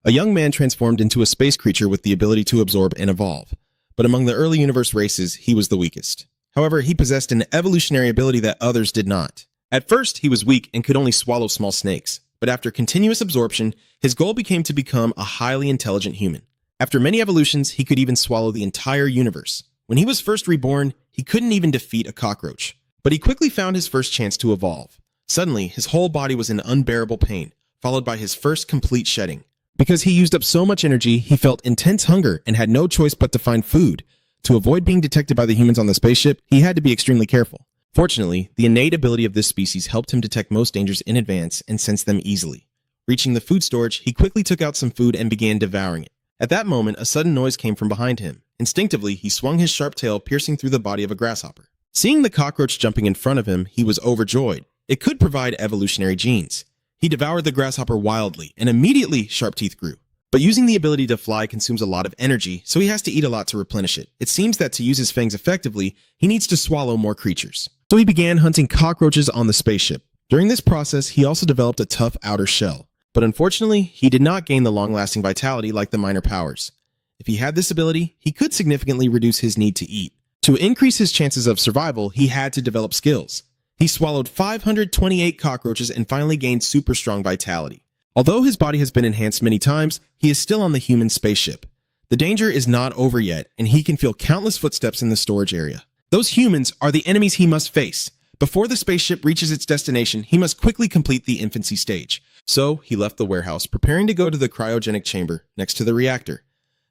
a young man transformed into a space creature with the ability to absorb and evolve. But among the early universe races, he was the weakest. However, he possessed an evolutionary ability that others did not. At first, he was weak and could only swallow small snakes, but after continuous absorption, his goal became to become a highly intelligent human. After many evolutions, he could even swallow the entire universe. When he was first reborn, he couldn't even defeat a cockroach, but he quickly found his first chance to evolve. Suddenly, his whole body was in unbearable pain, followed by his first complete shedding. Because he used up so much energy, he felt intense hunger and had no choice but to find food. To avoid being detected by the humans on the spaceship, he had to be extremely careful. Fortunately, the innate ability of this species helped him detect most dangers in advance and sense them easily. Reaching the food storage, he quickly took out some food and began devouring it. At that moment, a sudden noise came from behind him. Instinctively, he swung his sharp tail, piercing through the body of a grasshopper. Seeing the cockroach jumping in front of him, he was overjoyed. It could provide evolutionary genes. He devoured the grasshopper wildly, and immediately sharp teeth grew. But using the ability to fly consumes a lot of energy, so he has to eat a lot to replenish it. It seems that to use his fangs effectively, he needs to swallow more creatures. So he began hunting cockroaches on the spaceship. During this process, he also developed a tough outer shell. But unfortunately, he did not gain the long-lasting vitality like the minor powers. If he had this ability, he could significantly reduce his need to eat. To increase his chances of survival, he had to develop skills. He swallowed 528 cockroaches and finally gained super strong vitality. Although his body has been enhanced many times, he is still on the human spaceship. The danger is not over yet, and he can feel countless footsteps in the storage area. Those humans are the enemies he must face. Before the spaceship reaches its destination, he must quickly complete the infancy stage. So he left the warehouse, preparing to go to the cryogenic chamber next to the reactor.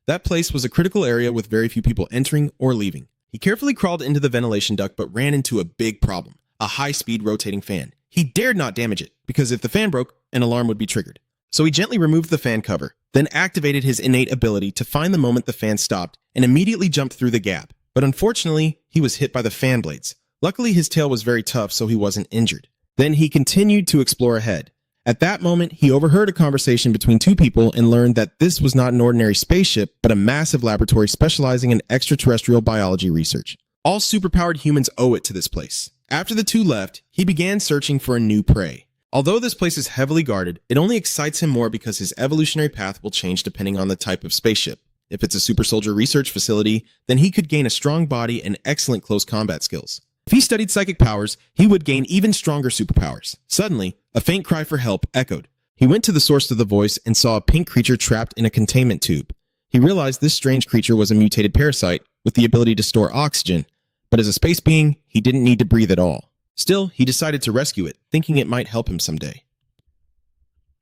That place was a critical area with very few people entering or leaving. He carefully crawled into the ventilation duct but ran into a big problem, a high-speed rotating fan. He dared not damage it, because if the fan broke, an alarm would be triggered. So he gently removed the fan cover, then activated his innate ability to find the moment the fan stopped and immediately jumped through the gap. But unfortunately, he was hit by the fan blades. Luckily, his tail was very tough, so he wasn't injured. Then he continued to explore ahead. At that moment, he overheard a conversation between two people and learned that this was not an ordinary spaceship, but a massive laboratory specializing in extraterrestrial biology research. All superpowered humans owe it to this place. After the two left, he began searching for a new prey. Although this place is heavily guarded, it only excites him more because his evolutionary path will change depending on the type of spaceship. If it's a super soldier research facility, then he could gain a strong body and excellent close combat skills. If he studied psychic powers, he would gain even stronger superpowers. Suddenly, a faint cry for help echoed. He went to the source of the voice and saw a pink creature trapped in a containment tube. He realized this strange creature was a mutated parasite with the ability to store oxygen, but as a space being, he didn't need to breathe at all. Still, he decided to rescue it, thinking it might help him someday.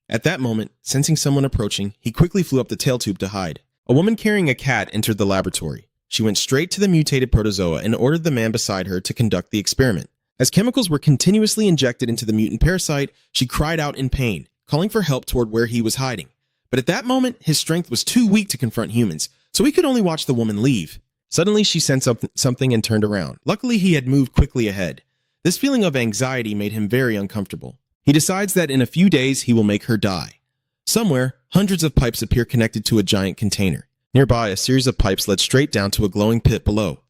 At that moment, sensing someone approaching, he quickly flew up the tail tube to hide. A woman carrying a cat entered the laboratory. She went straight to the mutated protozoa and ordered the man beside her to conduct the experiment. As chemicals were continuously injected into the mutant parasite, she cried out in pain, calling for help toward where he was hiding. But at that moment, his strength was too weak to confront humans, so he could only watch the woman leave. Suddenly, she sensed something and turned around. Luckily, he had moved quickly ahead. This feeling of anxiety made him very uncomfortable. He decides that in a few days, he will make her die. Somewhere, hundreds of pipes appear connected to a giant container. Nearby, a series of pipes led straight down to a glowing pit below.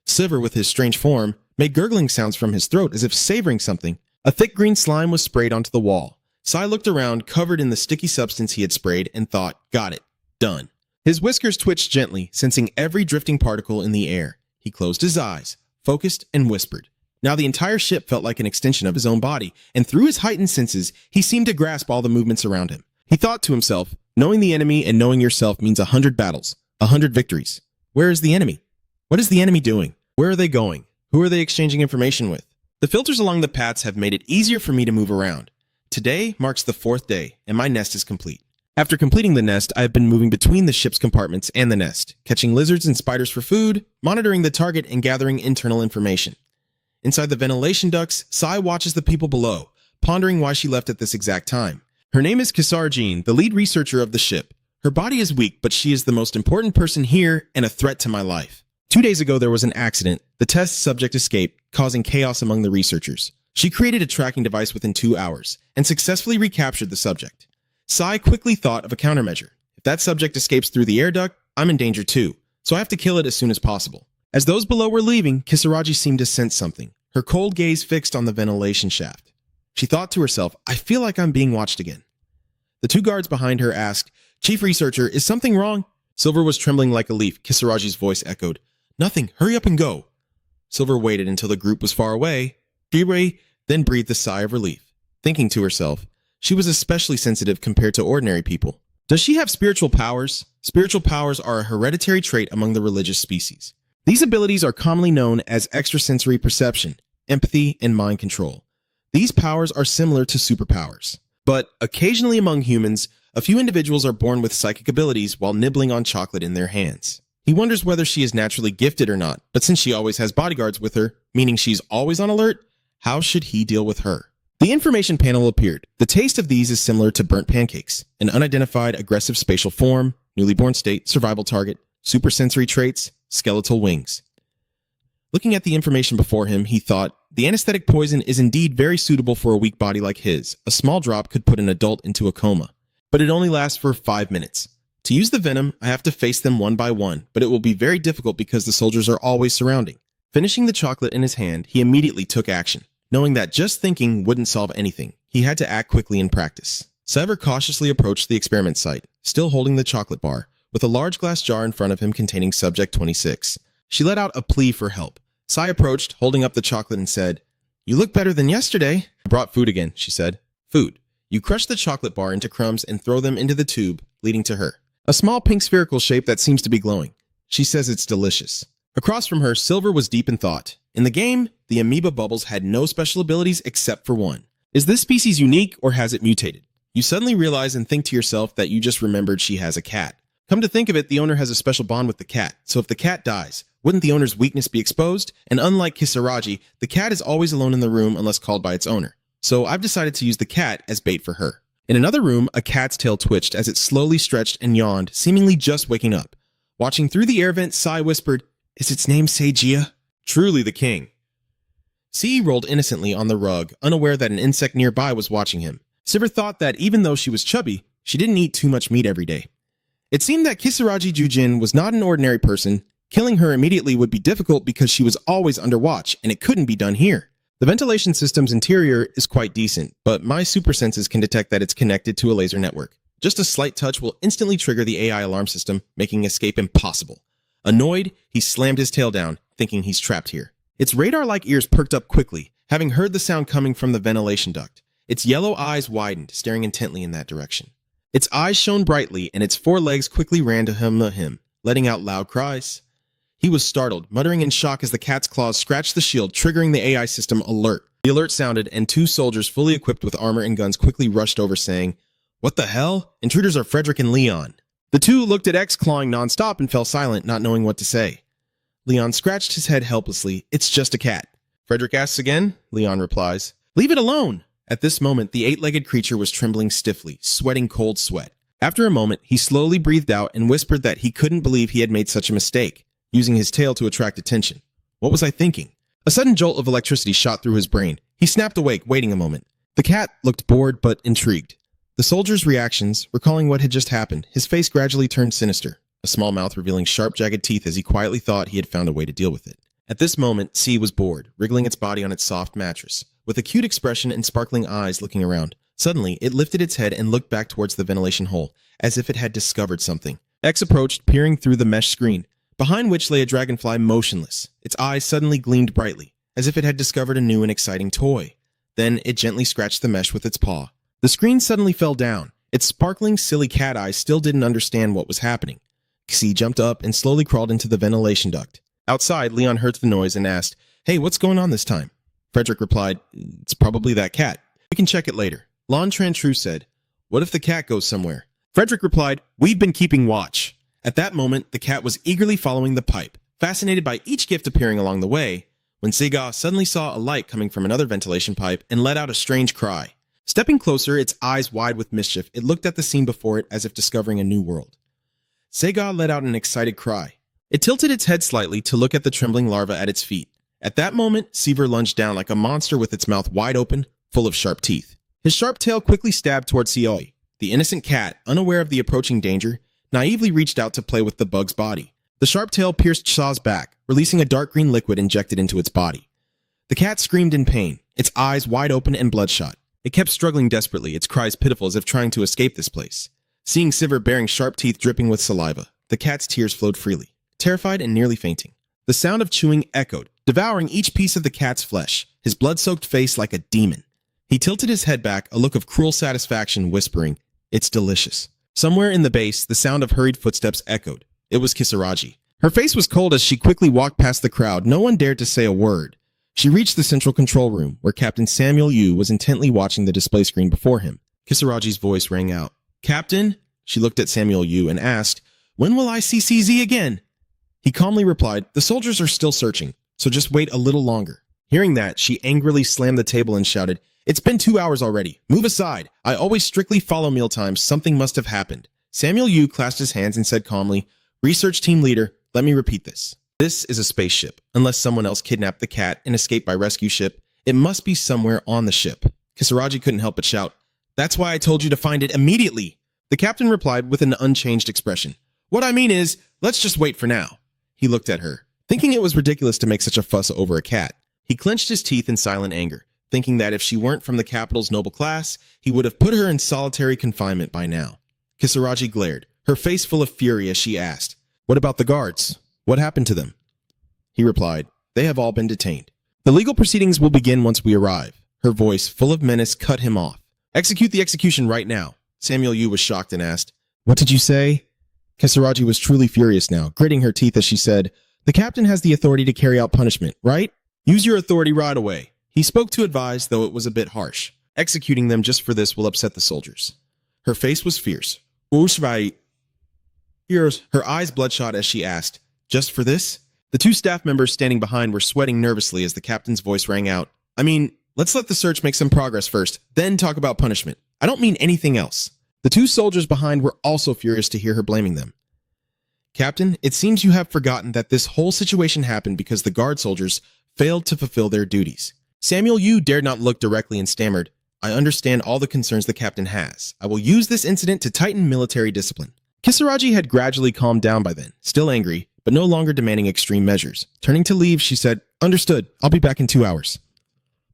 Silver, with his strange form, made gurgling sounds from his throat as if savoring something. A thick green slime was sprayed onto the wall. Sai looked around, covered in the sticky substance he had sprayed, and thought, got it. Done. His whiskers twitched gently, sensing every drifting particle in the air. He closed his eyes, focused, and whispered. Now the entire ship felt like an extension of his own body, and through his heightened senses, he seemed to grasp all the movements around him. He thought to himself, knowing the enemy and knowing yourself means 100 battles, 100 victories. Where is the enemy? What is the enemy doing? Where are they going? Who are they exchanging information with? The filters along the paths have made it easier for me to move around. Today marks the 4th day, and my nest is complete. After completing the nest, I have been moving between the ship's compartments and the nest, catching lizards and spiders for food, monitoring the target, and gathering internal information. Inside the ventilation ducts, Sai watches the people below, pondering why she left at this exact time. Her name is Kisar Jean, the lead researcher of the ship. Her body is weak, but she is the most important person here and a threat to my life. 2 days ago, there was an accident. The test subject escaped, causing chaos among the researchers. She created a tracking device within 2 hours and successfully recaptured the subject. Sai quickly thought of a countermeasure. If that subject escapes through the air duct, I'm in danger too, so I have to kill it as soon as possible. As those below were leaving, Kisaragi seemed to sense something, her cold gaze fixed on the ventilation shaft. She thought to herself, I feel like I'm being watched again. The 2 guards behind her asked, Chief Researcher, is something wrong? Silver was trembling like a leaf. Kisaraji's voice echoed. Nothing. Hurry up and go. Silver waited until the group was far away. Jibre then breathed a sigh of relief, thinking to herself, she was especially sensitive compared to ordinary people. Does she have spiritual powers? Spiritual powers are a hereditary trait among the religious species. These abilities are commonly known as extrasensory perception, empathy, and mind control. These powers are similar to superpowers. But occasionally among humans, a few individuals are born with psychic abilities while nibbling on chocolate in their hands. He wonders whether she is naturally gifted or not, but since she always has bodyguards with her, meaning she's always on alert, how should he deal with her? The information panel appeared. The taste of these is similar to burnt pancakes, an unidentified aggressive spatial form, newly born state, survival target, supersensory traits, skeletal wings. Looking at the information before him, he thought, the anesthetic poison is indeed very suitable for a weak body like his. A small drop could put an adult into a coma, but it only lasts for 5 minutes. To use the venom, I have to face them one by one, but it will be very difficult because the soldiers are always surrounding. Finishing the chocolate in his hand, he immediately took action. Knowing that just thinking wouldn't solve anything, he had to act quickly in practice. Sever cautiously approached the experiment site, still holding the chocolate bar, with a large glass jar in front of him containing Subject 26. She let out a plea for help. Sai approached, holding up the chocolate and said, You look better than yesterday. I brought food again, she said. Food. You crush the chocolate bar into crumbs and throw them into the tube, leading to her. A small pink spherical shape that seems to be glowing. She says it's delicious. Across from her, Silver was deep in thought. In the game, the amoeba bubbles had no special abilities except for one. Is this species unique or has it mutated? You suddenly realize and think to yourself that you just remembered she has a cat. Come to think of it, the owner has a special bond with the cat, so if the cat dies, wouldn't the owner's weakness be exposed? And unlike Kisaraji, the cat is always alone in the room unless called by its owner. So I've decided to use the cat as bait for her. In another room, a cat's tail twitched as it slowly stretched and yawned, seemingly just waking up. Watching through the air vent, Sai whispered, Is its name Seijia? Truly the king. C rolled innocently on the rug, unaware that an insect nearby was watching him. Silver thought that even though she was chubby, she didn't eat too much meat every day. It seemed that Kisaraji Jujin was not an ordinary person. Killing her immediately would be difficult because she was always under watch, and it couldn't be done here. The ventilation system's interior is quite decent, but my super senses can detect that it's connected to a laser network. Just a slight touch will instantly trigger the AI alarm system, making escape impossible. Annoyed, he slammed his tail down, thinking he's trapped here. Its radar-like ears perked up quickly, having heard the sound coming from the ventilation duct. Its yellow eyes widened, staring intently in that direction. Its eyes shone brightly, and its 4 legs quickly ran to him, letting out loud cries. He was startled, muttering in shock as the cat's claws scratched the shield, triggering the AI system alert. The alert sounded, and 2 soldiers fully equipped with armor and guns quickly rushed over, saying, What the hell? Intruders are Frederick and Leon. The 2 looked at X clawing nonstop and fell silent, not knowing what to say. Leon scratched his head helplessly. It's just a cat. Frederick asks again. Leon replies, Leave it alone. At this moment, the 8-legged creature was trembling stiffly, sweating cold sweat. After a moment, he slowly breathed out and whispered that he couldn't believe he had made such a mistake, using his tail to attract attention. What was I thinking? A sudden jolt of electricity shot through his brain. He snapped awake, waiting a moment. The cat looked bored but intrigued. The soldier's reactions, recalling what had just happened, his face gradually turned sinister, a small mouth revealing sharp, jagged teeth as he quietly thought he had found a way to deal with it. At this moment, C was bored, wriggling its body on its soft mattress, with a cute expression and sparkling eyes looking around. Suddenly, it lifted its head and looked back towards the ventilation hole, as if it had discovered something. X approached, peering through the mesh screen, behind which lay a dragonfly motionless. Its eyes suddenly gleamed brightly, as if it had discovered a new and exciting toy. Then it gently scratched the mesh with its paw. The screen suddenly fell down. Its sparkling, silly cat eyes still didn't understand what was happening. Xi jumped up and slowly crawled into the ventilation duct. Outside, Leon heard the noise and asked, Hey, what's going on this time? Frederick replied, It's probably that cat. We can check it later. Lon Trantru said, What if the cat goes somewhere? Frederick replied, We've been keeping watch. At that moment, the cat was eagerly following the pipe, fascinated by each gift appearing along the way, when Sega suddenly saw a light coming from another ventilation pipe and let out a strange cry. Stepping closer, its eyes wide with mischief, it looked at the scene before it as if discovering a new world. Sega let out an excited cry. It tilted its head slightly to look at the trembling larva at its feet. At that moment, Seaver lunged down like a monster with its mouth wide open, full of sharp teeth. His sharp tail quickly stabbed toward Sioi. The innocent cat, unaware of the approaching danger, naively reached out to play with the bug's body. The sharp tail pierced Shaw's back, releasing a dark green liquid injected into its body. The cat screamed in pain, its eyes wide open and bloodshot. It kept struggling desperately, its cries pitiful as if trying to escape this place. Seeing Sivir bearing sharp teeth dripping with saliva, the cat's tears flowed freely, terrified and nearly fainting. The sound of chewing echoed, devouring each piece of the cat's flesh, his blood-soaked face like a demon. He tilted his head back, a look of cruel satisfaction, whispering, "It's delicious." Somewhere in the base, the sound of hurried footsteps echoed. It was Kisaragi. Her face was cold as she quickly walked past the crowd. No one dared to say a word. She reached the central control room, where Captain Samuel Yu was intently watching the display screen before him. Kisaragi's voice rang out. "Captain?" She looked at Samuel Yu and asked, "When will I see CZ again?" He calmly replied, "The soldiers are still searching, so just wait a little longer." Hearing that, she angrily slammed the table and shouted, "It's been 2 hours already. Move aside. I always strictly follow mealtimes. Something must have happened." Samuel Yu clasped his hands and said calmly, "Research team leader, let me repeat this. This is a spaceship. Unless someone else kidnapped the cat and escaped by rescue ship, it must be somewhere on the ship." Kisaragi couldn't help but shout, "That's why I told you to find it immediately." The captain replied with an unchanged expression, "What I mean is, let's just wait for now." He looked at her, thinking it was ridiculous to make such a fuss over a cat. He clenched his teeth in silent anger, thinking that if she weren't from the capital's noble class, he would have put her in solitary confinement by now. Kisaragi glared, her face full of fury as she asked, "What about the guards? What happened to them?" He replied, "They have all been detained. The legal proceedings will begin once we arrive." Her voice, full of menace, cut him off. "Execute the execution right now." Samuel Yu was shocked and asked, "What did you say?" Kisaragi was truly furious now, gritting her teeth as she said, "The captain has the authority to carry out punishment, right? Use your authority right away." He spoke to advise, though it was a bit harsh. Executing them just for this will upset the soldiers. Her face was fierce. Her eyes bloodshot as she asked, "Just for this?" The 2 staff members standing behind were sweating nervously as the captain's voice rang out. "I mean, let's let the search make some progress first, then talk about punishment. I don't mean anything else." The 2 soldiers behind were also furious to hear her blaming them. "Captain, it seems you have forgotten that this whole situation happened because the guard soldiers failed to fulfill their duties." Samuel Yu dared not look directly and stammered, "I understand all the concerns the captain has. I will use this incident to tighten military discipline." Kisaragi had gradually calmed down by then, still angry, but no longer demanding extreme measures. Turning to leave, she said, "Understood. I'll be back in 2 hours."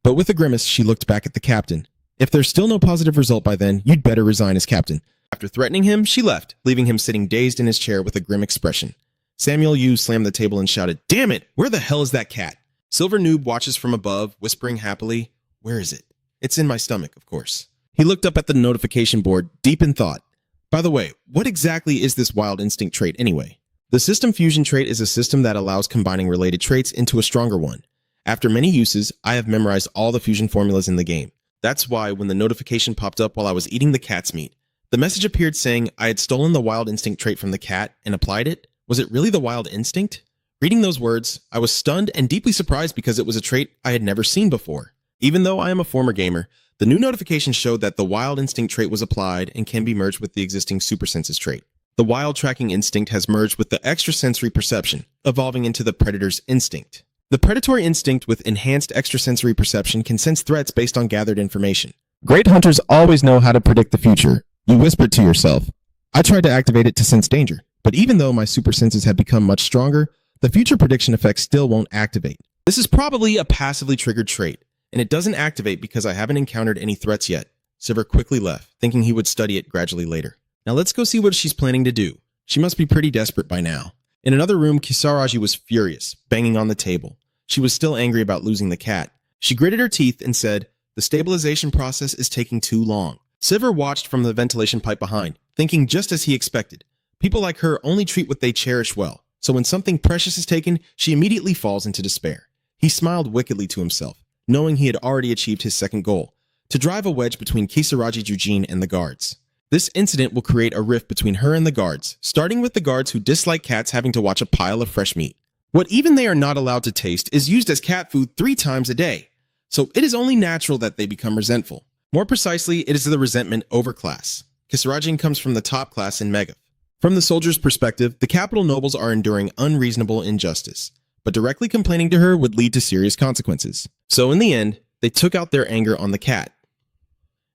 But with a grimace, she looked back at the captain. "If there's still no positive result by then, you'd better resign as captain." After threatening him, she left, leaving him sitting dazed in his chair with a grim expression. Samuel Yu slammed the table and shouted, "Damn it! Where the hell is that cat?" Silver Noob watches from above, whispering happily, "Where is it?" "It's in my stomach, of course." He looked up at the notification board, deep in thought. By the way, what exactly is this wild instinct trait anyway? The system fusion trait is a system that allows combining related traits into a stronger one. After many uses, I have memorized all the fusion formulas in the game. That's why when the notification popped up while I was eating the cat's meat, the message appeared saying I had stolen the wild instinct trait from the cat and applied it. Was it really the wild instinct? Reading those words, I was stunned and deeply surprised because it was a trait I had never seen before. Even though I am a former gamer, the new notification showed that the wild instinct trait was applied and can be merged with the existing super senses trait. The wild tracking instinct has merged with the extrasensory perception, evolving into the predator's instinct. The predatory instinct with enhanced extrasensory perception can sense threats based on gathered information. Great hunters always know how to predict the future. You whispered to yourself. I tried to activate it to sense danger, but even though my super senses have become much stronger, the future prediction effect still won't activate. This is probably a passively triggered trait, and it doesn't activate because I haven't encountered any threats yet. Sivir quickly left, thinking he would study it gradually later. Now let's go see what she's planning to do. She must be pretty desperate by now. In another room, Kisaragi was furious, banging on the table. She was still angry about losing the cat. She gritted her teeth and said, "The stabilization process is taking too long." Sivir watched from the ventilation pipe behind, thinking just as he expected. People like her only treat what they cherish well, so when something precious is taken, she immediately falls into despair. He smiled wickedly to himself, knowing he had already achieved his second goal, to drive a wedge between Kisaragi Jujin and the guards. This incident will create a rift between her and the guards, starting with the guards who dislike cats having to watch a pile of fresh meat. What even they are not allowed to taste is used as cat food 3 times a day, so it is only natural that they become resentful. More precisely, it is the resentment overclass. Kisaragi comes from the top class in Mega. From the soldiers' perspective, the capital nobles are enduring unreasonable injustice, but directly complaining to her would lead to serious consequences. So in the end, they took out their anger on the cat.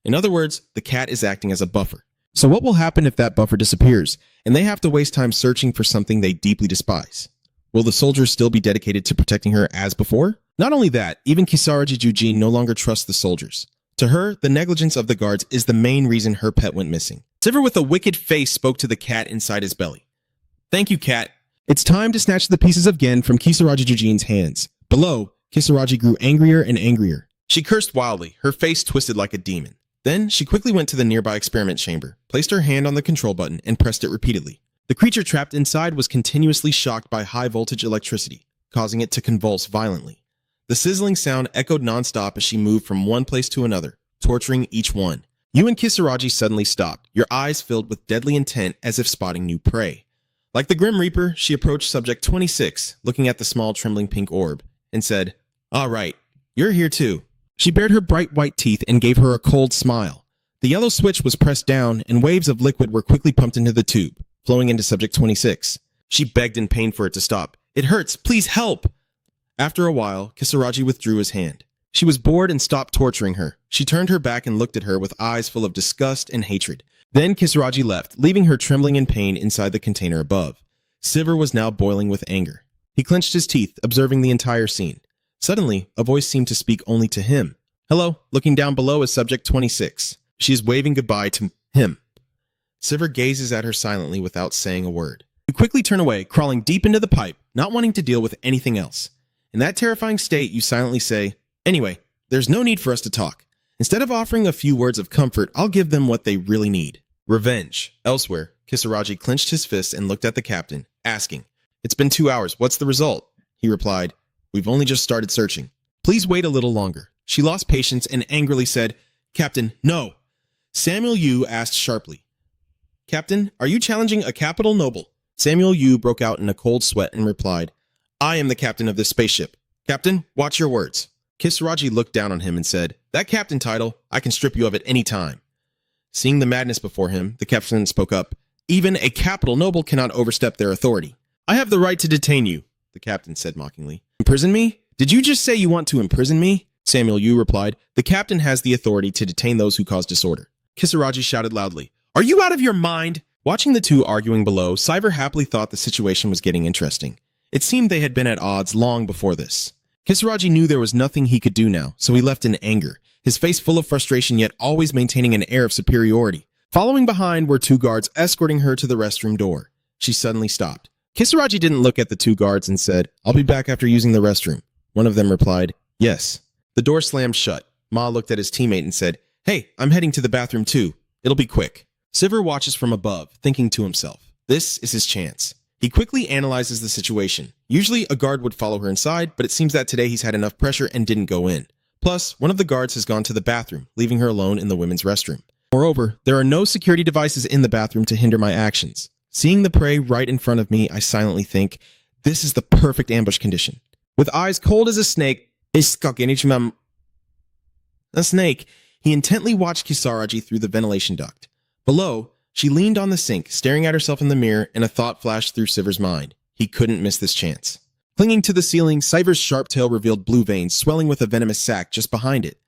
In other words, the cat is acting as a buffer. So what will happen if that buffer disappears, and they have to waste time searching for something they deeply despise? Will the soldiers still be dedicated to protecting her as before? Not only that, even Kisaragi Jujin no longer trusts the soldiers. To her, the negligence of the guards is the main reason her pet went missing. Silver with a wicked face spoke to the cat inside his belly. Thank you, cat. It's time to snatch the pieces of Gen from Kisaragi Jujin's hands. Below, Kisaragi grew angrier and angrier. She cursed wildly, her face twisted like a demon. Then, she quickly went to the nearby experiment chamber, placed her hand on the control button, and pressed it repeatedly. The creature trapped inside was continuously shocked by high-voltage electricity, causing it to convulse violently. The sizzling sound echoed nonstop as she moved from one place to another, torturing each one. You and Kisaragi suddenly stopped, your eyes filled with deadly intent as if spotting new prey. Like the Grim Reaper, she approached Subject 26, looking at the small trembling pink orb, and said, "All right, you're here too." She bared her bright white teeth and gave her a cold smile. The yellow switch was pressed down, and waves of liquid were quickly pumped into the tube, flowing into Subject 26. She begged in pain for it to stop. "It hurts, please help!" After a while, Kisaragi withdrew his hand. She was bored and stopped torturing her. She turned her back and looked at her with eyes full of disgust and hatred. Then Kisaragi left, leaving her trembling in pain inside the container above. Silver was now boiling with anger. He clenched his teeth, observing the entire scene. Suddenly, a voice seemed to speak only to him. "Hello," looking down below is Subject 26. She is waving goodbye to him. Silver gazes at her silently without saying a word. You quickly turn away, crawling deep into the pipe, not wanting to deal with anything else. In that terrifying state, you silently say, "Anyway, there's no need for us to talk. Instead of offering a few words of comfort, I'll give them what they really need. Revenge." Elsewhere, Kisaragi clenched his fists and looked at the captain, asking, "It's been 2 hours. What's the result?" He replied, "We've only just started searching. Please wait a little longer." She lost patience and angrily said, "Captain, no." Samuel Yu asked sharply, "Captain, are you challenging a capital noble?" Samuel Yu broke out in a cold sweat and replied, "I am the captain of this spaceship. Captain, watch your words." Kisaragi looked down on him and said, "That captain title, I can strip you of at any time." Seeing the madness before him, the captain spoke up, "Even a capital noble cannot overstep their authority." "I have the right to detain you," the captain said mockingly. "Imprison me? Did you just say you want to imprison me?" Samuel Yu replied, "The captain has the authority to detain those who cause disorder." Kisaragi shouted loudly, "Are you out of your mind?" Watching the two arguing below, Cyver happily thought the situation was getting interesting. It seemed they had been at odds long before this. Kisaragi knew there was nothing he could do now, so he left in anger, his face full of frustration yet always maintaining an air of superiority. Following behind were 2 guards escorting her to the restroom door. She suddenly stopped. Kisaragi didn't look at the 2 guards and said, "I'll be back after using the restroom." One of them replied, "Yes." The door slammed shut. Ma looked at his teammate and said, "Hey, I'm heading to the bathroom too. It'll be quick." Silver watches from above, thinking to himself, this is his chance. He quickly analyzes the situation. Usually a guard would follow her inside, but it seems that today he's had enough pressure and didn't go in. Plus, one of the guards has gone to the bathroom, leaving her alone in the women's restroom. Moreover, there are no security devices in the bathroom to hinder my actions. Seeing the prey right in front of me, I silently think, this is the perfect ambush condition. With eyes cold as a snake, he intently watched Kisaragi through the ventilation duct. Below, she leaned on the sink, staring at herself in the mirror, and a thought flashed through Silver's mind. He couldn't miss this chance. Clinging to the ceiling, Cyver's sharp tail revealed blue veins swelling with a venomous sac just behind it.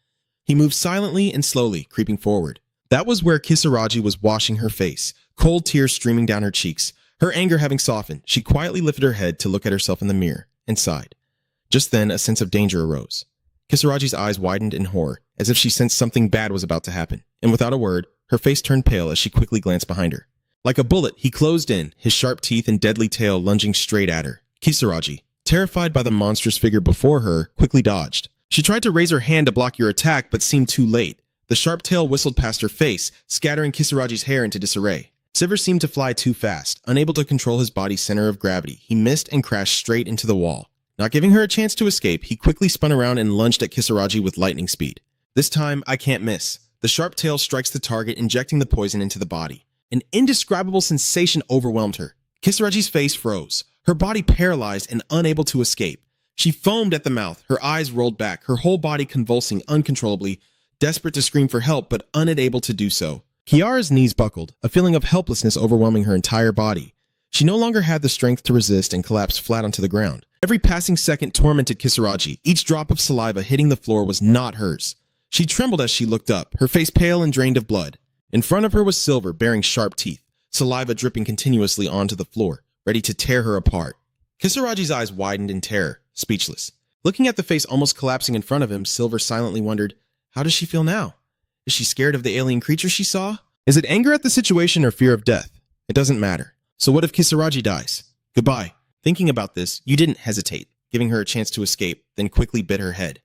He moved silently and slowly, creeping forward. That was where Kisaragi was washing her face, cold tears streaming down her cheeks. Her anger having softened, she quietly lifted her head to look at herself in the mirror, and sighed. Just then, a sense of danger arose. Kisaragi's eyes widened in horror, as if she sensed something bad was about to happen, and without a word, her face turned pale as she quickly glanced behind her. Like a bullet, he closed in, his sharp teeth and deadly tail lunging straight at her. Kisaragi, terrified by the monstrous figure before her, quickly dodged. She tried to raise her hand to block your attack, but seemed too late. The sharp tail whistled past her face, scattering Kisaragi's hair into disarray. Silver seemed to fly too fast. Unable to control his body's center of gravity, he missed and crashed straight into the wall. Not giving her a chance to escape, he quickly spun around and lunged at Kisaragi with lightning speed. This time, I can't miss. The sharp tail strikes the target, injecting the poison into the body. An indescribable sensation overwhelmed her. Kisaragi's face froze, her body paralyzed and unable to escape. She foamed at the mouth, her eyes rolled back, her whole body convulsing uncontrollably, desperate to scream for help but unable to do so. Kiara's knees buckled, a feeling of helplessness overwhelming her entire body. She no longer had the strength to resist and collapsed flat onto the ground. Every passing second tormented Kisaragi. Each drop of saliva hitting the floor was not hers. She trembled as she looked up, her face pale and drained of blood. In front of her was Silver, bearing sharp teeth, saliva dripping continuously onto the floor, ready to tear her apart. Kisaragi's eyes widened in terror, speechless. Looking at the face almost collapsing in front of him, Silver silently wondered, how does she feel now? Is she scared of the alien creature she saw? Is it anger at the situation or fear of death? It doesn't matter. So what if Kisaragi dies? Goodbye. Thinking about this, you didn't hesitate, giving her a chance to escape, then quickly bit her head.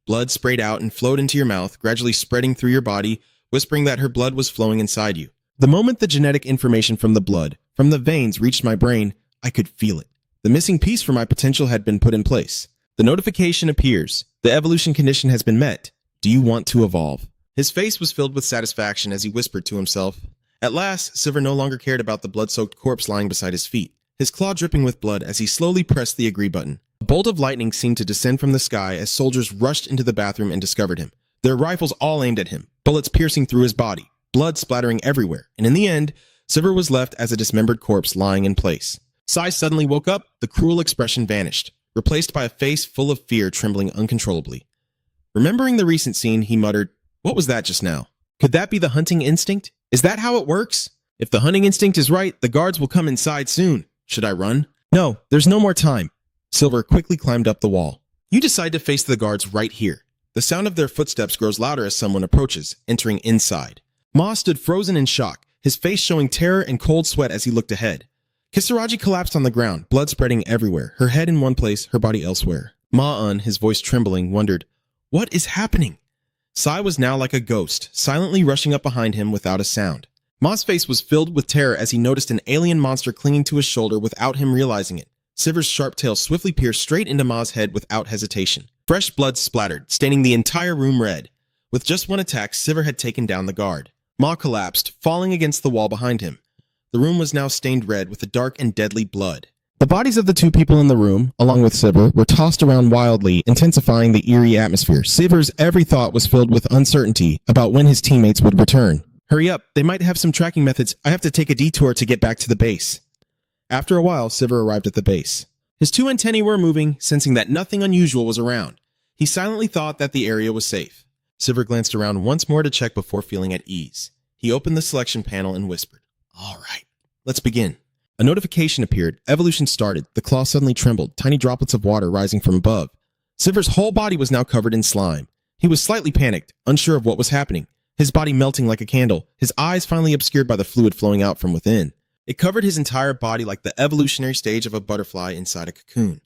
Blood sprayed out and flowed into your mouth, gradually spreading through your body, whispering that her blood was flowing inside you. The moment the genetic information from the blood, from the veins, reached my brain, I could feel it. The missing piece for my potential had been put in place. The notification appears. The evolution condition has been met. Do you want to evolve? His face was filled with satisfaction as he whispered to himself. At last, Silver no longer cared about the blood-soaked corpse lying beside his feet, his claw dripping with blood as he slowly pressed the agree button. A bolt of lightning seemed to descend from the sky as soldiers rushed into the bathroom and discovered him, their rifles all aimed at him, bullets piercing through his body, blood splattering everywhere, and in the end, Silver was left as a dismembered corpse lying in place. Sai suddenly woke up, the cruel expression vanished, replaced by a face full of fear trembling uncontrollably. Remembering the recent scene, he muttered, "What was that just now? Could that be the hunting instinct? Is that how it works? If the hunting instinct is right, the guards will come inside soon. Should I run? No, there's no more time." Silver quickly climbed up the wall. You decide to face the guards right here. The sound of their footsteps grows louder as someone approaches, entering inside. Ma stood frozen in shock, his face showing terror and cold sweat as he looked ahead. Kisaragi collapsed on the ground, blood spreading everywhere, her head in one place, her body elsewhere. Ma-un, his voice trembling, wondered, "What is happening?" Sai was now like a ghost, silently rushing up behind him without a sound. Ma's face was filled with terror as he noticed an alien monster clinging to his shoulder without him realizing it. Silver's sharp tail swiftly pierced straight into Ma's head without hesitation. Fresh blood splattered, staining the entire room red. With just one attack, Silver had taken down the guard. Ma collapsed, falling against the wall behind him. The room was now stained red with a dark and deadly blood. The bodies of the two people in the room, along with Silver, were tossed around wildly, intensifying the eerie atmosphere. Silver's every thought was filled with uncertainty about when his teammates would return. Hurry up, they might have some tracking methods. I have to take a detour to get back to the base. After a while, Silver arrived at the base. His two antennae were moving, sensing that nothing unusual was around. He silently thought that the area was safe. Silver glanced around once more to check before feeling at ease. He opened the selection panel and whispered, "All right, let's begin." A notification appeared. Evolution started. The claw suddenly trembled, tiny droplets of water rising from above. Silver's whole body was now covered in slime. He was slightly panicked, unsure of what was happening, his body melting like a candle, his eyes finally obscured by the fluid flowing out from within. It covered his entire body like the evolutionary stage of a butterfly inside a cocoon.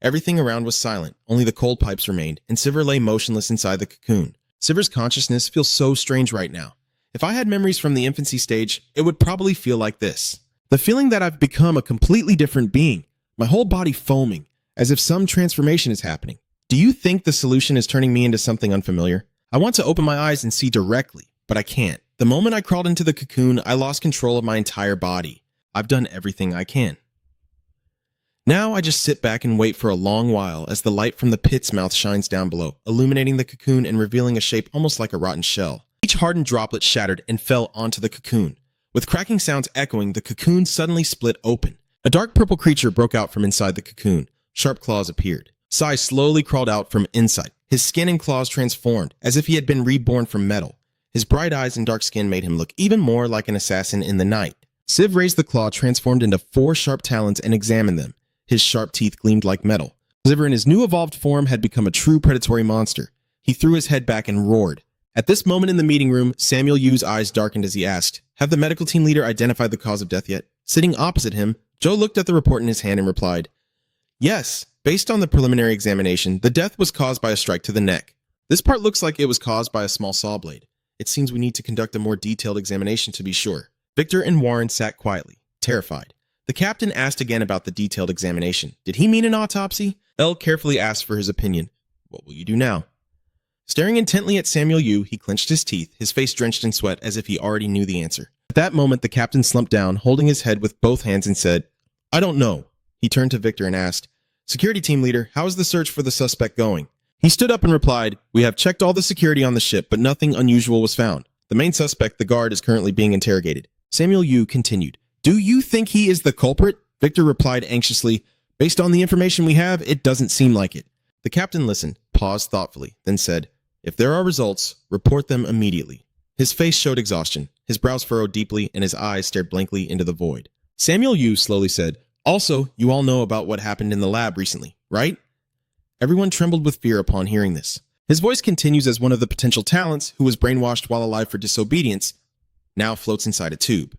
Everything around was silent, only the cold pipes remained, and Silver lay motionless inside the cocoon. Silver's consciousness feels so strange right now. If I had memories from the infancy stage, it would probably feel like this. The feeling that I've become a completely different being, my whole body foaming, as if some transformation is happening. Do you think the solution is turning me into something unfamiliar? I want to open my eyes and see directly, but I can't. The moment I crawled into the cocoon, I lost control of my entire body. I've done everything I can. Now I just sit back and wait for a long while as the light from the pit's mouth shines down below, illuminating the cocoon and revealing a shape almost like a rotten shell. Each hardened droplet shattered and fell onto the cocoon. With cracking sounds echoing, the cocoon suddenly split open. A dark purple creature broke out from inside the cocoon. Sharp claws appeared. Sai slowly crawled out from inside. His skin and claws transformed, as if he had been reborn from metal. His bright eyes and dark skin made him look even more like an assassin in the night. Siv raised the claw, transformed into 4 sharp talons, and examined them. His sharp teeth gleamed like metal. Silver in his new evolved form had become a true predatory monster. He threw his head back and roared. At this moment in the meeting room, Samuel Yu's eyes darkened as he asked, "Have the medical team leader identified the cause of death yet?" Sitting opposite him, Joe looked at the report in his hand and replied, "Yes, based on the preliminary examination, the death was caused by a strike to the neck. This part looks like it was caused by a small saw blade. It seems we need to conduct a more detailed examination to be sure." Victor and Warren sat quietly, terrified. The captain asked again about the detailed examination. Did he mean an autopsy? Elle carefully asked for his opinion. "What will you do now?" Staring intently at Samuel Yu, he clenched his teeth, his face drenched in sweat as if he already knew the answer. At that moment, the captain slumped down, holding his head with both hands and said, "I don't know." He turned to Victor and asked, "Security team leader, how is the search for the suspect going?" He stood up and replied, "We have checked all the security on the ship, but nothing unusual was found. The main suspect, the guard, is currently being interrogated." Samuel Yu continued, "Do you think he is the culprit?" Victor replied anxiously, "Based on the information we have, it doesn't seem like it." The captain listened, paused thoughtfully, then said, "If there are results, report them immediately." His face showed exhaustion, his brows furrowed deeply, and his eyes stared blankly into the void. Samuel Yu slowly said, "Also, you all know about what happened in the lab recently, right?" Everyone trembled with fear upon hearing this. His voice continues as one of the potential talents who was brainwashed while alive for disobedience. now floats inside a tube.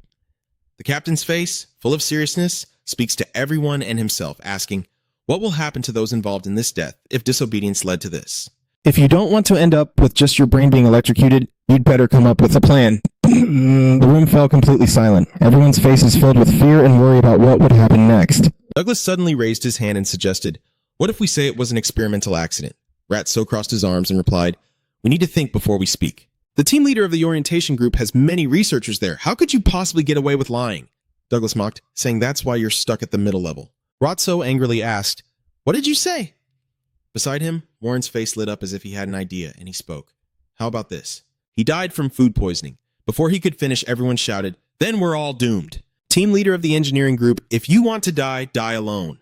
The captain's face, full of seriousness, speaks to everyone and himself, asking, what will happen to those involved in this death if disobedience led to this? If you don't want to end up with just your brain being electrocuted, you'd better come up with a plan. The room fell completely silent. Everyone's faces filled with fear and worry about what would happen next. Douglas suddenly raised his hand and suggested, what if we say it was an experimental accident? Ratso crossed his arms and replied, we need to think before we speak. The team leader of the orientation group has many researchers there. How could you possibly get away with lying? Douglas mocked, saying that's why you're stuck at the middle level. Ratso angrily asked, what did you say? Beside him, Warren's face lit up as if he had an idea, and he spoke. How about this? He died from food poisoning. Before he could finish, everyone shouted, then we're all doomed. Team leader of the engineering group, if you want to die, die alone.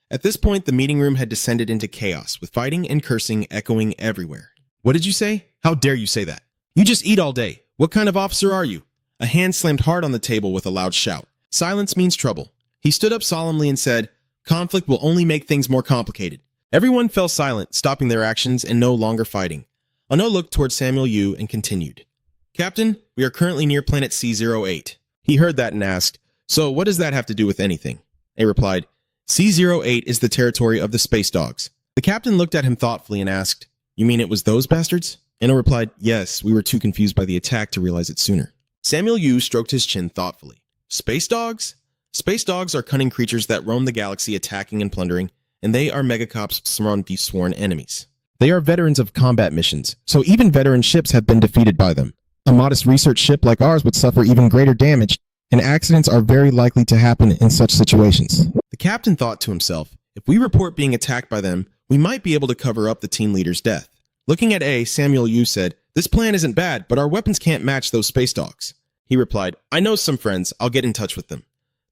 At this point, the meeting room had descended into chaos, with fighting and cursing echoing everywhere. What did you say? How dare you say that? You just eat all day. What kind of officer are you? A hand slammed hard on the table with a loud shout. Silence means trouble. He stood up solemnly and said, conflict will only make things more complicated. Everyone fell silent, stopping their actions and no longer fighting. Ano looked toward Samuel Yu and continued. Captain, we are currently near planet C08. He heard that and asked, so what does that have to do with anything? A replied, C08 is the territory of the space dogs. The captain looked at him thoughtfully and asked, you mean it was those bastards? Ano replied, yes, we were too confused by the attack to realize it sooner. Samuel Yu stroked his chin thoughtfully. Space dogs? Space dogs are cunning creatures that roam the galaxy attacking and plundering, and they are megacaps from the sworn enemies. They are veterans of combat missions, so even veteran ships have been defeated by them. A modest research ship like ours would suffer even greater damage, and accidents are very likely to happen in such situations. The captain thought to himself, if we report being attacked by them, we might be able to cover up the team leader's death. Looking at A, Samuel Yu said, this plan isn't bad, but our weapons can't match those space dogs. He replied, I know some friends, I'll get in touch with them.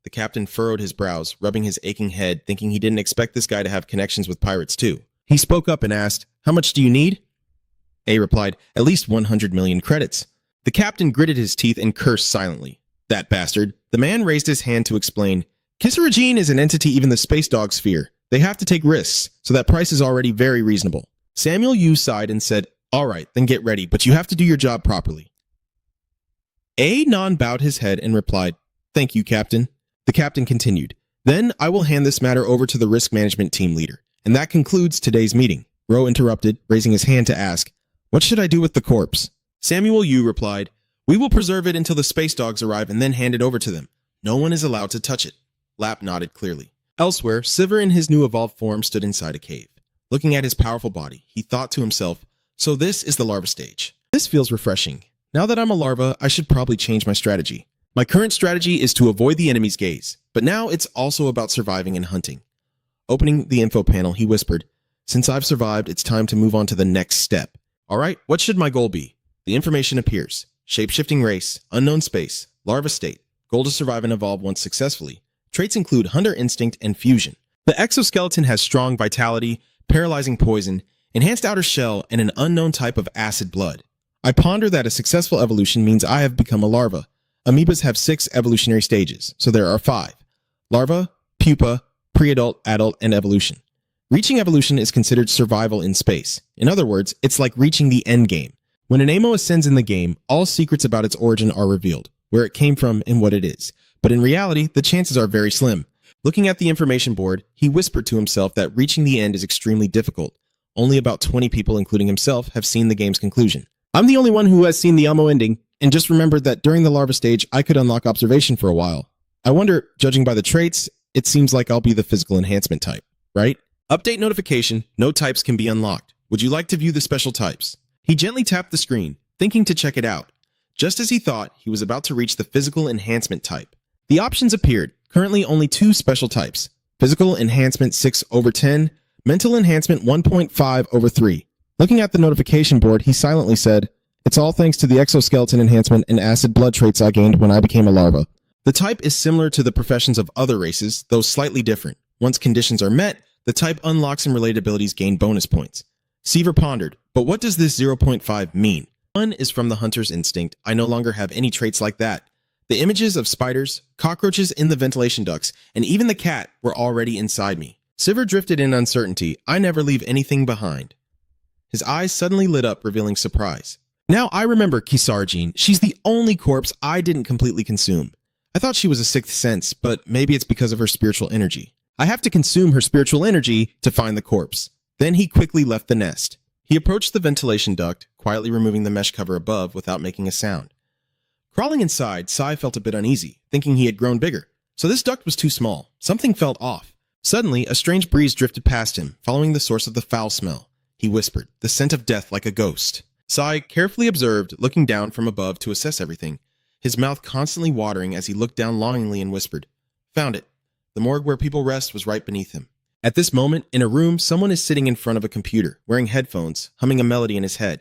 The captain furrowed his brows, rubbing his aching head, thinking he didn't expect this guy to have connections with pirates too. He spoke up and asked, how much do you need? A replied, at least 100 million credits. The captain gritted his teeth and cursed silently. That bastard. The man raised his hand to explain, Kisarajin is an entity even the space dogs fear. They have to take risks, so that price is already very reasonable. Samuel Yu sighed and said, all right, then get ready, but you have to do your job properly. A non bowed his head and replied, thank you, Captain. The captain continued, then I will hand this matter over to the risk management team leader. And that concludes today's meeting. Ro interrupted, raising his hand to ask, what should I do with the corpse? Samuel Yu replied, we will preserve it until the space dogs arrive and then hand it over to them. No one is allowed to touch it. Lap nodded clearly. Elsewhere, Sivir in his new evolved form stood inside a cave. Looking at his powerful body, he thought to himself, so this is the larva stage. This feels refreshing. Now that I'm a larva, I should probably change my strategy. My current strategy is to avoid the enemy's gaze, but now it's also about surviving and hunting. Opening the info panel, he whispered, since I've survived, it's time to move on to the next step. All right, what should my goal be? The information appears. Shape-shifting race, unknown space, larva state, goal to survive and evolve once successfully. Traits include hunter instinct and fusion. The exoskeleton has strong vitality, paralyzing poison, enhanced outer shell, and an unknown type of acid blood. I ponder that a successful evolution means I have become a larva. Amoebas have 6 evolutionary stages, so there are 5. Larva, pupa, pre-adult, adult, and evolution. Reaching evolution is considered survival in space. In other words, it's like reaching the end game. When an Amo ascends in the game, all secrets about its origin are revealed, where it came from and what it is. But in reality, the chances are very slim. Looking at the information board, he whispered to himself that reaching the end is extremely difficult. Only about 20 people, including himself, have seen the game's conclusion. I'm the only one who has seen the Amo ending, and just remembered that during the larva stage, I could unlock observation for a while. I wonder, judging by the traits, it seems like I'll be the physical enhancement type, right? Update notification, no types can be unlocked. Would you like to view the special types? He gently tapped the screen, thinking to check it out. Just as he thought, he was about to reach the physical enhancement type. The options appeared, currently only 2 special types. Physical enhancement 6/10, mental enhancement 1.5/3. Looking at the notification board, he silently said, it's all thanks to the exoskeleton enhancement and acid blood traits I gained when I became a larva. The type is similar to the professions of other races, though slightly different. Once conditions are met, the type unlocks and related abilities gain bonus points. Seaver pondered, but what does this 0.5 mean? 1 is from the hunter's instinct. I no longer have any traits like that. The images of spiders, cockroaches in the ventilation ducts, and even the cat were already inside me. Sivir drifted in uncertainty. I never leave anything behind. His eyes suddenly lit up, revealing surprise. Now I remember Kisarjin. She's the only corpse I didn't completely consume. I thought she was a sixth sense, but maybe it's because of her spiritual energy. I have to consume her spiritual energy to find the corpse. Then he quickly left the nest. He approached the ventilation duct, quietly removing the mesh cover above without making a sound. Crawling inside, Sai felt a bit uneasy, thinking he had grown bigger. So this duct was too small. Something felt off. Suddenly, a strange breeze drifted past him, following the source of the foul smell. He whispered, the scent of death like a ghost. Sai carefully observed, looking down from above to assess everything, his mouth constantly watering as he looked down longingly and whispered, "Found it." The morgue where people rest was right beneath him. At this moment, in a room, someone is sitting in front of a computer, wearing headphones, humming a melody in his head.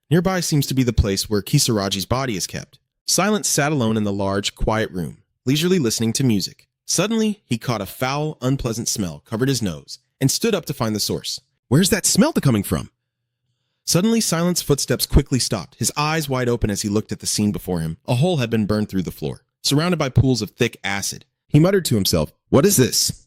Nearby seems to be the place where Kisaraji's body is kept. Silence sat alone in the large, quiet room, leisurely listening to music. Suddenly, he caught a foul, unpleasant smell, covered his nose, and stood up to find the source. Where's that smell coming from? Suddenly, Silent's footsteps quickly stopped, his eyes wide open as he looked at the scene before him. A hole had been burned through the floor, surrounded by pools of thick acid. He muttered to himself, "What is this?"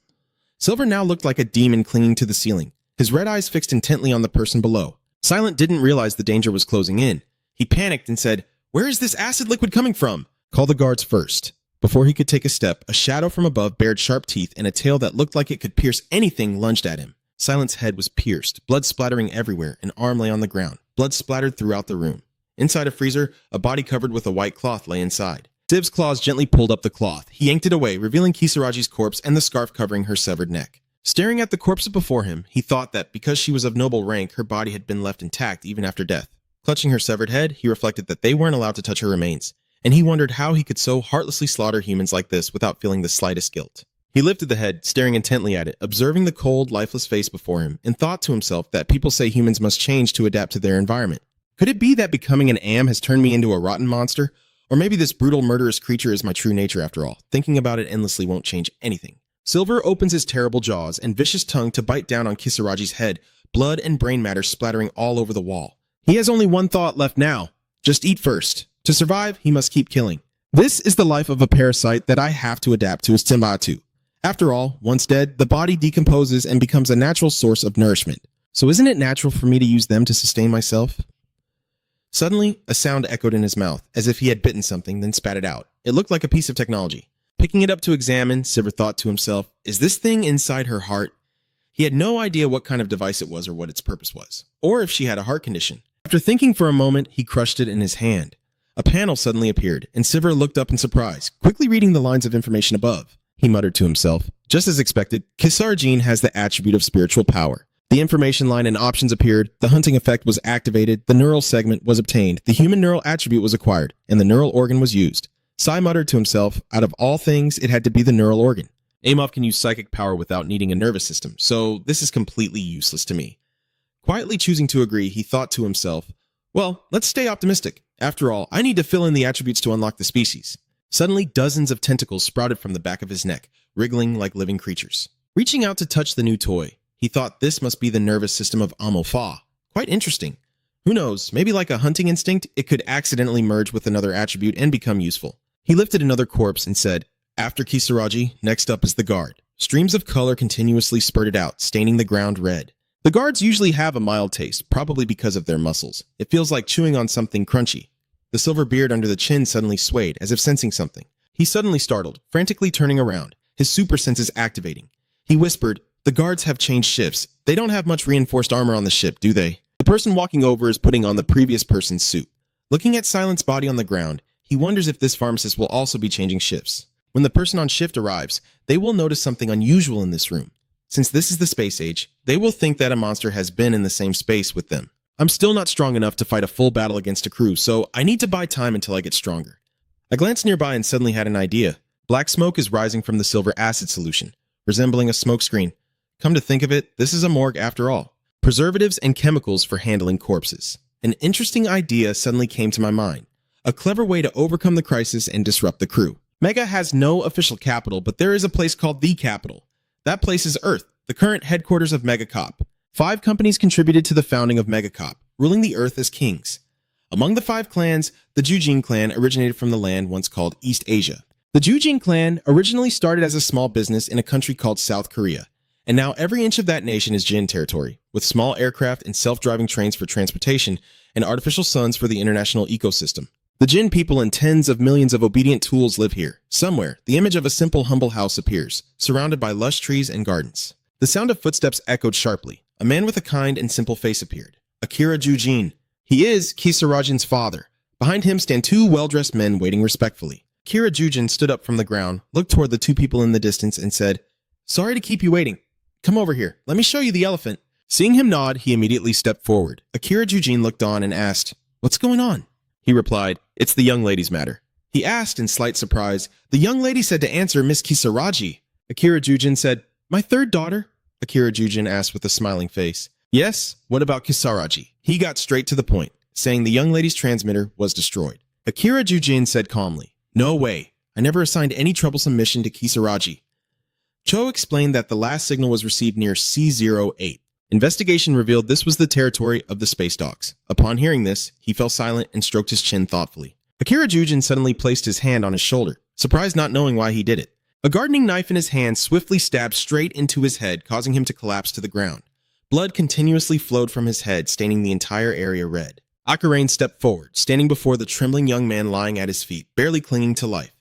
Silver now looked like a demon clinging to the ceiling, his red eyes fixed intently on the person below. Silent didn't realize the danger was closing in. He panicked and said, "Where is this acid liquid coming from?" "Call the guards first." Before he could take a step, a shadow from above bared sharp teeth and a tail that looked like it could pierce anything lunged at him. Silent's head was pierced, blood splattering everywhere. An arm lay on the ground. Blood splattered throughout the room. Inside a freezer, a body covered with a white cloth lay inside. Siv's claws gently pulled up the cloth. He yanked it away, revealing Kisaraji's corpse and the scarf covering her severed neck. Staring at the corpse before him, he thought that because she was of noble rank, her body had been left intact even after death. Clutching her severed head, he reflected that they weren't allowed to touch her remains, and he wondered how he could so heartlessly slaughter humans like this without feeling the slightest guilt. He lifted the head, staring intently at it, observing the cold, lifeless face before him, and thought to himself that people say humans must change to adapt to their environment. Could it be that becoming an am has turned me into a rotten monster? Or maybe this brutal, murderous creature is my true nature after all. Thinking about it endlessly won't change anything. Silver opens his terrible jaws and vicious tongue to bite down on Kisaraji's head, blood and brain matter splattering all over the wall. He has only one thought left now. Just eat first. To survive, he must keep killing. This is the life of a parasite that I have to adapt to as Timbatu. After all, once dead, the body decomposes and becomes a natural source of nourishment. So isn't it natural for me to use them to sustain myself? Suddenly, a sound echoed in his mouth, as if he had bitten something, then spat it out. It looked like a piece of technology. Picking it up to examine, Silver thought to himself, is this thing inside her heart? He had no idea what kind of device it was or what its purpose was, or if she had a heart condition. After thinking for a moment, he crushed it in his hand. A panel suddenly appeared, and Silver looked up in surprise, quickly reading the lines of information above. He muttered to himself, just as expected, Kisarjin has the attribute of spiritual power. The information line and options appeared, the hunting effect was activated, the neural segment was obtained, the human neural attribute was acquired, and the neural organ was used. Sai muttered to himself, out of all things, it had to be the neural organ. Amov can use psychic power without needing a nervous system, so this is completely useless to me. Quietly choosing to agree, he thought to himself, well, let's stay optimistic. After all, I need to fill in the attributes to unlock the species. Suddenly, dozens of tentacles sprouted from the back of his neck, wriggling like living creatures. Reaching out to touch the new toy, he thought this must be the nervous system of Amofa. Quite interesting. Who knows, maybe like a hunting instinct, it could accidentally merge with another attribute and become useful. He lifted another corpse and said, after Kisaraji, next up is the guard. Streams of color continuously spurted out, staining the ground red. The guards usually have a mild taste, probably because of their muscles. It feels like chewing on something crunchy. The silver beard under the chin suddenly swayed, as if sensing something. He suddenly startled, frantically turning around, his super senses activating. He whispered, the guards have changed shifts. They don't have much reinforced armor on the ship, do they? The person walking over is putting on the previous person's suit. Looking at Silent's body on the ground, he wonders if this pharmacist will also be changing shifts. When the person on shift arrives, they will notice something unusual in this room. Since this is the space age, they will think that a monster has been in the same space with them. I'm still not strong enough to fight a full battle against a crew, so I need to buy time until I get stronger. I glanced nearby and suddenly had an idea. Black smoke is rising from the silver acid solution, resembling a smoke screen. Come to think of it, this is a morgue after all. Preservatives and chemicals for handling corpses. An interesting idea suddenly came to my mind. A clever way to overcome the crisis and disrupt the crew. Mega has no official capital, but there is a place called the capital. That place is Earth, the current headquarters of Mangacap. 5 companies contributed to the founding of Mangacap, ruling the Earth as kings. Among the 5 clans, the Jujin clan originated from the land once called East Asia. The Jujin clan originally started as a small business in a country called South Korea, And now every inch of that nation is Jin territory, with small aircraft and self-driving trains for transportation and artificial suns for the international ecosystem. The Jin people and tens of millions of obedient tools live here. Somewhere, the image of a simple, humble house appears, surrounded by lush trees and gardens. The sound of footsteps echoed sharply. A man with a kind and simple face appeared. Akira Jujin. He is Kisarajin's father. Behind him stand two well-dressed men waiting respectfully. Akira Jujin stood up from the ground, looked toward the two people in the distance, and said, "Sorry to keep you waiting. Come over here. Let me show you the elephant." Seeing him nod, he immediately stepped forward. Akira Jujin looked on and asked, "What's going on?" He replied, "It's the young lady's matter." He asked in slight surprise, "The young lady said to answer Miss Kisaraji." Akira Jujin said, "My third daughter?" Akira Jujin asked with a smiling face. "Yes, what about Kisaraji?" He got straight to the point, saying the young lady's transmitter was destroyed. Akira Jujin said calmly, "No way. I never assigned any troublesome mission to Kisaraji." Cho explained that the last signal was received near C08. Investigation revealed this was the territory of the space dogs. Upon hearing this, he fell silent and stroked his chin thoughtfully. Akira Jujin suddenly placed his hand on his shoulder, surprised not knowing why he did it. A gardening knife in his hand swiftly stabbed straight into his head, causing him to collapse to the ground. Blood continuously flowed from his head, staining the entire area red. Akirain stepped forward, standing before the trembling young man lying at his feet, barely clinging to life.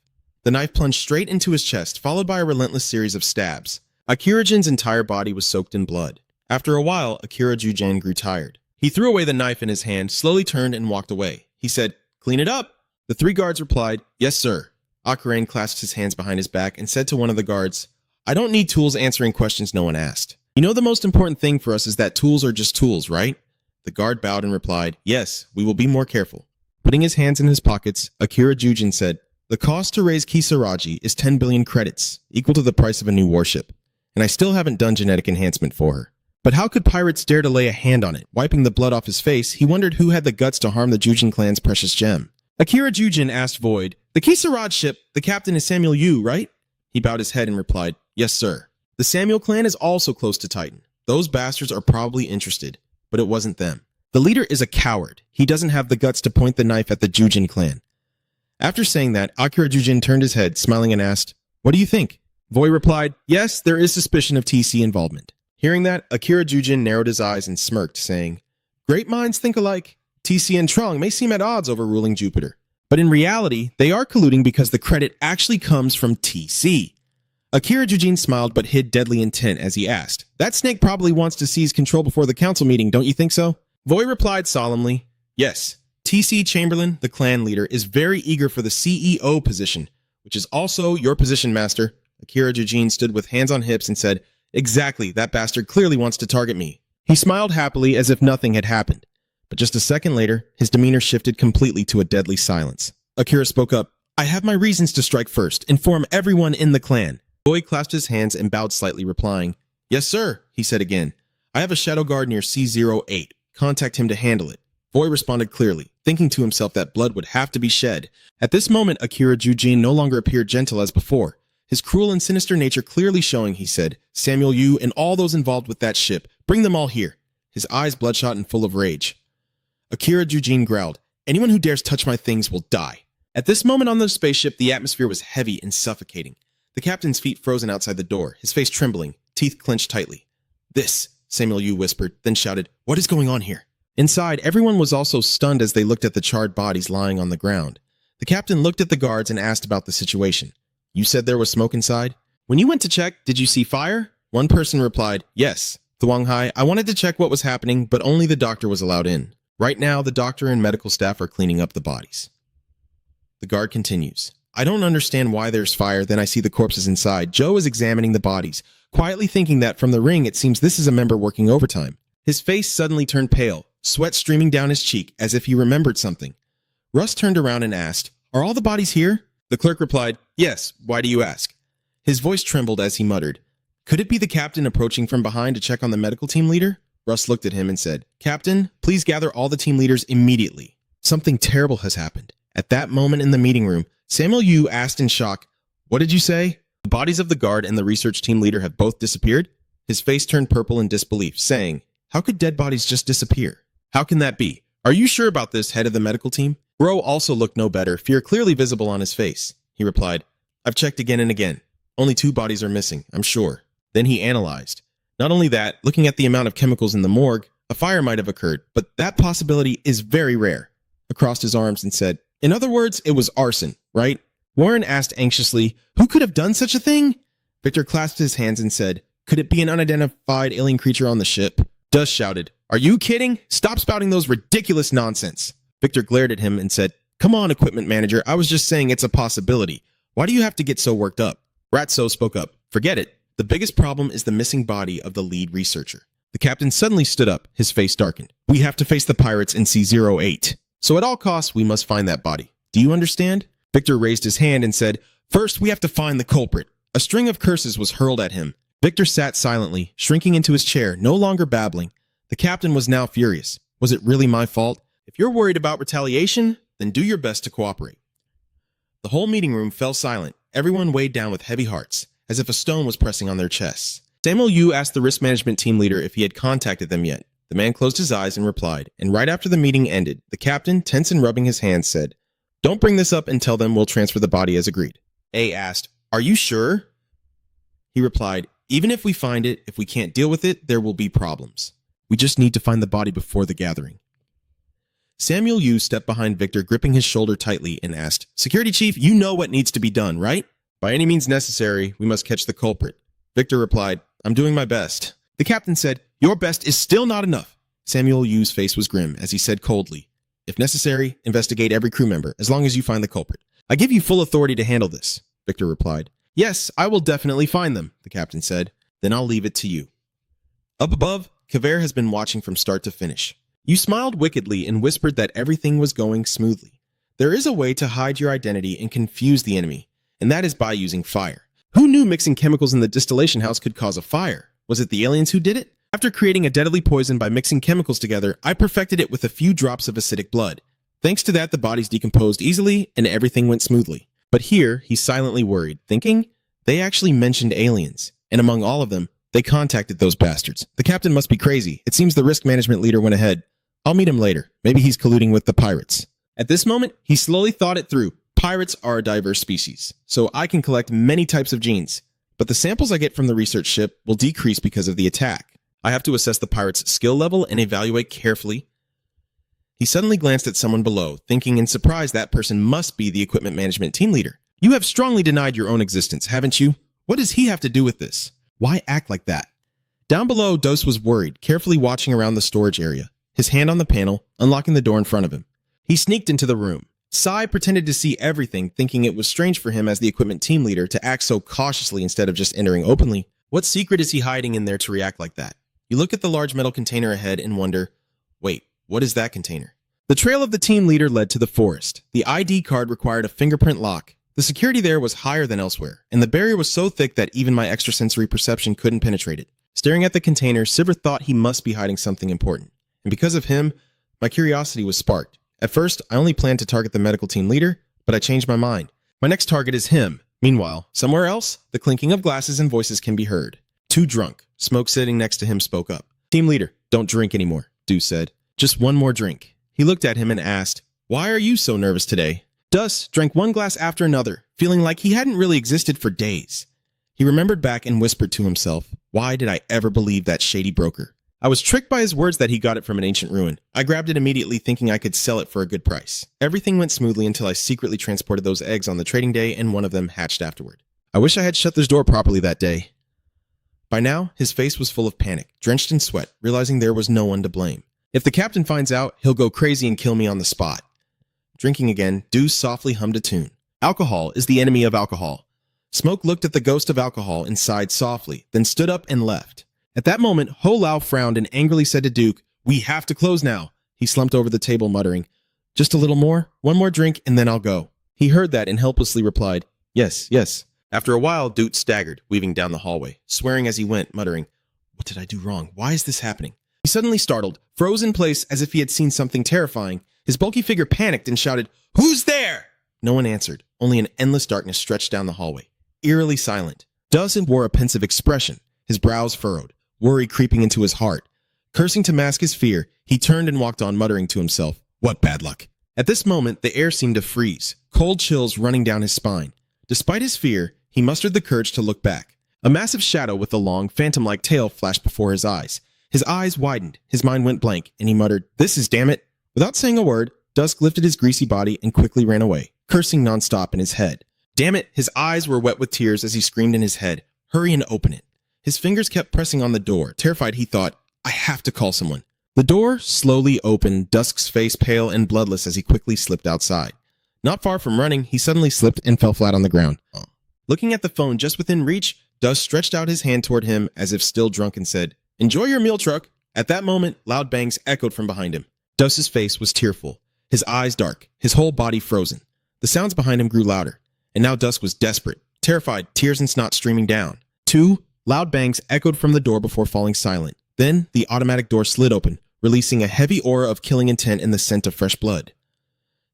The knife plunged straight into his chest, followed by a relentless series of stabs. Akira-jin's entire body was soaked in blood. After a while, Akira Jujin grew tired. He threw away the knife in his hand, slowly turned and walked away. He said, "Clean it up." The three guards replied, "Yes, sir." Akirain clasped his hands behind his back and said to one of the guards, "I don't need tools answering questions no one asked. You know the most important thing for us is that tools are just tools, right?" The guard bowed and replied, "Yes, we will be more careful." Putting his hands in his pockets, Akira Jujin said, "The cost to raise Kisaraji is 10 billion credits, equal to the price of a new warship. And I still haven't done genetic enhancement for her." But how could pirates dare to lay a hand on it? Wiping the blood off his face, he wondered who had the guts to harm the Jujin clan's precious gem. Akira Jujin asked Void, "The Kisaraj ship, the captain is Samuel Yu, right?" He bowed his head and replied, "Yes, sir." The Samuel clan is also close to Titan. Those bastards are probably interested, but it wasn't them. The leader is a coward. He doesn't have the guts to point the knife at the Jujin clan. After saying that, Akira Jujin turned his head, smiling and asked, "What do you think?" Void replied, "Yes, there is suspicion of TC involvement." Hearing that, Akira Jujin narrowed his eyes and smirked, saying, "Great minds think alike. TC and Trong may seem at odds over ruling Jupiter, but in reality, they are colluding because the credit actually comes from TC. Akira Jujin smiled but hid deadly intent as he asked, "That snake probably wants to seize control before the council meeting, don't you think so?" Void replied solemnly, "Yes. TC Chamberlain, the clan leader, is very eager for the CEO position, which is also your position, Master." Akira Jujin stood with hands on hips and said, "Exactly, that bastard clearly wants to target me." He smiled happily as if nothing had happened. But just a second later, his demeanor shifted completely to a deadly silence. Akira spoke up, "I have my reasons to strike first. Inform everyone in the clan." Boy clasped his hands and bowed slightly, replying, "Yes, sir," he said again. "I have a shadow guard near C08. Contact him to handle it." Boy responded clearly, thinking to himself that blood would have to be shed. At this moment, Akira Jujin no longer appeared gentle as before. His cruel and sinister nature clearly showing, he said, "Samuel Yu and all those involved with that ship, bring them all here." His eyes bloodshot and full of rage. Akira Jujin growled, "Anyone who dares touch my things will die." At this moment on the spaceship, the atmosphere was heavy and suffocating. The captain's feet frozen outside the door, his face trembling, teeth clenched tightly. "This," Samuel Yu whispered, then shouted, "What is going on here?" Inside, everyone was also stunned as they looked at the charred bodies lying on the ground. The captain looked at the guards and asked about the situation. "You said there was smoke inside? When you went to check, did you see fire?" One person replied, "Yes. Thuanghai, I wanted to check what was happening, but only the doctor was allowed in. Right now, the doctor and medical staff are cleaning up the bodies." The guard continues, "I don't understand why there's fire, then I see the corpses inside. Joe is examining the bodies, quietly thinking that from the ring it seems this is a member working overtime." His face suddenly turned pale, sweat streaming down his cheek as if he remembered something. Russ turned around and asked, "Are all the bodies here?" The clerk replied, "Yes, why do you ask?" His voice trembled as he muttered, "Could it be the captain approaching from behind to check on the medical team leader?" Russ looked at him and said, "Captain, please gather all the team leaders immediately. Something terrible has happened." At that moment in the meeting room, Samuel Yu asked in shock, "What did you say?" "The bodies of the guard and the research team leader have both disappeared?" His face turned purple in disbelief, saying, "How could dead bodies just disappear? How can that be? Are you sure about this, head of the medical team?" Bro also looked no better, fear clearly visible on his face. He replied, "I've checked again and again. Only 2 bodies are missing, I'm sure." Then he analyzed. Not only that, looking at the amount of chemicals in the morgue, a fire might have occurred, but that possibility is very rare. He crossed his arms and said, "In other words, it was arson, right?" Warren asked anxiously, "Who could have done such a thing?" Victor clasped his hands and said, "Could it be an unidentified alien creature on the ship?" Dust shouted, "Are you kidding? Stop spouting those ridiculous nonsense." Victor glared at him and said, "Come on, equipment manager, I was just saying it's a possibility. Why do you have to get so worked up?" Ratso spoke up, "Forget it. The biggest problem is the missing body of the lead researcher." The captain suddenly stood up, his face darkened. "We have to face the pirates in C-08. So at all costs, we must find that body. Do you understand?" Victor raised his hand and said, "First, we have to find the culprit." A string of curses was hurled at him. Victor sat silently, shrinking into his chair, no longer babbling. The captain was now furious. Was it really my fault? If you're worried about retaliation, then do your best to cooperate. The whole meeting room fell silent, everyone weighed down with heavy hearts, as if a stone was pressing on their chests. Samuel Yu asked the risk management team leader if he had contacted them yet. The man closed his eyes and replied, and right after the meeting ended, the captain, tense and rubbing his hands, said, "Don't bring this up and tell them we'll transfer the body as agreed." A asked, "Are you sure?" He replied, "Even if we find it, if we can't deal with it, there will be problems. We just need to find the body before the gathering." Samuel Yu stepped behind Victor, gripping his shoulder tightly, and asked, "Security Chief, you know what needs to be done, right?" "By any means necessary, we must catch the culprit." Victor replied, "I'm doing my best." The captain said, "Your best is still not enough." Samuel Yu's face was grim as he said coldly, "If necessary, investigate every crew member, as long as you find the culprit." "I give you full authority to handle this," Victor replied. "Yes, I will definitely find them," the captain said. "Then I'll leave it to you." Up above, Kavere has been watching from start to finish. You smiled wickedly and whispered that everything was going smoothly. There is a way to hide your identity and confuse the enemy, and that is by using fire. Who knew mixing chemicals in the distillation house could cause a fire? Was it the aliens who did it? After creating a deadly poison by mixing chemicals together, I perfected it with a few drops of acidic blood. Thanks to that, the bodies decomposed easily and everything went smoothly. But here, he silently worried, thinking, they actually mentioned aliens, and among all of them, they contacted those bastards. The captain must be crazy. It seems the risk management leader went ahead. I'll meet him later. Maybe he's colluding with the pirates. At this moment, he slowly thought it through. Pirates are a diverse species, so I can collect many types of genes, but the samples I get from the research ship will decrease because of the attack. I have to assess the pirate's skill level and evaluate carefully. He suddenly glanced at someone below, thinking in surprise that person must be the equipment management team leader. "You have strongly denied your own existence, haven't you? What does he have to do with this? Why act like that?" Down below, Dos was worried, carefully watching around the storage area, his hand on the panel, unlocking the door in front of him. He sneaked into the room. Sai pretended to see everything, thinking it was strange for him as the equipment team leader to act so cautiously instead of just entering openly. What secret is he hiding in there to react like that? You look at the large metal container ahead and wonder, wait, what is that container? The trail of the team leader led to the forest. The ID card required a fingerprint lock. The security there was higher than elsewhere, and the barrier was so thick that even my extrasensory perception couldn't penetrate it. Staring at the container, Sivert thought he must be hiding something important. And because of him, my curiosity was sparked. At first, I only planned to target the medical team leader, but I changed my mind. My next target is him. Meanwhile, somewhere else, the clinking of glasses and voices can be heard. Too drunk. Smoke sitting next to him spoke up. "Team leader, don't drink anymore," Deuce said. "Just one more drink." He looked at him and asked, "Why are you so nervous today?" Dus drank one glass after another, feeling like he hadn't really existed for days. He remembered back and whispered to himself, "Why did I ever believe that shady broker?" I was tricked by his words that he got it from an ancient ruin. I grabbed it immediately, thinking I could sell it for a good price. Everything went smoothly until I secretly transported those eggs on the trading day and one of them hatched afterward. I wish I had shut this door properly that day. By now, his face was full of panic, drenched in sweat, realizing there was no one to blame. If the captain finds out, he'll go crazy and kill me on the spot. Drinking again, Deuce softly hummed a tune. Alcohol is the enemy of alcohol. Smoke looked at the ghost of alcohol and sighed softly, then stood up and left. At that moment, Ho Lao frowned and angrily said to Duke, "We have to close now." He slumped over the table, muttering, "Just a little more, one more drink, and then I'll go." He heard that and helplessly replied, "Yes, yes." After a while, Duke staggered, weaving down the hallway, swearing as he went, muttering, "What did I do wrong? Why is this happening?" He suddenly startled, froze in place as if he had seen something terrifying. His bulky figure panicked and shouted, "Who's there?" No one answered. Only an endless darkness stretched down the hallway, eerily silent. Dawson wore a pensive expression, his brows furrowed, worry creeping into his heart. Cursing to mask his fear, he turned and walked on, muttering to himself, "What bad luck." At this moment, the air seemed to freeze, cold chills running down his spine. Despite his fear, he mustered the courage to look back. A massive shadow with a long, phantom-like tail flashed before his eyes. His eyes widened, his mind went blank, and he muttered, "This is damn it." Without saying a word, Dusk lifted his greasy body and quickly ran away, cursing nonstop in his head. Damn it, his eyes were wet with tears as he screamed in his head, "Hurry and open it." His fingers kept pressing on the door. Terrified, he thought, "I have to call someone." The door slowly opened, Dusk's face pale and bloodless as he quickly slipped outside. Not far from running, he suddenly slipped and fell flat on the ground. Looking at the phone just within reach, Dusk stretched out his hand toward him as if still drunk and said, "Enjoy your meal, truck." At that moment, loud bangs echoed from behind him. Dusk's face was tearful, his eyes dark, his whole body frozen. The sounds behind him grew louder, and now Dusk was desperate, terrified, tears and snot streaming down. 2 loud bangs echoed from the door before falling silent. Then, the automatic door slid open, releasing a heavy aura of killing intent and the scent of fresh blood.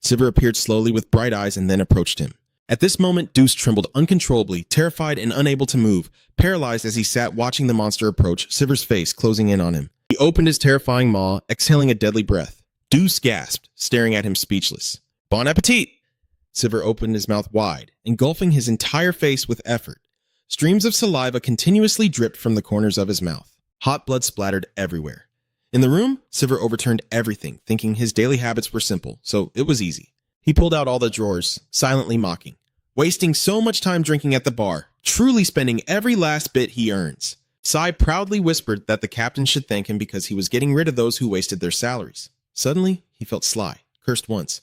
Sivir appeared slowly with bright eyes and then approached him. At this moment, Deuce trembled uncontrollably, terrified and unable to move, paralyzed as he sat watching the monster approach, Sivir's face closing in on him. He opened his terrifying maw, exhaling a deadly breath. Deuce gasped, staring at him speechless. "Bon appetit!" Sivir opened his mouth wide, engulfing his entire face with effort. Streams of saliva continuously dripped from the corners of his mouth. Hot blood splattered everywhere. In the room, Sivir overturned everything, thinking his daily habits were simple, so it was easy. He pulled out all the drawers, silently mocking. Wasting so much time drinking at the bar, truly spending every last bit he earns. Sai proudly whispered that the captain should thank him because he was getting rid of those who wasted their salaries. Suddenly, he felt sly, cursed once.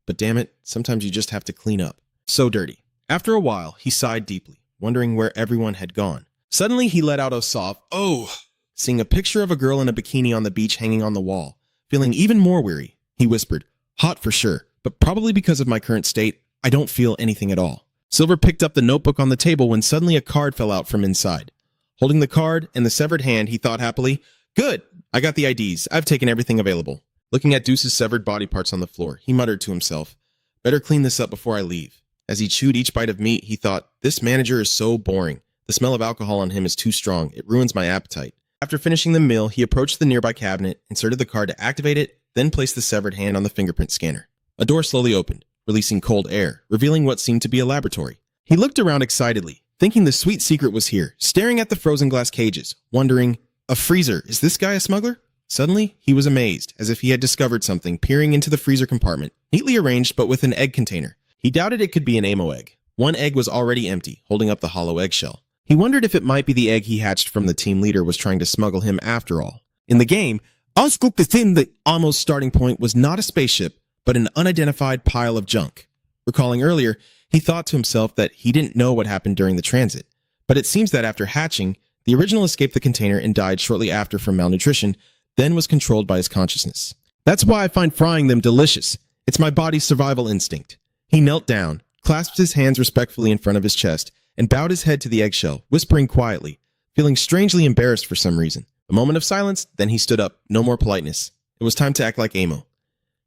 But damn it, sometimes you just have to clean up. So dirty. After a while, he sighed deeply, wondering where everyone had gone. Suddenly, he let out a soft, "Oh!" Seeing a picture of a girl in a bikini on the beach hanging on the wall. Feeling even more weary, he whispered, "Hot for sure, but probably because of my current state, I don't feel anything at all." Silver picked up the notebook on the table when suddenly a card fell out from inside. Holding the card and the severed hand, he thought happily, "Good, I got the IDs. I've taken everything available." Looking at Deuce's severed body parts on the floor, he muttered to himself, "Better clean this up before I leave." As he chewed each bite of meat, he thought, "This manager is so boring. The smell of alcohol on him is too strong. It ruins my appetite." After finishing the meal, he approached the nearby cabinet, inserted the card to activate it, then placed the severed hand on the fingerprint scanner. A door slowly opened, releasing cold air, revealing what seemed to be a laboratory. He looked around excitedly, thinking the sweet secret was here, staring at the frozen glass cages, wondering, "A freezer, is this guy a smuggler?" Suddenly, he was amazed, as if he had discovered something, peering into the freezer compartment, neatly arranged but with an egg container. He doubted it could be an amo egg. One egg was already empty, holding up the hollow eggshell. He wondered if it might be the egg he hatched from the team leader was trying to smuggle him after all. In the game, the Amo's starting point was not a spaceship, but an unidentified pile of junk. Recalling earlier, he thought to himself that he didn't know what happened during the transit, but it seems that after hatching, the original escaped the container and died shortly after from malnutrition, then was controlled by his consciousness. That's why I find frying them delicious. It's my body's survival instinct. He knelt down, clasped his hands respectfully in front of his chest, and bowed his head to the eggshell, whispering quietly, feeling strangely embarrassed for some reason. A moment of silence, then he stood up, no more politeness. It was time to act like Amo.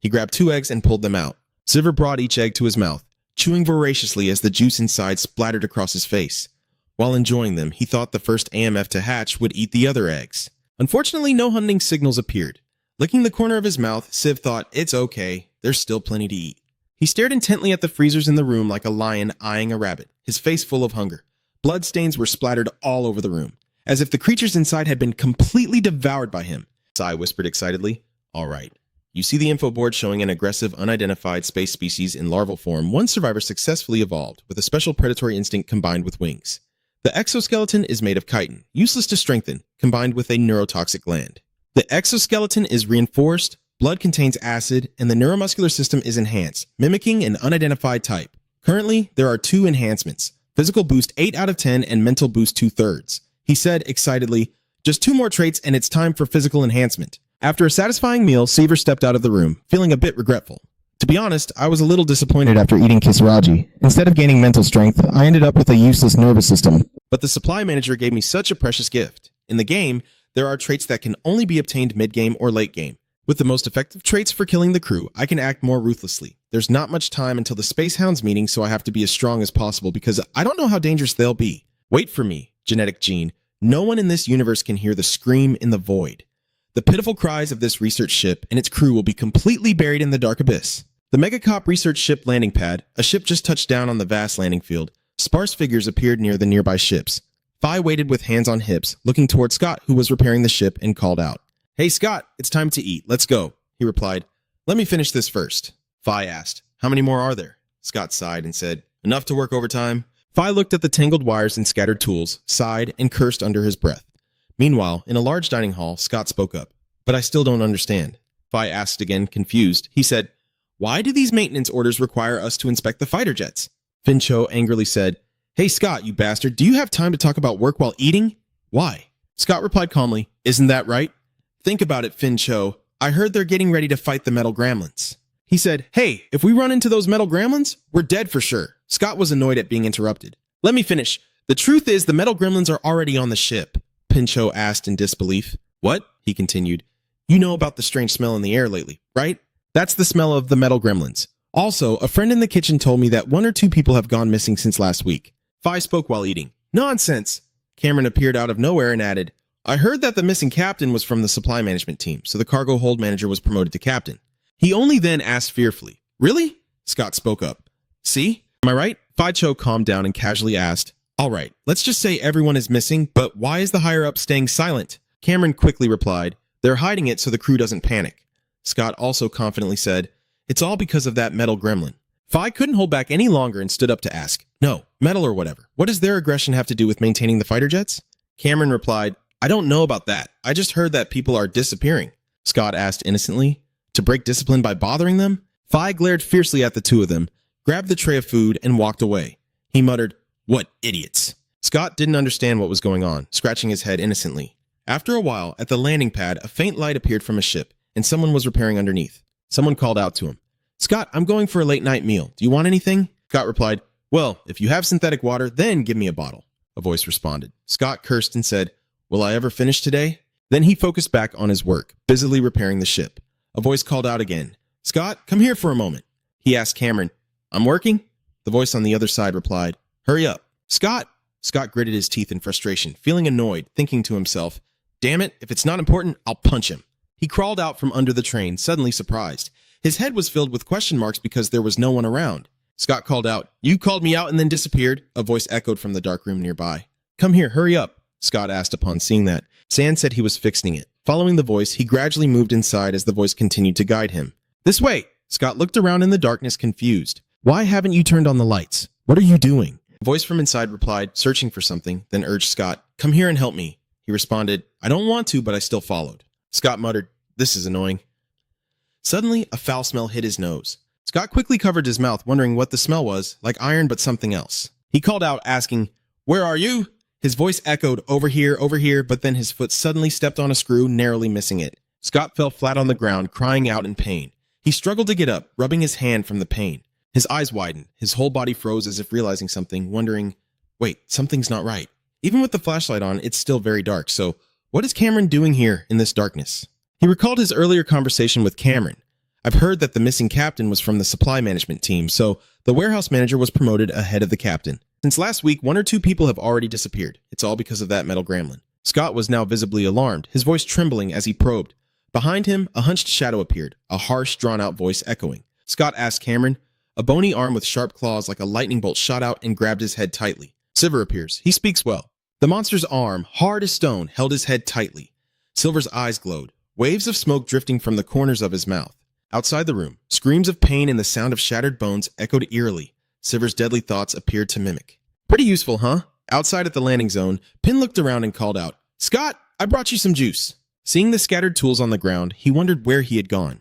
He grabbed 2 eggs and pulled them out. Sivir brought each egg to his mouth, chewing voraciously as the juice inside splattered across his face. While enjoying them, he thought the first AMF to hatch would eat the other eggs. Unfortunately, no hunting signals appeared. Licking the corner of his mouth, Siv thought, "It's okay, there's still plenty to eat." He stared intently at the freezers in the room like a lion eyeing a rabbit, his face full of hunger. Blood stains were splattered all over the room, as if the creatures inside had been completely devoured by him. Sai whispered excitedly, "All right. You see the info board showing an aggressive, unidentified space species in larval form. One survivor successfully evolved, with a special predatory instinct combined with wings. The exoskeleton is made of chitin, useless to strengthen, combined with a neurotoxic gland. The exoskeleton is reinforced, blood contains acid, and the neuromuscular system is enhanced, mimicking an unidentified type. Currently, there are 2 enhancements, physical boost 8 out of 10 and mental boost 2/3. He said excitedly, "Just 2 more traits and it's time for physical enhancement." After a satisfying meal, Seaver stepped out of the room, feeling a bit regretful. To be honest, I was a little disappointed after eating Kisaraji. Instead of gaining mental strength, I ended up with a useless nervous system. But the supply manager gave me such a precious gift. In the game, there are traits that can only be obtained mid-game or late-game. With the most effective traits for killing the crew, I can act more ruthlessly. There's not much time until the Space Hounds meeting, so I have to be as strong as possible because I don't know how dangerous they'll be. Wait for me, genetic gene. No one in this universe can hear the scream in the void. The pitiful cries of this research ship and its crew will be completely buried in the dark abyss. The mangacap research ship landing pad, a ship just touched down on the vast landing field. Sparse figures appeared near the nearby ships. Fi waited with hands on hips, looking toward Scott, who was repairing the ship, and called out, "Hey Scott, it's time to eat. Let's go." He replied, "Let me finish this first." Fi asked, "How many more are there?" Scott sighed and said, "Enough to work overtime." Fi looked at the tangled wires and scattered tools, sighed, and cursed under his breath. Meanwhile, in a large dining hall, Scott spoke up. "But I still don't understand." Fi asked again, confused. He said, "Why do these maintenance orders require us to inspect the fighter jets?" Fincho angrily said, "Hey Scott, you bastard, do you have time to talk about work while eating?" "Why?" Scott replied calmly, "Isn't that right?" "Think about it, Fincho. I heard they're getting ready to fight the metal gremlins." He said, "Hey, if we run into those metal gremlins, we're dead for sure." Scott was annoyed at being interrupted. "Let me finish. The truth is the metal gremlins are already on the ship," Pincho asked in disbelief. "What?" he continued. "You know about the strange smell in the air lately, right? That's the smell of the metal gremlins. Also, a friend in the kitchen told me that 1 or 2 people have gone missing since last week." Fi spoke while eating. "Nonsense!" Cameron appeared out of nowhere and added, "I heard that the missing captain was from the supply management team, so the cargo hold manager was promoted to captain." He only then asked fearfully, "Really?" Scott spoke up. "See? Am I right?" Ficho calmed down and casually asked, "All right, let's just say everyone is missing, but why is the higher-up staying silent?" Cameron quickly replied, "They're hiding it so the crew doesn't panic." Scott also confidently said, "It's all because of that metal gremlin." Fi couldn't hold back any longer and stood up to ask, "No, metal or whatever. What does their aggression have to do with maintaining the fighter jets?" Cameron replied, "I don't know about that. I just heard that people are disappearing." Scott asked innocently, "To break discipline by bothering them?" Fi glared fiercely at the two of them, grabbed the tray of food, and walked away. He muttered, "What idiots." Scott didn't understand what was going on, scratching his head innocently. After a while, at the landing pad, a faint light appeared from a ship, and someone was repairing underneath. Someone called out to him, "Scott, I'm going for a late-night meal. Do you want anything?" Scott replied, "Well, if you have synthetic water, then give me a bottle." A voice responded. Scott cursed and said, "Will I ever finish today?" Then he focused back on his work, busily repairing the ship. A voice called out again, "Scott, come here for a moment." He asked Cameron, "I'm working?" The voice on the other side replied, "Hurry up." "Scott!" Scott gritted his teeth in frustration, feeling annoyed, thinking to himself, "Damn it, if it's not important, I'll punch him." He crawled out from under the train, suddenly surprised. His head was filled with question marks because there was no one around. Scott called out, "You called me out and then disappeared," a voice echoed from the dark room nearby. "Come here, hurry up," Scott asked upon seeing that. Sand said he was fixing it. Following the voice, he gradually moved inside as the voice continued to guide him. "This way!" Scott looked around in the darkness, confused. "Why haven't you turned on the lights? What are you doing?" A voice from inside replied, searching for something, then urged Scott, "Come here and help me." He responded, "I don't want to, but I still followed." Scott muttered, "This is annoying." Suddenly, a foul smell hit his nose. Scott quickly covered his mouth, wondering what the smell was, like iron but something else. He called out, asking, "Where are you?" His voice echoed, over here, but then his foot suddenly stepped on a screw, narrowly missing it. Scott fell flat on the ground, crying out in pain. He struggled to get up, rubbing his hand from the pain. His eyes widened, his whole body froze as if realizing something, wondering, wait, something's not right. Even with the flashlight on, it's still very dark, so what is Cameron doing here in this darkness? He recalled his earlier conversation with Cameron. "I've heard that the missing captain was from the supply management team, so the warehouse manager was promoted ahead of the captain. Since last week, 1 or 2 people have already disappeared. It's all because of that metal gremlin." Scott was now visibly alarmed, his voice trembling as he probed. Behind him, a hunched shadow appeared, a harsh, drawn-out voice echoing. Scott asked Cameron. A bony arm with sharp claws like a lightning bolt shot out and grabbed his head tightly. Silver appears. He speaks well. The monster's arm, hard as stone, held his head tightly. Silver's eyes glowed, waves of smoke drifting from the corners of his mouth. Outside the room, screams of pain and the sound of shattered bones echoed eerily. Silver's deadly thoughts appeared to mimic. "Pretty useful, huh?" Outside at the landing zone, Pin looked around and called out, "Scott, I brought you some juice." Seeing the scattered tools on the ground, he wondered where he had gone.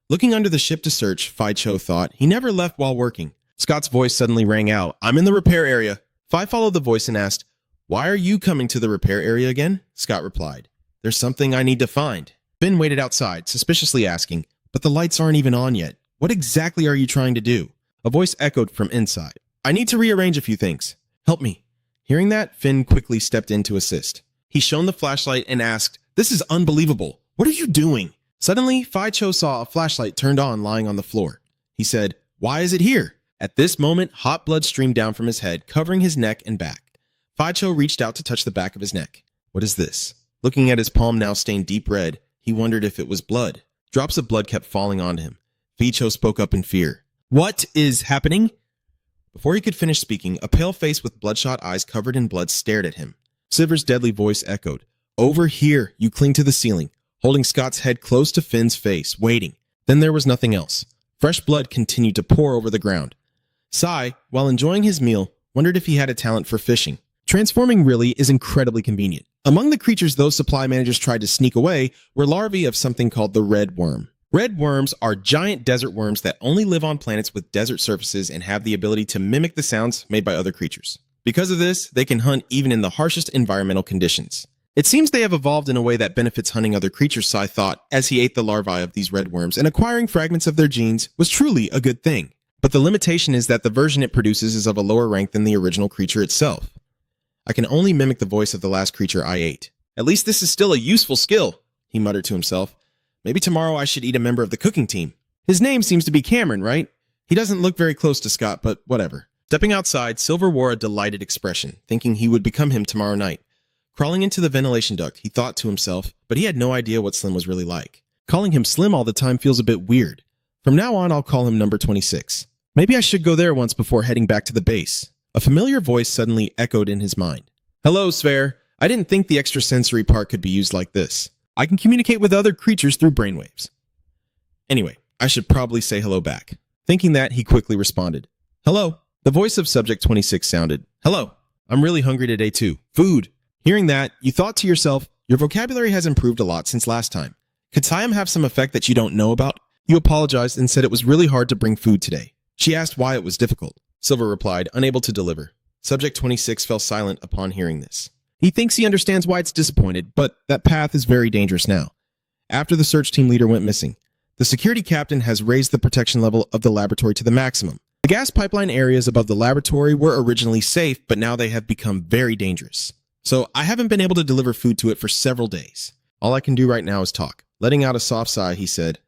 Looking under the ship to search, Fi Cho thought, he never left while working. Scott's voice suddenly rang out, "I'm in the repair area." Fi followed the voice and asked, "Why are you coming to the repair area again?" Scott replied, "There's something I need to find." Finn waited outside, suspiciously asking, "But the lights aren't even on yet. What exactly are you trying to do?" A voice echoed from inside, "I need to rearrange a few things. Help me." Hearing that, Finn quickly stepped in to assist. He shone the flashlight and asked, "This is unbelievable. What are you doing?" Suddenly, Fi Cho saw a flashlight turned on lying on the floor. He said, "Why is it here?" At this moment, hot blood streamed down from his head, covering his neck and back. Fi Cho reached out to touch the back of his neck. "What is this?" Looking at his palm now stained deep red, he wondered if it was blood. Drops of blood kept falling onto him. Fi Cho spoke up in fear. "What is happening?" Before he could finish speaking, a pale face with bloodshot eyes covered in blood stared at him. Siver's deadly voice echoed. Over here, you cling to the ceiling, holding Scott's head close to Finn's face, waiting. Then there was nothing else. Fresh blood continued to pour over the ground. Sai, while enjoying his meal, wondered if he had a talent for fishing. Transforming really is incredibly convenient. Among the creatures those supply managers tried to sneak away were larvae of something called the red worm. Red worms are giant desert worms that only live on planets with desert surfaces and have the ability to mimic the sounds made by other creatures. Because of this, they can hunt even in the harshest environmental conditions. It seems they have evolved in a way that benefits hunting other creatures, Sai thought, as he ate the larvae of these red worms, and acquiring fragments of their genes was truly a good thing. But the limitation is that the version it produces is of a lower rank than the original creature itself. I can only mimic the voice of the last creature I ate. At least this is still a useful skill, he muttered to himself. Maybe tomorrow I should eat a member of the cooking team. His name seems to be Cameron, right? He doesn't look very close to Scott, but whatever. Stepping outside, Silver wore a delighted expression, thinking he would become him tomorrow night. Crawling into the ventilation duct, he thought to himself, but he had no idea what Slim was really like. Calling him Slim all the time feels a bit weird. From now on, I'll call him number 26. Maybe I should go there once before heading back to the base. A familiar voice suddenly echoed in his mind. Hello, Sphere. I didn't think the extrasensory part could be used like this. I can communicate with other creatures through brainwaves. Anyway, I should probably say hello back. Thinking that, he quickly responded. Hello. The voice of Subject 26 sounded. Hello. I'm really hungry today too. Food. Hearing that, you thought to yourself, your vocabulary has improved a lot since last time. Could Siam have some effect that you don't know about? You apologized and said it was really hard to bring food today. She asked why it was difficult. Silver replied, unable to deliver. Subject 26 fell silent upon hearing this. He thinks he understands why it's disappointed, but that path is very dangerous now. After the search team leader went missing, the security captain has raised the protection level of the laboratory to the maximum. The gas pipeline areas above the laboratory were originally safe, but now they have become very dangerous. So I haven't been able to deliver food to it for several days. All I can do right now is talk. Letting out a soft sigh, he said,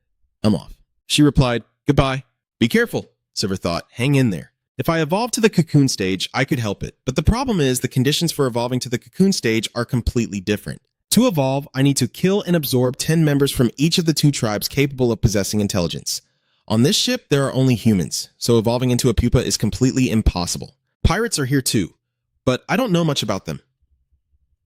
I'm off. She replied, goodbye. Be careful, Silver thought. Hang in there. If I evolve to the cocoon stage, I could help it. But the problem is the conditions for evolving to the cocoon stage are completely different. To evolve, I need to kill and absorb 10 members from each of the 2 tribes capable of possessing intelligence. On this ship, there are only humans, so evolving into a pupa is completely impossible. Pirates are here too, but I don't know much about them.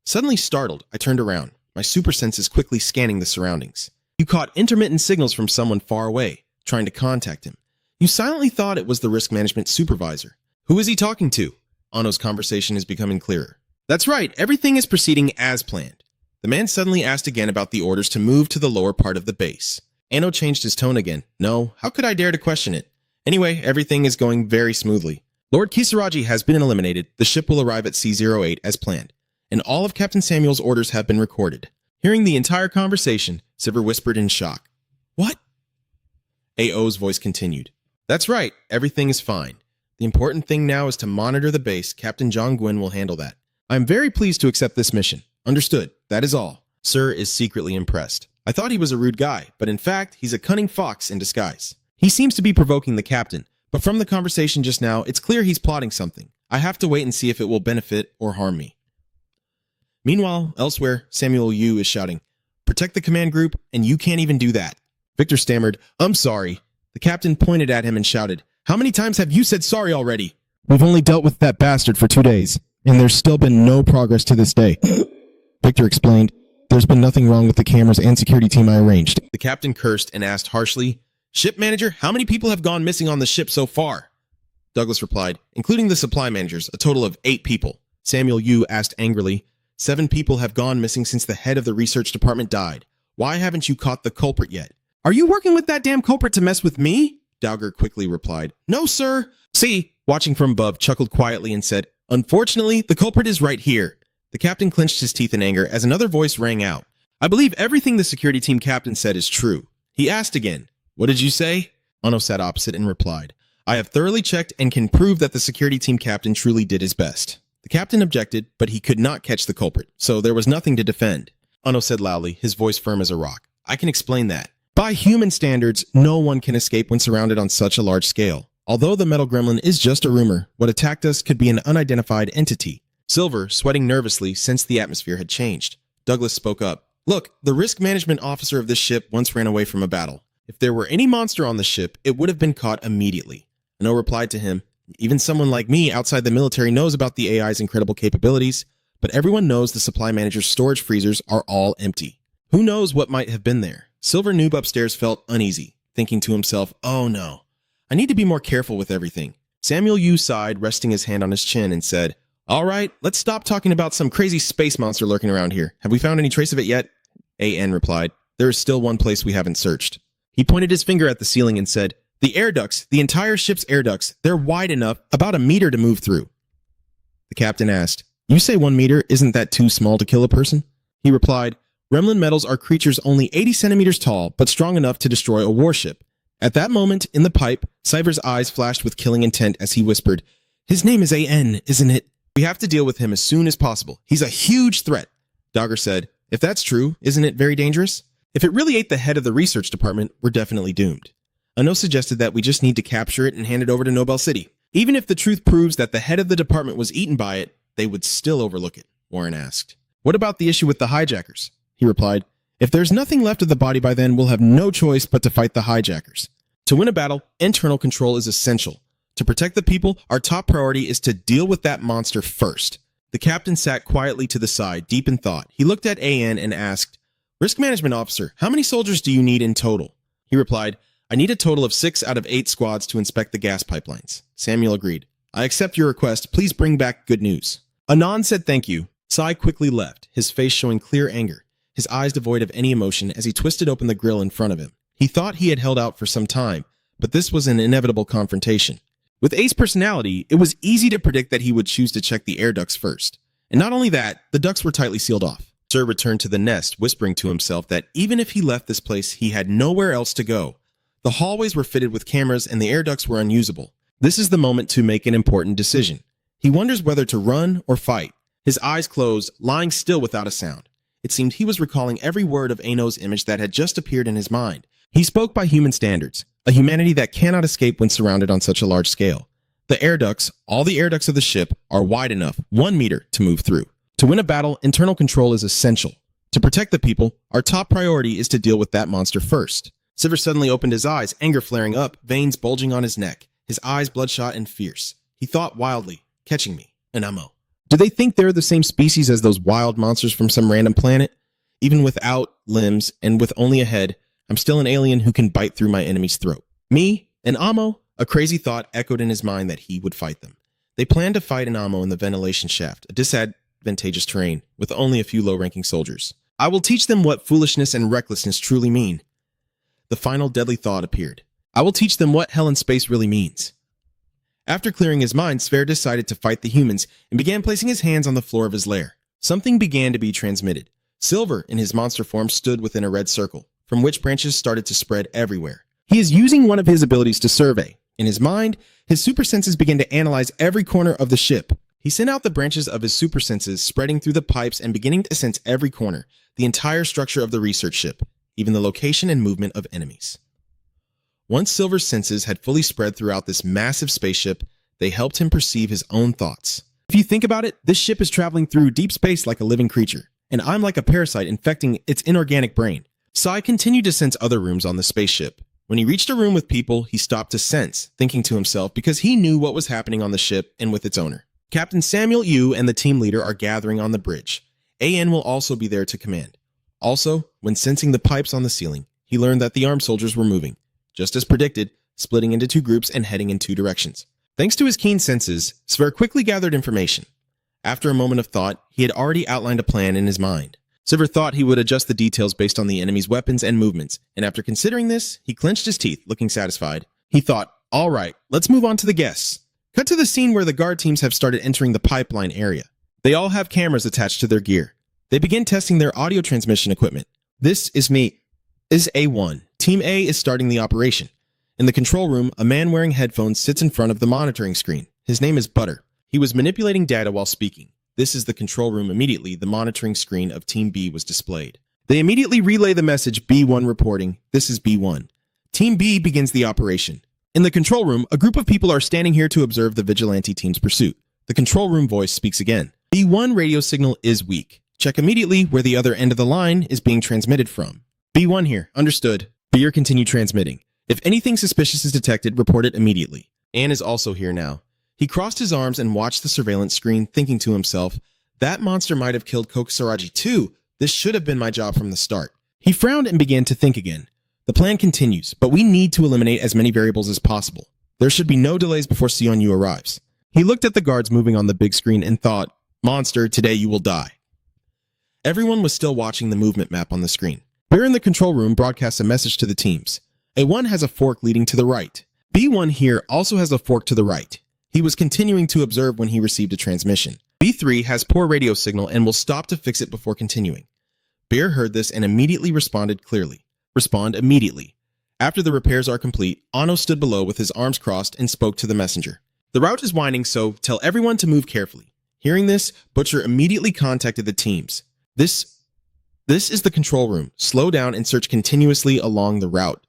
Suddenly startled, I turned around, my super senses quickly scanning the surroundings. You caught intermittent signals from someone far away, trying to contact him. You silently thought it was the risk management supervisor. Who is he talking to? Anno's conversation is becoming clearer. That's right, everything is proceeding as planned. The man suddenly asked again about the orders to move to the lower part of the base. Anno changed his tone again. No, how could I dare to question it? Anyway, everything is going very smoothly. Lord Kisaragi has been eliminated. The ship will arrive at C-08 as planned, and all of Captain Samuel's orders have been recorded. Hearing the entire conversation, Siver whispered in shock. What? AO's voice continued. That's right, everything is fine. The important thing now is to monitor the base. Captain John Gwyn will handle that. I am very pleased to accept this mission. Understood, that is all. Sir is secretly impressed. I thought he was a rude guy, but in fact, he's a cunning fox in disguise. He seems to be provoking the captain, but from the conversation just now, it's clear he's plotting something. I have to wait and see if it will benefit or harm me. Meanwhile, elsewhere, Samuel Yu is shouting, protect the command group, and you can't even do that. Victor stammered, I'm sorry. The captain pointed at him and shouted, how many times have you said sorry already? We've only dealt with that bastard for 2 days, and there's still been no progress to this day. Victor explained, there's been nothing wrong with the cameras and security team I arranged. The captain cursed and asked harshly, ship manager, how many people have gone missing on the ship so far? Douglas replied, including the supply managers, a total of 8 people. Samuel Yu asked angrily, 7 people have gone missing since the head of the research department died. Why haven't you caught the culprit yet? Are you working with that damn culprit to mess with me? Dowger quickly replied, no, sir. C, watching from above, chuckled quietly and said, unfortunately, the culprit is right here. The captain clenched his teeth in anger as another voice rang out. I believe everything the security team captain said is true. He asked again, what did you say? Anno sat opposite and replied, I have thoroughly checked and can prove that the security team captain truly did his best. The captain objected, but he could not catch the culprit, so there was nothing to defend. Anno said loudly, his voice firm as a rock. I can explain that. By human standards, no one can escape when surrounded on such a large scale. Although the metal gremlin is just a rumor, what attacked us could be an unidentified entity. Silver, sweating nervously, sensed the atmosphere had changed. Douglas spoke up. Look, the risk management officer of this ship once ran away from a battle. If there were any monster on the ship, it would have been caught immediately. Anno replied to him, even someone like me outside the military knows about the AI's incredible capabilities, but everyone knows the supply manager's storage freezers are all empty. Who knows what might have been there? Silver Noob upstairs felt uneasy, thinking to himself, oh no, I need to be more careful with everything. Samuel Yu sighed, resting his hand on his chin, and said, all right, let's stop talking about some crazy space monster lurking around here. Have we found any trace of it yet? AN replied, there is still one place we haven't searched. He pointed his finger at the ceiling and said, the air ducts, the entire ship's air ducts, they're wide enough, about a meter to move through. The captain asked, you say 1 meter, isn't that too small to kill a person? He replied, Gremlin metals are creatures only 80 centimeters tall, but strong enough to destroy a warship. At that moment, in the pipe, Cyber's eyes flashed with killing intent as he whispered, his name is AN, isn't it? We have to deal with him as soon as possible. He's a huge threat. Dogger said, if that's true, isn't it very dangerous? If it really ate the head of the research department, we're definitely doomed. Ano suggested that we just need to capture it and hand it over to Nobel City. Even if the truth proves that the head of the department was eaten by it, they would still overlook it, Warren asked. What about the issue with the hijackers? He replied, if there's nothing left of the body by then, we'll have no choice but to fight the hijackers. To win a battle, internal control is essential. To protect the people, our top priority is to deal with that monster first. The captain sat quietly to the side, deep in thought. He looked at AN and asked, Risk Management Officer, how many soldiers do you need in total? He replied, I need a total of 6 out of 8 squads to inspect the gas pipelines. Samuel agreed. I accept your request. Please bring back good news. Anon said thank you. Sai quickly left, his face showing clear anger, his eyes devoid of any emotion as he twisted open the grill in front of him. He thought he had held out for some time, but this was an inevitable confrontation. With Ace's personality, it was easy to predict that he would choose to check the air ducts first. And not only that, the ducts were tightly sealed off. Sir returned to the nest, whispering to himself that even if he left this place, he had nowhere else to go. The hallways were fitted with cameras and the air ducts were unusable. This is the moment to make an important decision. He wonders whether to run or fight. His eyes closed, lying still without a sound. It seemed he was recalling every word of Ano's image that had just appeared in his mind. He spoke by human standards, a humanity that cannot escape when surrounded on such a large scale. The air ducts, all the air ducts of the ship, are wide enough, 1 meter, to move through. To win a battle, internal control is essential. To protect the people, our top priority is to deal with that monster first. Sivir suddenly opened his eyes, anger flaring up, veins bulging on his neck, his eyes bloodshot and fierce. He thought wildly, catching me, an ammo. Do they think they're the same species as those wild monsters from some random planet? Even without limbs and with only a head, I'm still an alien who can bite through my enemy's throat. Me? An ammo? A crazy thought echoed in his mind that he would fight them. They planned to fight an ammo in the ventilation shaft, a disadvantageous terrain, with only a few low-ranking soldiers. I will teach them what foolishness and recklessness truly mean. The final deadly thought appeared. I will teach them what hell in space really means. After clearing his mind, Sver decided to fight the humans and began placing his hands on the floor of his lair. Something began to be transmitted. Silver, in his monster form, stood within a red circle, from which branches started to spread everywhere. He is using one of his abilities to survey. In his mind, his super senses began to analyze every corner of the ship. He sent out the branches of his super senses, spreading through the pipes and beginning to sense every corner, the entire structure of the research ship, even the location and movement of enemies. Once Silver's senses had fully spread throughout this massive spaceship, they helped him perceive his own thoughts. If you think about it, this ship is traveling through deep space like a living creature, and I'm like a parasite infecting its inorganic brain. Sai continued to sense other rooms on the spaceship. When he reached a room with people, he stopped to sense, thinking to himself because he knew what was happening on the ship and with its owner. Captain Samuel Yu and the team leader are gathering on the bridge. AN will also be there to command. Also, when sensing the pipes on the ceiling, he learned that the armed soldiers were moving, just as predicted, splitting into 2 groups and heading in 2 directions. Thanks to his keen senses, Sver quickly gathered information. After a moment of thought, he had already outlined a plan in his mind. Sivir thought he would adjust the details based on the enemy's weapons and movements, and after considering this, he clenched his teeth, looking satisfied. He thought, all right, let's move on to the guests. Cut to the scene where the guard teams have started entering the pipeline area. They all have cameras attached to their gear. They begin testing their audio transmission equipment. This is A1. Team A is starting the operation. In the control room, a man wearing headphones sits in front of the monitoring screen. His name is Butter. He was manipulating data while speaking. This is the control room. Immediately, the monitoring screen of Team B was displayed. They immediately relay the message B1 reporting, this is B1. Team B begins the operation. In the control room, a group of people are standing here to observe the vigilante team's pursuit. The control room voice speaks again. B1 radio signal is weak. Check immediately where the other end of the line is being transmitted from. B1 here. Understood. Beer continue transmitting. If anything suspicious is detected, report it immediately. Ann is also here now. He crossed his arms and watched the surveillance screen, thinking to himself, That monster might have killed Kokosaraji too. This should have been my job from the start. He frowned and began to think again. The plan continues, but we need to eliminate as many variables as possible. There should be no delays before Sion-Yu arrives. He looked at the guards moving on the big screen and thought, "Monster, today you will die." Everyone was still watching the movement map on the screen. Bear in the control room broadcasts a message to the teams. A1 has a fork leading to the right. B1 here also has a fork to the right. He was continuing to observe when he received a transmission. B3 has poor radio signal and will stop to fix it before continuing. Bear heard this and immediately responded clearly. Respond immediately. After the repairs are complete, Ano stood below with his arms crossed and spoke to the messenger. The route is winding, so tell everyone to move carefully. Hearing this, Butcher immediately contacted the teams. This is the control room. Slow down and search continuously along the route.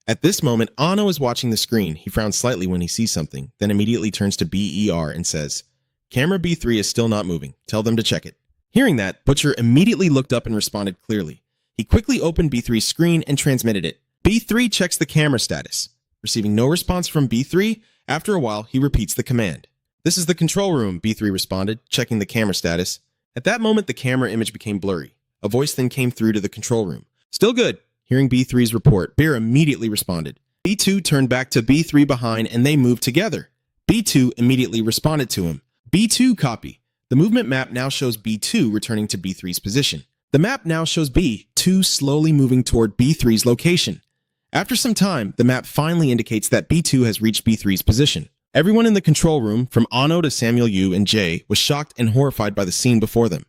At this moment, Ano is watching the screen. He frowns slightly when he sees something, then immediately turns to BER and says, "Camera B3 is still not moving. Tell them to check it." Hearing that, Butcher immediately looked up and responded clearly. He quickly opened B3's screen and transmitted it. B3 checks the camera status. Receiving no response from B3, after a while, he repeats the command. "This is the control room," B3 responded, checking the camera status. At that moment, the camera image became blurry. A voice then came through to the control room. "Still good." Hearing B3's report, Bear immediately responded. B2 turned back to B3 behind and they moved together. B2 immediately responded to him. B2 copy. The movement map now shows B2 returning to B3's position. The map now shows B2 slowly moving toward B3's location. After some time, the map finally indicates that B2 has reached B3's position. Everyone in the control room, from Ano to Samuel Yu and Jay, was shocked and horrified by the scene before them.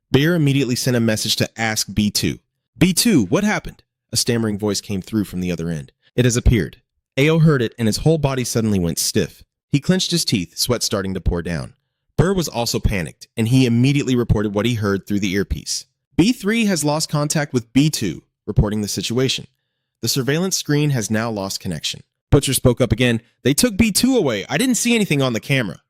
Bear immediately sent a message to ask B2. "B2, what happened?" A stammering voice came through from the other end. "It has appeared." Ao heard it and his whole body suddenly went stiff. He clenched his teeth, sweat starting to pour down. Burr was also panicked, and he immediately reported what he heard through the earpiece. B3 has lost contact with B2, reporting the situation. The surveillance screen has now lost connection. Butcher spoke up again. "They took B2 away. I didn't see anything on the camera."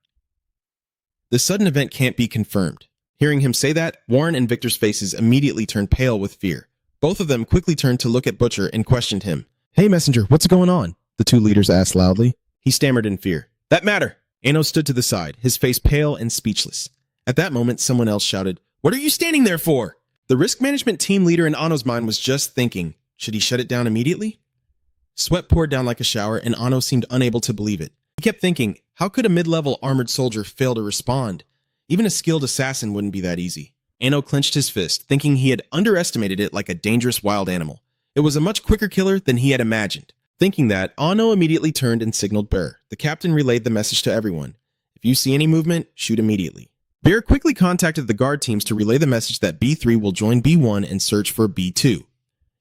This sudden event can't be confirmed. Hearing him say that, Warren and Victor's faces immediately turned pale with fear. Both of them quickly turned to look at Butcher and questioned him. "Hey, Messenger, what's going on?" the two leaders asked loudly. He stammered in fear. "That matter." Ano stood to the side, his face pale and speechless. At that moment, someone else shouted, "What are you standing there for?" The risk management team leader in Ano's mind was just thinking, should he shut it down immediately? Sweat poured down like a shower, and Ano seemed unable to believe it. He kept thinking, how could a mid-level armored soldier fail to respond? Even a skilled assassin wouldn't be that easy. Ano clenched his fist, thinking he had underestimated it like a dangerous wild animal. It was a much quicker killer than he had imagined. Thinking that, Ano immediately turned and signaled Bear. The captain relayed the message to everyone. "If you see any movement, shoot immediately." Bear quickly contacted the guard teams to relay the message that B3 will join B1 and search for B2.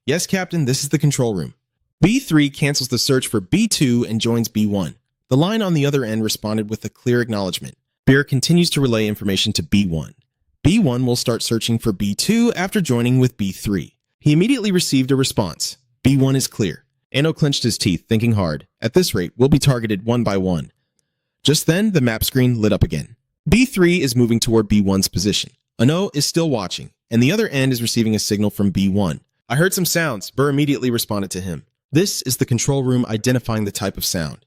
"Yes, Captain, this is the control room." B3 cancels the search for B2 and joins B1. The line on the other end responded with a clear acknowledgement. Bear continues to relay information to B1. B1 will start searching for B2 after joining with B3. He immediately received a response. "B1 is clear." Ano clenched his teeth, thinking hard. At this rate, we'll be targeted one by one. Just then, the map screen lit up again. B3 is moving toward B1's position. Ano is still watching, and the other end is receiving a signal from B1. "I heard some sounds." Burr immediately responded to him. This is the control room identifying the type of sound.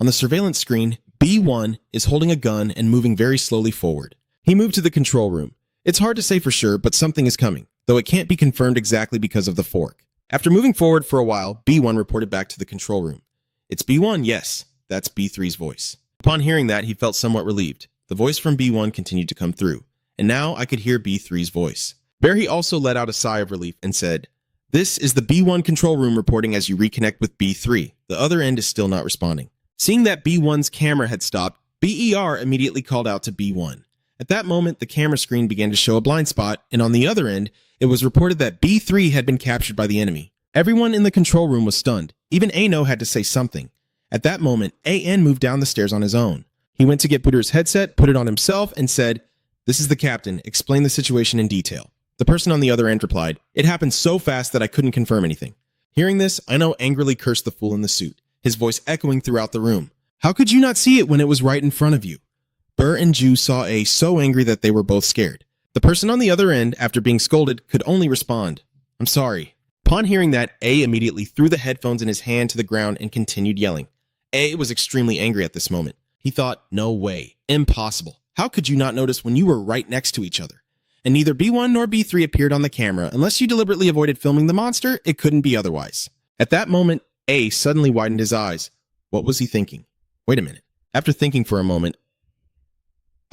On the surveillance screen, B1 is holding a gun and moving very slowly forward. He moved to the control room. It's hard to say for sure, but something is coming, though it can't be confirmed exactly because of the fork. After moving forward for a while, B1 reported back to the control room. "It's B1, yes." That's B3's voice. Upon hearing that, he felt somewhat relieved. The voice from B1 continued to come through, and now I could hear B3's voice. Barry also let out a sigh of relief and said, "This is the B1 control room reporting as you reconnect with B3. The other end is still not responding." Seeing that B1's camera had stopped, BER immediately called out to B1. At that moment, the camera screen began to show a blind spot, and on the other end, it was reported that B3 had been captured by the enemy. Everyone in the control room was stunned. Even Ano had to say something. At that moment, AN moved down the stairs on his own. He went to get Butter's headset, put it on himself, and said, "This is the captain. Explain the situation in detail." The person on the other end replied, "It happened so fast that I couldn't confirm anything." Hearing this, Ano angrily cursed the fool in the suit, his voice echoing throughout the room. "How could you not see it when it was right in front of you?" Burr and Ju saw A so angry that they were both scared. The person on the other end, after being scolded, could only respond, "I'm sorry." Upon hearing that, A immediately threw the headphones in his hand to the ground and continued yelling. A was extremely angry at this moment. He thought, no way, impossible. How could you not notice when you were right next to each other? And neither B1 nor B3 appeared on the camera. Unless you deliberately avoided filming the monster, it couldn't be otherwise. At that moment, A suddenly widened his eyes. What was he thinking? Wait a minute. After thinking for a moment,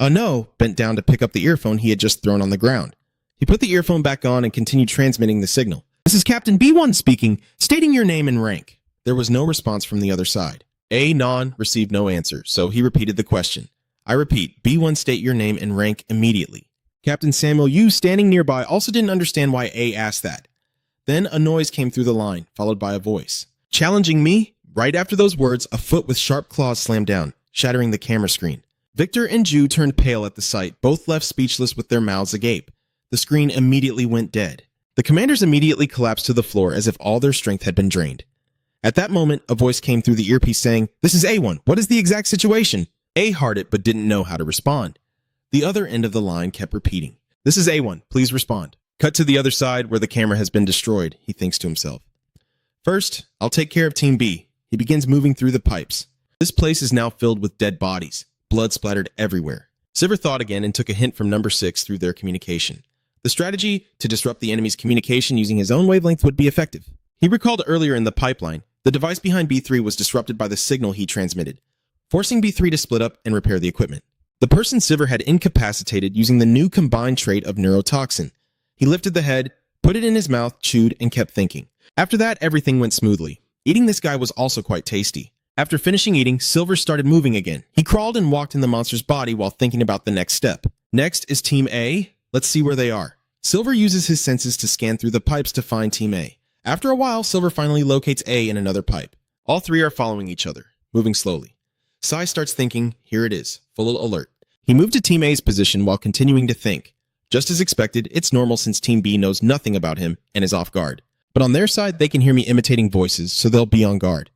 no, bent down to pick up the earphone he had just thrown on the ground. He put the earphone back on and continued transmitting the signal. This is Captain B1 speaking, stating your name and rank. There was no response from the other side. A non received no answer, so he repeated the question. I repeat, B1 state your name and rank immediately. Captain Samuel Yu, standing nearby, also didn't understand why A asked that. Then a noise came through the line, followed by a voice. Challenging me? Right after those words, a foot with sharp claws slammed down, shattering the camera screen. Victor and Ju turned pale at the sight, both left speechless with their mouths agape. The screen immediately went dead. The commanders immediately collapsed to the floor as if all their strength had been drained. At that moment, a voice came through the earpiece saying, "This is A1. What is the exact situation?" A heard it but didn't know how to respond. The other end of the line kept repeating, "This is A1. Please respond." Cut to the other side where the camera has been destroyed, he thinks to himself. First, I'll take care of Team B. He begins moving through the pipes. This place is now filled with dead bodies, blood splattered everywhere. Sivert thought again and took a hint from number 6 through their communication. The strategy to disrupt the enemy's communication using his own wavelength would be effective. He recalled earlier in the pipeline, the device behind B3 was disrupted by the signal he transmitted, forcing B3 to split up and repair the equipment. The person Sivert had incapacitated using the new combined trait of neurotoxin. He lifted the head, put it in his mouth, chewed, and kept thinking. After that, everything went smoothly. Eating this guy was also quite tasty. After finishing eating, Silver started moving again. He crawled and walked in the monster's body while thinking about the next step. Next is Team A. Let's see where they are. Silver uses his senses to scan through the pipes to find Team A. After a while, Silver finally locates A in another pipe. All three are following each other, moving slowly. Sai starts thinking, here it is, full alert. He moved to Team A's position while continuing to think. Just as expected, it's normal since Team B knows nothing about him and is off guard. But on their side, they can hear me imitating voices, so they'll be on guard.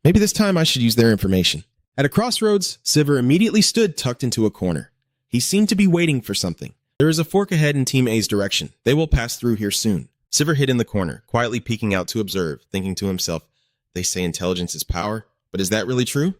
Maybe this time I should use their information. At a crossroads, Silver immediately stood tucked into a corner. He seemed to be waiting for something. There is a fork ahead in Team A's direction. They will pass through here soon. Silver hid in the corner, quietly peeking out to observe, thinking to himself, they say intelligence is power, but is that really true?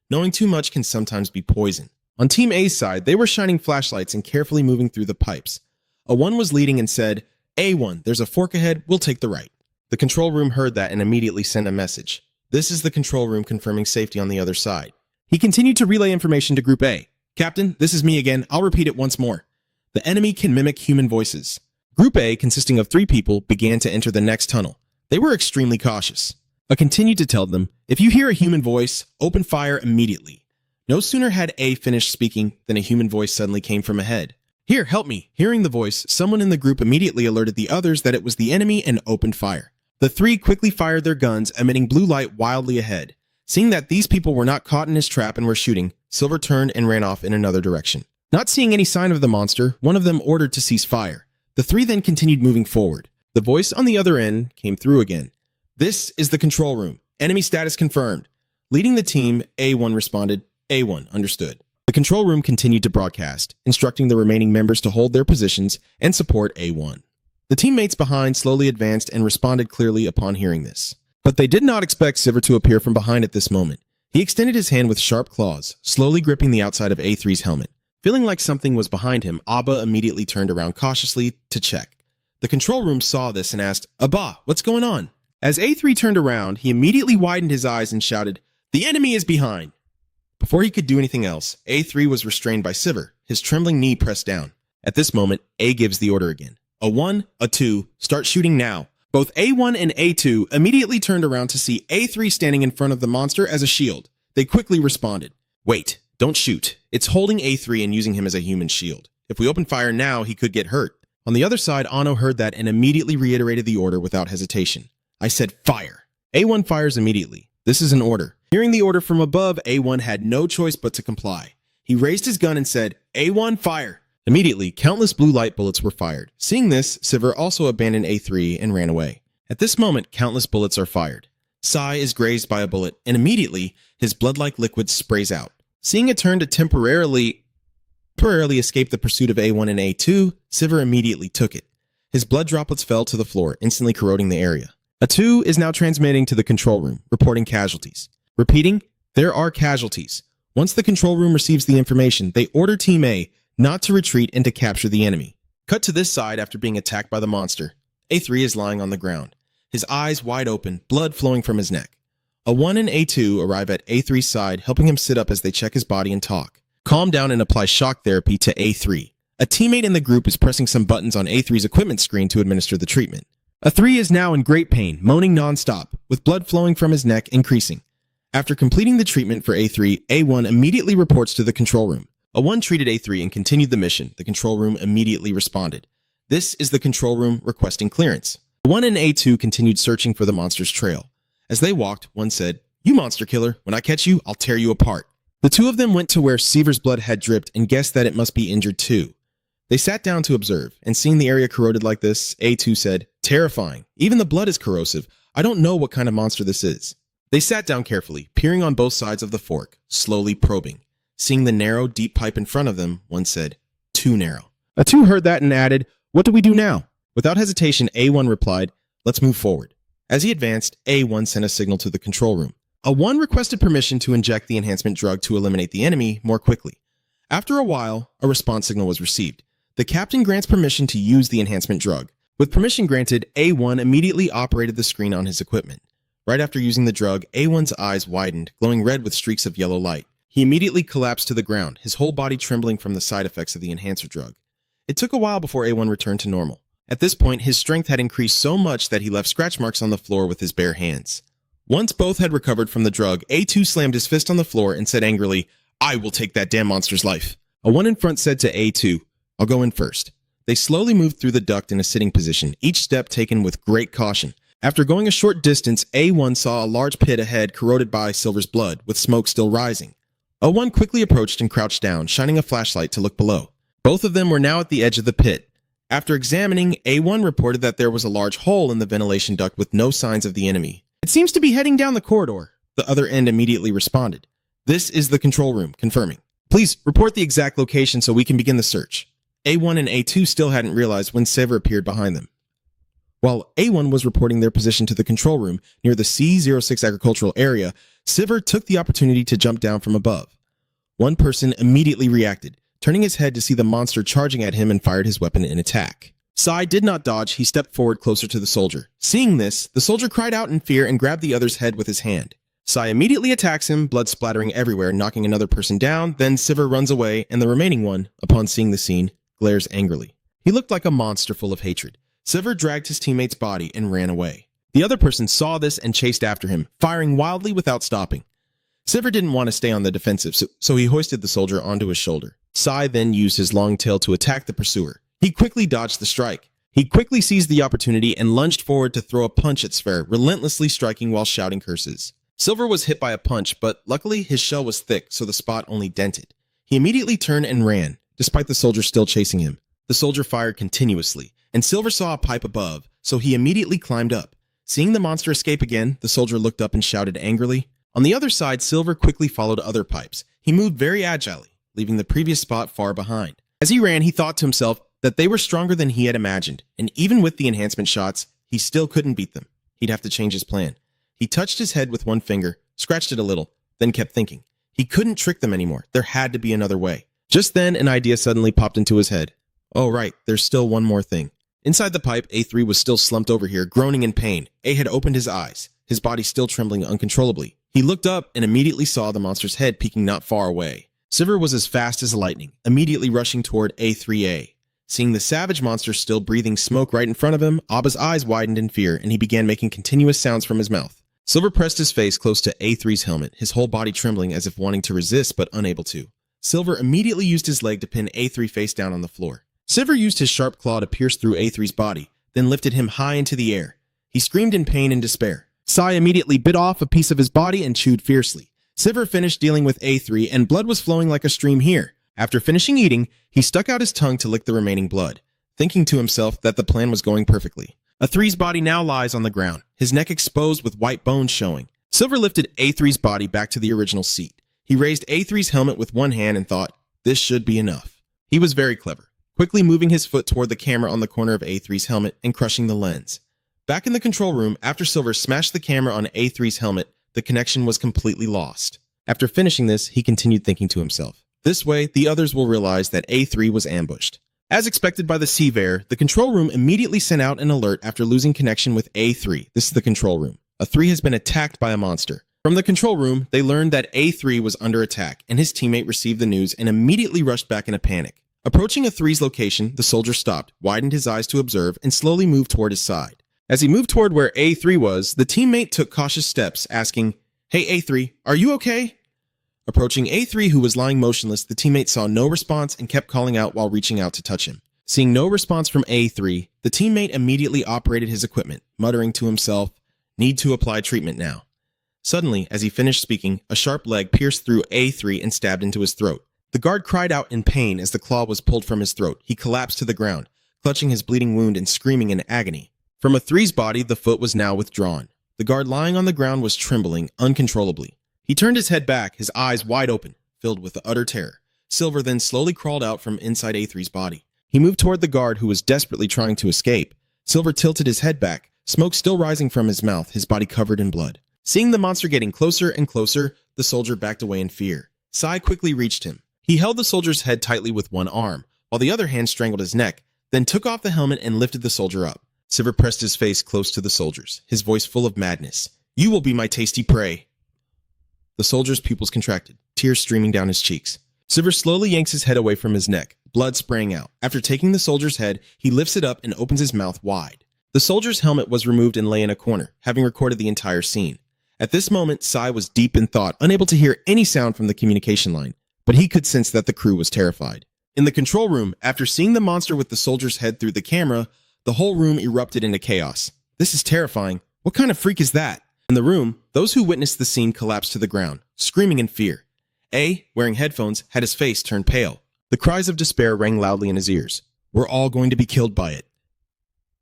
Knowing too much can sometimes be poison. On Team A's side, they were shining flashlights and carefully moving through the pipes. A one was leading and said, A1, there's a fork ahead, we'll take the right. The control room heard that and immediately sent a message. This is the control room confirming safety on the other side. He continued to relay information to Group A. Captain, this is me again. I'll repeat it once more. The enemy can mimic human voices. Group A, consisting of 3 people, began to enter the next tunnel. They were extremely cautious. I continued to tell them, if you hear a human voice, open fire immediately. No sooner had A finished speaking than a human voice suddenly came from ahead. Here, help me. Hearing the voice, someone in the group immediately alerted the others that it was the enemy and opened fire. The 3 quickly fired their guns, emitting blue light wildly ahead. Seeing that these people were not caught in his trap and were shooting, Silver turned and ran off in another direction. Not seeing any sign of the monster, one of them ordered to cease fire. The 3 then continued moving forward. The voice on the other end came through again. This is the control room. Enemy status confirmed. Leading the team, A1 responded, A1, understood. The control room continued to broadcast, instructing the remaining members to hold their positions and support A1. The teammates behind slowly advanced and responded clearly upon hearing this. But they did not expect Sivert to appear from behind at this moment. He extended his hand with sharp claws, slowly gripping the outside of A3's helmet. Feeling like something was behind him, Abba immediately turned around cautiously to check. The control room saw this and asked, Abba, what's going on? As A3 turned around, he immediately widened his eyes and shouted, the enemy is behind! Before he could do anything else, A3 was restrained by Sivert, his trembling knee pressed down. At this moment, A gives the order again. A 1, a 2, start shooting now. Both A1 and A2 immediately turned around to see A3 standing in front of the monster as a shield. They quickly responded. Wait, don't shoot. It's holding A3 and using him as a human shield. If we open fire now, he could get hurt. On the other side, Anno heard that and immediately reiterated the order without hesitation. I said fire. A1 fires immediately. This is an order. Hearing the order from above, A1 had no choice but to comply. He raised his gun and said, A1 fire. Immediately, countless blue light bullets were fired. Seeing this, Sivert also abandoned A3 and ran away. At this moment, countless bullets are fired. Sai is grazed by a bullet, and immediately, his blood-like liquid sprays out. Seeing it turn to temporarily escape the pursuit of A1 and A2, Sivert immediately took it. His blood droplets fell to the floor, instantly corroding the area. A 2 is now transmitting to the control room, reporting casualties. Repeating, there are casualties. Once the control room receives the information, they order Team A not to retreat and to capture the enemy. Cut to this side after being attacked by the monster. A3 is lying on the ground, his eyes wide open, blood flowing from his neck. A1 and A2 arrive at A3's side, helping him sit up as they check his body and talk. Calm down and apply shock therapy to A3. A teammate in the group is pressing some buttons on A3's equipment screen to administer the treatment. A3 is now in great pain, moaning non-stop, with blood flowing from his neck increasing. After completing the treatment for A3, A1 immediately reports to the control room. A1 treated A3 and continued the mission. The control room immediately responded. This is the control room requesting clearance. A1 and A2 continued searching for the monster's trail. As they walked, one said, "You monster killer, when I catch you, I'll tear you apart." The two of them went to where Seaver's blood had dripped and guessed that it must be injured too. They sat down to observe, and seeing the area corroded like this, A2 said, "Terrifying. Even the blood is corrosive. I don't know what kind of monster this is." They sat down carefully, peering on both sides of the fork, slowly probing. Seeing the narrow, deep pipe in front of them, one said, "Too narrow." A2 heard that and added, "What do we do now?" Without hesitation, A1 replied, "Let's move forward." As he advanced, A1 sent a signal to the control room. A1 requested permission to inject the enhancement drug to eliminate the enemy more quickly. After a while, a response signal was received. The captain grants permission to use the enhancement drug. With permission granted, A1 immediately operated the screen on his equipment. Right after using the drug, A1's eyes widened, glowing red with streaks of yellow light. He immediately collapsed to the ground, his whole body trembling from the side effects of the enhancer drug. It took a while before A1 returned to normal. At this point, his strength had increased so much that he left scratch marks on the floor with his bare hands. Once both had recovered from the drug, A2 slammed his fist on the floor and said angrily, "I will take that damn monster's life." A1 in front said to A2, "I'll go in first." They slowly moved through the duct in a sitting position, each step taken with great caution. After going a short distance, A1 saw a large pit ahead corroded by Silver's blood, with smoke still rising. A1 quickly approached and crouched down, shining a flashlight to look below. Both of them were now at the edge of the pit. After examining, A1 reported that there was a large hole in the ventilation duct with no signs of the enemy. "It seems to be heading down the corridor." The other end immediately responded. "This is the control room, confirming. Please report the exact location so we can begin the search." A1 and A2 still hadn't realized when Sever appeared behind them. While A1 was reporting their position to the control room near the C06 agricultural area, Sever took the opportunity to jump down from above. One person immediately reacted, turning his head to see the monster charging at him and fired his weapon in attack. Sai did not dodge, he stepped forward closer to the soldier. Seeing this, the soldier cried out in fear and grabbed the other's head with his hand. Sai immediately attacks him, blood splattering everywhere, knocking another person down, then Sever runs away, and the remaining one, upon seeing the scene, glares angrily. He looked like a monster full of hatred. Sever dragged his teammate's body and ran away. The other person saw this and chased after him, firing wildly without stopping. Sever didn't want to stay on the defensive, so he hoisted the soldier onto his shoulder. Sai then used his long tail to attack the pursuer. He quickly dodged the strike. He quickly seized the opportunity and lunged forward to throw a punch at Sver, relentlessly striking while shouting curses. Silver was hit by a punch, but luckily his shell was thick, so the spot only dented. He immediately turned and ran, despite the soldier still chasing him. The soldier fired continuously, and Silver saw a pipe above, so he immediately climbed up. Seeing the monster escape again, the soldier looked up and shouted angrily. On the other side, Silver quickly followed other pipes. He moved very agilely, leaving the previous spot far behind. As he ran, he thought to himself that they were stronger than he had imagined, and even with the enhancement shots, he still couldn't beat them. He'd have to change his plan. He touched his head with one finger, scratched it a little, then kept thinking. He couldn't trick them anymore. There had to be another way. Just then, an idea suddenly popped into his head. Oh, right, there's still one more thing. Inside the pipe, A3 was still slumped over here, groaning in pain. A had opened his eyes, his body still trembling uncontrollably. He looked up and immediately saw the monster's head peeking not far away. Silver was as fast as lightning, immediately rushing toward A3A. Seeing the savage monster still breathing smoke right in front of him, Abba's eyes widened in fear, and he began making continuous sounds from his mouth. Silver pressed his face close to A3's helmet, his whole body trembling as if wanting to resist but unable to. Silver immediately used his leg to pin A3 face down on the floor. Silver used his sharp claw to pierce through A3's body, then lifted him high into the air. He screamed in pain and despair. Sai immediately bit off a piece of his body and chewed fiercely. Silver finished dealing with A3, and blood was flowing like a stream here. After finishing eating, he stuck out his tongue to lick the remaining blood, thinking to himself that the plan was going perfectly. A3's body now lies on the ground, his neck exposed with white bones showing. Silver lifted A3's body back to the original seat. He raised A3's helmet with one hand and thought, this should be enough. He was very clever, quickly moving his foot toward the camera on the corner of A3's helmet and crushing the lens. Back in the control room, after Silver smashed the camera on A3's helmet, the connection was completely lost. After finishing this, he continued thinking to himself, this way, the others will realize that A3 was ambushed. As expected by the Seaver, the control room immediately sent out an alert after losing connection with A3. This is the control room. A3 has been attacked by a monster. From the control room, they learned that A3 was under attack, and his teammate received the news and immediately rushed back in a panic. Approaching A3's location, the soldier stopped, widened his eyes to observe, and slowly moved toward his side. As he moved toward where A3 was, the teammate took cautious steps, asking, "Hey A3, are you okay?" Approaching A3, who was lying motionless, the teammate saw no response and kept calling out while reaching out to touch him. Seeing no response from A3, the teammate immediately operated his equipment, muttering to himself, "Need to apply treatment now." Suddenly, as he finished speaking, a sharp leg pierced through A3 and stabbed into his throat. The guard cried out in pain as the claw was pulled from his throat. He collapsed to the ground, clutching his bleeding wound and screaming in agony. From A3's body, the foot was now withdrawn. The guard lying on the ground was trembling uncontrollably. He turned his head back, his eyes wide open, filled with utter terror. Silver then slowly crawled out from inside A3's body. He moved toward the guard who was desperately trying to escape. Silver tilted his head back, smoke still rising from his mouth, his body covered in blood. Seeing the monster getting closer and closer, the soldier backed away in fear. Sai quickly reached him. He held the soldier's head tightly with one arm, while the other hand strangled his neck, then took off the helmet and lifted the soldier up. Silver pressed his face close to the soldier's, his voice full of madness. "You will be my tasty prey." The soldier's pupils contracted, tears streaming down his cheeks. Silver slowly yanks his head away from his neck, blood spraying out. After taking the soldier's head, he lifts it up and opens his mouth wide. The soldier's helmet was removed and lay in a corner, having recorded the entire scene. At this moment, Sai was deep in thought, unable to hear any sound from the communication line, but he could sense that the crew was terrified. In the control room, after seeing the monster with the soldier's head through the camera, the whole room erupted into chaos. "This is terrifying. What kind of freak is that?" In the room, those who witnessed the scene collapsed to the ground, screaming in fear. A, wearing headphones, had his face turned pale. The cries of despair rang loudly in his ears. "We're all going to be killed by it."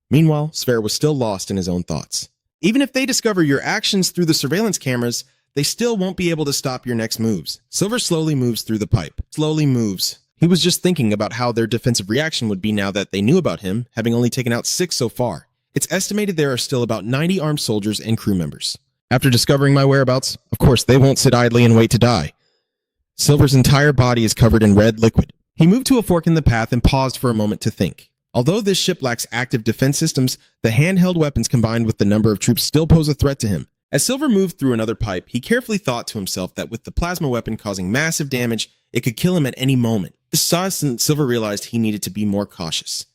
Meanwhile, Sver was still lost in his own thoughts. Even if they discover your actions through the surveillance cameras, they still won't be able to stop your next moves. Silver slowly moves through the pipe. Slowly moves. He was just thinking about how their defensive reaction would be now that they knew about him, having only taken out 6 so far. It's estimated there are still about 90 armed soldiers and crew members. After discovering my whereabouts, of course, they won't sit idly and wait to die. Silver's entire body is covered in red liquid. He moved to a fork in the path and paused for a moment to think. Although this ship lacks active defense systems, the handheld weapons combined with the number of troops still pose a threat to him. As Silver moved through another pipe, he carefully thought to himself that with the plasma weapon causing massive damage, it could kill him at any moment. This saw Silver realized he needed to be more cautious.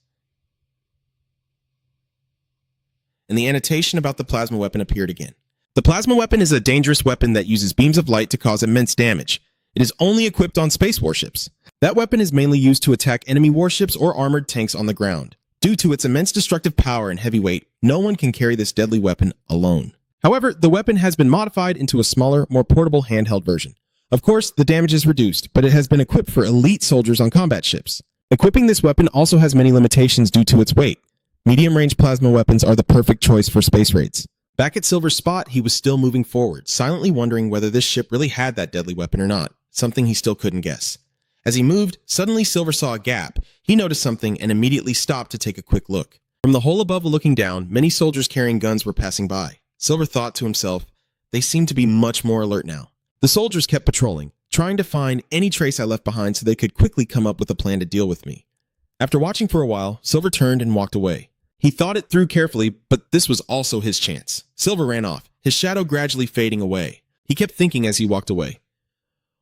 And the annotation about the plasma weapon appeared again. The plasma weapon is a dangerous weapon that uses beams of light to cause immense damage. It is only equipped on space warships. That weapon is mainly used to attack enemy warships or armored tanks on the ground. Due to its immense destructive power and heavy weight, no one can carry this deadly weapon alone. However, the weapon has been modified into a smaller, more portable handheld version. Of course, the damage is reduced, but it has been equipped for elite soldiers on combat ships. Equipping this weapon also has many limitations due to its weight. Medium-range plasma weapons are the perfect choice for space raids. Back at Silver's spot, he was still moving forward, silently wondering whether this ship really had that deadly weapon or not, something he still couldn't guess. As he moved, suddenly Silver saw a gap. He noticed something and immediately stopped to take a quick look. From the hole above looking down, many soldiers carrying guns were passing by. Silver thought to himself, they seem to be much more alert now. The soldiers kept patrolling, trying to find any trace I left behind so they could quickly come up with a plan to deal with me. After watching for a while, Silver turned and walked away. He thought it through carefully, but this was also his chance. Silver ran off, his shadow gradually fading away. He kept thinking as he walked away.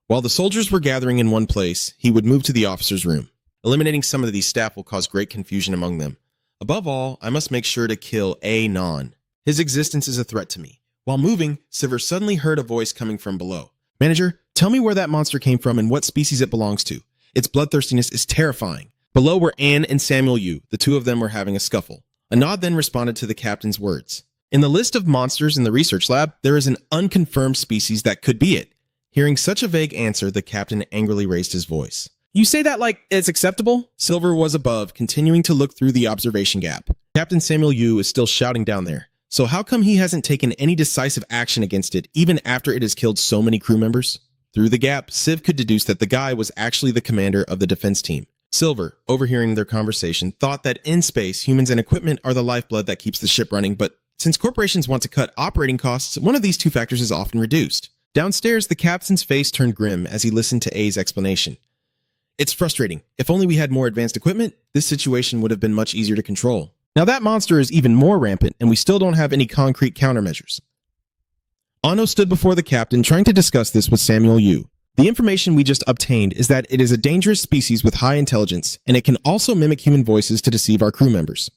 While the soldiers were gathering in one place, he would move to the officer's room. Eliminating some of these staff will cause great confusion among them. Above all, I must make sure to kill Anon. His existence is a threat to me. While moving, Silver suddenly heard a voice coming from below. "Manager, tell me where that monster came from and what species it belongs to. Its bloodthirstiness is terrifying." Below were Anne and Samuel Yu. The two of them were having a scuffle. A nod then responded to the captain's words. "In the list of monsters in the research lab, there is an unconfirmed species that could be it." Hearing such a vague answer, the captain angrily raised his voice. "You say that like it's acceptable?" Silver was above, continuing to look through the observation gap. Captain Samuel Yu is still shouting down there. So how come he hasn't taken any decisive action against it, even after it has killed so many crew members? Through the gap, Civ could deduce that the guy was actually the commander of the defense team. Silver, overhearing their conversation, thought that in space, humans and equipment are the lifeblood that keeps the ship running, but since corporations want to cut operating costs, one of these two factors is often reduced. Downstairs, the captain's face turned grim as he listened to A's explanation. It's frustrating. If only we had more advanced equipment, this situation would have been much easier to control. Now that monster is even more rampant, and we still don't have any concrete countermeasures. Ano stood before the captain, trying to discuss this with Samuel Yu. The information we just obtained is that it is a dangerous species with high intelligence, and it can also mimic human voices to deceive our crew members.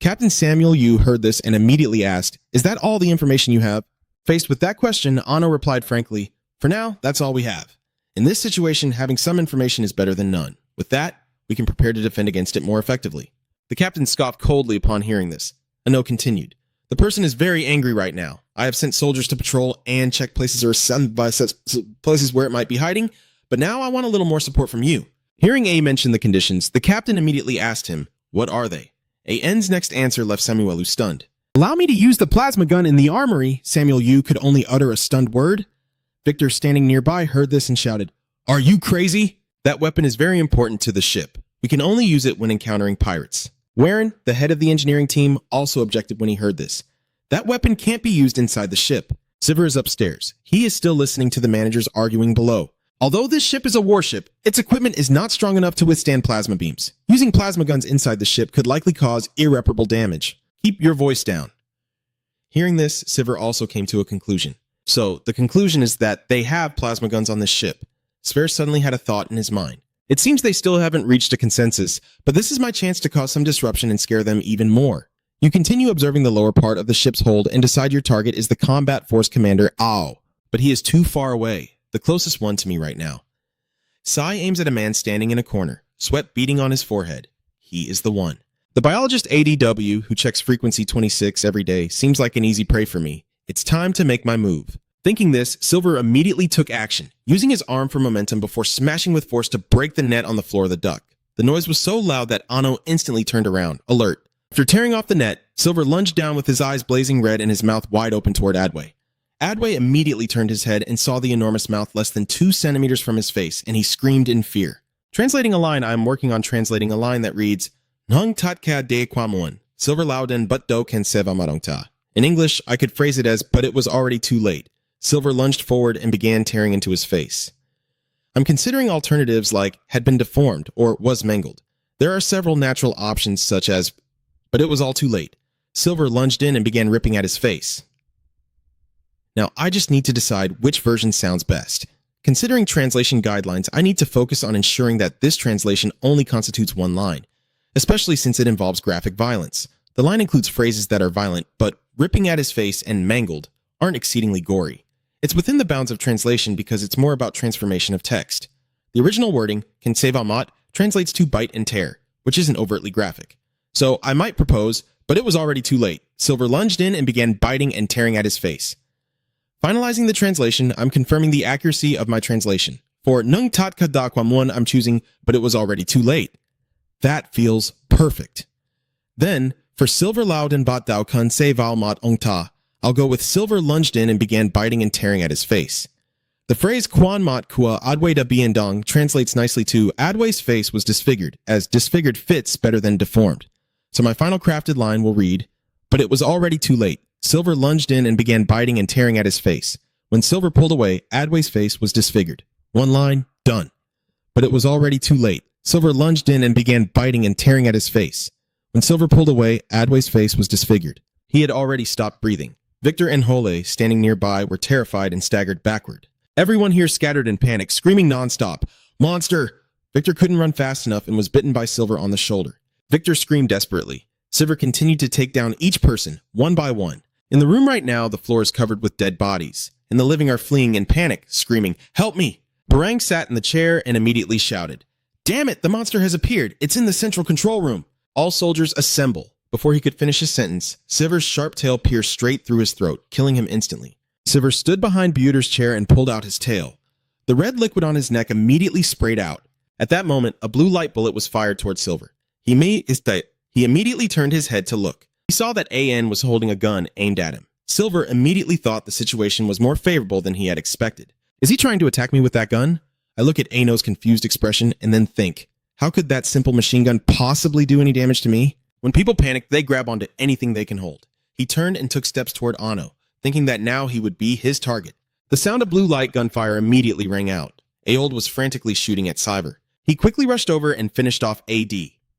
Captain Samuel Yu heard this and immediately asked, "Is that all the information you have?" Faced with that question, Ano replied frankly, "For now, that's all we have. In this situation, having some information is better than none. With that, we can prepare to defend against it more effectively." The captain scoffed coldly upon hearing this. Ano continued, "The person is very angry right now. I have sent soldiers to patrol and check places where it might be hiding, but now I want a little more support from you." Hearing A mention the conditions, the captain immediately asked him, "What are they?" N's next answer left Samuel Yu stunned. "Allow me to use the plasma gun in the armory." Samuel Yu could only utter a stunned word. Victor, standing nearby, heard this and shouted, "Are you crazy? That weapon is very important to the ship. We can only use it when encountering pirates." Warren, the head of the engineering team, also objected when he heard this. "That weapon can't be used inside the ship." Sivir is upstairs. He is still listening to the managers arguing below. Although this ship is a warship, its equipment is not strong enough to withstand plasma beams. Using plasma guns inside the ship could likely cause irreparable damage. Keep your voice down. Hearing this, Sivir also came to a conclusion. So, the conclusion is that they have plasma guns on this ship. Sivir suddenly had a thought in his mind. It seems they still haven't reached a consensus, but this is my chance to cause some disruption and scare them even more. You continue observing the lower part of the ship's hold and decide your target is the combat force commander Ao, but he is too far away, the closest one to me right now. Sai aims at a man standing in a corner, sweat beading on his forehead. He is the one. The biologist ADW, who checks frequency 26 every day, seems like an easy prey for me. It's time to make my move. Thinking this, Silver immediately took action, using his arm for momentum before smashing with force to break the net on the floor of the duct. The noise was so loud that Ano instantly turned around, alert. After tearing off the net, Silver lunged down with his eyes blazing red and his mouth wide open toward Adway. Adway immediately turned his head and saw the enormous mouth less than 2 centimeters from his face, and he screamed in fear. Translating a line, I am working on translating a line that reads, Nung tatka de kwamuan, Silver Louden but do ken seva marongta. In English, I could phrase it as, but it was already too late. Silver lunged forward and began tearing into his face. I'm considering alternatives like had been deformed or was mangled. There are several natural options such as, but it was all too late. Silver lunged in and began ripping at his face. Now, I just need to decide which version sounds best. Considering translation guidelines, I need to focus on ensuring that this translation only constitutes one line, especially since it involves graphic violence. The line includes phrases that are violent, but ripping at his face and mangled aren't exceedingly gory. It's within the bounds of translation because it's more about transformation of text. The original wording, Kensevamat, translates to bite and tear, which isn't overtly graphic. So I might propose, but it was already too late. Silver lunged in and began biting and tearing at his face. Finalizing the translation, I'm confirming the accuracy of my translation. For Nung Tatka Da Kwamun, I'm choosing, but it was already too late. That feels perfect. Then, for Silver Loud and Bat Dao Kun Se Val Mat Ong Ta, I'll go with Silver lunged in and began biting and tearing at his face. The phrase Kwan Mat Kua Adway Da Bien Dong translates nicely to Adway's face was disfigured, as disfigured fits better than deformed. So my final crafted line will read, but it was already too late. Silver lunged in and began biting and tearing at his face. When Silver pulled away, Adway's face was disfigured. One line, done. But it was already too late. Silver lunged in and began biting and tearing at his face. When Silver pulled away, Adway's face was disfigured. He had already stopped breathing. Victor and Hole, standing nearby, were terrified and staggered backward. Everyone here scattered in panic, screaming nonstop, "Monster!" Victor couldn't run fast enough and was bitten by Silver on the shoulder. Victor screamed desperately. Silver continued to take down each person, one by one. In the room right now, the floor is covered with dead bodies. In the living are fleeing in panic, screaming, "Help me!" Barang sat in the chair and immediately shouted, "Damn it, the monster has appeared! It's in the central control room!" All soldiers assemble. Before he could finish his sentence, Silver's sharp tail pierced straight through his throat, killing him instantly. Silver stood behind Buter's chair and pulled out his tail. The red liquid on his neck immediately sprayed out. At that moment, a blue light bullet was fired toward Silver. He immediately turned his head to look. He saw that AN was holding a gun aimed at him. Silver immediately thought the situation was more favorable than he had expected. Is he trying to attack me with that gun? I look at Ano's confused expression and then think, how could that simple machine gun possibly do any damage to me? When people panic, they grab onto anything they can hold. He turned and took steps toward Ano, thinking that now he would be his target. The sound of blue light gunfire immediately rang out. Aold was frantically shooting at Cyber. He quickly rushed over and finished off AD.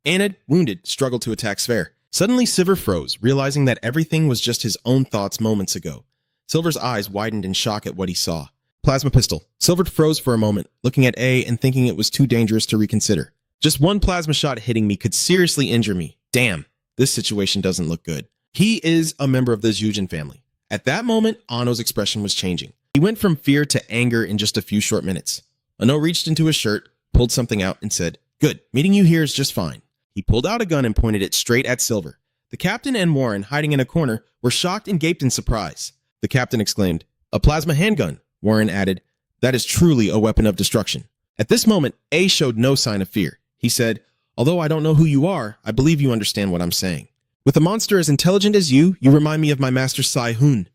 Anid, wounded, struggled to attack Sver. Suddenly, Sivir froze, realizing that everything was just his own thoughts moments ago. Silver's eyes widened in shock at what he saw. Plasma pistol. Silver froze for a moment, looking at A and thinking it was too dangerous to reconsider. Just one plasma shot hitting me could seriously injure me. Damn, this situation doesn't look good. He is a member of the Zhujin family. At that moment, Anno's expression was changing. He went from fear to anger in just a few short minutes. Anno reached into his shirt, pulled something out, and said, "Good, meeting you here is just fine." He pulled out a gun and pointed it straight at Silver. The captain and Warren, hiding in a corner, were shocked and gaped in surprise. The captain exclaimed, "A plasma handgun." Warren added, "That is truly a weapon of destruction." At this moment, A showed no sign of fear. He said, "Although I don't know who you are, I believe you understand what I'm saying. With a monster as intelligent as you remind me of my master Sai Hun."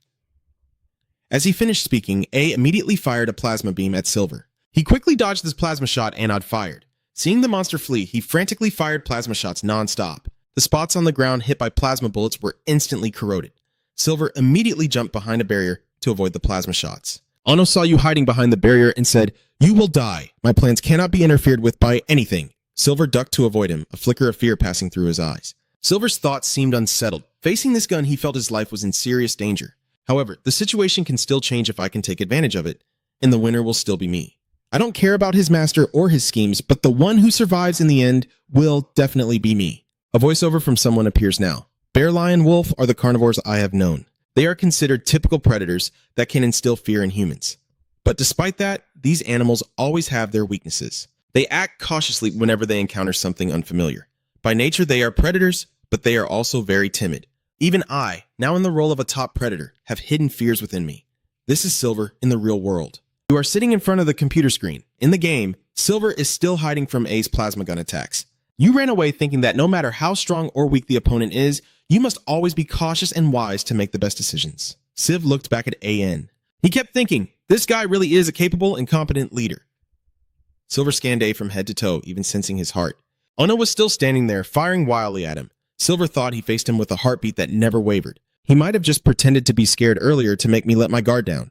As he finished speaking, A immediately fired a plasma beam at Silver. He quickly dodged this plasma shot Anod fired. Seeing the monster flee, he frantically fired plasma shots non-stop. The spots on the ground hit by plasma bullets were instantly corroded. Silver immediately jumped behind a barrier to avoid the plasma shots. Anno saw you hiding behind the barrier and said, "You will die. My plans cannot be interfered with by anything." Silver ducked to avoid him, a flicker of fear passing through his eyes. Silver's thoughts seemed unsettled. Facing this gun, he felt his life was in serious danger. However, the situation can still change if I can take advantage of it, and the winner will still be me. I don't care about his master or his schemes, but the one who survives in the end will definitely be me. A voiceover from someone appears now. Bear, lion, wolf are the carnivores I have known. They are considered typical predators that can instill fear in humans. But despite that, these animals always have their weaknesses. They act cautiously whenever they encounter something unfamiliar. By nature, they are predators, but they are also very timid. Even I, now in the role of a top predator, have hidden fears within me. This is Silver in the real world. You are sitting in front of the computer screen. In the game, Silver is still hiding from A's plasma gun attacks. You ran away thinking that no matter how strong or weak the opponent is, you must always be cautious and wise to make the best decisions. Civ looked back at AN. He kept thinking, this guy really is a capable and competent leader. Silver scanned A from head to toe, even sensing his heart. Ono was still standing there, firing wildly at him. Silver thought he faced him with a heartbeat that never wavered. He might have just pretended to be scared earlier to make me let my guard down.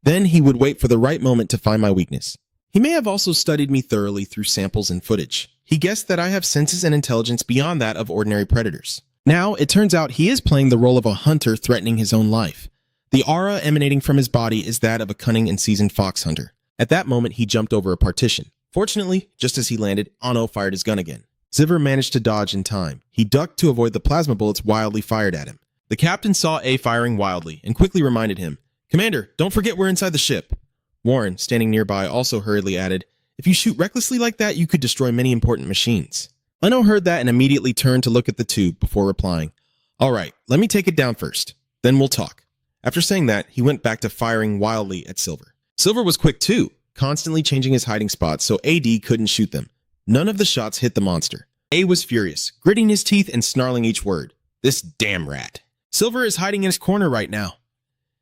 Then he would wait for the right moment to find my weakness. He may have also studied me thoroughly through samples and footage. He guessed that I have senses and intelligence beyond that of ordinary predators. Now, it turns out he is playing the role of a hunter threatening his own life. The aura emanating from his body is that of a cunning and seasoned fox hunter. At that moment, he jumped over a partition. Fortunately, just as he landed, Anno fired his gun again. Ziver managed to dodge in time. He ducked to avoid the plasma bullets wildly fired at him. The captain saw A firing wildly and quickly reminded him, "Commander, don't forget we're inside the ship." Warren, standing nearby, also hurriedly added, "If you shoot recklessly like that, you could destroy many important machines." Anno heard that and immediately turned to look at the tube before replying, "All right, let me take it down first. Then we'll talk." After saying that, he went back to firing wildly at Silver. Silver was quick too, constantly changing his hiding spots so AD couldn't shoot them. None of the shots hit the monster. A was furious, gritting his teeth and snarling each word. "This damn rat. Silver is hiding in his corner right now."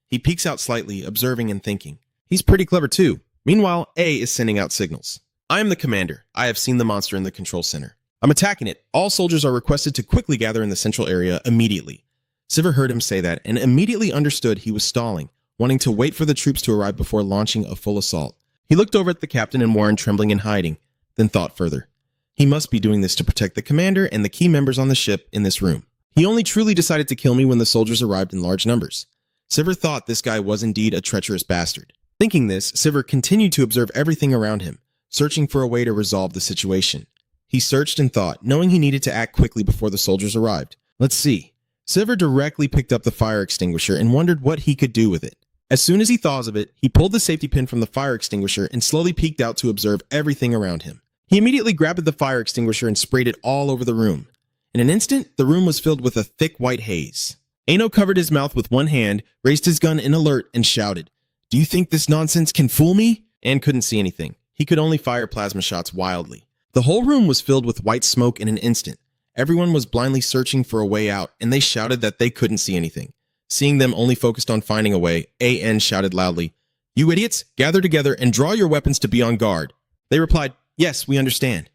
He peeks out slightly, observing and thinking. He's pretty clever too. Meanwhile, A is sending out signals. "I am the commander. I have seen the monster in the control center. I'm attacking it. All soldiers are requested to quickly gather in the central area immediately." Silver heard him say that and immediately understood he was stalling, wanting to wait for the troops to arrive before launching a full assault. He looked over at the captain and Warren trembling and hiding, then thought further. He must be doing this to protect the commander and the key members on the ship in this room. He only truly decided to kill me when the soldiers arrived in large numbers. Silver thought this guy was indeed a treacherous bastard. Thinking this, Silver continued to observe everything around him, searching for a way to resolve the situation. He searched and thought, knowing he needed to act quickly before the soldiers arrived. Let's see. Silver directly picked up the fire extinguisher and wondered what he could do with it. As soon as he thought of it, he pulled the safety pin from the fire extinguisher and slowly peeked out to observe everything around him. He immediately grabbed the fire extinguisher and sprayed it all over the room. In an instant, the room was filled with a thick white haze. Ano covered his mouth with one hand, raised his gun in alert, and shouted, "Do you think this nonsense can fool me?" And couldn't see anything. He could only fire plasma shots wildly. The whole room was filled with white smoke in an instant. Everyone was blindly searching for a way out, and they shouted that they couldn't see anything. Seeing them only focused on finding a way, AN shouted loudly, "You idiots, gather together and draw your weapons to be on guard." They replied, "Yes, we understand."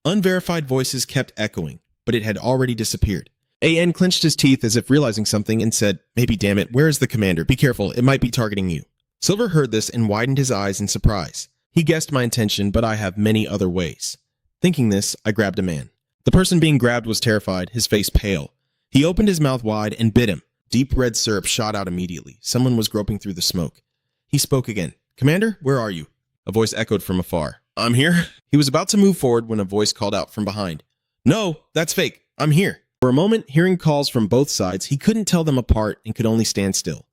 Unverified voices kept echoing, but it had already disappeared. AN clenched his teeth as if realizing something and said, "Maybe, damn it, where is the commander? Be careful, it might be targeting you." Silver heard this and widened his eyes in surprise. He guessed my intention, but I have many other ways. Thinking this, I grabbed a man. The person being grabbed was terrified, his face pale. He opened his mouth wide and bit him. Deep red syrup shot out immediately. Someone was groping through the smoke. He spoke again. "Commander, where are you?" A voice echoed from afar. "I'm here." He was about to move forward when a voice called out from behind. "No, that's fake. I'm here." For a moment, hearing calls from both sides, he couldn't tell them apart and could only stand still.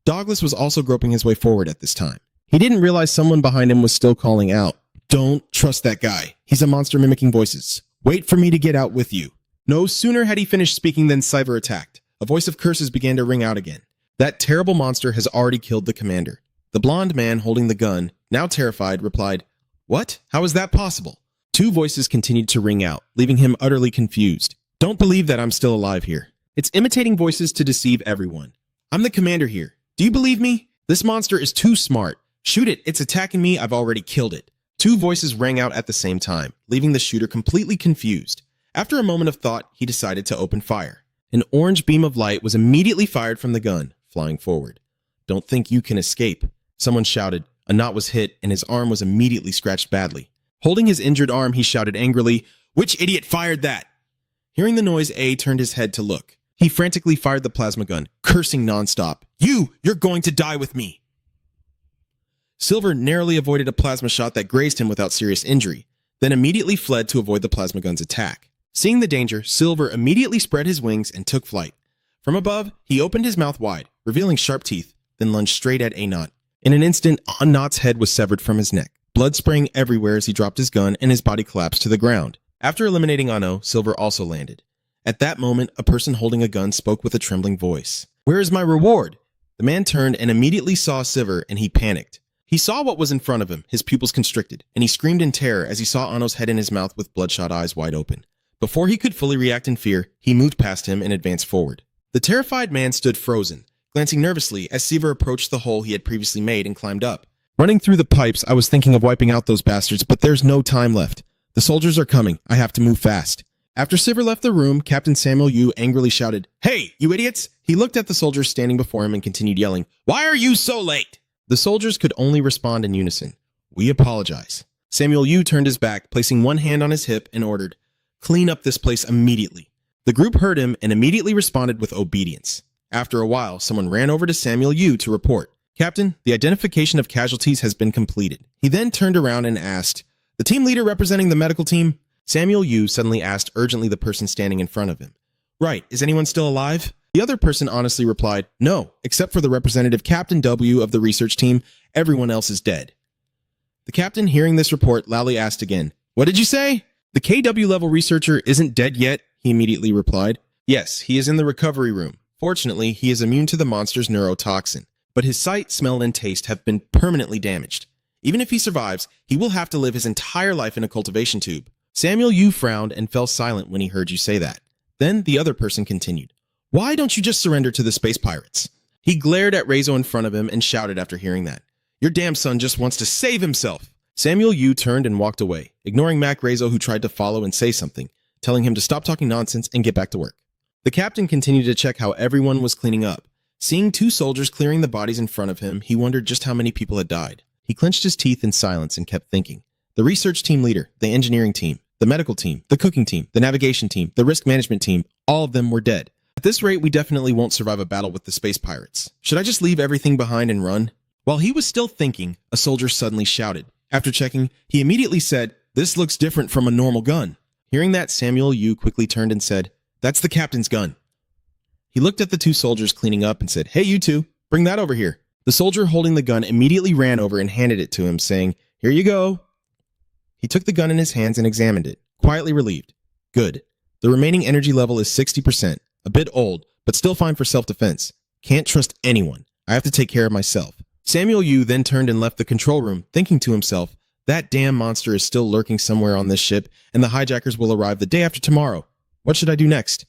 Douglas was also groping his way forward at this time. He didn't realize someone behind him was still calling out. "Don't trust that guy. He's a monster mimicking voices. Wait for me to get out with you." No sooner had he finished speaking than Cyber attacked. A voice of curses began to ring out again. That terrible monster has already killed the commander. The blonde man holding the gun, now terrified, replied, "What? How is that possible?" Two voices continued to ring out, leaving him utterly confused. "Don't believe that I'm still alive here. It's imitating voices to deceive everyone. I'm the commander here. Do you believe me? This monster is too smart. Shoot it. It's attacking me. I've already killed it." Two voices rang out at the same time, leaving the shooter completely confused. After a moment of thought, he decided to open fire. An orange beam of light was immediately fired from the gun, flying forward. "Don't think you can escape," someone shouted. A knot was hit, and his arm was immediately scratched badly. Holding his injured arm, he shouted angrily, "Which idiot fired that?" Hearing the noise, A turned his head to look. He frantically fired the plasma gun, cursing nonstop. You're going to die with me." Silver narrowly avoided a plasma shot that grazed him without serious injury, then immediately fled to avoid the plasma gun's attack. Seeing the danger, Silver immediately spread his wings and took flight. From above, he opened his mouth wide, revealing sharp teeth, then lunged straight at A Knot. In an instant, A Knot's head was severed from his neck, blood spraying everywhere as he dropped his gun and his body collapsed to the ground. After eliminating Ano, Silver also landed. At that moment, a person holding a gun spoke with a trembling voice. "Where is my reward?" The man turned and immediately saw Silver, and he panicked. He saw what was in front of him, his pupils constricted, and he screamed in terror as he saw Ano's head in his mouth with bloodshot eyes wide open. Before he could fully react in fear, he moved past him and advanced forward. The terrified man stood frozen, glancing nervously as Silver approached the hole he had previously made and climbed up. "Running through the pipes, I was thinking of wiping out those bastards, but there's no time left. The soldiers are coming. I have to move fast." After Silver left the room, Captain Samuel Yu angrily shouted, "Hey, you idiots!" He looked at the soldiers standing before him and continued yelling, "Why are you so late?" The soldiers could only respond in unison. "We apologize." Samuel Yu turned his back, placing one hand on his hip, and ordered, "Clean up this place immediately." The group heard him and immediately responded with obedience. After a while, someone ran over to Samuel Yu to report, "Captain, the identification of casualties has been completed." He then turned around and asked, "The team leader representing the medical team?" Samuel Yu suddenly asked urgently the person standing in front of him. "Right, is anyone still alive?" The other person honestly replied, "No, except for the representative Captain W of the research team, everyone else is dead." The captain, hearing this report, loudly asked again, "What did you say?" "The KW level researcher isn't dead yet," he immediately replied. "Yes, he is in the recovery room. Fortunately, he is immune to the monster's neurotoxin, but his sight, smell, and taste have been permanently damaged. Even if he survives, he will have to live his entire life in a cultivation tube." Samuel Yu frowned and fell silent when he heard you say that. Then the other person continued, "Why don't you just surrender to the space pirates?" He glared at Reizo in front of him and shouted after hearing that, "Your damn son just wants to save himself." Samuel Yu turned and walked away, ignoring Mac Reizo, who tried to follow and say something, telling him to stop talking nonsense and get back to work. The captain continued to check how everyone was cleaning up. Seeing two soldiers clearing the bodies in front of him, he wondered just how many people had died. He clenched his teeth in silence and kept thinking. The research team leader, the engineering team, the medical team, the cooking team, the navigation team, the risk management team, all of them were dead. At this rate, we definitely won't survive a battle with the space pirates. Should I just leave everything behind and run? While he was still thinking, a soldier suddenly shouted. After checking, he immediately said, "This looks different from a normal gun." Hearing that, Samuel Yu quickly turned and said, "That's the captain's gun." He looked at the two soldiers cleaning up and said, "Hey, you two, bring that over here." The soldier holding the gun immediately ran over and handed it to him, saying, "Here you go." He took the gun in his hands and examined it, quietly relieved. "Good. The remaining energy level is 60%. A bit old, but still fine for self-defense. Can't trust anyone. I have to take care of myself." Samuel Yu then turned and left the control room, thinking to himself, "That damn monster is still lurking somewhere on this ship, and the hijackers will arrive the day after tomorrow. What should I do next?"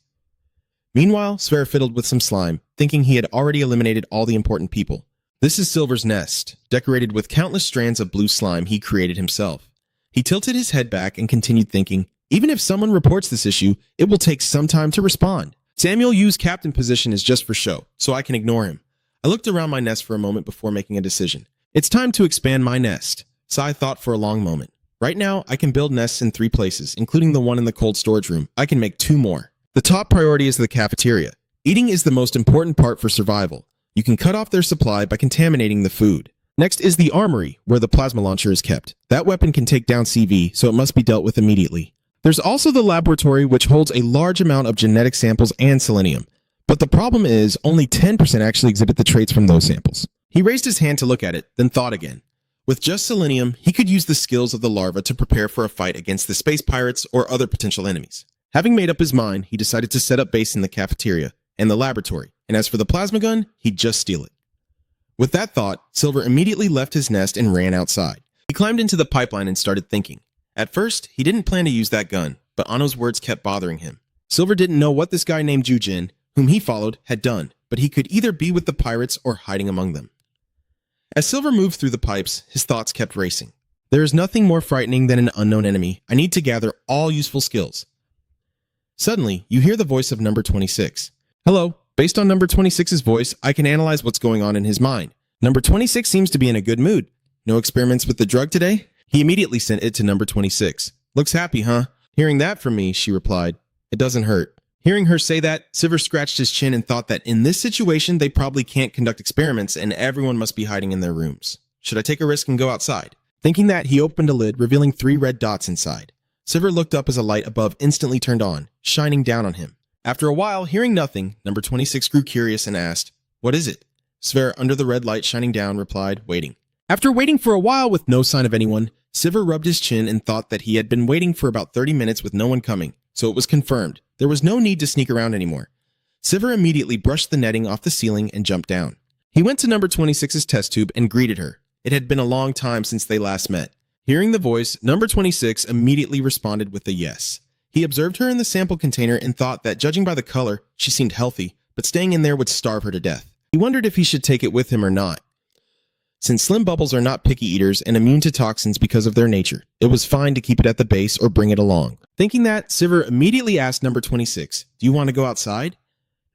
Meanwhile, Sver fiddled with some slime, thinking he had already eliminated all the important people. This is Silver's nest, decorated with countless strands of blue slime he created himself. He tilted his head back and continued thinking, even if someone reports this issue, it will take some time to respond. Samuel Yu's captain position is just for show, so I can ignore him. I looked around my nest for a moment before making a decision. It's time to expand my nest. Sai thought for a long moment. Right now, I can build nests in 3 places, including the one in the cold storage room. I can make 2 more. The top priority is the cafeteria. Eating is the most important part for survival. You can cut off their supply by contaminating the food. Next is the armory, where the plasma launcher is kept. That weapon can take down CV, so it must be dealt with immediately. There's also the laboratory, which holds a large amount of genetic samples and selenium. But the problem is, only 10% actually exhibit the traits from those samples. He raised his hand to look at it, then thought again. With just selenium, he could use the skills of the larva to prepare for a fight against the space pirates or other potential enemies. Having made up his mind, he decided to set up base in the cafeteria and the laboratory, and as for the plasma gun, he'd just steal it. With that thought, Silver immediately left his nest and ran outside. He climbed into the pipeline and started thinking. At first, he didn't plan to use that gun, but Anno's words kept bothering him. Silver didn't know what this guy named Jujin, whom he followed, had done, but he could either be with the pirates or hiding among them. As Silver moved through the pipes, his thoughts kept racing. There is nothing more frightening than an unknown enemy. I need to gather all useful skills. Suddenly, you hear the voice of number 26. Hello. Based on number 26's voice, I can analyze what's going on in his mind. Number 26 seems to be in a good mood. No experiments with the drug today? He immediately sent it to number 26. Looks happy, huh? Hearing that from me, she replied. It doesn't hurt. Hearing her say that, Silver scratched his chin and thought that in this situation, they probably can't conduct experiments and everyone must be hiding in their rooms. Should I take a risk and go outside? Thinking that, he opened a lid, revealing 3 red dots inside. Silver looked up as a light above instantly turned on, shining down on him. After a while, hearing nothing, number 26 grew curious and asked, What is it? Silver, under the red light shining down, replied, Waiting. After waiting for a while with no sign of anyone, Silver rubbed his chin and thought that he had been waiting for about 30 minutes with no one coming, so it was confirmed. There was no need to sneak around anymore. Silver immediately brushed the netting off the ceiling and jumped down. He went to number 26's test tube and greeted her. It had been a long time since they last met. Hearing the voice, number 26 immediately responded with a yes. He observed her in the sample container and thought that, judging by the color, she seemed healthy, but staying in there would starve her to death. He wondered if he should take it with him or not. Since slim bubbles are not picky eaters and immune to toxins because of their nature, it was fine to keep it at the base or bring it along. Thinking that, Silver immediately asked number 26, Do you want to go outside?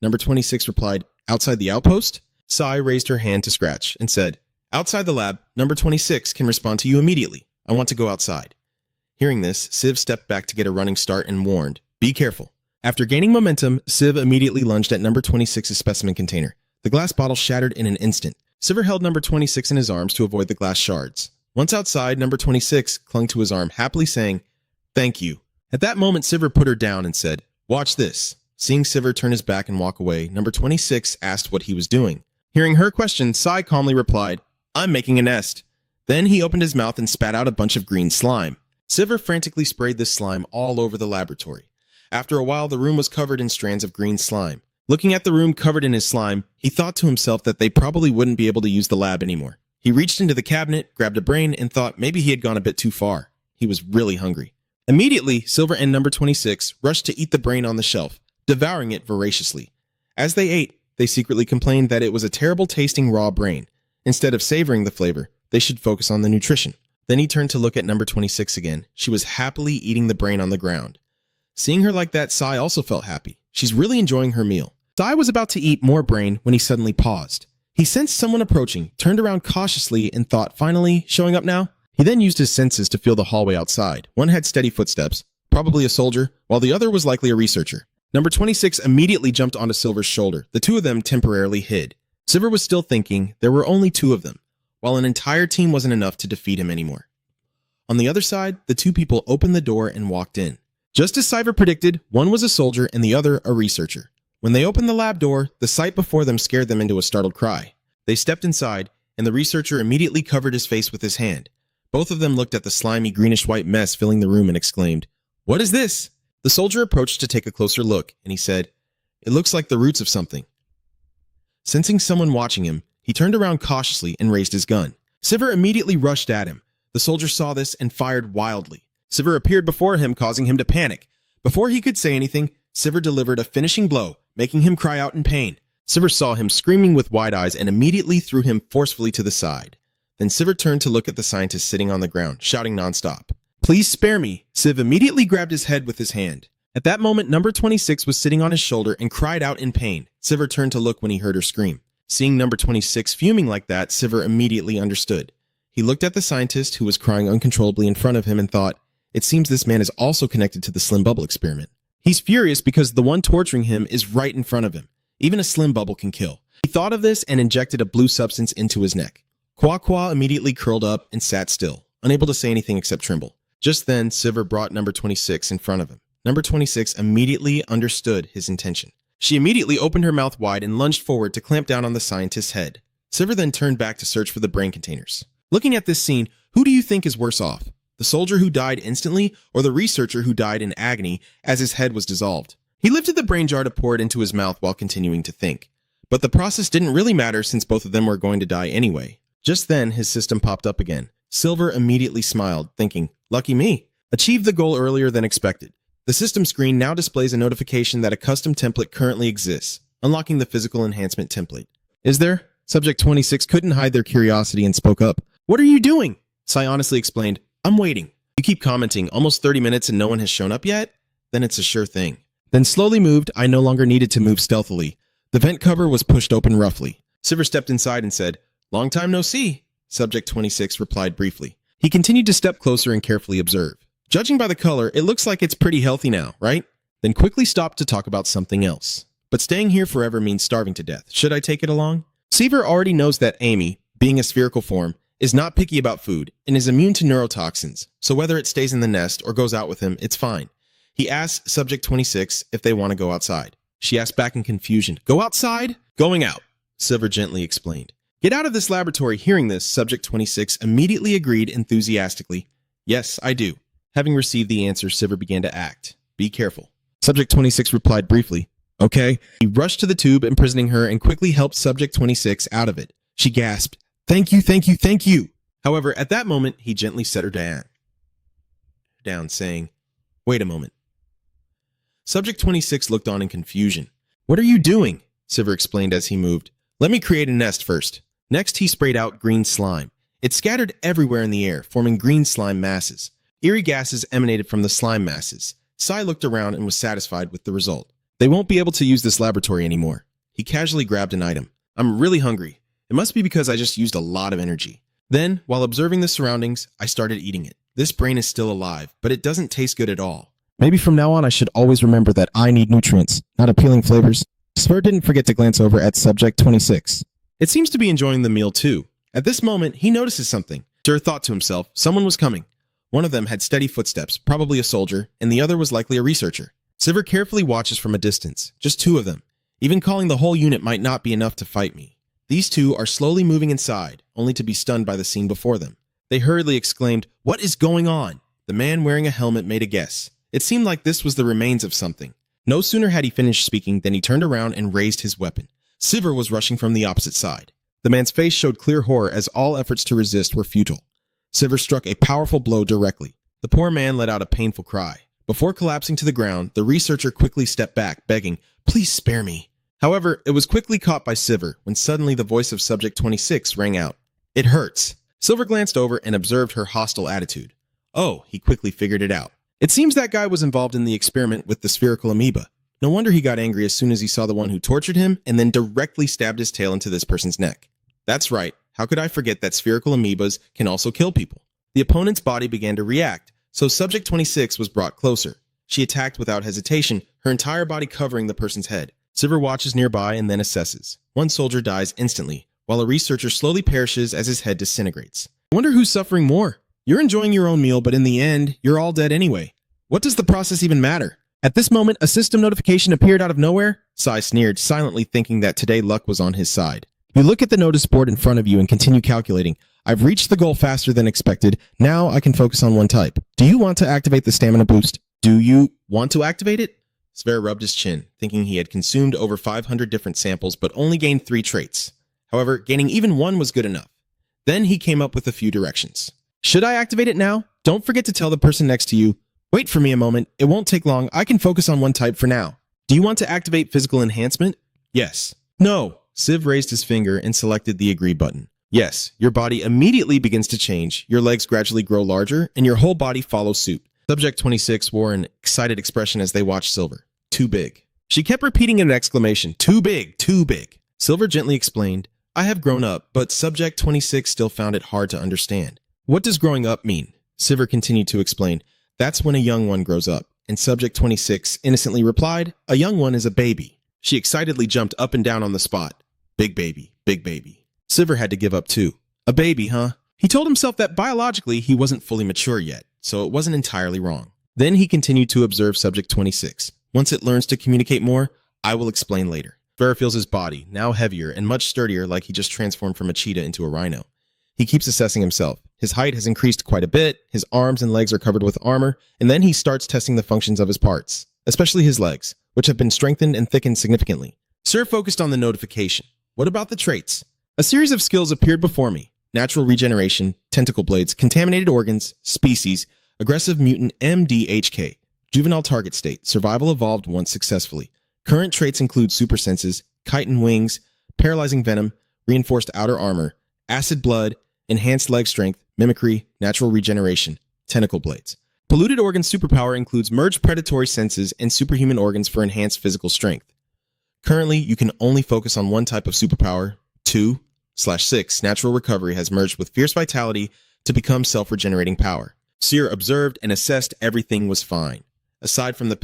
Number 26 replied, Outside the outpost? Sai raised her hand to scratch and said, Outside the lab, number 26 can respond to you immediately. I want to go outside. Hearing this, Civ stepped back to get a running start and warned, Be careful. After gaining momentum, Civ immediately lunged at number 26's specimen container. The glass bottle shattered in an instant. Silver held number 26 in his arms to avoid the glass shards. Once outside, number 26 clung to his arm, happily saying, Thank you. At that moment, Silver put her down and said, Watch this. Seeing Silver turn his back and walk away, number 26 asked what he was doing. Hearing her question, Sai calmly replied, I'm making a nest. Then he opened his mouth and spat out a bunch of green slime. Silver frantically sprayed this slime all over the laboratory. After a while, the room was covered in strands of green slime. Looking at the room covered in his slime, he thought to himself that they probably wouldn't be able to use the lab anymore. He reached into the cabinet, grabbed a brain, and thought maybe he had gone a bit too far. He was really hungry. Immediately, Silver and number 26 rushed to eat the brain on the shelf, devouring it voraciously. As they ate, they secretly complained that it was a terrible tasting raw brain. Instead of savoring the flavor, they should focus on the nutrition. Then he turned to look at number 26 again. She was happily eating the brain on the ground. Seeing her like that, Sai also felt happy. She's really enjoying her meal. Sai was about to eat more brain when he suddenly paused. He sensed someone approaching, turned around cautiously, and thought, finally, showing up now? He then used his senses to feel the hallway outside. One had steady footsteps, probably a soldier, while the other was likely a researcher. Number 26 immediately jumped onto Silver's shoulder. The two of them temporarily hid. Silver was still thinking there were only 2 of them, while an entire team wasn't enough to defeat him anymore. On the other side, the 2 people opened the door and walked in. Just as Cyver predicted, one was a soldier and the other a researcher. When they opened the lab door, the sight before them scared them into a startled cry. They stepped inside, and the researcher immediately covered his face with his hand. Both of them looked at the slimy greenish-white mess filling the room and exclaimed, What is this? The soldier approached to take a closer look, and he said, It looks like the roots of something. Sensing someone watching him, he turned around cautiously and raised his gun. Silver immediately rushed at him. The soldier saw this and fired wildly. Silver appeared before him, causing him to panic. Before he could say anything, Silver delivered a finishing blow, making him cry out in pain. Silver saw him screaming with wide eyes and immediately threw him forcefully to the side. Then Silver turned to look at the scientist sitting on the ground, shouting nonstop. Please spare me. Civ immediately grabbed his head with his hand. At that moment, number 26 was sitting on his shoulder and cried out in pain. Silver turned to look when he heard her scream. Seeing number 26 fuming like that, Sivir immediately understood. He looked at the scientist who was crying uncontrollably in front of him and thought, it seems this man is also connected to the Slim Bubble experiment. He's furious because the one torturing him is right in front of him. Even a Slim Bubble can kill. He thought of this and injected a blue substance into his neck. Kwa immediately curled up and sat still, unable to say anything except tremble. Just then, Sivir brought number 26 in front of him. Number 26 immediately understood his intention. She immediately opened her mouth wide and lunged forward to clamp down on the scientist's head. Sivir then turned back to search for the brain containers. Looking at this scene, who do you think is worse off? The soldier who died instantly or the researcher who died in agony as his head was dissolved? He lifted the brain jar to pour it into his mouth while continuing to think. But the process didn't really matter since both of them were going to die anyway. Just then, his system popped up again. Silver immediately smiled, thinking, lucky me. Achieved the goal earlier than expected. The system screen now displays a notification that a custom template currently exists, unlocking the physical enhancement template. Is there? Subject 26 couldn't hide their curiosity and spoke up. What are you doing? Sai honestly explained, I'm waiting. You keep commenting, almost 30 minutes and no one has shown up yet? Then it's a sure thing. Then slowly moved, I no longer needed to move stealthily. The vent cover was pushed open roughly. Sivir stepped inside and said, long time no see. Subject 26 replied briefly. He continued to step closer and carefully observe. Judging by the color, it looks like it's pretty healthy now, right? Then quickly stopped to talk about something else. But staying here forever means starving to death. Should I take it along? Sivir already knows that Amy, being a spherical form, is not picky about food and is immune to neurotoxins, so whether it stays in the nest or goes out with him, it's fine. He asks Subject 26 if they want to go outside. She asked back in confusion, go outside? Going out, Sivir gently explained. Get out of this laboratory. Hearing this, Subject 26 immediately agreed enthusiastically. Yes, I do. Having received the answer, Sivir began to act. Be careful. Subject 26 replied briefly. Okay. He rushed to the tube, imprisoning her, and quickly helped Subject 26 out of it. She gasped, thank you, thank you, thank you. However, at that moment, he gently set her down, saying, wait a moment. Subject 26 looked on in confusion. What are you doing? Sivir explained as he moved. Let me create a nest first. Next, he sprayed out green slime. It scattered everywhere in the air, forming green slime masses. Eerie gases emanated from the slime masses. Sai looked around and was satisfied with the result. They won't be able to use this laboratory anymore. He casually grabbed an item. I'm really hungry. It must be because I just used a lot of energy. Then, while observing the surroundings, I started eating it. This brain is still alive, but it doesn't taste good at all. Maybe from now on I should always remember that I need nutrients, not appealing flavors. Sivir didn't forget to glance over at Subject 26. It seems to be enjoying the meal too. At this moment, he notices something. Sivir thought to himself, someone was coming. One of them had steady footsteps, probably a soldier, and the other was likely a researcher. Sivir carefully watches from a distance, just two of them. Even calling the whole unit might not be enough to fight me. These two are slowly moving inside, only to be stunned by the scene before them. They hurriedly exclaimed, what is going on? The man wearing a helmet made a guess. It seemed like this was the remains of something. No sooner had he finished speaking than he turned around and raised his weapon. Sivir was rushing from the opposite side. The man's face showed clear horror as all efforts to resist were futile. Sivir struck a powerful blow directly. The poor man let out a painful cry. Before collapsing to the ground, the researcher quickly stepped back, begging, please spare me. However, it was quickly caught by Sivir when suddenly the voice of Subject 26 rang out. It hurts. Sivir glanced over and observed her hostile attitude. Oh, he quickly figured it out. It seems that guy was involved in the experiment with the spherical amoeba. No wonder he got angry as soon as he saw the one who tortured him and then directly stabbed his tail into this person's neck. That's right. How could I forget that spherical amoebas can also kill people? The opponent's body began to react, so Subject 26 was brought closer. She attacked without hesitation, her entire body covering the person's head. Sivir watches nearby and then assesses. One soldier dies instantly, while a researcher slowly perishes as his head disintegrates. I wonder who's suffering more. You're enjoying your own meal, but in the end, you're all dead anyway. What does the process even matter? At this moment, a system notification appeared out of nowhere. Sai sneered, silently thinking that today luck was on his side. You look at the notice board in front of you and continue calculating. I've reached the goal faster than expected. Now I can focus on one type. Do you want to activate the stamina boost? Do you want to activate it? Sivir rubbed his chin, thinking he had consumed over 500 different samples but only gained 3 traits. However, gaining even 1 was good enough. Then he came up with a few directions. Should I activate it now? Don't forget to tell the person next to you. Wait for me a moment. It won't take long. I can focus on one type for now. Do you want to activate physical enhancement? Yes. No. Siv raised his finger and selected the agree button. Yes, your body immediately begins to change, your legs gradually grow larger, and your whole body follows suit. Subject 26 wore an excited expression as they watched Silver. Too big. She kept repeating an exclamation, too big, too big. Silver gently explained, I have grown up, but Subject 26 still found it hard to understand. What does growing up mean? Silver continued to explain, that's when a young one grows up. And Subject 26 innocently replied, a young one is a baby. She excitedly jumped up and down on the spot. Big baby, big baby. Silver had to give up too. A baby, huh? He told himself that biologically he wasn't fully mature yet, so it wasn't entirely wrong. Then he continued to observe Subject 26. Once it learns to communicate more, I will explain later. Silver feels his body, now heavier and much sturdier, like he just transformed from a cheetah into a rhino. He keeps assessing himself. His height has increased quite a bit, his arms and legs are covered with armor, and then he starts testing the functions of his parts, especially his legs, which have been strengthened and thickened significantly. Sir focused on the notification. What about the traits? A series of skills appeared before me. Natural regeneration, tentacle blades, contaminated organs, species, aggressive mutant MDHK, juvenile target state, survival evolved once successfully. Current traits include super senses, chitin wings, paralyzing venom, reinforced outer armor, acid blood, enhanced leg strength, mimicry, natural regeneration, tentacle blades. Polluted organ superpower includes merged predatory senses and superhuman organs for enhanced physical strength. Currently, you can only focus on one type of superpower. 2/6 natural recovery has merged with fierce vitality to become self-regenerating power. Seer observed and assessed everything was fine. Aside from the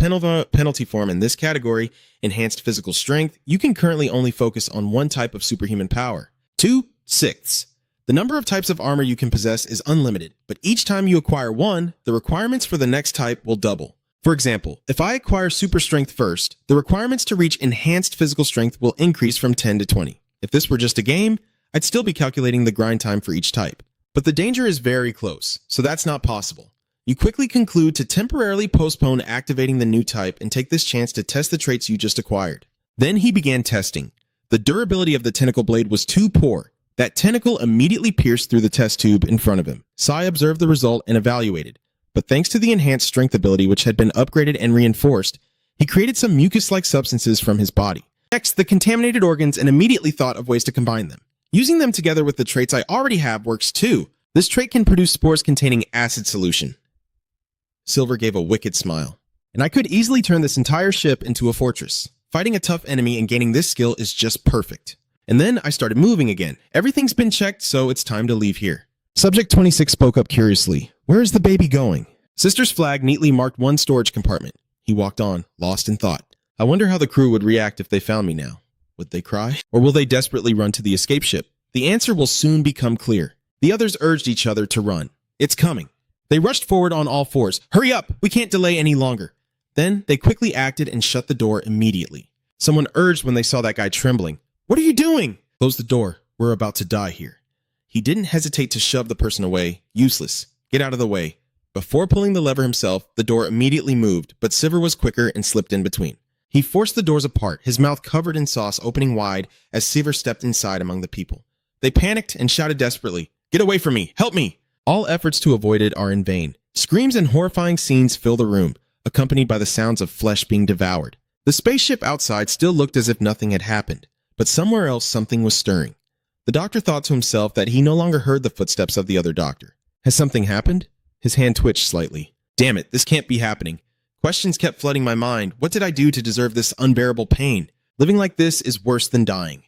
penalty form in this category, enhanced physical strength, you can currently only focus on one type of superhuman power. 2/6. The number of types of armor you can possess is unlimited, but each time you acquire one, the requirements for the next type will double. For example, if I acquire super strength first, the requirements to reach enhanced physical strength will increase from 10 to 20. If this were just a game, I'd still be calculating the grind time for each type. But the danger is very close, so that's not possible. You quickly conclude to temporarily postpone activating the new type and take this chance to test the traits you just acquired. Then he began testing. The durability of the tentacle blade was too poor. That tentacle immediately pierced through the test tube in front of him. Sai observed the result and evaluated. But thanks to the enhanced strength ability, which had been upgraded and reinforced, he created some mucus-like substances from his body. Next, the contaminated organs, and immediately thought of ways to combine them. Using them together with the traits I already have works too. This trait can produce spores containing acid solution. Silver gave a wicked smile. And I could easily turn this entire ship into a fortress. Fighting a tough enemy and gaining this skill is just perfect. And then I started moving again. Everything's been checked, so it's time to leave here. Subject 26 spoke up curiously. Where is the baby going? Sister's flag neatly marked one storage compartment. He walked on, lost in thought. I wonder how the crew would react if they found me now. Would they cry? Or will they desperately run to the escape ship? The answer will soon become clear. The others urged each other to run. It's coming. They rushed forward on all fours. Hurry up! We can't delay any longer. Then they quickly acted and shut the door immediately. Someone urged when they saw that guy trembling. What are you doing? Close the door. We're about to die here. He didn't hesitate to shove the person away. Useless. Get out of the way. Before pulling the lever himself, the door immediately moved, but Silver was quicker and slipped in between. He forced the doors apart, his mouth covered in sauce opening wide as Silver stepped inside among the people. They panicked and shouted desperately, "Get away from me! Help me!" All efforts to avoid it are in vain. Screams and horrifying scenes fill the room, accompanied by the sounds of flesh being devoured. The spaceship outside still looked as if nothing had happened, but somewhere else something was stirring. The doctor thought to himself that he no longer heard the footsteps of the other doctor. Has something happened? His hand twitched slightly. Damn it, this can't be happening. Questions kept flooding my mind. What did I do to deserve this unbearable pain? Living like this is worse than dying.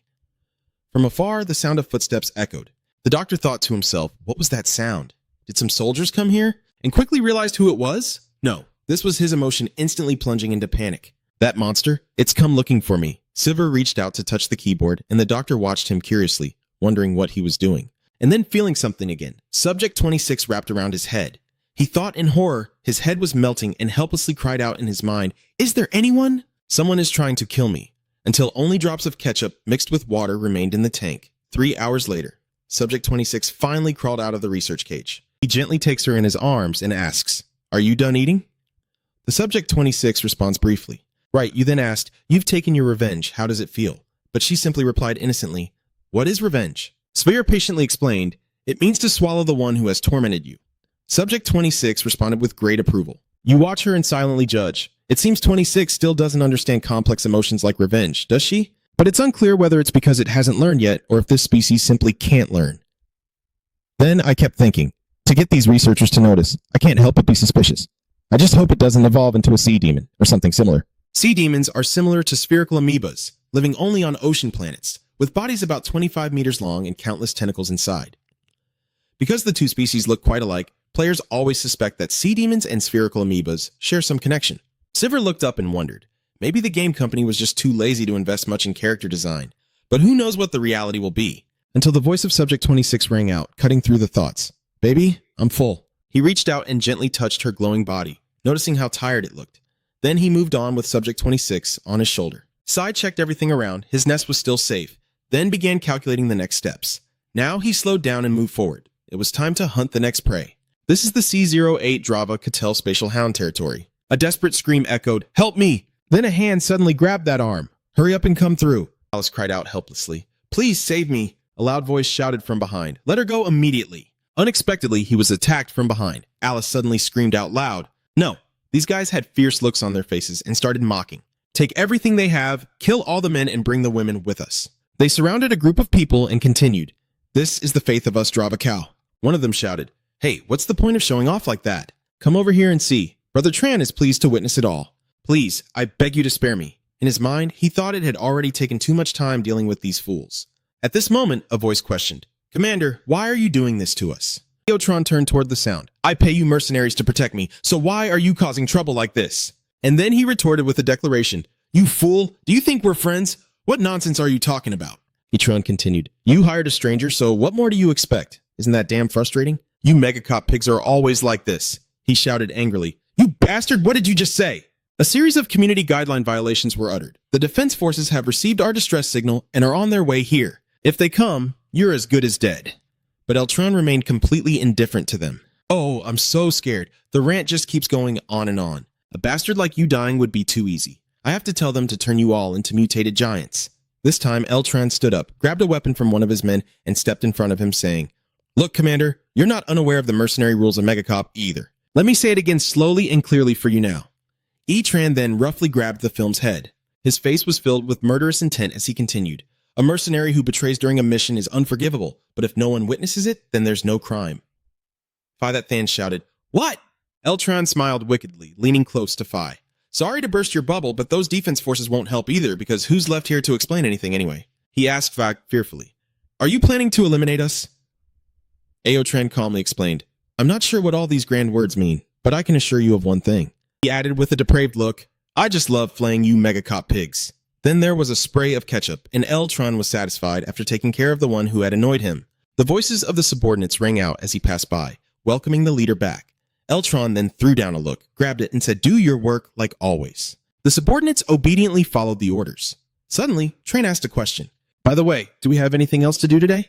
From afar, the sound of footsteps echoed. The doctor thought to himself, what was that sound? Did some soldiers come here? And quickly realized who it was? No, this was his emotion instantly plunging into panic. That monster? It's come looking for me. Silver reached out to touch the keyboard, and the doctor watched him curiously, wondering what he was doing. And then feeling something again. Subject 26 wrapped around his head. He thought in horror, his head was melting, and helplessly cried out in his mind, "Is there anyone? Someone is trying to kill me." Until only drops of ketchup mixed with water remained in the tank. 3 hours later, Subject 26 finally crawled out of the research cage. He gently takes her in his arms and asks, "Are you done eating?" The Subject 26 responds briefly. Right, you then asked, "You've taken your revenge, how does it feel?" But she simply replied innocently, "What is revenge?" Sphere patiently explained, "It means to swallow the one who has tormented you." Subject 26 responded with great approval. You watch her and silently judge. It seems 26 still doesn't understand complex emotions like revenge, does she? But it's unclear whether it's because it hasn't learned yet or if this species simply can't learn. Then I kept thinking, to get these researchers to notice, I can't help but be suspicious. I just hope it doesn't evolve into a sea demon or something similar. Sea demons are similar to spherical amoebas, living only on ocean planets. with bodies about 25 meters long and countless tentacles inside. Because the two species look quite alike, players always suspect that sea demons and spherical amoebas share some connection. Sivir looked up and wondered. Maybe the game company was just too lazy to invest much in character design, but who knows what the reality will be? Until the voice of Subject 26 rang out, cutting through the thoughts. Baby, I'm full. He reached out and gently touched her glowing body, noticing how tired it looked. Then he moved on with Subject 26 on his shoulder. Side-checked everything around, his nest was still safe, then began calculating the next steps. Now he slowed down and moved forward. It was time to hunt the next prey. This is the C08 Drava Cattell Spatial Hound territory. A desperate scream echoed, "Help me!" Then a hand suddenly grabbed that arm. "Hurry up and come through," Alice cried out helplessly. "Please save me," a loud voice shouted from behind. "Let her go immediately." Unexpectedly, he was attacked from behind. Alice suddenly screamed out loud. No, these guys had fierce looks on their faces and started mocking. "Take everything they have, kill all the men, and bring the women with us." They surrounded a group of people and continued. "This is the faith of us Drava cow." One of them shouted, "Hey, what's the point of showing off like that? Come over here and see. Brother Tran is pleased to witness it all. Please, I beg you to spare me." In his mind, he thought it had already taken too much time dealing with these fools. At this moment, a voice questioned, "Commander, why are you doing this to us?" Leotron turned toward the sound. "I pay you mercenaries to protect me, so why are you causing trouble like this?" And then he retorted with a declaration. "You fool! Do you think we're friends? What nonsense are you talking about?" Etron continued. "You hired a stranger, so what more do you expect? Isn't that damn frustrating? You megacop pigs are always like this." He shouted angrily. "You bastard, what did you just say?" A series of community guideline violations were uttered. "The defense forces have received our distress signal and are on their way here. If they come, you're as good as dead." But Eltron remained completely indifferent to them. "Oh, I'm so scared. The rant just keeps going on and on. A bastard like you dying would be too easy. I have to tell them to turn you all into mutated giants." This time, Eltron stood up, grabbed a weapon from one of his men, and stepped in front of him, saying, "Look, Commander, you're not unaware of the mercenary rules of Megacop either. Let me say it again slowly and clearly for you now." Etran then roughly grabbed the film's head. His face was filled with murderous intent as he continued. "A mercenary who betrays during a mission is unforgivable, but if no one witnesses it, then there's no crime." Phi-That-Than shouted, "What?" Eltron smiled wickedly, leaning close to Phi. "Sorry to burst your bubble, but those defense forces won't help either, because who's left here to explain anything anyway?" He asked Phi fearfully. "Are you planning to eliminate us?" Aotran calmly explained, "I'm not sure what all these grand words mean, but I can assure you of one thing." He added with a depraved look, "I just love flaying you megacop pigs." Then there was a spray of ketchup, and Eltron was satisfied after taking care of the one who had annoyed him. The voices of the subordinates rang out as he passed by, welcoming the leader back. Eltron then threw down a look, grabbed it, and said, "Do your work like always." The subordinates obediently followed the orders. Suddenly, Train asked a question. "By the way, do we have anything else to do today?"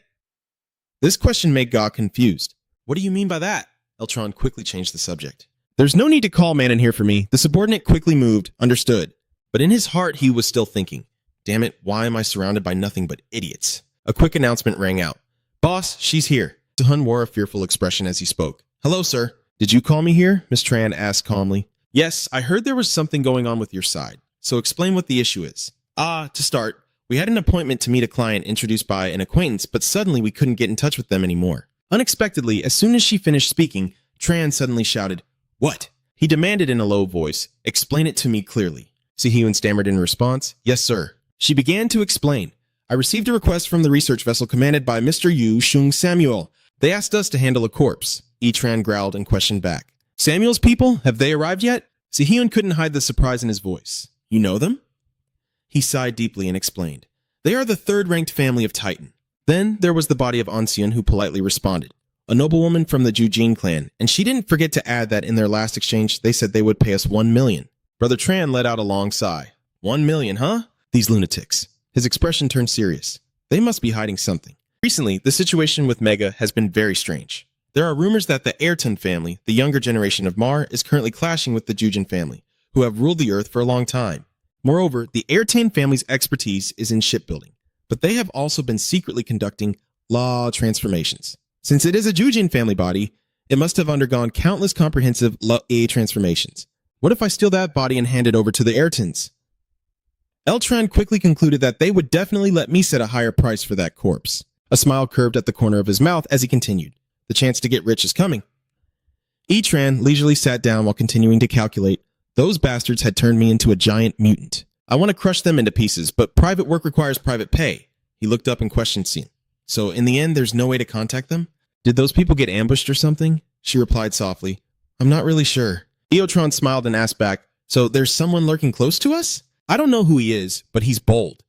This question made Ga confused. "What do you mean by that?" Eltron quickly changed the subject. "There's no need to call man in here for me." The subordinate quickly moved, understood. But in his heart, he was still thinking, "Damn it, why am I surrounded by nothing but idiots?" A quick announcement rang out. "Boss, she's here." Sahun wore a fearful expression as he spoke. "Hello, sir." "Did you call me here?" Miss Tran asked calmly. "Yes, I heard there was something going on with your side. So explain what the issue is." To start, we had an appointment to meet a client introduced by an acquaintance, but suddenly we couldn't get in touch with them anymore. Unexpectedly, as soon as she finished speaking, Tran suddenly shouted, "What?" He demanded in a low voice, "Explain it to me clearly." Si-Hyun stammered in response, "Yes, sir." She began to explain. "I received a request from the research vessel commanded by Mr. Yu Shung Samuel. They asked us to handle a corpse." Etran growled and questioned back. "Samuel's people? Have they arrived yet?" Si-Hyun couldn't hide the surprise in his voice. "You know them?" He sighed deeply and explained. "They are the third-ranked family of Titan." Then there was the body of Anseon, who politely responded. A noblewoman from the Jujin clan, and she didn't forget to add that in their last exchange, they said they would pay us 1 million. Brother Tran let out a long sigh. 1 million, huh? These lunatics. His expression turned serious. They must be hiding something. Recently, the situation with Mega has been very strange. There are rumors that the Ayrton family, the younger generation of Mar, is currently clashing with the Jujin family, who have ruled the Earth for a long time. Moreover, the Ayrton family's expertise is in shipbuilding, but they have also been secretly conducting law transformations. Since it is a Jujin family body, it must have undergone countless comprehensive law transformations. What if I steal that body and hand it over to the Ayrtons? Eltran quickly concluded that they would definitely let me set a higher price for that corpse. A smile curved at the corner of his mouth as he continued. The chance to get rich is coming. Etran leisurely sat down while continuing to calculate. Those bastards had turned me into a giant mutant. I want to crush them into pieces, but private work requires private pay. He looked up and questioned Sin. So in the end, there's no way to contact them? Did those people get ambushed or something? She replied softly, I'm not really sure. Eotron smiled and asked back, so there's someone lurking close to us? I don't know who he is, but he's bold.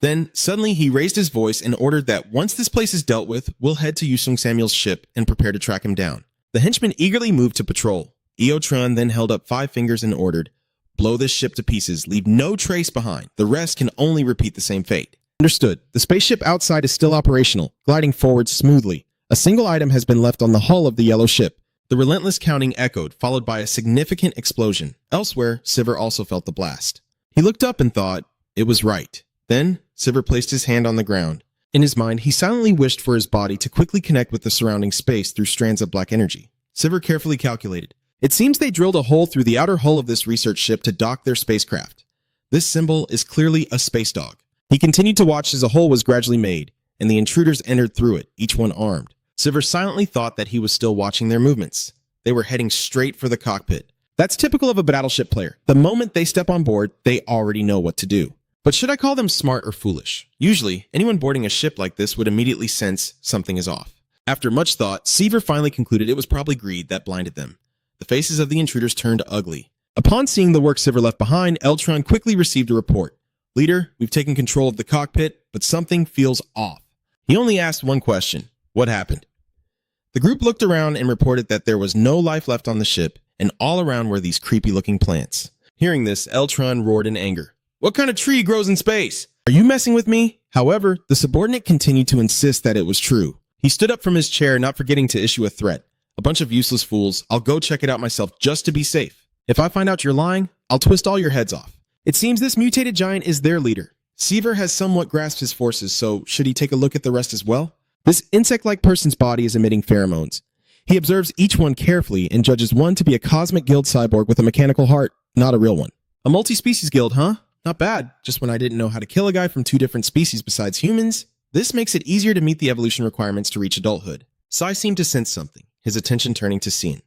Then, suddenly, he raised his voice and ordered that once this place is dealt with, we'll head to Yusung Samuel's ship and prepare to track him down. The henchmen eagerly moved to patrol. Eotron then held up 5 fingers and ordered, blow this ship to pieces, leave no trace behind. The rest can only repeat the same fate. Understood. The spaceship outside is still operational, gliding forward smoothly. A single item has been left on the hull of the yellow ship. The relentless counting echoed, followed by a significant explosion. Elsewhere, Sivir also felt the blast. He looked up and thought, it was right. Then, Sivir placed his hand on the ground. In his mind, he silently wished for his body to quickly connect with the surrounding space through strands of black energy. Sivir carefully calculated. It seems they drilled a hole through the outer hull of this research ship to dock their spacecraft. This symbol is clearly a space dog. He continued to watch as a hole was gradually made, and the intruders entered through it, each one armed. Sivir silently thought that he was still watching their movements. They were heading straight for the cockpit. That's typical of a battleship player. The moment they step on board, they already know what to do. But should I call them smart or foolish? Usually, anyone boarding a ship like this would immediately sense something is off. After much thought, Sivir finally concluded it was probably greed that blinded them. The faces of the intruders turned ugly. Upon seeing the work Sivir left behind, Eltron quickly received a report. Leader, we've taken control of the cockpit, but something feels off. He only asked one question. What happened? The group looked around and reported that there was no life left on the ship, and all around were these creepy-looking plants. Hearing this, Eltron roared in anger. What kind of tree grows in space? Are you messing with me? However, the subordinate continued to insist that it was true. He stood up from his chair, not forgetting to issue a threat. A bunch of useless fools. I'll go check it out myself just to be safe. If I find out you're lying, I'll twist all your heads off. It seems this mutated giant is their leader. Sivir has somewhat grasped his forces, so should he take a look at the rest as well? This insect-like person's body is emitting pheromones. He observes each one carefully and judges one to be a cosmic guild cyborg with a mechanical heart, not a real one. A multi-species guild, huh? Not bad. Just when I didn't know how to kill a guy from 2 different species besides humans. This makes it easier to meet the evolution requirements to reach adulthood. Sai seemed to sense something, his attention turning to Sin.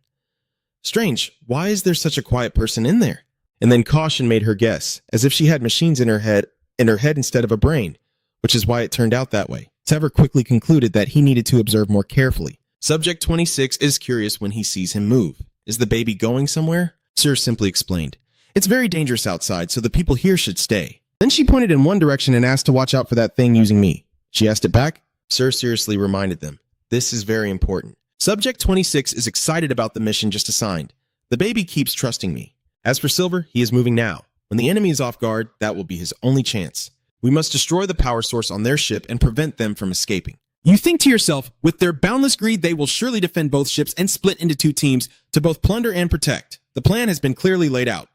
Strange, why is there such a quiet person in there? And then caution made her guess, as if she had machines in her head instead of a brain, which is why it turned out that way. Sever quickly concluded that he needed to observe more carefully. Subject 26 is curious when he sees him move. Is the baby going somewhere? Sir simply explained. It's very dangerous outside, so the people here should stay. Then she pointed in one direction and asked to watch out for that thing using me. She asked it back. Sir seriously reminded them. This is very important. Subject 26 is excited about the mission just assigned. The baby keeps trusting me. As for Silver, he is moving now. When the enemy is off guard, that will be his only chance. We must destroy the power source on their ship and prevent them from escaping. You think to yourself, with their boundless greed, they will surely defend both ships and split into 2 teams to both plunder and protect. The plan has been clearly laid out.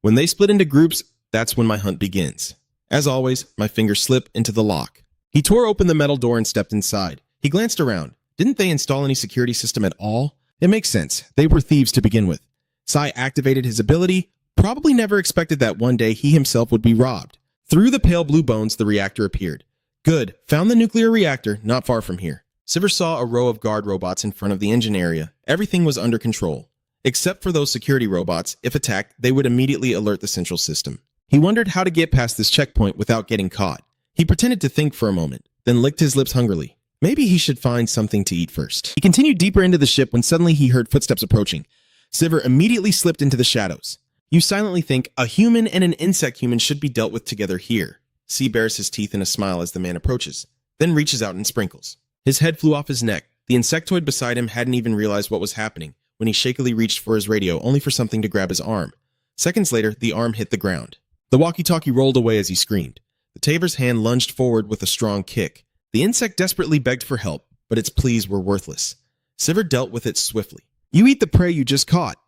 When they split into groups, that's when my hunt begins. As always, my fingers slip into the lock. He tore open the metal door and stepped inside. He glanced around. Didn't they install any security system at all? It makes sense. They were thieves to begin with. Sai activated his ability, probably never expected that one day he himself would be robbed. Through the pale blue bones, the reactor appeared. Good. Found the nuclear reactor, not far from here. Sivir saw a row of guard robots in front of the engine area. Everything was under control. Except for those security robots, if attacked, they would immediately alert the central system. He wondered how to get past this checkpoint without getting caught. He pretended to think for a moment, then licked his lips hungrily. Maybe he should find something to eat first. He continued deeper into the ship when suddenly he heard footsteps approaching. Sivir immediately slipped into the shadows. You silently think a human and an insect human should be dealt with together here. C bares his teeth in a smile as the man approaches, then reaches out and sprinkles. His head flew off his neck. The insectoid beside him hadn't even realized what was happening when he shakily reached for his radio, only for something to grab his arm. Seconds later, the arm hit the ground. The walkie-talkie rolled away as he screamed. The Taver's hand lunged forward with a strong kick. The insect desperately begged for help, but its pleas were worthless. Sivir dealt with it swiftly. You eat the prey you just caught.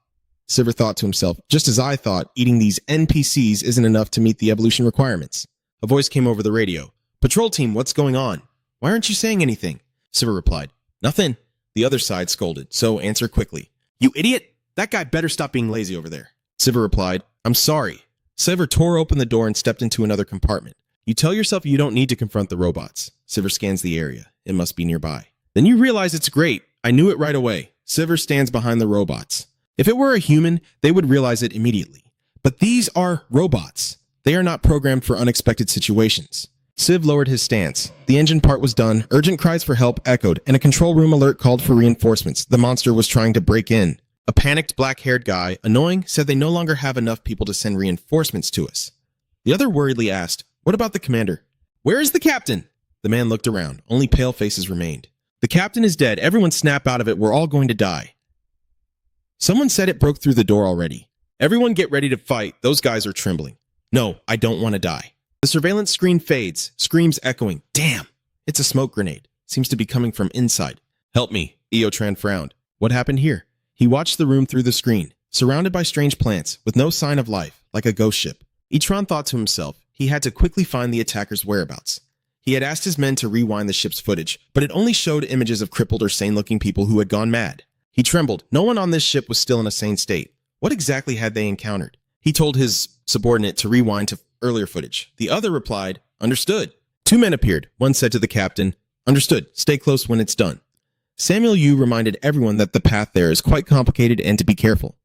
Sivir thought to himself, just as I thought, eating these NPCs isn't enough to meet the evolution requirements. A voice came over the radio. Patrol team, what's going on? Why aren't you saying anything? Sivir replied. Nothing. The other side scolded, so answer quickly. You idiot! That guy better stop being lazy over there. Sivir replied, I'm sorry. Sivir tore open the door and stepped into another compartment. You tell yourself you don't need to confront the robots. Sivir scans the area. It must be nearby. Then you realize it's great. I knew it right away. Sivir stands behind the robots. If it were a human, they would realize it immediately. But these are robots. They are not programmed for unexpected situations. Civ lowered his stance. The engine part was done, urgent cries for help echoed, and a control room alert called for reinforcements. The monster was trying to break in. A panicked black-haired guy, annoying, said they no longer have enough people to send reinforcements to us. The other worriedly asked, "What about the commander?" "Where is the captain?" The man looked around. Only pale faces remained. "The captain is dead. Everyone snap out of it. We're all going to die." Someone said it broke through the door already. "Everyone get ready to fight. Those guys are trembling." "No, I don't want to die." The surveillance screen fades, screams echoing. "Damn! It's a smoke grenade. Seems to be coming from inside." "Help me." Eotran frowned. What happened here? He watched the room through the screen, surrounded by strange plants, with no sign of life, like a ghost ship. Etron thought to himself he had to quickly find the attacker's whereabouts. He had asked his men to rewind the ship's footage, but it only showed images of crippled or sane-looking people who had gone mad. He trembled. No one on this ship was still in a sane state. What exactly had they encountered? He told his subordinate to rewind to earlier footage. The other replied, "Understood." Two men appeared. One said to the captain, "Understood. Stay close when it's done." Samuel Yu reminded everyone that the path there is quite complicated and to be careful.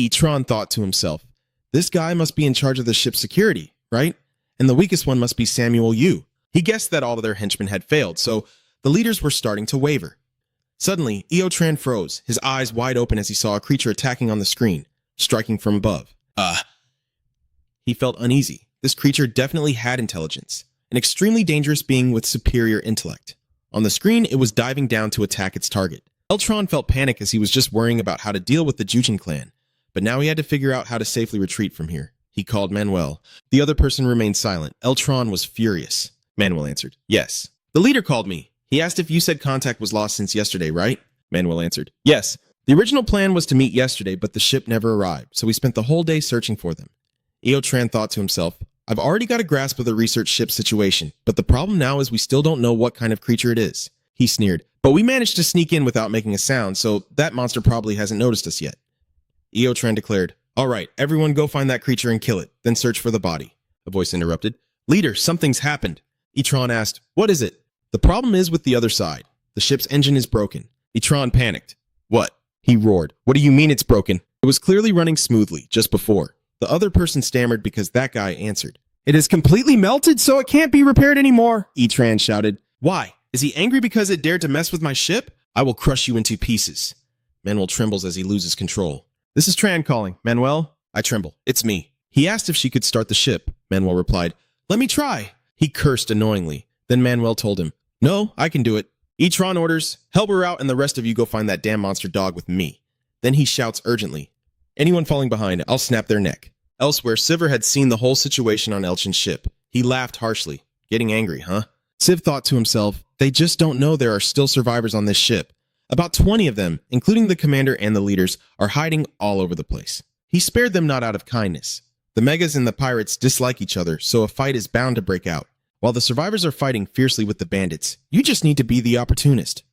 Tron thought to himself, this guy must be in charge of the ship's security, right? And the weakest one must be Samuel Yu. He guessed that all of their henchmen had failed, so the leaders were starting to waver. Suddenly, Eotran froze, his eyes wide open as he saw a creature attacking on the screen, striking from above. He felt uneasy. This creature definitely had intelligence, an extremely dangerous being with superior intellect. On the screen, it was diving down to attack its target. Eltron felt panic as he was just worrying about how to deal with the Jujin clan, but now he had to figure out how to safely retreat from here. He called Manuel. The other person remained silent. Eltron was furious. Manuel answered, "Yes." "The leader called me. He asked if you said contact was lost since yesterday, right?" Manuel answered, "Yes. The original plan was to meet yesterday, but the ship never arrived, so we spent the whole day searching for them." Eotran thought to himself, I've already got a grasp of the research ship situation, but the problem now is we still don't know what kind of creature it is. He sneered, "But we managed to sneak in without making a sound, so that monster probably hasn't noticed us yet." Eotran declared, "All right, everyone go find that creature and kill it, then search for the body." A voice interrupted, "Leader, something's happened." Etron asked, "What is it?" "The problem is with the other side. The ship's engine is broken." Etron panicked. "What?" He roared. "What do you mean it's broken?" It was clearly running smoothly, just before. The other person stammered because that guy answered. "It is completely melted, so it can't be repaired anymore," Etran shouted. "Why? Is he angry because it dared to mess with my ship? I will crush you into pieces." Manuel trembles as he loses control. "This is Tran calling. Manuel?" I tremble. "It's me." He asked if she could start the ship. Manuel replied, "Let me try." He cursed annoyingly. Then Manuel told him, "No, I can do it." Etron orders, "Help her out and the rest of you go find that damn monster dog with me." Then he shouts urgently, "Anyone falling behind, I'll snap their neck." Elsewhere, Sivir had seen the whole situation on Elchin's ship. He laughed harshly. Getting angry, huh? Siv thought to himself, they just don't know there are still survivors on this ship. About 20 of them, including the commander and the leaders, are hiding all over the place. He spared them not out of kindness. The Megas and the pirates dislike each other, so a fight is bound to break out. While the survivors are fighting fiercely with the bandits, you just need to be the opportunist.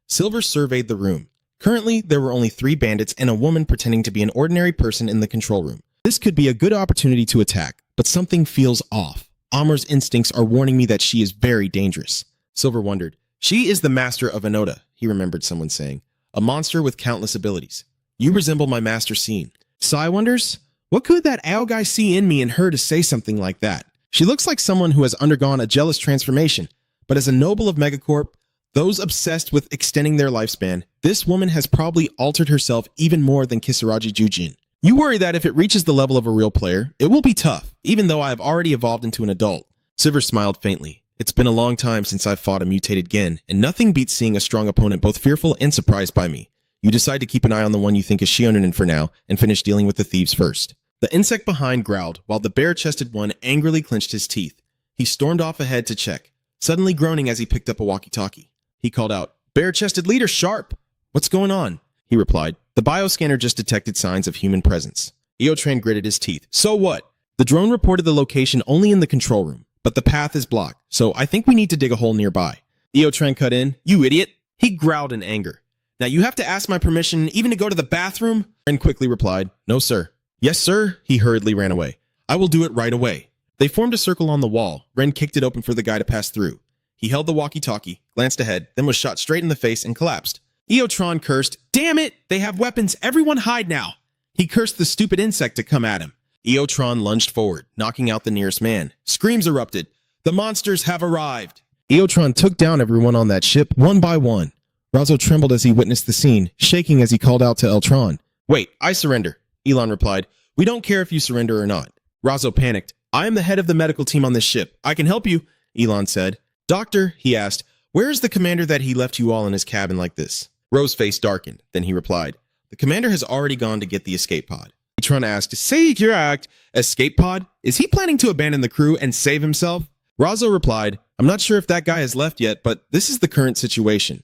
Silver surveyed the room. Currently, there were only 3 bandits and a woman pretending to be an ordinary person in the control room. This could be a good opportunity to attack, but something feels off. Amur's instincts are warning me that she is very dangerous. Silver wondered. She is the master of Anoda, he remembered someone saying. A monster with countless abilities. You resemble my master Scene. Sai wonders, what could that owl guy see in me and her to say something like that? She looks like someone who has undergone a jealous transformation, but as a noble of Megacorp, those obsessed with extending their lifespan, this woman has probably altered herself even more than Kisaragi Jujin. You worry that if it reaches the level of a real player, it will be tough, even though I have already evolved into an adult. Sivir smiled faintly. It's been a long time since I've fought a mutated Gen, and nothing beats seeing a strong opponent both fearful and surprised by me. You decide to keep an eye on the one you think is Shionin for now, and finish dealing with the thieves first. The insect behind growled, while the bare-chested one angrily clenched his teeth. He stormed off ahead to check, suddenly groaning as he picked up a walkie-talkie. He called out, "Bare-chested leader, sharp!" "What's going on?" He replied. The bioscanner just detected signs of human presence. Eotran gritted his teeth. "So what?" The drone reported the location only in the control room, but the path is blocked, so I think we need to dig a hole nearby. Eotran cut in. "You idiot!" He growled in anger. "Now you have to ask my permission even to go to the bathroom?" Ren quickly replied, "No, sir." "Yes, sir." He hurriedly ran away. "I will do it right away." They formed a circle on the wall. Ren kicked it open for the guy to pass through. He held the walkie-talkie, glanced ahead, then was shot straight in the face and collapsed. Eotron cursed, "Damn it! They have weapons! Everyone hide now!" He cursed the stupid insect to come at him. Eotron lunged forward, knocking out the nearest man. Screams erupted. The monsters have arrived! Eotron took down everyone on that ship one by one. Razo trembled as he witnessed the scene, shaking as he called out to Eltron. Wait, I surrender, Elon replied. We don't care if you surrender or not. Razo panicked. I am the head of the medical team on this ship. I can help you, Elon said. Doctor, he asked, where is the commander that he left you all in his cabin like this? Rose's face darkened. Then he replied, the commander has already gone to get the escape pod. Eotron asked, say correct. Escape pod? Is he planning to abandon the crew and save himself? Razo replied, I'm not sure if that guy has left yet, but this is the current situation.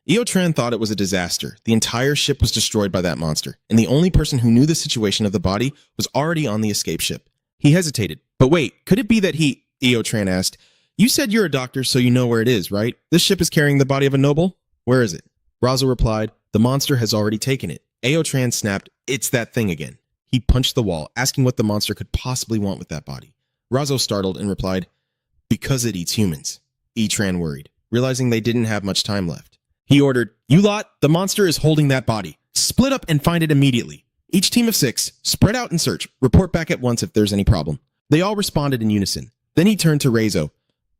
Eotran thought it was a disaster. The entire ship was destroyed by that monster, and the only person who knew the situation of the body was already on the escape ship. He hesitated. But wait, could it be that Eotran asked, you said you're a doctor, so you know where it is, right? This ship is carrying the body of a noble? Where is it? Razo replied, the monster has already taken it. Eotran snapped, it's that thing again. He punched the wall, asking what the monster could possibly want with that body. Razo startled and replied, because it eats humans. Eotran worried, realizing they didn't have much time left. He ordered, you lot, the monster is holding that body. Split up and find it immediately. Each team of 6, spread out and search. Report back at once if there's any problem. They all responded in unison. Then he turned to Razo.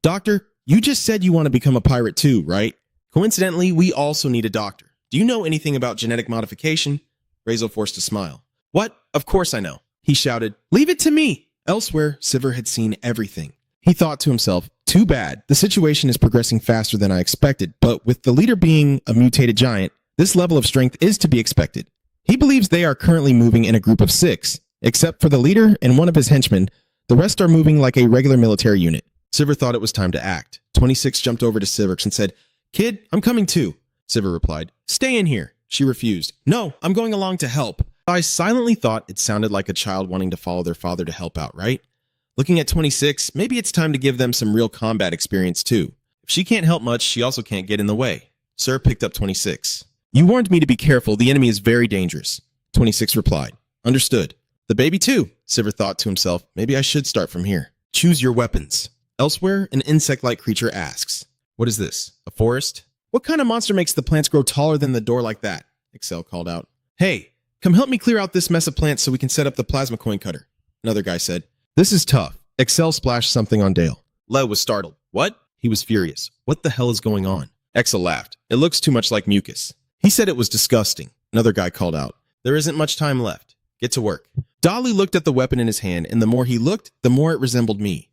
Doctor, you just said you want to become a pirate too, right? Coincidentally, we also need a doctor. Do you know anything about genetic modification? Razo forced a smile. What? Of course I know. He shouted, leave it to me. Elsewhere, Sivir had seen everything. He thought to himself, too bad. The situation is progressing faster than I expected, but with the leader being a mutated giant, this level of strength is to be expected. He believes they are currently moving in a group of 6. Except for the leader and one of his henchmen, the rest are moving like a regular military unit. Sivir thought it was time to act. 26 jumped over to Sivir and said, Kid, I'm coming too. Sivir replied, stay in here. She refused. No, I'm going along to help. I silently thought it sounded like a child wanting to follow their father to help out, right? Looking at 26, maybe it's time to give them some real combat experience too. If she can't help much, she also can't get in the way. Sir picked up 26. You warned me to be careful. The enemy is very dangerous. 26 replied. Understood. The baby too, Sivir thought to himself. Maybe I should start from here. Choose your weapons. Elsewhere, an insect-like creature asks, what is this? A forest? What kind of monster makes the plants grow taller than the door like that? Excel called out. Hey, come help me clear out this mess of plants so we can set up the plasma coin cutter. Another guy said. This is tough. Excel splashed something on Dale. Lev was startled. What? He was furious. What the hell is going on? Excel laughed. It looks too much like mucus. He said it was disgusting. Another guy called out. There isn't much time left. Get to work. Dolly looked at the weapon in his hand, and the more he looked, the more it resembled me.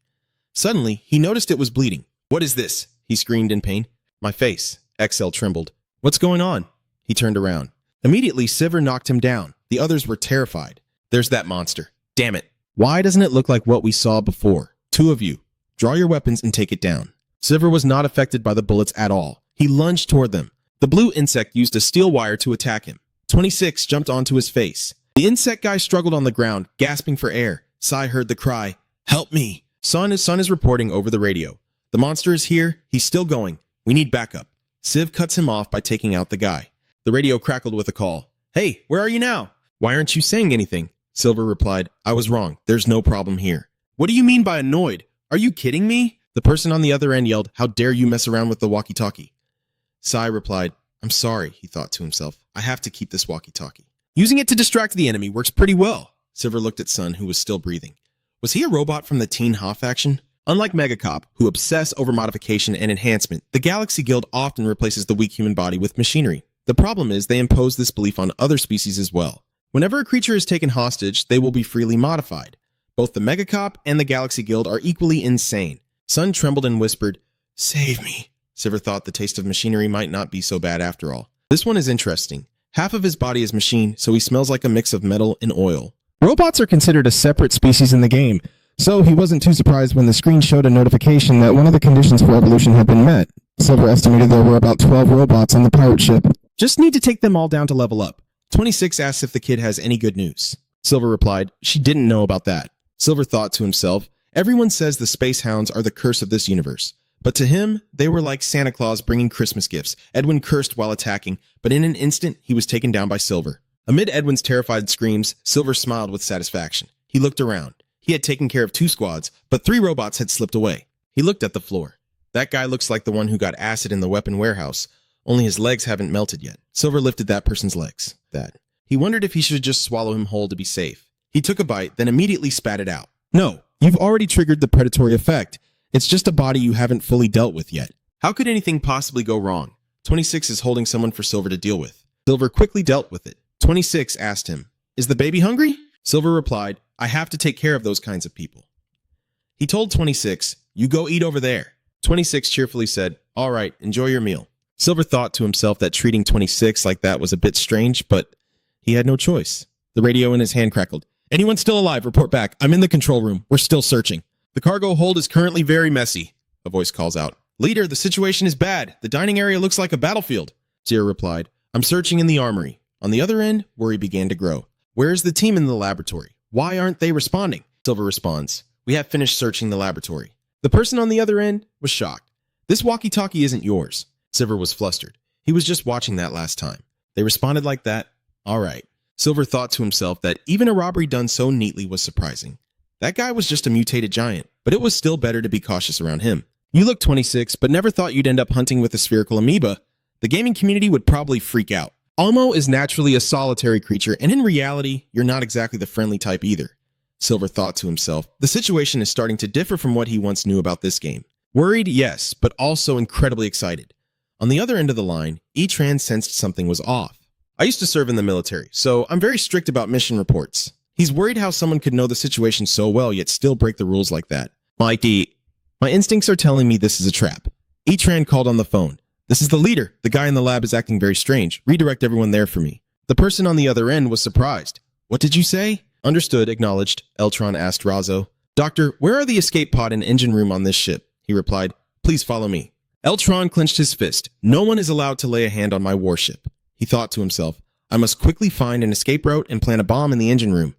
Suddenly, he noticed it was bleeding. What is this? He screamed in pain. My face. Excel trembled. What's going on? He turned around. Immediately, Sivir knocked him down. The others were terrified. There's that monster. Damn it. Why doesn't it look like what we saw before? 2 of you. Draw your weapons and take it down. Sivir was not affected by the bullets at all. He lunged toward them. The blue insect used a steel wire to attack him. 26 jumped onto his face. The insect guy struggled on the ground, gasping for air. Sai heard the cry, help me. Sun is reporting over the radio. The monster is here. He's still going. We need backup. Siv cuts him off by taking out the guy. The radio crackled with a call. Hey, where are you now? Why aren't you saying anything? Silver replied, I was wrong. There's no problem here. What do you mean by annoyed? Are you kidding me? The person on the other end yelled, how dare you mess around with the walkie-talkie? Sai replied, I'm sorry, he thought to himself. I have to keep this walkie-talkie. Using it to distract the enemy works pretty well. Silver looked at Sun, who was still breathing. Was he a robot from the Teen Ha faction? Unlike Mangacap, who obsess over modification and enhancement, the Galaxy Guild often replaces the weak human body with machinery. The problem is they impose this belief on other species as well. Whenever a creature is taken hostage, they will be freely modified. Both the Mangacap and the Galaxy Guild are equally insane. Sun trembled and whispered, save me. Sivir thought the taste of machinery might not be so bad after all. This one is interesting. Half of his body is machine, so he smells like a mix of metal and oil. Robots are considered a separate species in the game, so he wasn't too surprised when the screen showed a notification that one of the conditions for evolution had been met. Silver estimated there were about 12 robots on the pirate ship. Just need to take them all down to level up. 26 asked if the kid has any good news. Silver replied, she didn't know about that. Silver thought to himself, everyone says the space hounds are the curse of this universe. But to him, they were like Santa Claus bringing Christmas gifts. Edwin cursed while attacking, but in an instant, he was taken down by Silver. Amid Edwin's terrified screams, Silver smiled with satisfaction. He looked around. He had taken care of 2 squads, but 3 robots had slipped away. He looked at the floor. That guy looks like the one who got acid in the weapon warehouse, only his legs haven't melted yet. Silver lifted that person's legs. He wondered if he should just swallow him whole to be safe. He took a bite, then immediately spat it out. No, you've already triggered the predatory effect. It's just a body you haven't fully dealt with yet. How could anything possibly go wrong? 26 is holding someone for Silver to deal with. Silver quickly dealt with it. 26 asked him, "Is the baby hungry?" Silver replied, "I have to take care of those kinds of people." He told 26, "You go eat over there." 26 cheerfully said, "All right, enjoy your meal." Silver thought to himself that treating 26 like that was a bit strange, but he had no choice. The radio in his hand crackled. "Anyone still alive? Report back. I'm in the control room. We're still searching." "The cargo hold is currently very messy," a voice calls out. "Leader, the situation is bad. The dining area looks like a battlefield." Zero replied, "I'm searching in the armory." On the other end, worry began to grow. "Where is the team in the laboratory? Why aren't they responding?" Silver responds, "We have finished searching the laboratory." The person on the other end was shocked. "This walkie-talkie isn't yours." Silver was flustered. He was just watching that last time. They responded like that? All right. Silver thought to himself that even a robbery done so neatly was surprising. That guy was just a mutated giant, but it was still better to be cautious around him. "You look 26, but never thought you'd end up hunting with a spherical amoeba. The gaming community would probably freak out. Almo is naturally a solitary creature, and in reality, you're not exactly the friendly type either." Silver thought to himself, the situation is starting to differ from what he once knew about this game. Worried, yes, but also incredibly excited. On the other end of the line, E-Tran sensed something was off. "I used to serve in the military, so I'm very strict about mission reports." He's worried how someone could know the situation so well yet still break the rules like that. "Mikey, my instincts are telling me this is a trap." E-Tran called on the phone. "This is the leader. The guy in the lab is acting very strange. Redirect everyone there for me." The person on the other end was surprised. "What did you say?" "Understood, acknowledged." Eltron asked Razo. "Doctor, where are the escape pod and engine room on this ship?" He replied, "Please follow me." Eltron clenched his fist. "No one is allowed to lay a hand on my warship." He thought to himself, "I must quickly find an escape route and plant a bomb in the engine room."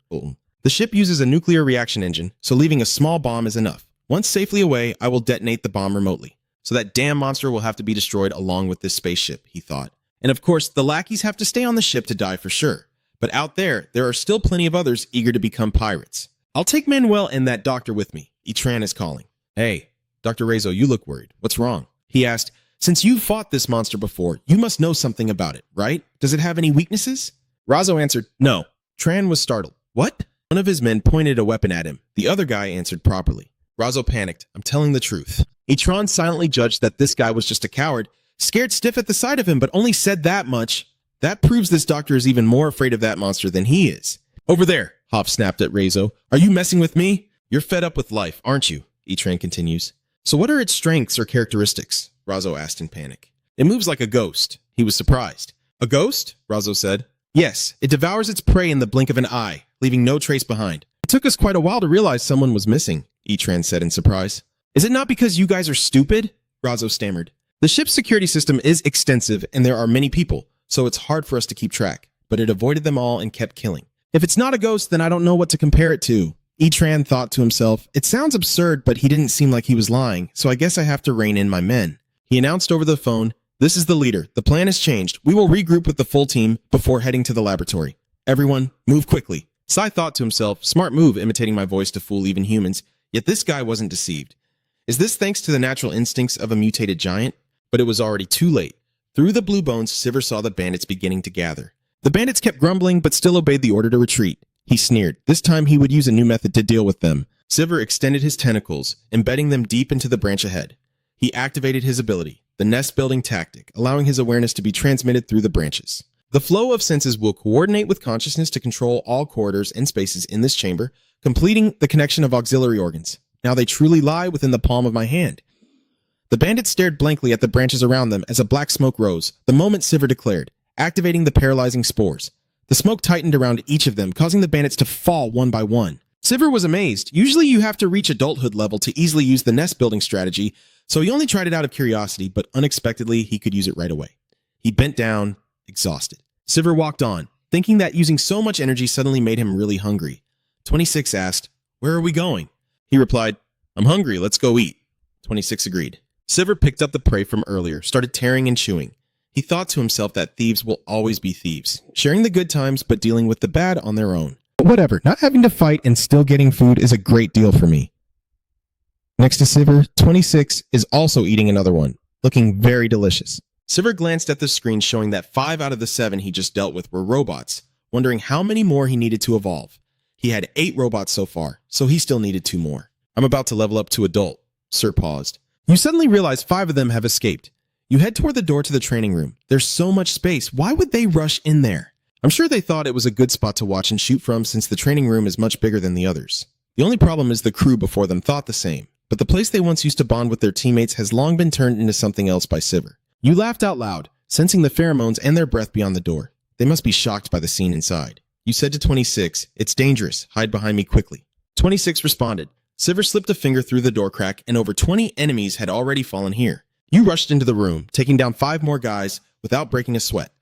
The ship uses a nuclear reaction engine, so leaving a small bomb is enough. Once safely away, I will detonate the bomb remotely. So that damn monster will have to be destroyed along with this spaceship, he thought. And of course, the lackeys have to stay on the ship to die for sure. But out there are still plenty of others eager to become pirates. "I'll take Manuel and that doctor with me." E-Tran is calling. "Hey, Dr. Rezo, you look worried. What's wrong?" He asked, "Since you've fought this monster before, you must know something about it, right? Does it have any weaknesses?" Razo answered, "No." Tran was startled. "What?" One of his men pointed a weapon at him. The other guy answered properly. Razo panicked. "I'm telling the truth." E-Tran silently judged that this guy was just a coward, scared stiff at the sight of him, but only said that much. That proves this doctor is even more afraid of that monster than he is. "Over there," Hoff snapped at Rezo. "Are you messing with me? You're fed up with life, aren't you?" E-Tran continues. "So what are its strengths or characteristics?" Razo asked in panic. "It moves like a ghost." He was surprised. "A ghost?" Razo said. "Yes, it devours its prey in the blink of an eye, leaving no trace behind." "It took us quite a while to realize someone was missing," E-Tran said in surprise. "Is it not because you guys are stupid?" Razo stammered. "The ship's security system is extensive and there are many people, so it's hard for us to keep track, but it avoided them all and kept killing. If it's not a ghost, then I don't know what to compare it to." E-Tran thought to himself, it sounds absurd, but he didn't seem like he was lying, so I guess I have to rein in my men. He announced over the phone, "This is the leader. The plan has changed. We will regroup with the full team before heading to the laboratory. Everyone, move quickly." Sai thought to himself, smart move imitating my voice to fool even humans, yet this guy wasn't deceived. Is this thanks to the natural instincts of a mutated giant? But it was already too late. Through the blue bones, Sivir saw the bandits beginning to gather. The bandits kept grumbling, but still obeyed the order to retreat. He sneered. This time he would use a new method to deal with them. Sivir extended his tentacles, embedding them deep into the branch ahead. He activated his ability, the nest-building tactic, allowing his awareness to be transmitted through the branches. The flow of senses will coordinate with consciousness to control all corridors and spaces in this chamber, completing the connection of auxiliary organs. Now they truly lie within the palm of my hand. The bandits stared blankly at the branches around them as a black smoke rose, the moment Sivir declared, activating the paralyzing spores. The smoke tightened around each of them, causing the bandits to fall one by one. Sivir was amazed. Usually you have to reach adulthood level to easily use the nest-building strategy, so he only tried it out of curiosity, but unexpectedly he could use it right away. He bent down, exhausted. Sivir walked on, thinking that using so much energy suddenly made him really hungry. 26 asked, "Where are we going?" He replied, "I'm hungry, let's go eat." 26 agreed. Sivir picked up the prey from earlier, started tearing and chewing. He thought to himself that thieves will always be thieves, sharing the good times but dealing with the bad on their own. But whatever, not having to fight and still getting food is a great deal for me. Next to Sivir, 26 is also eating another one, looking very delicious. Sivir glanced at the screen showing that 5 out of the 7 he just dealt with were robots, wondering how many more he needed to evolve. He had 8 robots so far, so he still needed 2 more. "I'm about to level up to adult," Sir paused. You suddenly realize 5 of them have escaped. You head toward the door to the training room. There's so much space. Why would they rush in there? I'm sure they thought it was a good spot to watch and shoot from since the training room is much bigger than the others. The only problem is the crew before them thought the same, but the place they once used to bond with their teammates has long been turned into something else by Sivir. You laughed out loud, sensing the pheromones and their breath beyond the door. They must be shocked by the scene inside. You said to 26, "It's dangerous. Hide behind me quickly." 26 responded. Sivir slipped a finger through the door crack, and over 20 enemies had already fallen here. You rushed into the room, taking down 5 more guys without breaking a sweat.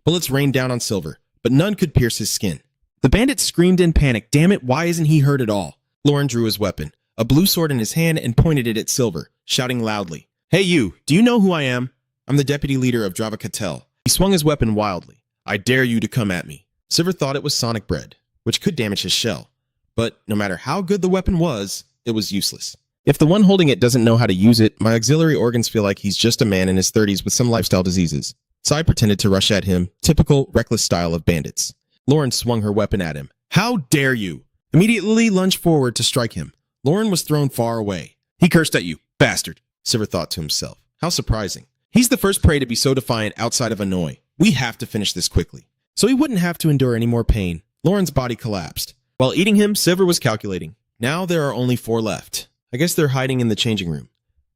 Bullets rained down on Silver, but none could pierce his skin. The bandit screamed in panic. Damn it, why isn't he hurt at all? Lauren drew his weapon, a blue sword in his hand, and pointed it at Silver, shouting loudly, "Hey you, do you know who I am? I'm the deputy leader of Dravacatel." He swung his weapon wildly. "I dare you to come at me." Silver thought it was sonic bread, which could damage his shell. But no matter how good the weapon was, it was useless. If the one holding it doesn't know how to use it, my auxiliary organs feel like he's just a man in his 30s with some lifestyle diseases. Sai pretended to rush at him, typical reckless style of bandits. Lauren swung her weapon at him. "How dare you!" Immediately lunged forward to strike him. Lauren was thrown far away. "He cursed at you, bastard," Sivir thought to himself. How surprising. He's the first prey to be so defiant outside of Annoy. We have to finish this quickly. So he wouldn't have to endure any more pain. Lauren's body collapsed. While eating him, Sivir was calculating. Now there are only 4 left. I guess they're hiding in the changing room.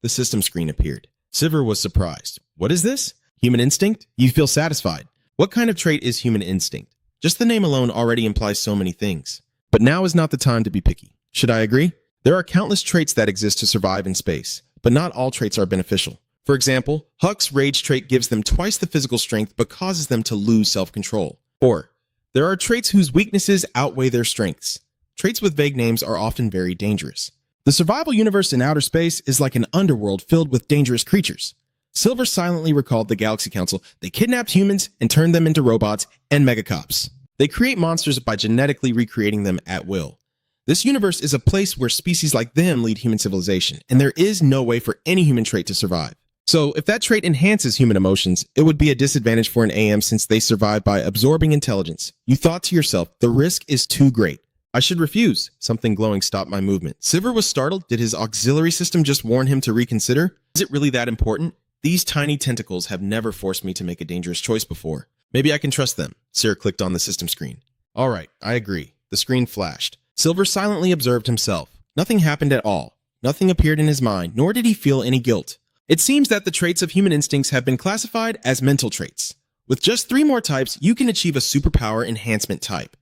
The system screen appeared. Sivir was surprised. What is this? Human instinct? You feel satisfied. What kind of trait is human instinct? Just the name alone already implies so many things. But now is not the time to be picky. Should I agree? There are countless traits that exist to survive in space, but not all traits are beneficial. For example, Huck's rage trait gives them twice the physical strength but causes them to lose self-control. Or, there are traits whose weaknesses outweigh their strengths. Traits with vague names are often very dangerous. The survival universe in outer space is like an underworld filled with dangerous creatures. Silver silently recalled the Galaxy Council. They kidnapped humans and turned them into robots and mangacaps. They create monsters by genetically recreating them at will. This universe is a place where species like them lead human civilization, and there is no way for any human trait to survive. So, if that trait enhances human emotions, it would be a disadvantage for an AM since they survive by absorbing intelligence. You thought to yourself, the risk is too great. I should refuse. Something glowing stopped my movement. Sivir was startled. Did his auxiliary system just warn him to reconsider? Is it really that important? These tiny tentacles have never forced me to make a dangerous choice before. Maybe I can trust them. Sir clicked on the system screen. All right, I agree. The screen flashed. Silver silently observed himself. Nothing happened at all. Nothing appeared in his mind, nor did he feel any guilt. It seems that the traits of human instincts have been classified as mental traits. With just 3 more types, you can achieve a superpower enhancement type.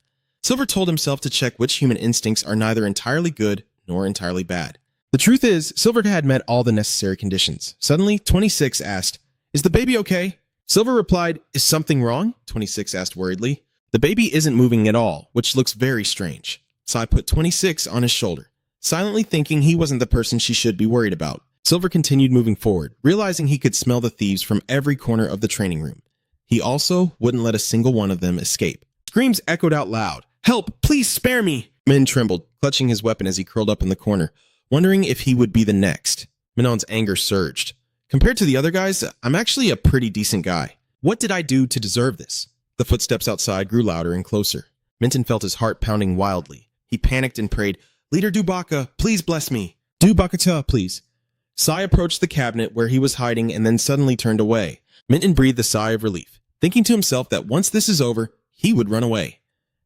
Silver told himself to check which human instincts are neither entirely good nor entirely bad. The truth is, Silver had met all the necessary conditions. Suddenly, 26 asked, "Is the baby okay?" Silver replied, "Is something wrong?" 26 asked worriedly. The baby isn't moving at all, which looks very strange. Sai put 26 on his shoulder, silently thinking he wasn't the person she should be worried about. Silver continued moving forward, realizing he could smell the thieves from every corner of the training room. He also wouldn't let a single one of them escape. Screams echoed out loud. "Help! Please spare me!" Min trembled, clutching his weapon as he curled up in the corner, wondering if he would be the next. Minon's anger surged. Compared to the other guys, I'm actually a pretty decent guy. What did I do to deserve this? The footsteps outside grew louder and closer. Minton felt his heart pounding wildly. He panicked and prayed, "Leader Dubaka, please bless me. Dubakata, please." Sai approached the cabinet where he was hiding and then suddenly turned away. Minton breathed a sigh of relief, thinking to himself that once this is over, he would run away.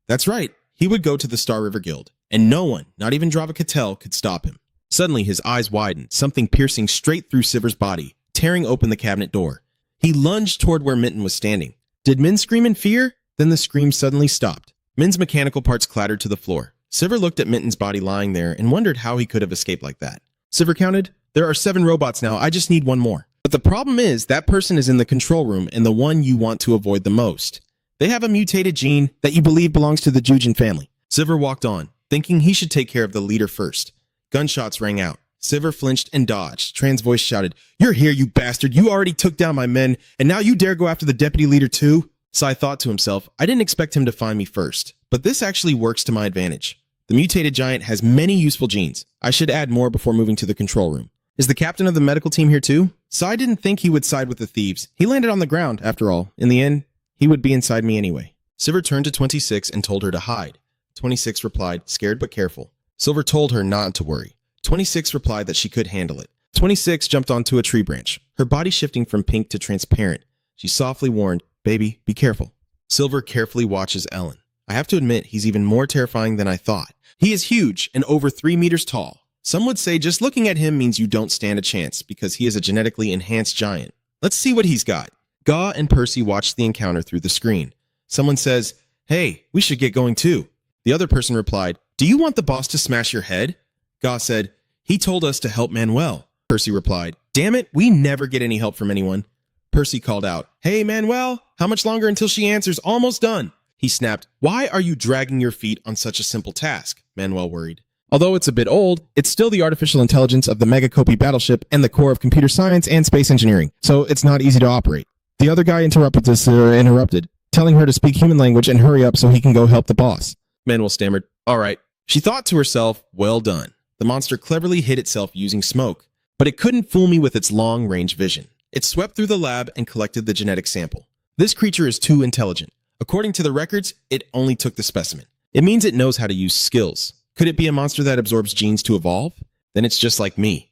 That's right, he would go to the Star River Guild, and no one, not even Dravacatel, could stop him. Suddenly, his eyes widened, something piercing straight through Sivir's body, tearing open the cabinet door. He lunged toward where Minton was standing. Did Min scream in fear? Then the scream suddenly stopped. Min's mechanical parts clattered to the floor. Sivir looked at Minton's body lying there and wondered how he could have escaped like that. Sivir counted, "There are 7 robots now, I just need 1 more. But the problem is, that person is in the control room and the one you want to avoid the most. They have a mutated gene that you believe belongs to the Jujin family." Sivir walked on, thinking he should take care of the leader first. Gunshots rang out. Sivir flinched and dodged. Tran's voice shouted, "You're here, you bastard! You already took down my men, and now you dare go after the deputy leader too?" Sai thought to himself, I didn't expect him to find me first, but this actually works to my advantage. The mutated giant has many useful genes. I should add more before moving to the control room. Is the captain of the medical team here too? Sai didn't think he would side with the thieves. He landed on the ground, after all. In the end, he would be inside me anyway. Sivir turned to 26 and told her to hide. 26 replied, scared but careful. Silver told her not to worry. 26 replied that she could handle it. 26 jumped onto a tree branch, her body shifting from pink to transparent. She softly warned, "Baby, be careful." Silver carefully watches Ellen. I have to admit, he's even more terrifying than I thought. He is huge and over 3 meters tall. Some would say just looking at him means you don't stand a chance because he is a genetically enhanced giant. Let's see what he's got. Gaw and Percy watch the encounter through the screen. Someone says, "Hey, we should get going too." The other person replied, "Do you want the boss to smash your head?" Gaw said, "He told us to help Manuel." Percy replied, "Damn it, we never get any help from anyone." Percy called out, "Hey, Manuel, how much longer until she answers? Almost done." He snapped, "Why are you dragging your feet on such a simple task?" Manuel worried. Although it's a bit old, it's still the artificial intelligence of the Megacopy battleship and the core of computer science and space engineering, so it's not easy to operate. The other guy interrupted, telling her to speak human language and hurry up so he can go help the boss. Manuel stammered, "All right." She thought to herself, "Well done." The monster cleverly hid itself using smoke, but it couldn't fool me with its long-range vision. It swept through the lab and collected the genetic sample. This creature is too intelligent. According to the records, it only took the specimen. It means it knows how to use skills. Could it be a monster that absorbs genes to evolve? Then it's just like me.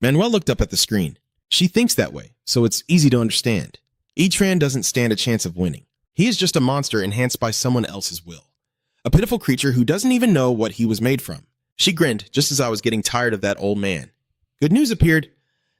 Manuel looked up at the screen. She thinks that way, so it's easy to understand. Etran doesn't stand a chance of winning. He is just a monster enhanced by someone else's will. A pitiful creature who doesn't even know what he was made from. She grinned just as I was getting tired of that old man. Good news appeared.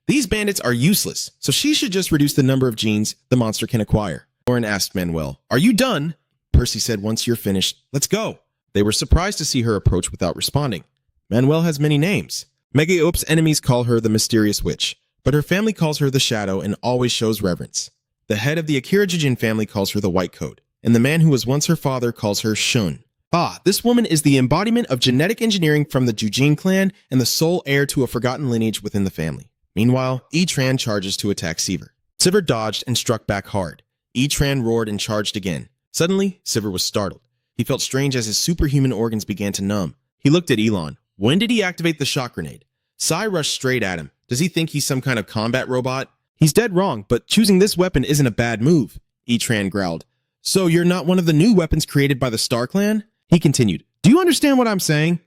These bandits are useless, so she should just reduce the number of genes the monster can acquire. Lauren asked Manuel, "Are you done?" Percy said, "Once you're finished, let's go." They were surprised to see her approach without responding. Manuel has many names. Megaop's enemies call her the Mysterious Witch, but her family calls her the Shadow and always shows reverence. The head of the Akira Jijin family calls her the White Coat, and the man who was once her father calls her Shun. Ah, this woman is the embodiment of genetic engineering from the Jujin clan and the sole heir to a forgotten lineage within the family. Meanwhile, Etran charges to attack Seaver. Seaver dodged and struck back hard. Etran roared and charged again. Suddenly, Seaver was startled. He felt strange as his superhuman organs began to numb. He looked at Elon. When did he activate the shock grenade? Sai rushed straight at him. Does he think he's some kind of combat robot? He's dead wrong, but choosing this weapon isn't a bad move. Etran growled. So you're not one of the new weapons created by the Star Clan? He continued. Do you understand what I'm saying?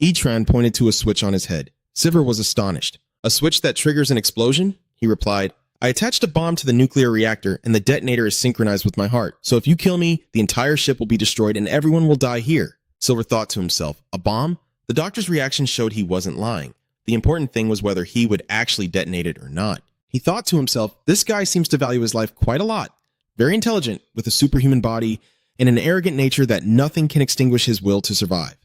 Etran pointed to a switch on his head. Seaver was astonished. A switch that triggers an explosion? He replied. I attached a bomb to the nuclear reactor, and the detonator is synchronized with my heart. So if you kill me, the entire ship will be destroyed and everyone will die here. Silver thought to himself, a bomb? The doctor's reaction showed he wasn't lying. The important thing was whether he would actually detonate it or not. He thought to himself, this guy seems to value his life quite a lot. Very intelligent, with a superhuman body, and an arrogant nature that nothing can extinguish his will to survive.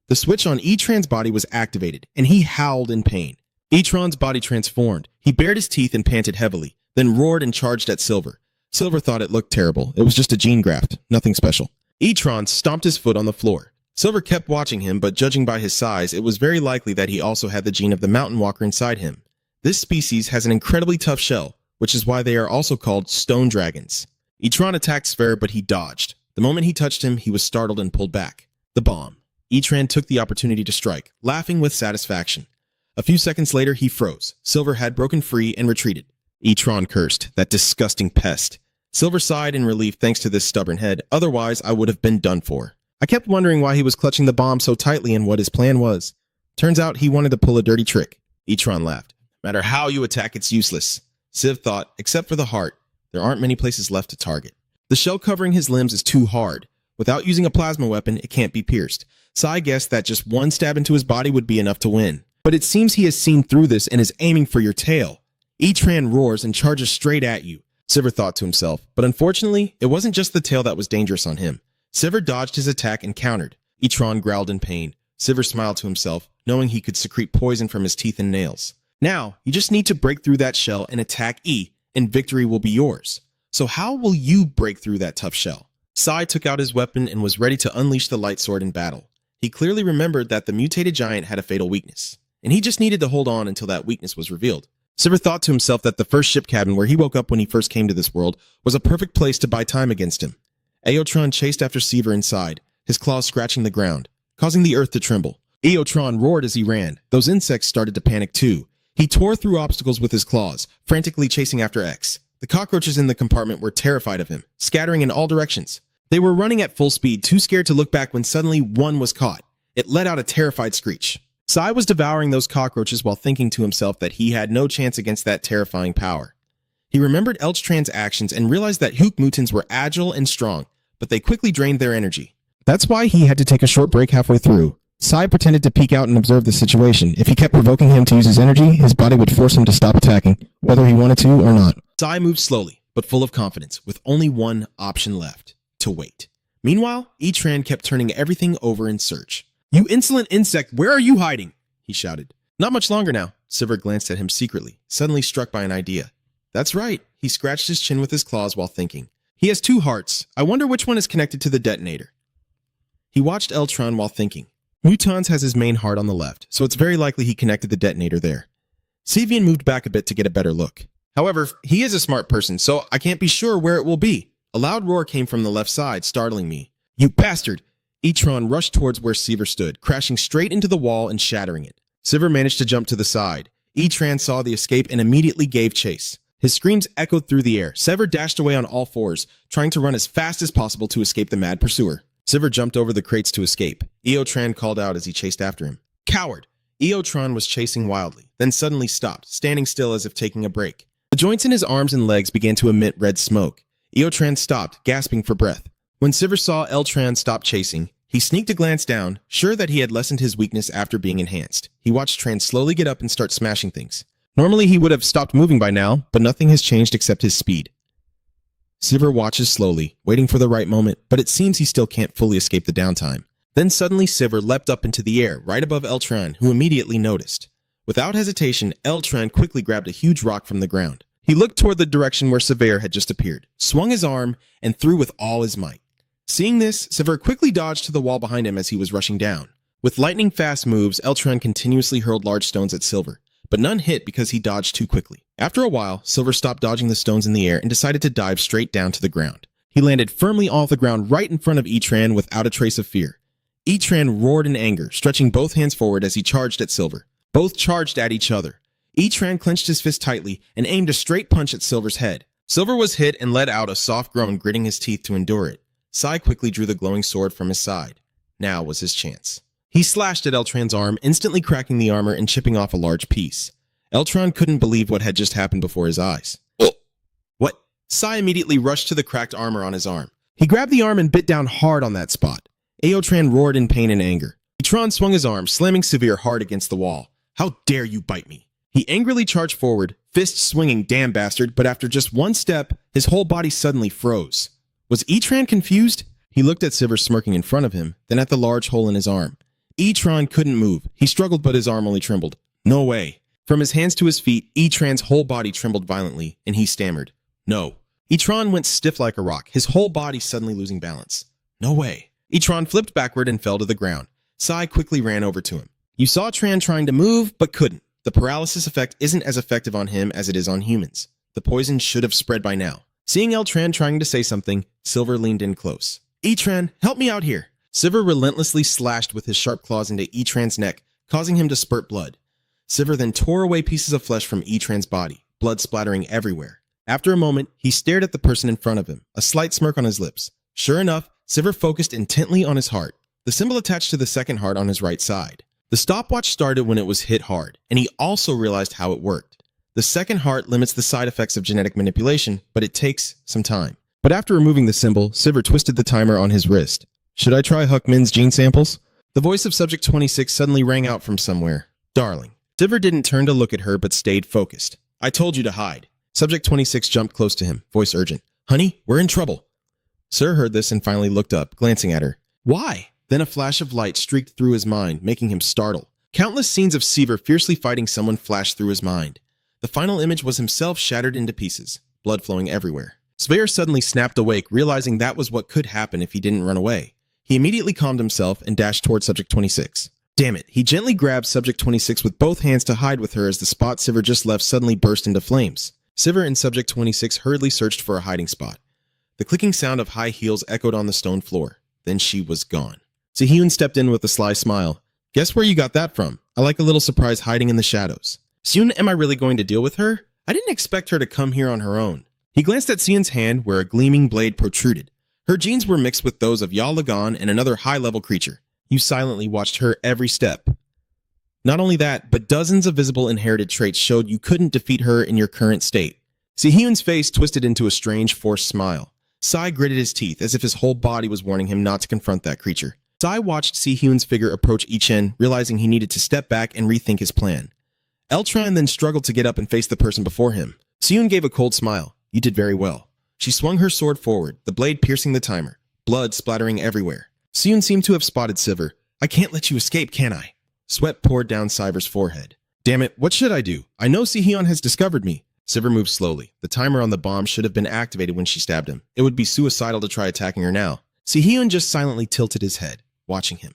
The switch on Etran's body was activated, and he howled in pain. Etran's body transformed. He bared his teeth and panted heavily, then roared and charged at Silver. Silver thought it looked terrible. It was just a gene graft, nothing special. Etran stomped his foot on the floor. Silver kept watching him, but judging by his size, it was very likely that he also had the gene of the mountain walker inside him. This species has an incredibly tough shell, which is why they are also called stone dragons. Etran attacked Sphere, but he dodged. The moment he touched him, he was startled and pulled back. The bomb. Etran took the opportunity to strike, laughing with satisfaction. A few seconds later, he froze. Silver had broken free and retreated. Etran cursed, that disgusting pest. Silver sighed in relief thanks to this stubborn head, otherwise I would have been done for. I kept wondering why he was clutching the bomb so tightly and what his plan was. Turns out he wanted to pull a dirty trick. Etran laughed. No matter how you attack, it's useless. Civ thought, except for the heart. There aren't many places left to target. The shell covering his limbs is too hard. Without using a plasma weapon, it can't be pierced. Sai guessed that just one stab into his body would be enough to win. But it seems he has seen through this and is aiming for your tail. Etran roars and charges straight at you, Silver thought to himself. But unfortunately, it wasn't just the tail that was dangerous on him. Silver dodged his attack and countered. Etran growled in pain. Silver smiled to himself, knowing he could secrete poison from his teeth and nails. Now, you just need to break through that shell and attack E, and victory will be yours. So how will you break through that tough shell? Sai took out his weapon and was ready to unleash the light sword in battle. He clearly remembered that the mutated giant had a fatal weakness, and he just needed to hold on until that weakness was revealed. Silver thought to himself that the first ship cabin where he woke up when he first came to this world was a perfect place to buy time against him. Eotron chased after Seaver inside, his claws scratching the ground, causing the earth to tremble. Eotron roared as he ran. Those insects started to panic too. He tore through obstacles with his claws, frantically chasing after X. The cockroaches in the compartment were terrified of him, scattering in all directions. They were running at full speed, too scared to look back when suddenly one was caught. It let out a terrified screech. Sai was devouring those cockroaches while thinking to himself that he had no chance against that terrifying power. He remembered Elchtran's actions and realized that Hook mutants were agile and strong, but they quickly drained their energy. That's why he had to take a short break halfway through. Sai pretended to peek out and observe the situation. If he kept provoking him to use his energy, his body would force him to stop attacking, whether he wanted to or not. Sai moved slowly, but full of confidence, with only one option left: to wait. Meanwhile, Etran kept turning everything over in search. "You insolent insect, where are you hiding?" he shouted. "Not much longer now." Sivir glanced at him secretly, suddenly struck by an idea. "That's right." He scratched his chin with his claws while thinking. "He has 2 hearts. I wonder which one is connected to the detonator." He watched Elchtran while thinking. Mutons has his main heart on the left, so it's very likely he connected the detonator there. Sevian moved back a bit to get a better look. However, he is a smart person, so I can't be sure where it will be. A loud roar came from the left side, startling me. "You bastard!" Etran rushed towards where Sivir stood, crashing straight into the wall and shattering it. Sivir managed to jump to the side. Etran saw the escape and immediately gave chase. His screams echoed through the air. Sivir dashed away on all fours, trying to run as fast as possible to escape the mad pursuer. Sivir jumped over the crates to escape. Eotran called out as he chased after him. "Coward!" Eotran was chasing wildly, then suddenly stopped, standing still as if taking a break. The joints in his arms and legs began to emit red smoke. Eotran stopped, gasping for breath. When Sivir saw Elchtran stop chasing, he sneaked a glance down, sure that he had lessened his weakness after being enhanced. He watched Tran slowly get up and start smashing things. Normally he would have stopped moving by now, but nothing has changed except his speed. Sivir watches slowly, waiting for the right moment, but it seems he still can't fully escape the downtime. Then suddenly Sivir leapt up into the air, right above Elchtran, who immediately noticed. Without hesitation, Elchtran quickly grabbed a huge rock from the ground. He looked toward the direction where Sivir had just appeared, swung his arm, and threw with all his might. Seeing this, Sivir quickly dodged to the wall behind him as he was rushing down. With lightning-fast moves, Elchtran continuously hurled large stones at Silver, but none hit because he dodged too quickly. After a while, Silver stopped dodging the stones in the air and decided to dive straight down to the ground. He landed firmly off the ground right in front of Etran without a trace of fear. Etran roared in anger, stretching both hands forward as he charged at Silver. Both charged at each other. Etran clenched his fist tightly and aimed a straight punch at Silver's head. Silver was hit and let out a soft groan, gritting his teeth to endure it. Sai quickly drew the glowing sword from his side. Now was his chance. He slashed at Eltran's arm, instantly cracking the armor and chipping off a large piece. Elchtran couldn't believe what had just happened before his eyes. What? Sai immediately rushed to the cracked armor on his arm. He grabbed the arm and bit down hard on that spot. Eotran roared in pain and anger. Etran swung his arm, slamming Sivir hard against the wall. "How dare you bite me?" He angrily charged forward, fist swinging, "Damn bastard," but after just one step, his whole body suddenly froze. Was Etran confused? He looked at Sivir smirking in front of him, then at the large hole in his arm. Etran couldn't move. He struggled, but his arm only trembled. "No way." From his hands to his feet, Etran's whole body trembled violently, and he stammered, "No." Etran went stiff like a rock, his whole body suddenly losing balance. "No way." Etran flipped backward and fell to the ground. Sai quickly ran over to him. You saw Tran trying to move, but couldn't. The paralysis effect isn't as effective on him as it is on humans. The poison should have spread by now. Seeing Elchtran trying to say something, Silver leaned in close. "Etran, help me out here." Sivir relentlessly slashed with his sharp claws into Etran's neck, causing him to spurt blood. Sivir then tore away pieces of flesh from Etran's body, blood splattering everywhere. After a moment, he stared at the person in front of him, a slight smirk on his lips. Sure enough, Sivir focused intently on his heart, the symbol attached to the second heart on his right side. The stopwatch started when it was hit hard, and he also realized how it worked. The second heart limits the side effects of genetic manipulation, but it takes some time. But after removing the symbol, Sivir twisted the timer on his wrist. "Should I try Huck Min's gene samples?" The voice of Subject 26 suddenly rang out from somewhere. "Darling." Sivir didn't turn to look at her, but stayed focused. "I told you to hide." Subject 26 jumped close to him, voice urgent. "Honey, we're in trouble." Sir heard this and finally looked up, glancing at her. "Why?" Then a flash of light streaked through his mind, making him startle. Countless scenes of Sivir fiercely fighting someone flashed through his mind. The final image was himself shattered into pieces, blood flowing everywhere. Sivir suddenly snapped awake, realizing that was what could happen if he didn't run away. He immediately calmed himself and dashed toward Subject 26. Damn it, he gently grabbed Subject 26 with both hands to hide with her as the spot Sivir just left suddenly burst into flames. Sivir and Subject 26 hurriedly searched for a hiding spot. The clicking sound of high heels echoed on the stone floor. Then she was gone. Sehun stepped in with a sly smile. "Guess where you got that from? I like a little surprise hiding in the shadows." "Sehun, am I really going to deal with her? I didn't expect her to come here on her own." He glanced at Sehun's hand where a gleaming blade protruded. Her genes were mixed with those of Ya Lagan and another high-level creature. You silently watched her every step. Not only that, but dozens of visible inherited traits showed you couldn't defeat her in your current state. Si-hyun's face twisted into a strange, forced smile. Sai gritted his teeth as if his whole body was warning him not to confront that creature. Sai watched Si-hyun's figure approach Ichen, realizing he needed to step back and rethink his plan. Eltran then struggled to get up and face the person before him. Si-hyun gave a cold smile. You did very well. She swung her sword forward, the blade piercing the timer, blood splattering everywhere. Si-hyun seemed to have spotted Sivir. I can't let you escape, can I? Sweat poured down Siver's forehead. Damn it, what should I do? I know Si-hyun has discovered me. Sivir moved slowly. The timer on the bomb should have been activated when she stabbed him. It would be suicidal to try attacking her now. Si-hyun just silently tilted his head, watching him.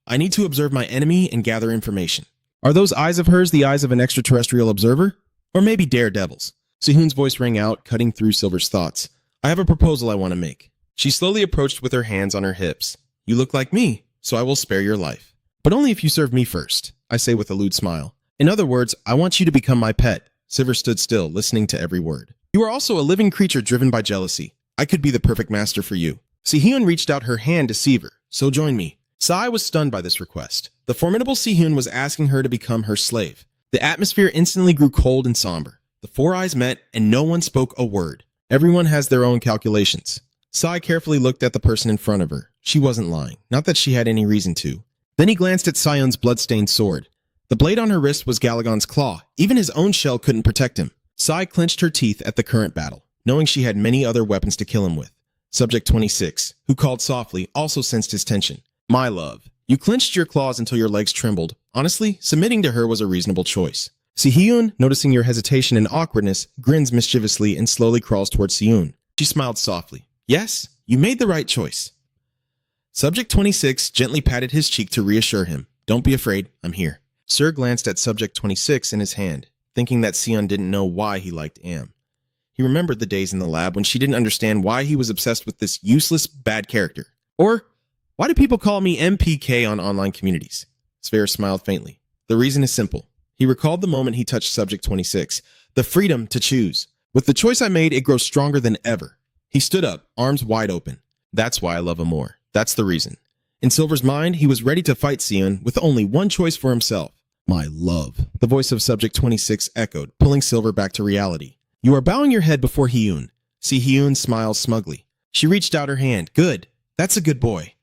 I need to observe my enemy and gather information. Are those eyes of hers the eyes of an extraterrestrial observer? Or maybe daredevils? Si-hyun's voice rang out, cutting through Silver's thoughts. I have a proposal I want to make. She slowly approached with her hands on her hips. You look like me, so I will spare your life. But only if you serve me first, I say with a lewd smile. In other words, I want you to become my pet. Sivir stood still, listening to every word. You are also a living creature driven by jealousy. I could be the perfect master for you. Si-hyun reached out her hand to Sivir. So join me. Sai was stunned by this request. The formidable Si-hyun was asking her to become her slave. The atmosphere instantly grew cold and somber. The four eyes met, and no one spoke a word. Everyone has their own calculations. Sai carefully looked at the person in front of her. She wasn't lying. Not that she had any reason to. Then he glanced at Sion's blood-stained sword. The blade on her wrist was Galagon's claw. Even his own shell couldn't protect him. Sai clenched her teeth at the current battle, knowing she had many other weapons to kill him with. Subject 26, who called softly, also sensed his tension. My love, you clenched your claws until your legs trembled. Honestly, submitting to her was a reasonable choice. Si-hyun, noticing your hesitation and awkwardness, grins mischievously and slowly crawls towards Si-hyun. She smiled softly. Yes, you made the right choice. Subject 26 gently patted his cheek to reassure him. Don't be afraid, I'm here. Sir glanced at Subject 26 in his hand, thinking that Sion didn't know why he liked Am. He remembered the days in the lab when she didn't understand why he was obsessed with this useless, bad character. Or, why do people call me MPK on online communities? Sver smiled faintly. The reason is simple. He recalled the moment he touched Subject 26, the freedom to choose. With the choice I made, it grows stronger than ever. He stood up, arms wide open. That's why I love him more. That's the reason. In Silver's mind, he was ready to fight Sion with only one choice for himself. My love, the voice of Subject 26 echoed, pulling Silver back to reality. You are bowing your head before Hyun. Si-hyun smiled smugly. She reached out her hand. Good. That's a good boy.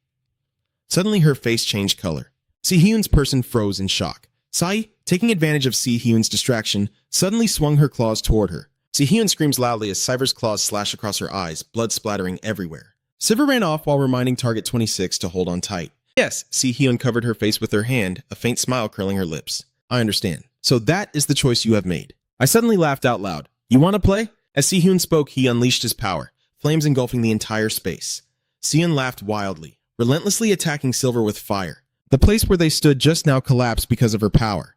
Suddenly her face changed color. Si-hyun's person froze in shock. Sai, taking advantage of Si-hyun's distraction, suddenly swung her claws toward her. Si-hyun screams loudly as Siver's claws slash across her eyes, blood splattering everywhere. Sivir ran off while reminding Target 26 to hold on tight. Yes, Si-hyun covered her face with her hand, a faint smile curling her lips. I understand. So that is the choice you have made. I suddenly laughed out loud. You want to play? As Si-hyun spoke, he unleashed his power, flames engulfing the entire space. Sion laughed wildly, relentlessly attacking Silver with fire. The place where they stood just now collapsed because of her power.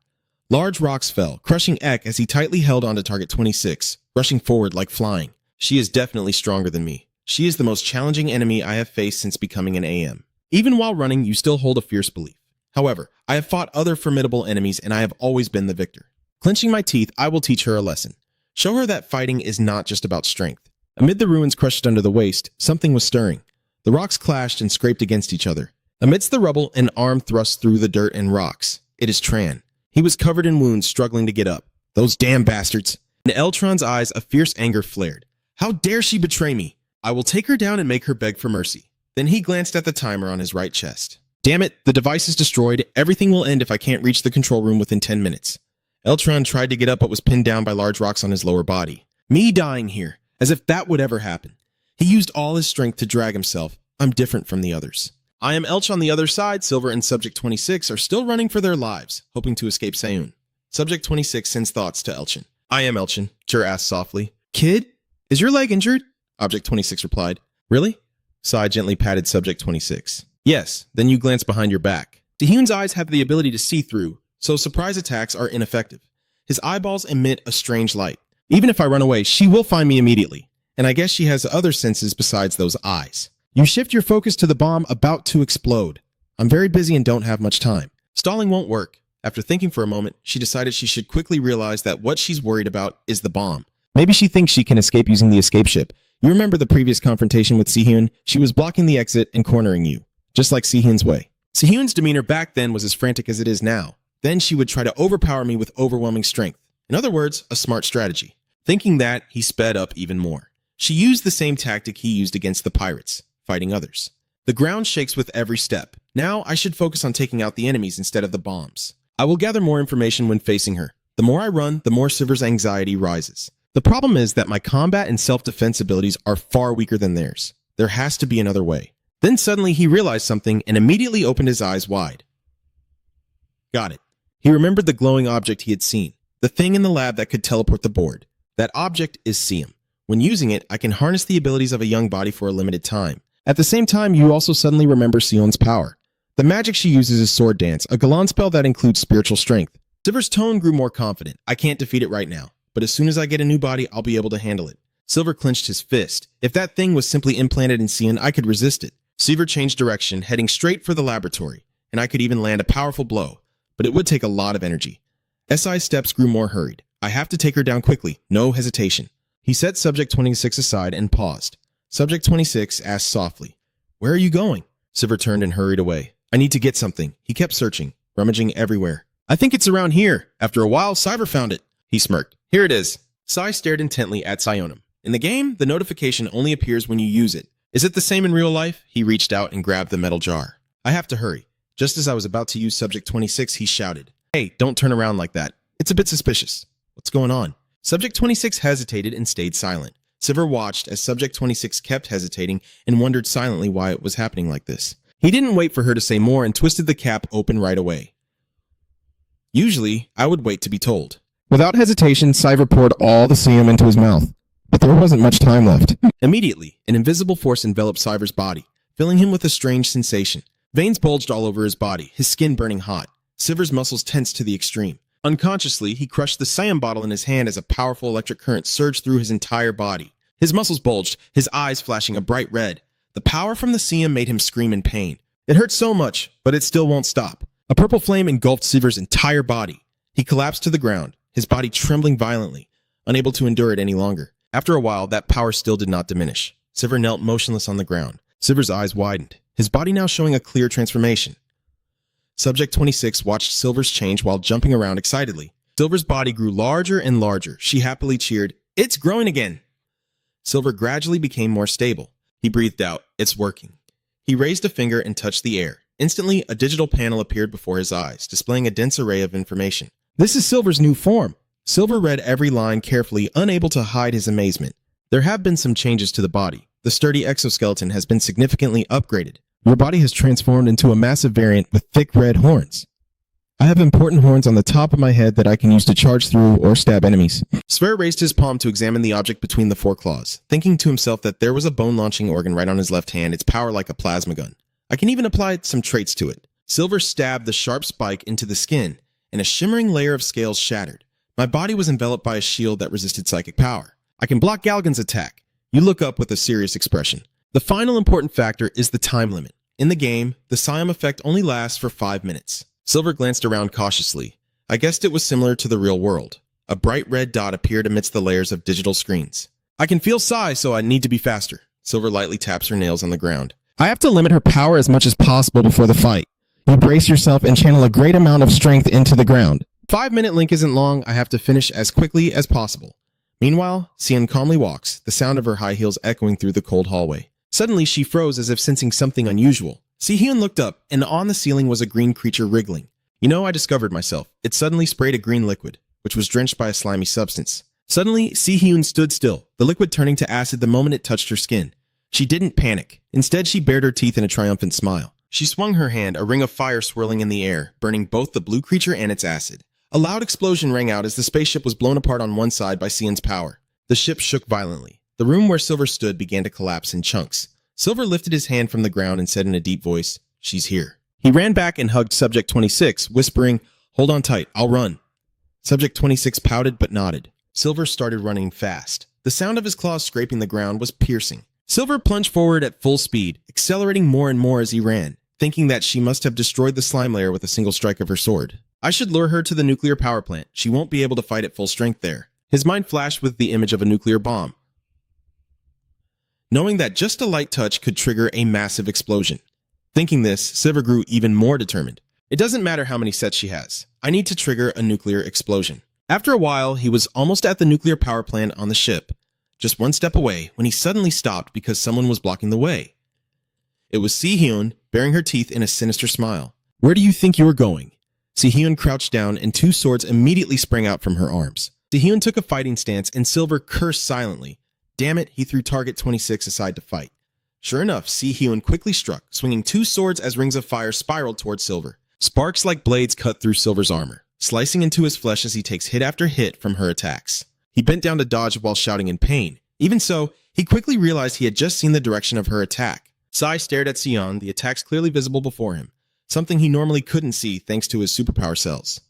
Large rocks fell, crushing Ek as he tightly held onto Target 26, rushing forward like flying. She is definitely stronger than me. She is the most challenging enemy I have faced since becoming an AM. Even while running, you still hold a fierce belief. However, I have fought other formidable enemies and I have always been the victor. Clenching my teeth, I will teach her a lesson. Show her that fighting is not just about strength. Amid the ruins crushed under the waste, something was stirring. The rocks clashed and scraped against each other. Amidst the rubble, an arm thrust through the dirt and rocks. It is Tran. He was covered in wounds, struggling to get up. Those damn bastards. In Eltron's eyes, a fierce anger flared. How dare she betray me? I will take her down and make her beg for mercy. Then he glanced at the timer on his right chest. Damn it, the device is destroyed. Everything will end if I can't reach the control room within 10 minutes. Eltron tried to get up but was pinned down by large rocks on his lower body. Me dying here, as if that would ever happen. He used all his strength to drag himself. I'm different from the others. I am Elch on the other side. Silver and Subject 26 are still running for their lives, hoping to escape Seun. Subject 26 sends thoughts to Elchin. I am Elchin, Jur asked softly. Kid, is your leg injured? Object 26 replied. Really? Sai gently patted Subject 26. Yes, then you glance behind your back. Dahyun's eyes have the ability to see through, so surprise attacks are ineffective. His eyeballs emit a strange light. Even if I run away, she will find me immediately. And I guess she has other senses besides those eyes. You shift your focus to the bomb about to explode. I'm very busy and don't have much time. Stalling won't work. After thinking for a moment, she decided she should quickly realize that what she's worried about is the bomb. Maybe she thinks she can escape using the escape ship. You remember the previous confrontation with Si-hyun? She was blocking the exit and cornering you, just like Si-hyun's way. Si-hyun's demeanor back then was as frantic as it is now. Then she would try to overpower me with overwhelming strength. In other words, a smart strategy. Thinking that, he sped up even more. She used the same tactic he used against the pirates, fighting others. The ground shakes with every step. Now I should focus on taking out the enemies instead of the bombs. I will gather more information when facing her. The more I run, the more Sivir's anxiety rises. The problem is that my combat and self-defense abilities are far weaker than theirs. There has to be another way. Then suddenly he realized something and immediately opened his eyes wide. Got it. He remembered the glowing object he had seen, the thing in the lab that could teleport the board. That object is Siam. When using it, I can harness the abilities of a young body for a limited time. At the same time, you also suddenly remember Sion's power. The magic she uses is Sword Dance, a Galan spell that includes spiritual strength. Sivir's tone grew more confident. I can't defeat it right now, but as soon as I get a new body, I'll be able to handle it. Sivir clenched his fist. If that thing was simply implanted in Sion, I could resist it. Sivir changed direction, heading straight for the laboratory, and I could even land a powerful blow, but it would take a lot of energy. SI's steps grew more hurried. I have to take her down quickly, no hesitation. He set Subject 26 aside and paused. Subject 26 asked softly, "Where are you going?" Sivir turned and hurried away. "I need to get something." He kept searching, rummaging everywhere. "I think it's around here. After a while, Sivir found it." He smirked. "Here it is." Sai stared intently at Sionum. In the game, the notification only appears when you use it. Is it the same in real life? He reached out and grabbed the metal jar. I have to hurry. Just as I was about to use Subject 26, he shouted, "Hey, don't turn around like that. It's a bit suspicious." "What's going on?" Subject 26 hesitated and stayed silent. Sivir watched as Subject 26 kept hesitating and wondered silently why it was happening like this. He didn't wait for her to say more and twisted the cap open right away. Usually, I would wait to be told. Without hesitation, Sivir poured all the Siam into his mouth. But there wasn't much time left. Immediately, an invisible force enveloped Sivir's body, filling him with a strange sensation. Veins bulged all over his body, his skin burning hot. Sivir's muscles tensed to the extreme. Unconsciously, he crushed the Siam bottle in his hand as a powerful electric current surged through his entire body. His muscles bulged, his eyes flashing a bright red. The power from the Siam made him scream in pain. It hurt so much, but it still won't stop. A purple flame engulfed Sivir's entire body. He collapsed to the ground, his body trembling violently, unable to endure it any longer. After a while, that power still did not diminish. Sivir knelt motionless on the ground. Sivir's eyes widened, his body now showing a clear transformation. Subject 26 watched Silver's change while jumping around excitedly. Silver's body grew larger and larger. She happily cheered, "It's growing again!" Silver gradually became more stable. He breathed out, "It's working." He raised a finger and touched the air. Instantly, a digital panel appeared before his eyes, displaying a dense array of information. This is Silver's new form. Silver read every line carefully, unable to hide his amazement. There have been some changes to the body. The sturdy exoskeleton has been significantly upgraded. Your body has transformed into a massive variant with thick red horns. I have important horns on the top of my head that I can use to charge through or stab enemies. Sver raised his palm to examine the object between the foreclaws, thinking to himself that there was a bone-launching organ right on his left hand, its power like a plasma gun. I can even apply some traits to it. Silver stabbed the sharp spike into the skin, and a shimmering layer of scales shattered. My body was enveloped by a shield that resisted psychic power. I can block Galgan's attack. You look up with a serious expression. The final important factor is the time limit. In the game, the Siam effect only lasts for 5 minutes. Silver glanced around cautiously. I guessed it was similar to the real world. A bright red dot appeared amidst the layers of digital screens. I can feel Sai, so I need to be faster. Silver lightly taps her nails on the ground. I have to limit her power as much as possible before the fight. You brace yourself and channel a great amount of strength into the ground. 5-minute link isn't long. I have to finish as quickly as possible. Meanwhile, Sian calmly walks, the sound of her high heels echoing through the cold hallway. Suddenly, she froze as if sensing something unusual. Si-hyun looked up, and on the ceiling was a green creature wriggling. You know, I discovered myself. It suddenly sprayed a green liquid, which was drenched by a slimy substance. Suddenly, Si-hyun stood still, the liquid turning to acid the moment it touched her skin. She didn't panic. Instead, she bared her teeth in a triumphant smile. She swung her hand, a ring of fire swirling in the air, burning both the blue creature and its acid. A loud explosion rang out as the spaceship was blown apart on one side by Sian's power. The ship shook violently. The room where Silver stood began to collapse in chunks. Silver lifted his hand from the ground and said in a deep voice, "She's here." He ran back and hugged Subject 26, whispering, "Hold on tight, I'll run." Subject 26 pouted but nodded. Silver started running fast. The sound of his claws scraping the ground was piercing. Silver plunged forward at full speed, accelerating more and more as he ran, thinking that she must have destroyed the slime layer with a single strike of her sword. I should lure her to the nuclear power plant. She won't be able to fight at full strength there. His mind flashed with the image of a nuclear bomb, knowing that just a light touch could trigger a massive explosion. Thinking this, Silver grew even more determined. It doesn't matter how many sets she has. I need to trigger a nuclear explosion. After a while, he was almost at the nuclear power plant on the ship, just one step away, when he suddenly stopped because someone was blocking the way. It was Si-hyun, baring her teeth in a sinister smile. "Where do you think you're going?" Si-hyun crouched down and two swords immediately sprang out from her arms. Si-hyun took a fighting stance and Silver cursed silently. Damn it, he threw target 26 aside to fight. Sure enough, Si-hyun quickly struck, swinging two swords as rings of fire spiraled towards Silver. Sparks like blades cut through Silver's armor, slicing into his flesh as he takes hit after hit from her attacks. He bent down to dodge while shouting in pain. Even so, he quickly realized he had just seen the direction of her attack. Sai stared at Sion, the attacks clearly visible before him, something he normally couldn't see thanks to his superpower cells.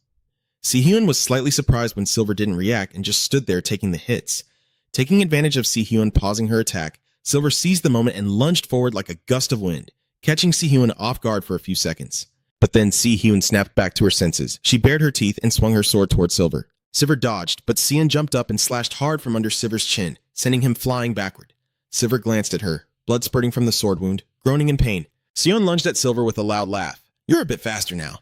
Si-hyun was slightly surprised when Silver didn't react and just stood there taking the hits. Taking advantage of Si-hyun pausing her attack, Silver seized the moment and lunged forward like a gust of wind, catching Si-hyun off guard for a few seconds. But then Si-hyun snapped back to her senses. She bared her teeth and swung her sword towards Silver. Silver dodged, but Sion jumped up and slashed hard from under Silver's chin, sending him flying backward. Silver glanced at her, blood spurting from the sword wound, groaning in pain. Sion lunged at Silver with a loud laugh. "You're a bit faster now."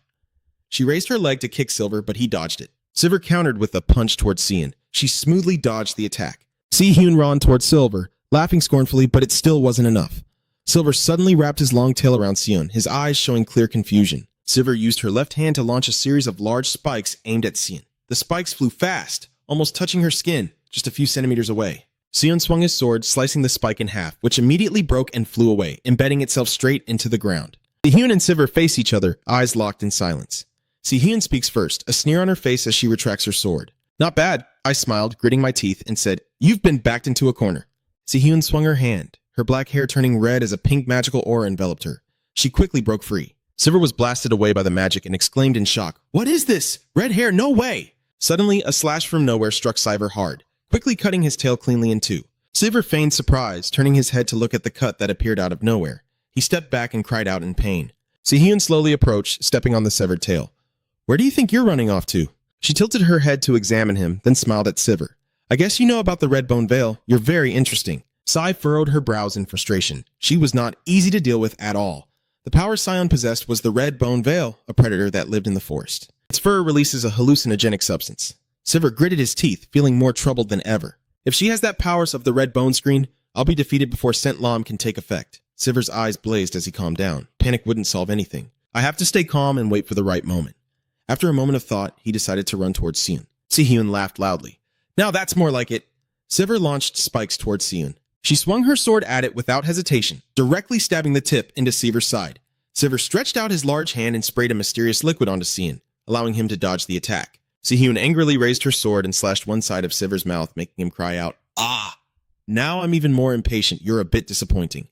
She raised her leg to kick Silver, but he dodged it. Silver countered with a punch towards Sion. She smoothly dodged the attack. Si-hyun ran towards Silver, laughing scornfully, but it still wasn't enough. Silver suddenly wrapped his long tail around Sion, his eyes showing clear confusion. Silver used her left hand to launch a series of large spikes aimed at Sion. The spikes flew fast, almost touching her skin, just a few centimeters away. Sion swung his sword, slicing the spike in half, which immediately broke and flew away, embedding itself straight into the ground. Si-hyun and Silver face each other, eyes locked in silence. Si-hyun speaks first, a sneer on her face as she retracts her sword. "Not bad," I smiled, gritting my teeth, and said, "You've been backed into a corner." Si-hyun swung her hand, her black hair turning red as a pink magical aura enveloped her. She quickly broke free. Silver was blasted away by the magic and exclaimed in shock, "What is this? Red hair, no way!" Suddenly, a slash from nowhere struck Silver hard, quickly cutting his tail cleanly in two. Silver feigned surprise, turning his head to look at the cut that appeared out of nowhere. He stepped back and cried out in pain. Si-hyun slowly approached, stepping on the severed tail. "Where do you think you're running off to?" She tilted her head to examine him, then smiled at Silver. "I guess you know about the red bone veil. You're very interesting." Sai furrowed her brows in frustration. She was not easy to deal with at all. The power Sion possessed was the red bone veil, a predator that lived in the forest. Its fur releases a hallucinogenic substance. Silver gritted his teeth, feeling more troubled than ever. If she has that powers of the red bone screen, I'll be defeated before Scent Lam can take effect. Silver's eyes blazed as he calmed down. Panic wouldn't solve anything. I have to stay calm and wait for the right moment. After a moment of thought, he decided to run towards Sion. Si-hyun laughed loudly. "Now that's more like it." Silver launched spikes towards Sion. She swung her sword at it without hesitation, directly stabbing the tip into Silver's side. Silver stretched out his large hand and sprayed a mysterious liquid onto Sion, allowing him to dodge the attack. Si-hyun angrily raised her sword and slashed one side of Silver's mouth, making him cry out, "Ah!" "Now I'm even more impatient. You're a bit disappointing."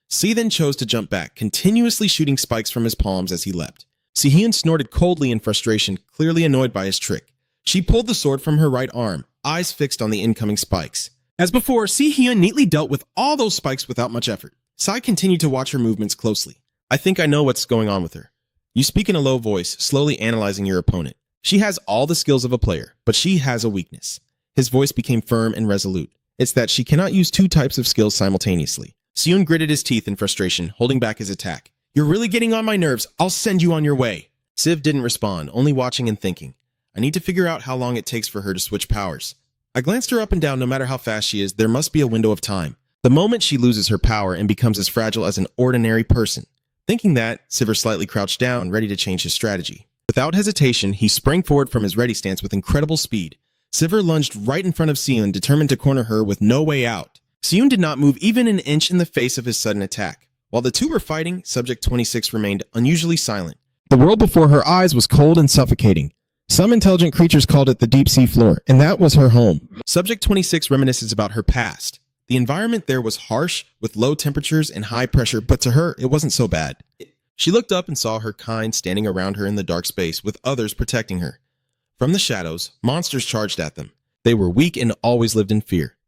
Si then chose to jump back, continuously shooting spikes from his palms as he leapt. Si-hyun snorted coldly in frustration, clearly annoyed by his trick. She pulled the sword from her right arm, eyes fixed on the incoming spikes. As before, Si-hyun neatly dealt with all those spikes without much effort. Sai continued to watch her movements closely. "I think I know what's going on with her." You speak in a low voice, slowly analyzing your opponent. "She has all the skills of a player, but she has a weakness." His voice became firm and resolute. "It's that she cannot use two types of skills simultaneously." Sion gritted his teeth in frustration, holding back his attack. "You're really getting on my nerves. I'll send you on your way." Siv didn't respond, only watching and thinking. I need to figure out how long it takes for her to switch powers. I glanced her up and down. No matter how fast she is, there must be a window of time. The moment she loses her power and becomes as fragile as an ordinary person. Thinking that, Silver slightly crouched down, ready to change his strategy. Without hesitation, he sprang forward from his ready stance with incredible speed. Silver lunged right in front of Sion, determined to corner her with no way out. Sion did not move even an inch in the face of his sudden attack. While the two were fighting, Subject 26 remained unusually silent. The world before her eyes was cold and suffocating. Some intelligent creatures called it the deep sea floor, and that was her home. Subject 26 reminisces about her past. The environment there was harsh, with low temperatures and high pressure, but to her, it wasn't so bad. She looked up and saw her kind standing around her in the dark space, with others protecting her. From the shadows, monsters charged at them. They were weak and always lived in fear.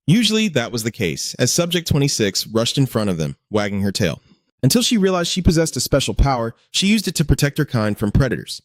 Usually, that was the case, as Subject 26 rushed in front of them, wagging her tail. Until she realized she possessed a special power, she used it to protect her kind from predators.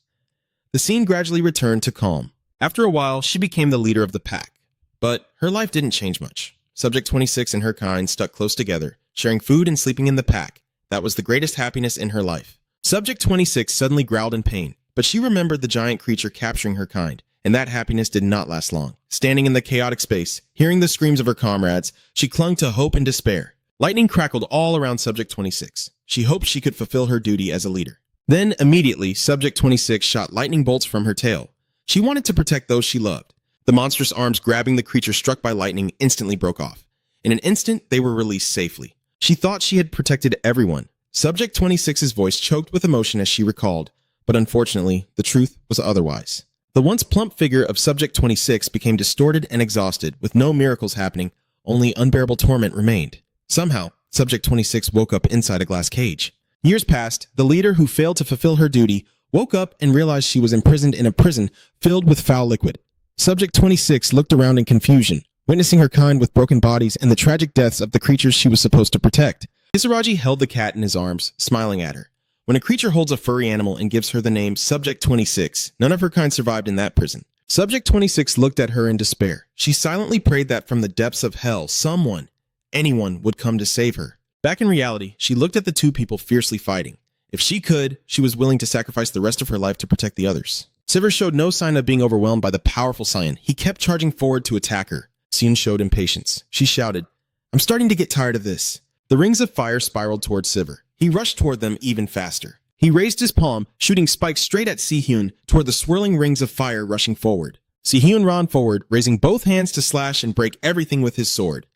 The scene gradually returned to calm. After a while, she became the leader of the pack. But her life didn't change much. Subject 26 and her kind stuck close together, sharing food and sleeping in the pack. That was the greatest happiness in her life. Subject 26 suddenly growled in pain, but she remembered the giant creature capturing her kind, and that happiness did not last long. Standing in the chaotic space, hearing the screams of her comrades, she clung to hope and despair. Lightning crackled all around Subject 26. She hoped she could fulfill her duty as a leader. Then, immediately, Subject 26 shot lightning bolts from her tail. She wanted to protect those she loved. The monstrous arms grabbing the creature struck by lightning instantly broke off. In an instant, they were released safely. She thought she had protected everyone. Subject 26's voice choked with emotion as she recalled, but unfortunately, the truth was otherwise. The once plump figure of Subject 26 became distorted and exhausted, with no miracles happening, only unbearable torment remained. Somehow, Subject 26 woke up inside a glass cage. Years passed, the leader who failed to fulfill her duty woke up and realized she was imprisoned in a prison filled with foul liquid. Subject 26 looked around in confusion, witnessing her kind with broken bodies and the tragic deaths of the creatures she was supposed to protect. Kisaragi held the cat in his arms, smiling at her. When a creature holds a furry animal and gives her the name Subject 26, none of her kind survived in that prison. Subject 26 looked at her in despair. She silently prayed that from the depths of hell, someone, anyone, would come to save her. Back in reality, she looked at the two people fiercely fighting. If she could, she was willing to sacrifice the rest of her life to protect the others. Sivir showed no sign of being overwhelmed by the powerful Saiyan. He kept charging forward to attack her. Sien showed impatience. She shouted, "I'm starting to get tired of this." The rings of fire spiraled toward Sivir. He rushed toward them even faster. He raised his palm, shooting spikes straight at Si-hyun toward the swirling rings of fire rushing forward. Si-hyun ran forward, raising both hands to slash and break everything with his sword.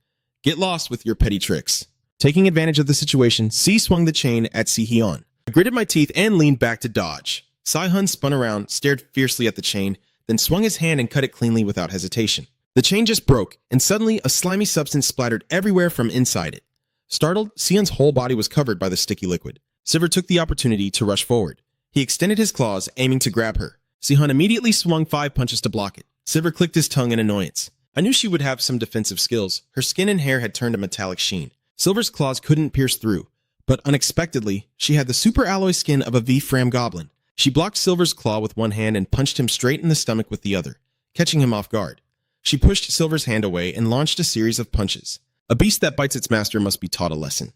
"Get lost with your petty tricks." Taking advantage of the situation, Si swung the chain at Si-hyun. I gritted my teeth and leaned back to dodge. Si-hyun spun around, stared fiercely at the chain, then swung his hand and cut it cleanly without hesitation. The chain just broke, and suddenly a slimy substance splattered everywhere from inside it. Startled, Si-hyun's whole body was covered by the sticky liquid. Sivir took the opportunity to rush forward. He extended his claws, aiming to grab her. Si-hyun immediately swung 5 punches to block it. Sivir clicked his tongue in annoyance. I knew she would have some defensive skills. Her skin and hair had turned a metallic sheen. Silver's claws couldn't pierce through, but unexpectedly, she had the super alloy skin of a V-Fram goblin. She blocked Silver's claw with one hand and punched him straight in the stomach with the other, catching him off guard. She pushed Silver's hand away and launched a series of punches. A beast that bites its master must be taught a lesson.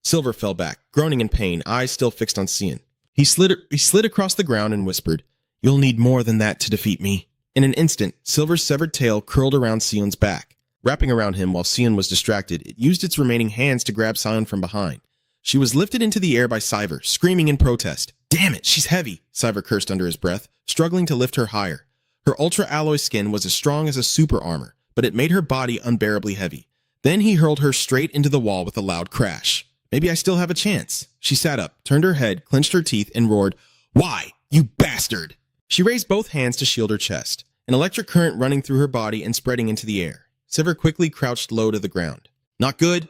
Silver fell back, groaning in pain, eyes still fixed on Sien. He slid across the ground and whispered, "You'll need more than that to defeat me." In an instant, Silver's severed tail curled around Sion's back. Wrapping around him while Sion was distracted, it used its remaining hands to grab Sion from behind. She was lifted into the air by Sivir, screaming in protest. "Damn it, she's heavy," Sivir cursed under his breath, struggling to lift her higher. Her ultra-alloy skin was as strong as a super armor, but it made her body unbearably heavy. Then he hurled her straight into the wall with a loud crash. "Maybe I still have a chance." She sat up, turned her head, clenched her teeth, and roared, "Why, you bastard!" She raised both hands to shield her chest, an electric current running through her body and spreading into the air. Sivir quickly crouched low to the ground. "Not good."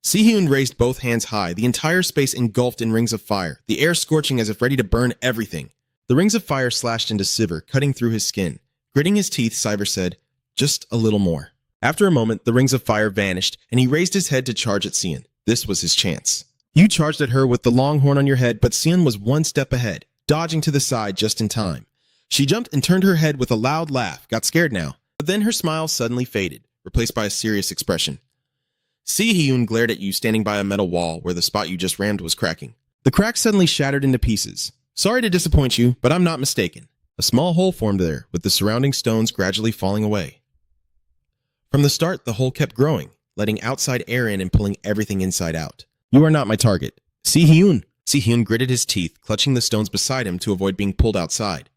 Si-hyun raised both hands high, the entire space engulfed in rings of fire, the air scorching as if ready to burn everything. The rings of fire slashed into Sivir, cutting through his skin. Gritting his teeth, Sivir said, "Just a little more." After a moment, the rings of fire vanished, and he raised his head to charge at Sien. This was his chance. You charged at her with the long horn on your head, but Sien was one step ahead, dodging to the side just in time. She jumped and turned her head with a loud laugh, got scared now. But then her smile suddenly faded, replaced by a serious expression. Si-hyun glared at you standing by a metal wall where the spot you just rammed was cracking. The crack suddenly shattered into pieces. "Sorry to disappoint you, but I'm not mistaken." A small hole formed there, with the surrounding stones gradually falling away. From the start, the hole kept growing, letting outside air in and pulling everything inside out. "You are not my target." Si-hyun! Si-hyun gritted his teeth, clutching the stones beside him to avoid being pulled outside.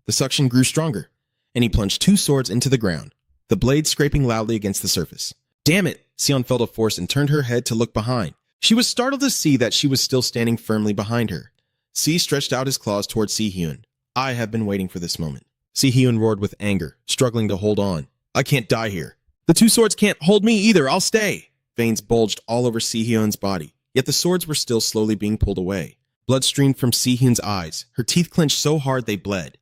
The suction grew stronger, and he plunged 2 swords into the ground, the blades scraping loudly against the surface. "Damn it!" Sion felt a force and turned her head to look behind. She was startled to see that she was still standing firmly behind her. Si stretched out his claws toward Si-hyun. "I have been waiting for this moment." Si-hyun roared with anger, struggling to hold on. "I can't die here." "The 2 swords can't hold me either, I'll stay!" Veins bulged all over Si-hyun's body, yet the swords were still slowly being pulled away. Blood streamed from Si-hyun's eyes, her teeth clenched so hard they bled.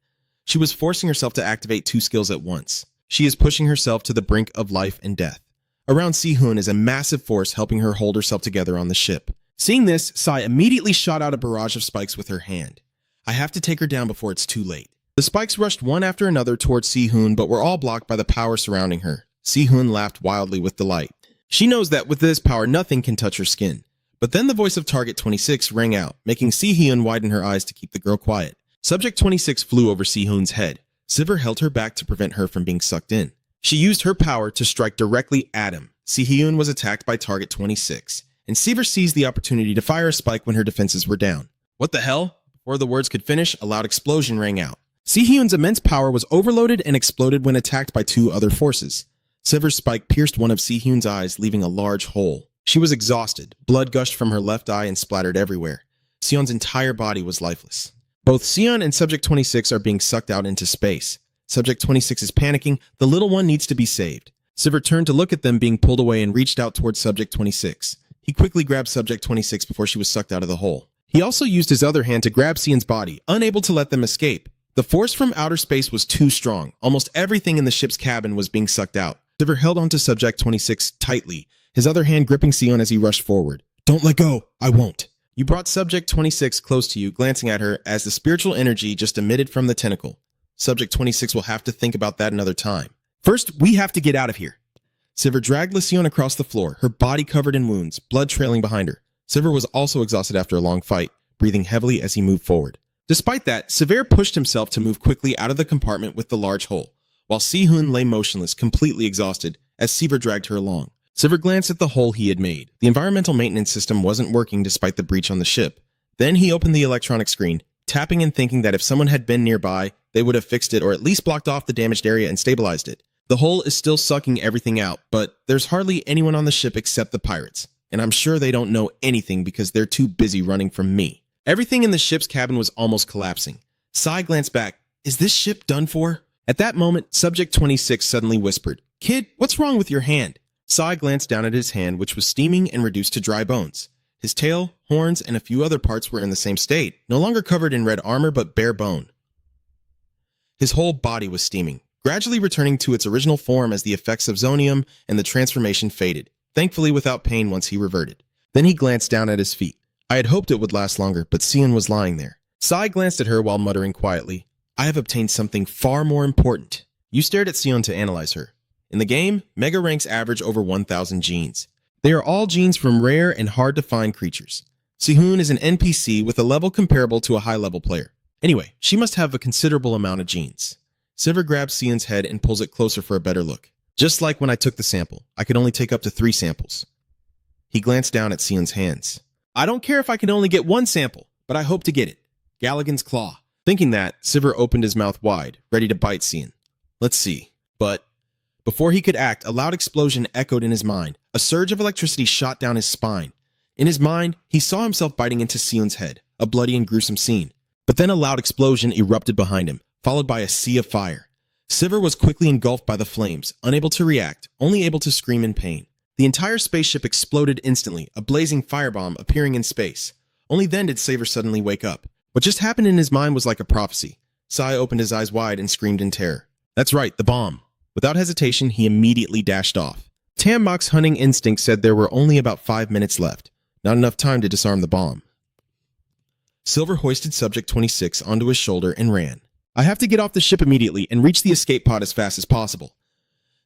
She was forcing herself to activate 2 skills at once. She is pushing herself to the brink of life and death. Around Si-hyun is a massive force helping her hold herself together on the ship. Seeing this, Sai immediately shot out a barrage of spikes with her hand. "I have to take her down before it's too late." The spikes rushed one after another towards Si-hyun, but were all blocked by the power surrounding her. Si-hyun laughed wildly with delight. She knows that with this power, nothing can touch her skin. But then the voice of Target 26 rang out, making Si-hyun widen her eyes to keep the girl quiet. Subject 26 flew over Si-hyun's head. Sivir held her back to prevent her from being sucked in. She used her power to strike directly at him. Si-hyun was attacked by Target 26, and Sivir seized the opportunity to fire a spike when her defenses were down. What the hell? Before the words could finish, a loud explosion rang out. Si-hyun's immense power was overloaded and exploded when attacked by two other forces. Sivir's spike pierced one of Si-hyun's eyes, leaving a large hole. She was exhausted. Blood gushed from her left eye and splattered everywhere. Sion's entire body was lifeless. Both Sion and Subject 26 are being sucked out into space. Subject 26 is panicking. The little one needs to be saved. Sivir turned to look at them being pulled away and reached out towards Subject 26. He quickly grabbed Subject 26 before she was sucked out of the hole. He also used his other hand to grab Sion's body, unable to let them escape. The force from outer space was too strong. Almost everything in the ship's cabin was being sucked out. Sivir held onto Subject 26 tightly, his other hand gripping Sion as he rushed forward. "Don't let go. I won't." You brought Subject 26 close to you, glancing at her as the spiritual energy just emitted from the tentacle. Subject 26 will have to think about that another time. First, we have to get out of here. Sivir dragged Sion across the floor, her body covered in wounds, blood trailing behind her. Sivir was also exhausted after a long fight, breathing heavily as he moved forward. Despite that, Sivir pushed himself to move quickly out of the compartment with the large hole, while Si-hyun lay motionless, completely exhausted, as Sivir dragged her along. Sivir glanced at the hole he had made. The environmental maintenance system wasn't working despite the breach on the ship. Then he opened the electronic screen, tapping and thinking that if someone had been nearby, they would have fixed it or at least blocked off the damaged area and stabilized it. The hole is still sucking everything out, but there's hardly anyone on the ship except the pirates, and I'm sure they don't know anything because they're too busy running from me. Everything in the ship's cabin was almost collapsing. Sai glanced back. Is this ship done for? At that moment, Subject 26 suddenly whispered, "Kid, what's wrong with your hand?" Sai glanced down at his hand, which was steaming and reduced to dry bones. His tail, horns, and a few other parts were in the same state, no longer covered in red armor but bare bone. His whole body was steaming, gradually returning to its original form as the effects of zonium and the transformation faded, thankfully without pain once he reverted. Then he glanced down at his feet. I had hoped it would last longer, but Sion was lying there. Sai glanced at her while muttering quietly, "I have obtained something far more important." You stared at Sion to analyze her. In the game, Mega ranks average over 1,000 genes. They are all genes from rare and hard-to-find creatures. Si-hyun is an NPC with a level comparable to a high-level player. Anyway, she must have a considerable amount of genes. Sivir grabs Sion's head and pulls it closer for a better look. Just like when I took the sample, I could only take up to 3 samples. He glanced down at Sion's hands. I don't care if I can only get 1 sample, but I hope to get it. Galligan's Claw. Thinking that, Sivir opened his mouth wide, ready to bite Sion. Let's see. But before he could act, a loud explosion echoed in his mind. A surge of electricity shot down his spine. In his mind, he saw himself biting into Sion's head, a bloody and gruesome scene. But then a loud explosion erupted behind him, followed by a sea of fire. Sivir was quickly engulfed by the flames, unable to react, only able to scream in pain. The entire spaceship exploded instantly, a blazing firebomb appearing in space. Only then did Sivir suddenly wake up. What just happened in his mind was like a prophecy. Sai opened his eyes wide and screamed in terror. That's right, the bomb. Without hesitation, he immediately dashed off. Tammok's hunting instinct said there were only about 5 minutes left. Not enough time to disarm the bomb. Silver hoisted Subject 26 onto his shoulder and ran. I have to get off the ship immediately and reach the escape pod as fast as possible.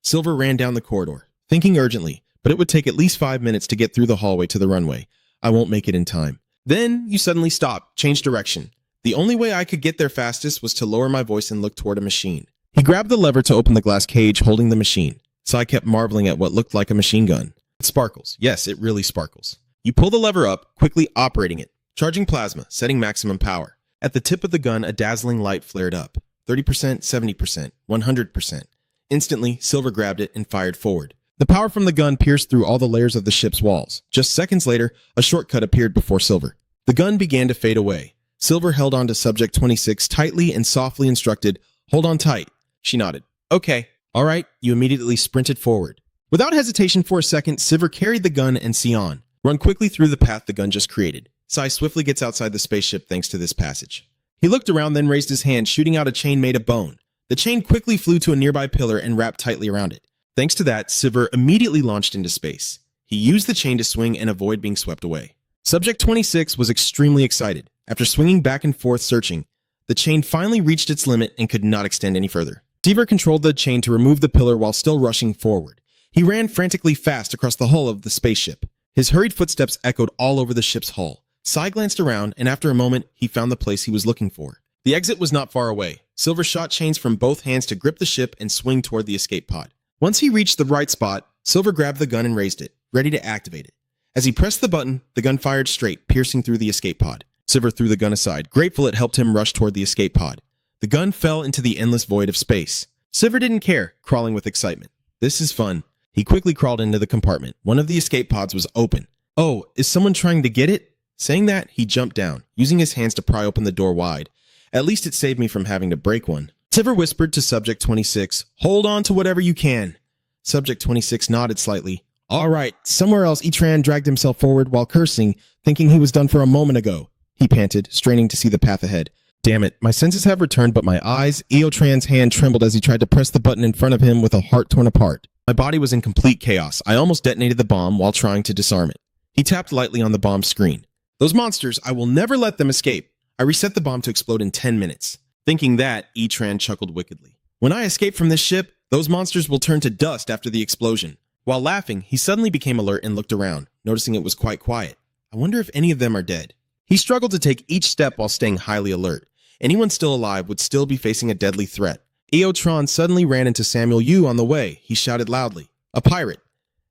Silver ran down the corridor, thinking urgently, but it would take at least 5 minutes to get through the hallway to the runway. I won't make it in time. Then you suddenly stopped, changed direction. The only way I could get there fastest was to lower my voice and look toward a machine. He grabbed the lever to open the glass cage holding the machine, so I kept marveling at what looked like a machine gun. It sparkles. Yes, it really sparkles. You pull the lever up, quickly operating it, charging plasma, setting maximum power. At the tip of the gun, a dazzling light flared up. 30%, 70%, 100%. Instantly, Silver grabbed it and fired forward. The power from the gun pierced through all the layers of the ship's walls. Just seconds later, a shortcut appeared before Silver. The gun began to fade away. Silver held on to Subject 26 tightly and softly instructed, "Hold on tight." She nodded. "Okay." "All right." You immediately sprinted forward. Without hesitation for a second, Sivir carried the gun and Sion. Run quickly through the path the gun just created. Sai swiftly gets outside the spaceship thanks to this passage. He looked around, then raised his hand, shooting out a chain made of bone. The chain quickly flew to a nearby pillar and wrapped tightly around it. Thanks to that, Sivir immediately launched into space. He used the chain to swing and avoid being swept away. Subject 26 was extremely excited. After swinging back and forth searching, the chain finally reached its limit and could not extend any further. Sivir controlled the chain to remove the pillar while still rushing forward. He ran frantically fast across the hull of the spaceship. His hurried footsteps echoed all over the ship's hull. Sai glanced around, and after a moment, he found the place he was looking for. The exit was not far away. Silver shot chains from both hands to grip the ship and swing toward the escape pod. Once he reached the right spot, Silver grabbed the gun and raised it, ready to activate it. As he pressed the button, the gun fired straight, piercing through the escape pod. Silver threw the gun aside, grateful it helped him rush toward the escape pod. The gun fell into the endless void of space. Silver didn't care, crawling with excitement. This is fun. He quickly crawled into the compartment. One of the escape pods was open. Oh, is someone trying to get it? Saying that, he jumped down, using his hands to pry open the door wide. At least it saved me from having to break one. Silver whispered to Subject 26, "Hold on to whatever you can." Subject 26 nodded slightly. All right, somewhere else Etran dragged himself forward while cursing, thinking he was done for a moment ago. He panted, straining to see the path ahead. Damn it, my senses have returned, but my eyes, Eotran's hand trembled as he tried to press the button in front of him with a heart torn apart. My body was in complete chaos. I almost detonated the bomb while trying to disarm it. He tapped lightly on the bomb's screen. Those monsters, I will never let them escape. I reset the bomb to explode in 10 minutes. Thinking that, Etran chuckled wickedly. When I escape from this ship, those monsters will turn to dust after the explosion. While laughing, he suddenly became alert and looked around, noticing it was quite quiet. I wonder if any of them are dead. He struggled to take each step while staying highly alert. Anyone still alive would still be facing a deadly threat. Eotran suddenly ran into Samuel Yu on the way. He shouted loudly, "A pirate!"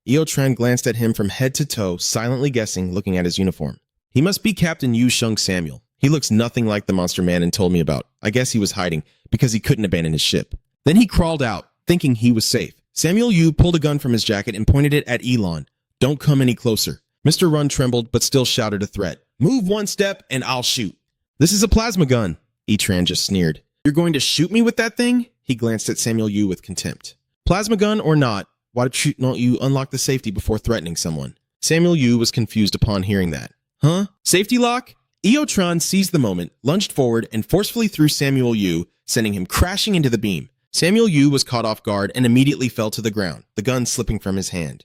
Eotran glanced at him from head to toe, silently guessing, looking at his uniform. He must be Captain Yu Shung Samuel. He looks nothing like the monster man and told me about. I guess he was hiding, because he couldn't abandon his ship. Then he crawled out, thinking he was safe. Samuel Yu pulled a gun from his jacket and pointed it at Elon. "Don't come any closer." Mr. Run trembled, but still shouted a threat. "Move one step, and I'll shoot." "This is a plasma gun," Etran just sneered. "You're going to shoot me with that thing?" He glanced at Samuel Yu with contempt. "Plasma gun or not, why don't you unlock the safety before threatening someone?" Samuel Yu was confused upon hearing that. Huh? Safety lock? Eotron seized the moment, lunged forward, and forcefully threw Samuel Yu, sending him crashing into the beam. Samuel Yu was caught off guard and immediately fell to the ground, the gun slipping from his hand.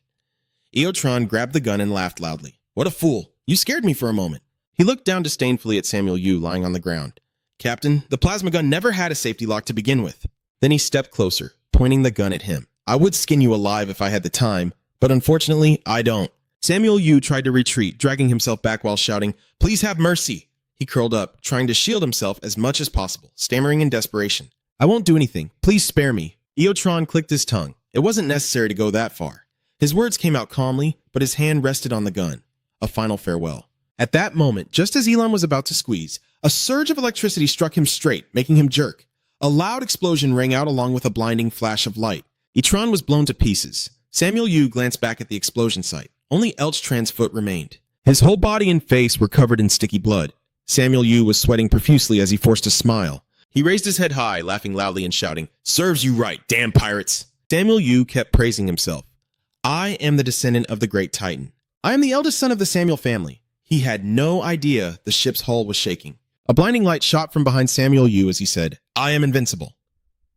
Eotron grabbed the gun and laughed loudly. "What a fool! You scared me for a moment." He looked down disdainfully at Samuel Yu lying on the ground. "Captain, the plasma gun never had a safety lock to begin with." Then he stepped closer, pointing the gun at him. "I would skin you alive if I had the time, but unfortunately, I don't." Samuel Yu tried to retreat, dragging himself back while shouting, "Please have mercy." He curled up, trying to shield himself as much as possible, stammering in desperation. "I won't do anything. Please spare me." Eotron clicked his tongue. It wasn't necessary to go that far. His words came out calmly, but his hand rested on the gun. A final farewell. At that moment, just as Elon was about to squeeze, a surge of electricity struck him straight, making him jerk. A loud explosion rang out along with a blinding flash of light. Etron was blown to pieces. Samuel Yu glanced back at the explosion site. Only Elchtran's foot remained. His whole body and face were covered in sticky blood. Samuel Yu was sweating profusely as he forced a smile. He raised his head high, laughing loudly and shouting, "Serves you right, damn pirates!" Samuel Yu kept praising himself. "I am the descendant of the great Titan. I am the eldest son of the Samuel family." He had no idea the ship's hull was shaking. A blinding light shot from behind Samuel Yu as he said, "I am invincible."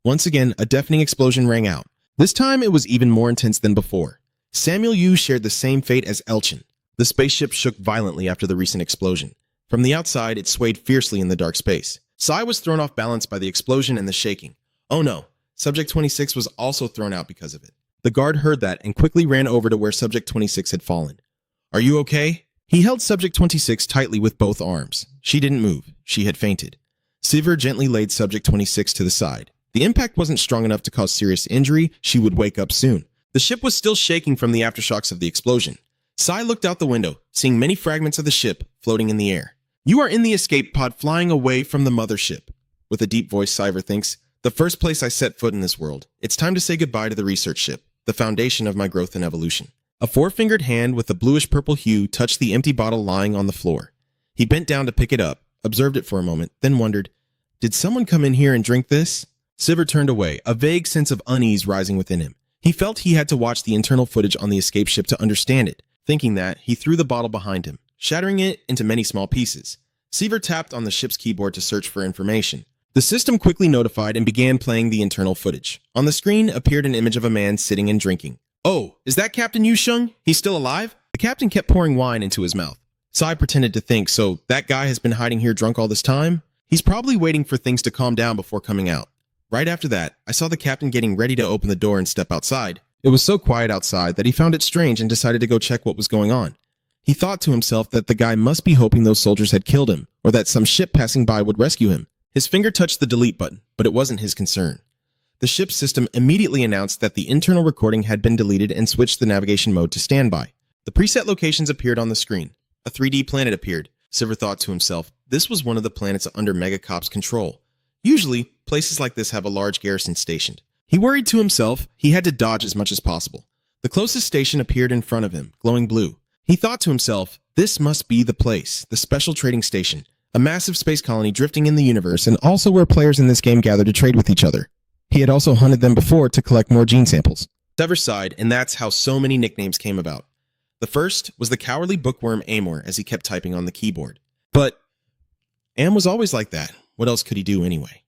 Once again, a deafening explosion rang out. This time it was even more intense than before. Samuel Yu shared the same fate as Elchin. The spaceship shook violently after the recent explosion. From the outside, it swayed fiercely in the dark space. Sai was thrown off balance by the explosion and the shaking. Oh no, Subject 26 was also thrown out because of it. The guard heard that and quickly ran over to where Subject 26 had fallen. "Are you okay?" He held Subject 26 tightly with both arms. She didn't move. She had fainted. Sivir gently laid Subject 26 to the side. The impact wasn't strong enough to cause serious injury. She would wake up soon. The ship was still shaking from the aftershocks of the explosion. Sai looked out the window, seeing many fragments of the ship floating in the air. "You are in the escape pod flying away from the mothership." With a deep voice, Sivir thinks, "The first place I set foot in this world. It's time to say goodbye to the research ship, the foundation of my growth and evolution." A four-fingered hand with a bluish-purple hue touched the empty bottle lying on the floor. He bent down to pick it up, observed it for a moment, then wondered, "Did someone come in here and drink this?" Sivir turned away, a vague sense of unease rising within him. He felt he had to watch the internal footage on the escape ship to understand it. Thinking that, he threw the bottle behind him, shattering it into many small pieces. Sivir tapped on the ship's keyboard to search for information. The system quickly notified and began playing the internal footage. On the screen appeared an image of a man sitting and drinking. "Oh, is that Captain Yu Shung? He's still alive?" The captain kept pouring wine into his mouth. Sai pretended to think, "So that guy has been hiding here drunk all this time? He's probably waiting for things to calm down before coming out." Right after that, I saw the captain getting ready to open the door and step outside. It was so quiet outside that he found it strange and decided to go check what was going on. He thought to himself that the guy must be hoping those soldiers had killed him, or that some ship passing by would rescue him. His finger touched the delete button, but it wasn't his concern. The ship's system immediately announced that the internal recording had been deleted and switched the navigation mode to standby. The preset locations appeared on the screen. A 3D planet appeared. Sivert thought to himself, this was one of the planets under Mangacap's control. Usually, places like this have a large garrison stationed. He worried to himself he had to dodge as much as possible. The closest station appeared in front of him, glowing blue. He thought to himself, this must be the place, the special trading station, a massive space colony drifting in the universe and also where players in this game gather to trade with each other. He had also hunted them before to collect more gene samples. Sever sighed, and that's how so many nicknames came about. The first was the cowardly bookworm Amor as he kept typing on the keyboard. But Am was always like that. What else could he do anyway?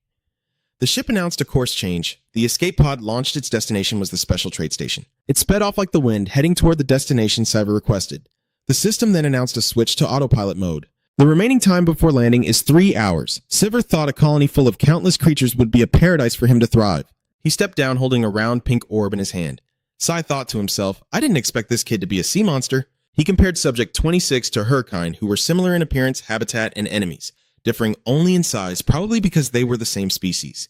The ship announced a course change. The escape pod launched. Its destination was the special trade station. It sped off like the wind, heading toward the destination Sever requested. The system then announced a switch to autopilot mode. The remaining time before landing is 3 hours. Sever thought a colony full of countless creatures would be a paradise for him to thrive. He stepped down holding a round pink orb in his hand. Sai thought to himself, I didn't expect this kid to be a sea monster. He compared Subject 26 to her kind, who were similar in appearance, habitat, and enemies, differing only in size, probably because they were the same species.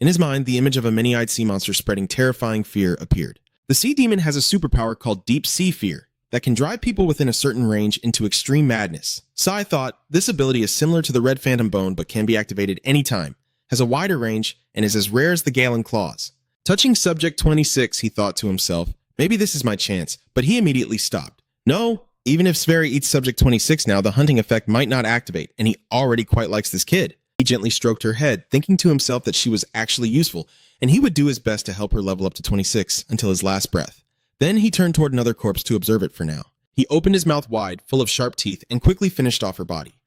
In his mind, the image of a many-eyed sea monster spreading terrifying fear appeared. The sea demon has a superpower called Deep Sea Fear that can drive people within a certain range into extreme madness. Sai thought this ability is similar to the Red Phantom Bone but can be activated anytime, has a wider range, and is as rare as the Galen Claws. Touching Subject 26, he thought to himself, maybe this is my chance, but he immediately stopped. No, even if Sverre eats Subject 26 now, the hunting effect might not activate, and he already quite likes this kid. He gently stroked her head, thinking to himself that she was actually useful, and he would do his best to help her level up to 26 until his last breath. Then he turned toward another corpse to observe it for now. He opened his mouth wide, full of sharp teeth, and quickly finished off her body.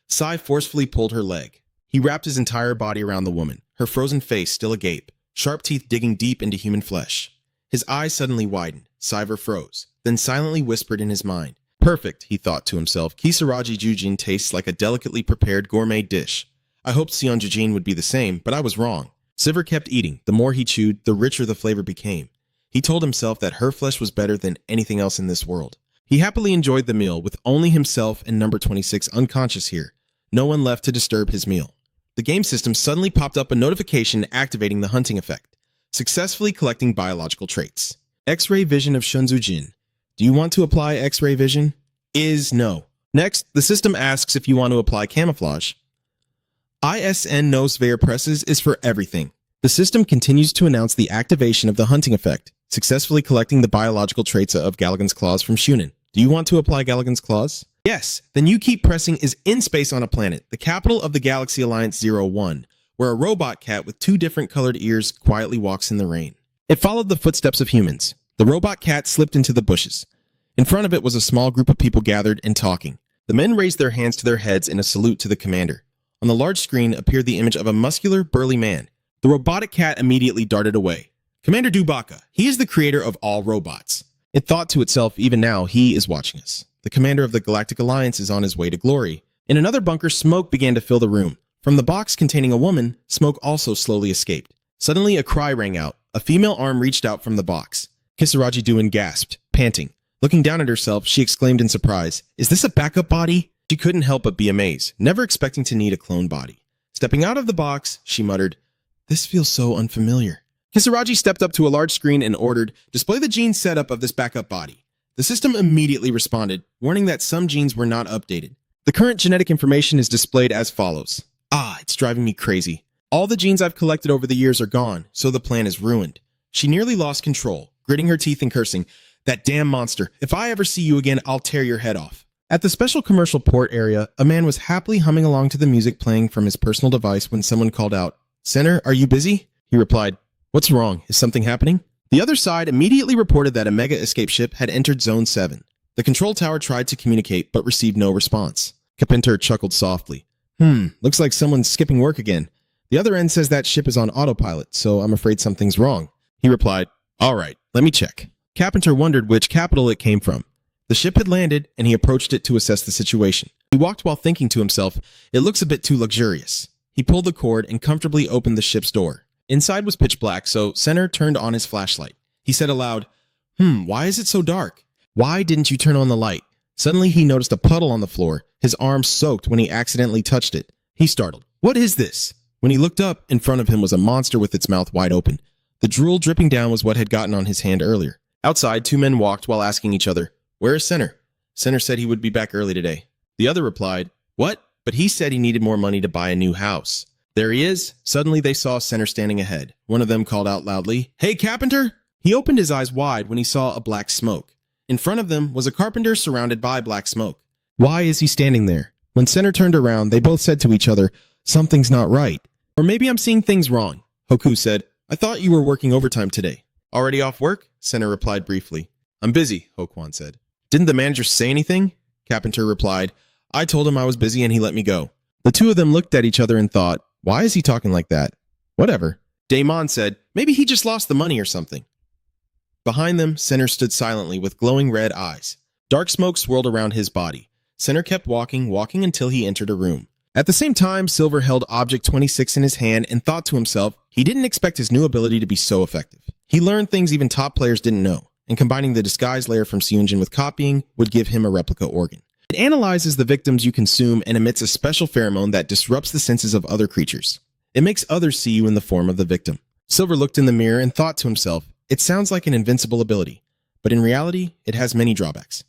Sai forcefully pulled her leg. He wrapped his entire body around the woman, her frozen face still agape, sharp teeth digging deep into human flesh. His eyes suddenly widened. Sever froze, then silently whispered in his mind. Perfect, he thought to himself. Kisaragi Jujin tastes like a delicately prepared gourmet dish. I hoped Sion Jujin would be the same, but I was wrong. Sivert kept eating. The more he chewed, the richer the flavor became. He told himself that her flesh was better than anything else in this world. He happily enjoyed the meal, with only himself and number 26 unconscious here. No one left to disturb his meal. The game system suddenly popped up a notification activating the hunting effect, successfully collecting biological traits. X-ray vision of Shunzujin. Do you want to apply X-ray vision? Is no. Next, the system asks if you want to apply camouflage. ISN no Sverre presses is for everything. The system continues to announce the activation of the hunting effect, successfully collecting the biological traits of Galligan's Claws from Shunin. Do you want to apply Galligan's Claws? Yes, then you keep pressing is in space on a planet, the capital of the Galaxy Alliance 01, where a robot cat with 2 different colored ears quietly walks in the rain. It followed the footsteps of humans. The robot cat slipped into the bushes. In front of it was a small group of people gathered and talking. The men raised their hands to their heads in a salute to the commander. On the large screen appeared the image of a muscular, burly man. The robotic cat immediately darted away. Commander Dubaka, he is the creator of all robots. It thought to itself, even now, he is watching us. The commander of the Galactic Alliance is on his way to glory. In another bunker, smoke began to fill the room. From the box containing a woman, smoke also slowly escaped. Suddenly, a cry rang out. A female arm reached out from the box. Kisaragi Duin gasped, panting. Looking down at herself, she exclaimed in surprise, "Is this a backup body?" She couldn't help but be amazed, never expecting to need a clone body. Stepping out of the box, she muttered, "This feels so unfamiliar." Kisaragi stepped up to a large screen and ordered, "Display the gene setup of this backup body." The system immediately responded, warning that some genes were not updated. The current genetic information is displayed as follows. It's driving me crazy. All the genes I've collected over the years are gone, so the plan is ruined. She nearly lost control, gritting her teeth and cursing, "That damn monster. If I ever see you again, I'll tear your head off." At the special commercial port area, a man was happily humming along to the music playing from his personal device when someone called out, "Center, are you busy?" He replied, "What's wrong? Is something happening?" The other side immediately reported that a mega escape ship had entered Zone 7. The control tower tried to communicate but received no response. Kapinter chuckled softly. Looks like someone's skipping work again. The other end says that ship is on autopilot, so I'm afraid something's wrong. He replied, "All right, let me check." Kapinter wondered which capital it came from. The ship had landed, and he approached it to assess the situation. He walked while thinking to himself, "It looks a bit too luxurious." He pulled the cord and comfortably opened the ship's door. Inside was pitch black, so Center turned on his flashlight. He said aloud, "Why is it so dark? Why didn't you turn on the light?" Suddenly, he noticed a puddle on the floor, his arm soaked when he accidentally touched it. He startled. What is this? When he looked up, in front of him was a monster with its mouth wide open. The drool dripping down was what had gotten on his hand earlier. Outside, two men walked while asking each other, "Where is Center?" Center said he would be back early today. The other replied, "What?" But he said he needed more money to buy a new house. There he is. Suddenly, they saw Center standing ahead. One of them called out loudly, "Hey, Carpenter!" He opened his eyes wide when he saw a black smoke. In front of them was a carpenter surrounded by black smoke. Why is he standing there? When Center turned around, they both said to each other, "Something's not right." Or maybe I'm seeing things wrong. Hoku said, "I thought you were working overtime today." "Already off work?" Center replied briefly. "I'm busy," Hokwon said. "Didn't the manager say anything?" Carpenter replied, "I told him I was busy and he let me go." The two of them looked at each other and thought, why is he talking like that? Whatever. Daemon said, maybe he just lost the money or something. Behind them, Center stood silently with glowing red eyes. Dark smoke swirled around his body. Center kept walking until he entered a room. At the same time, Silver held Object 26 in his hand and thought to himself, he didn't expect his new ability to be so effective. He learned things even top players didn't know, and combining the disguise layer from Seunjin with copying would give him a replica organ. It analyzes the victims you consume and emits a special pheromone that disrupts the senses of other creatures. It makes others see you in the form of the victim. Silver looked in the mirror and thought to himself, it sounds like an invincible ability, but in reality, it has many drawbacks.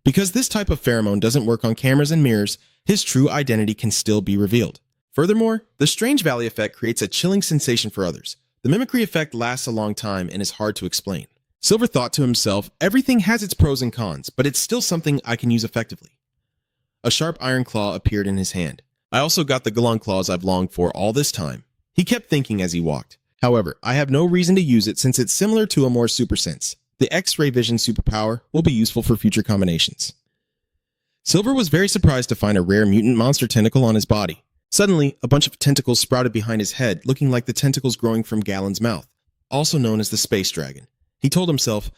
Because this type of pheromone doesn't work on cameras and mirrors, his true identity can still be revealed. Furthermore, the Strange Valley effect creates a chilling sensation for others. The mimicry effect lasts a long time and is hard to explain. Silver thought to himself, everything has its pros and cons, but it's still something I can use effectively. A sharp iron claw appeared in his hand. I also got the Galon claws I've longed for all this time. He kept thinking as he walked. However, I have no reason to use it since it's similar to a more super sense. The X-ray vision superpower will be useful for future combinations. Silver was very surprised to find a rare mutant monster tentacle on his body. Suddenly, a bunch of tentacles sprouted behind his head, looking like the tentacles growing from Galen's mouth, also known as the Space Dragon. He told himself,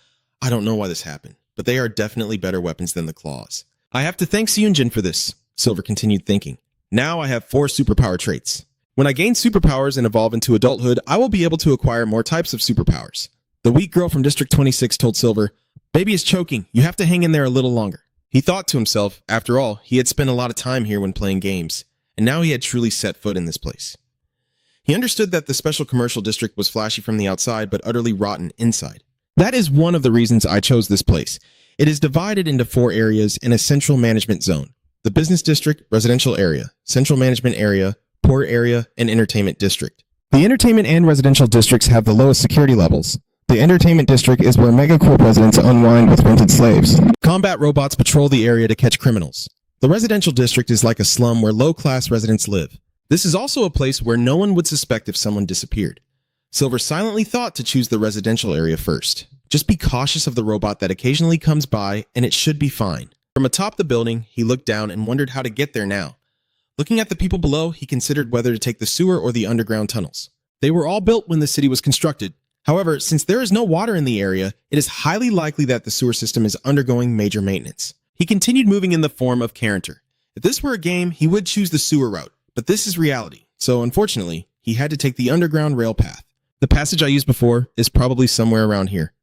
I don't know why this happened, but they are definitely better weapons than the claws. I have to thank Seunjin for this, Silver continued thinking. Now I have 4 superpower traits. When I gain superpowers and evolve into adulthood, I will be able to acquire more types of superpowers. The weak girl from District 26 told Silver, Baby is choking, you have to hang in there a little longer. He thought to himself, after all, he had spent a lot of time here when playing games, and now he had truly set foot in this place. He understood that the special commercial district was flashy from the outside, but utterly rotten inside. That is one of the reasons I chose this place. It is divided into 4 areas and a central management zone. The business district, residential area, central management area, port area, and entertainment district. The entertainment and residential districts have the lowest security levels. The entertainment district is where megacorp residents unwind with rented slaves. Combat robots patrol the area to catch criminals. The residential district is like a slum where low-class residents live. This is also a place where no one would suspect if someone disappeared. Silver silently thought to choose the residential area first. Just be cautious of the robot that occasionally comes by, and it should be fine. From atop the building, he looked down and wondered how to get there now. Looking at the people below, he considered whether to take the sewer or the underground tunnels. They were all built when the city was constructed. However, since there is no water in the area, it is highly likely that the sewer system is undergoing major maintenance. He continued moving in the form of character. If this were a game, he would choose the sewer route, but this is reality, so unfortunately, he had to take the underground rail path. The passage I used before is probably somewhere around here.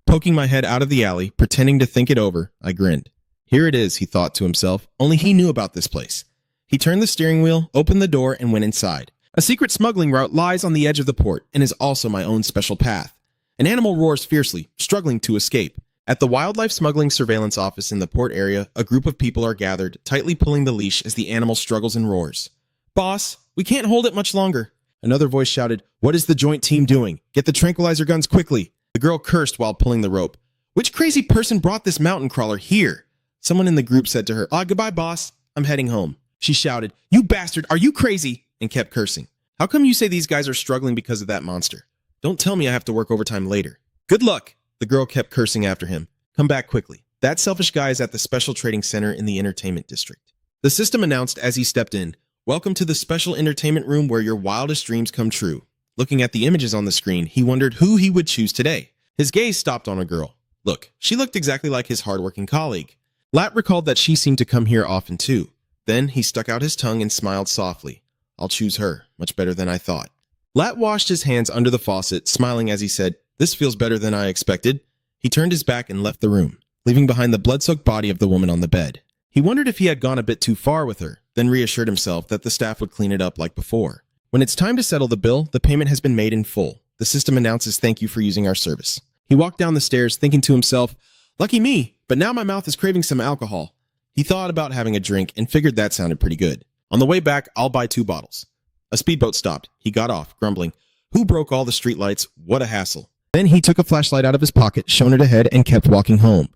Poking my head out of the alley, pretending to think it over, I grinned. Here it is, he thought to himself, only he knew about this place. He turned the steering wheel, opened the door, and went inside. A secret smuggling route lies on the edge of the port and is also my own special path. An animal roars fiercely, struggling to escape. At the wildlife smuggling surveillance office in the port area, a group of people are gathered, tightly pulling the leash as the animal struggles and roars. Boss, we can't hold it much longer. Another voice shouted, What is the joint team doing? Get the tranquilizer guns quickly. The girl cursed while pulling the rope. Which crazy person brought this mountain crawler here? Someone in the group said to her, Goodbye, boss. I'm heading home. She shouted, You bastard, are you crazy? And kept cursing. How come you say these guys are struggling because of that monster? Don't tell me I have to work overtime later. Good luck. The girl kept cursing after him. Come back quickly. That selfish guy is at the special trading center in the entertainment district. The system announced as he stepped in, Welcome to the special entertainment room where your wildest dreams come true. Looking at the images on the screen, he wondered who he would choose today. His gaze stopped on a girl. Look, she looked exactly like his hardworking colleague. Lat recalled that she seemed to come here often too. Then he stuck out his tongue and smiled softly. I'll choose her, much better than I thought. Lat washed his hands under the faucet, smiling as he said, This feels better than I expected. He turned his back and left the room. leaving behind the blood-soaked body of the woman on the bed. He wondered if he had gone a bit too far with her, then reassured himself that the staff would clean it up like before. When it's time to settle the bill, the payment has been made in full. The system announces thank you for using our service. He walked down the stairs thinking to himself, lucky me, but now my mouth is craving some alcohol. He thought about having a drink and figured that sounded pretty good. On the way back, I'll buy 2 bottles. A speedboat stopped. He got off, grumbling, who broke all the streetlights? What a hassle. Then he took a flashlight out of his pocket, shone it ahead, and kept walking home.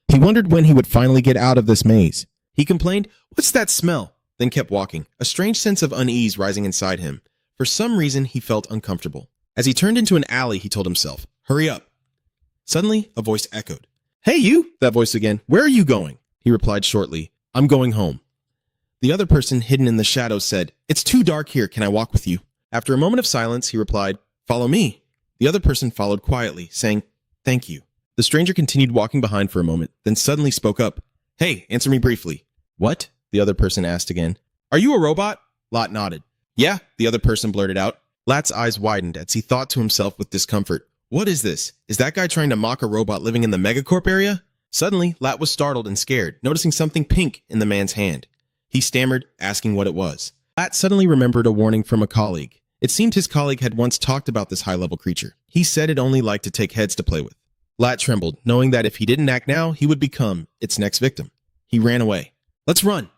He wondered when he would finally get out of this maze. He complained, what's that smell? Then kept walking, a strange sense of unease rising inside him. For some reason, he felt uncomfortable. As he turned into an alley, he told himself, hurry up. Suddenly, a voice echoed. Hey, you! That voice again. Where are you going? He replied shortly, I'm going home. The other person, hidden in the shadows, said, it's too dark here. Can I walk with you? After a moment of silence, he replied, follow me. The other person followed quietly, saying, thank you. The stranger continued walking behind for a moment, then suddenly spoke up. Hey, answer me briefly. What? The other person asked again. Are you a robot? Lot nodded. Yeah, the other person blurted out. Lat's eyes widened as he thought to himself with discomfort. What is this? Is that guy trying to mock a robot living in the megacorp area? Suddenly, Lat was startled and scared, noticing something pink in the man's hand. He stammered, asking what it was. Lat suddenly remembered a warning from a colleague. It seemed his colleague had once talked about this high-level creature. He said it only liked to take heads to play with. Lat trembled, knowing that if he didn't act now, he would become its next victim. He ran away. Let's run!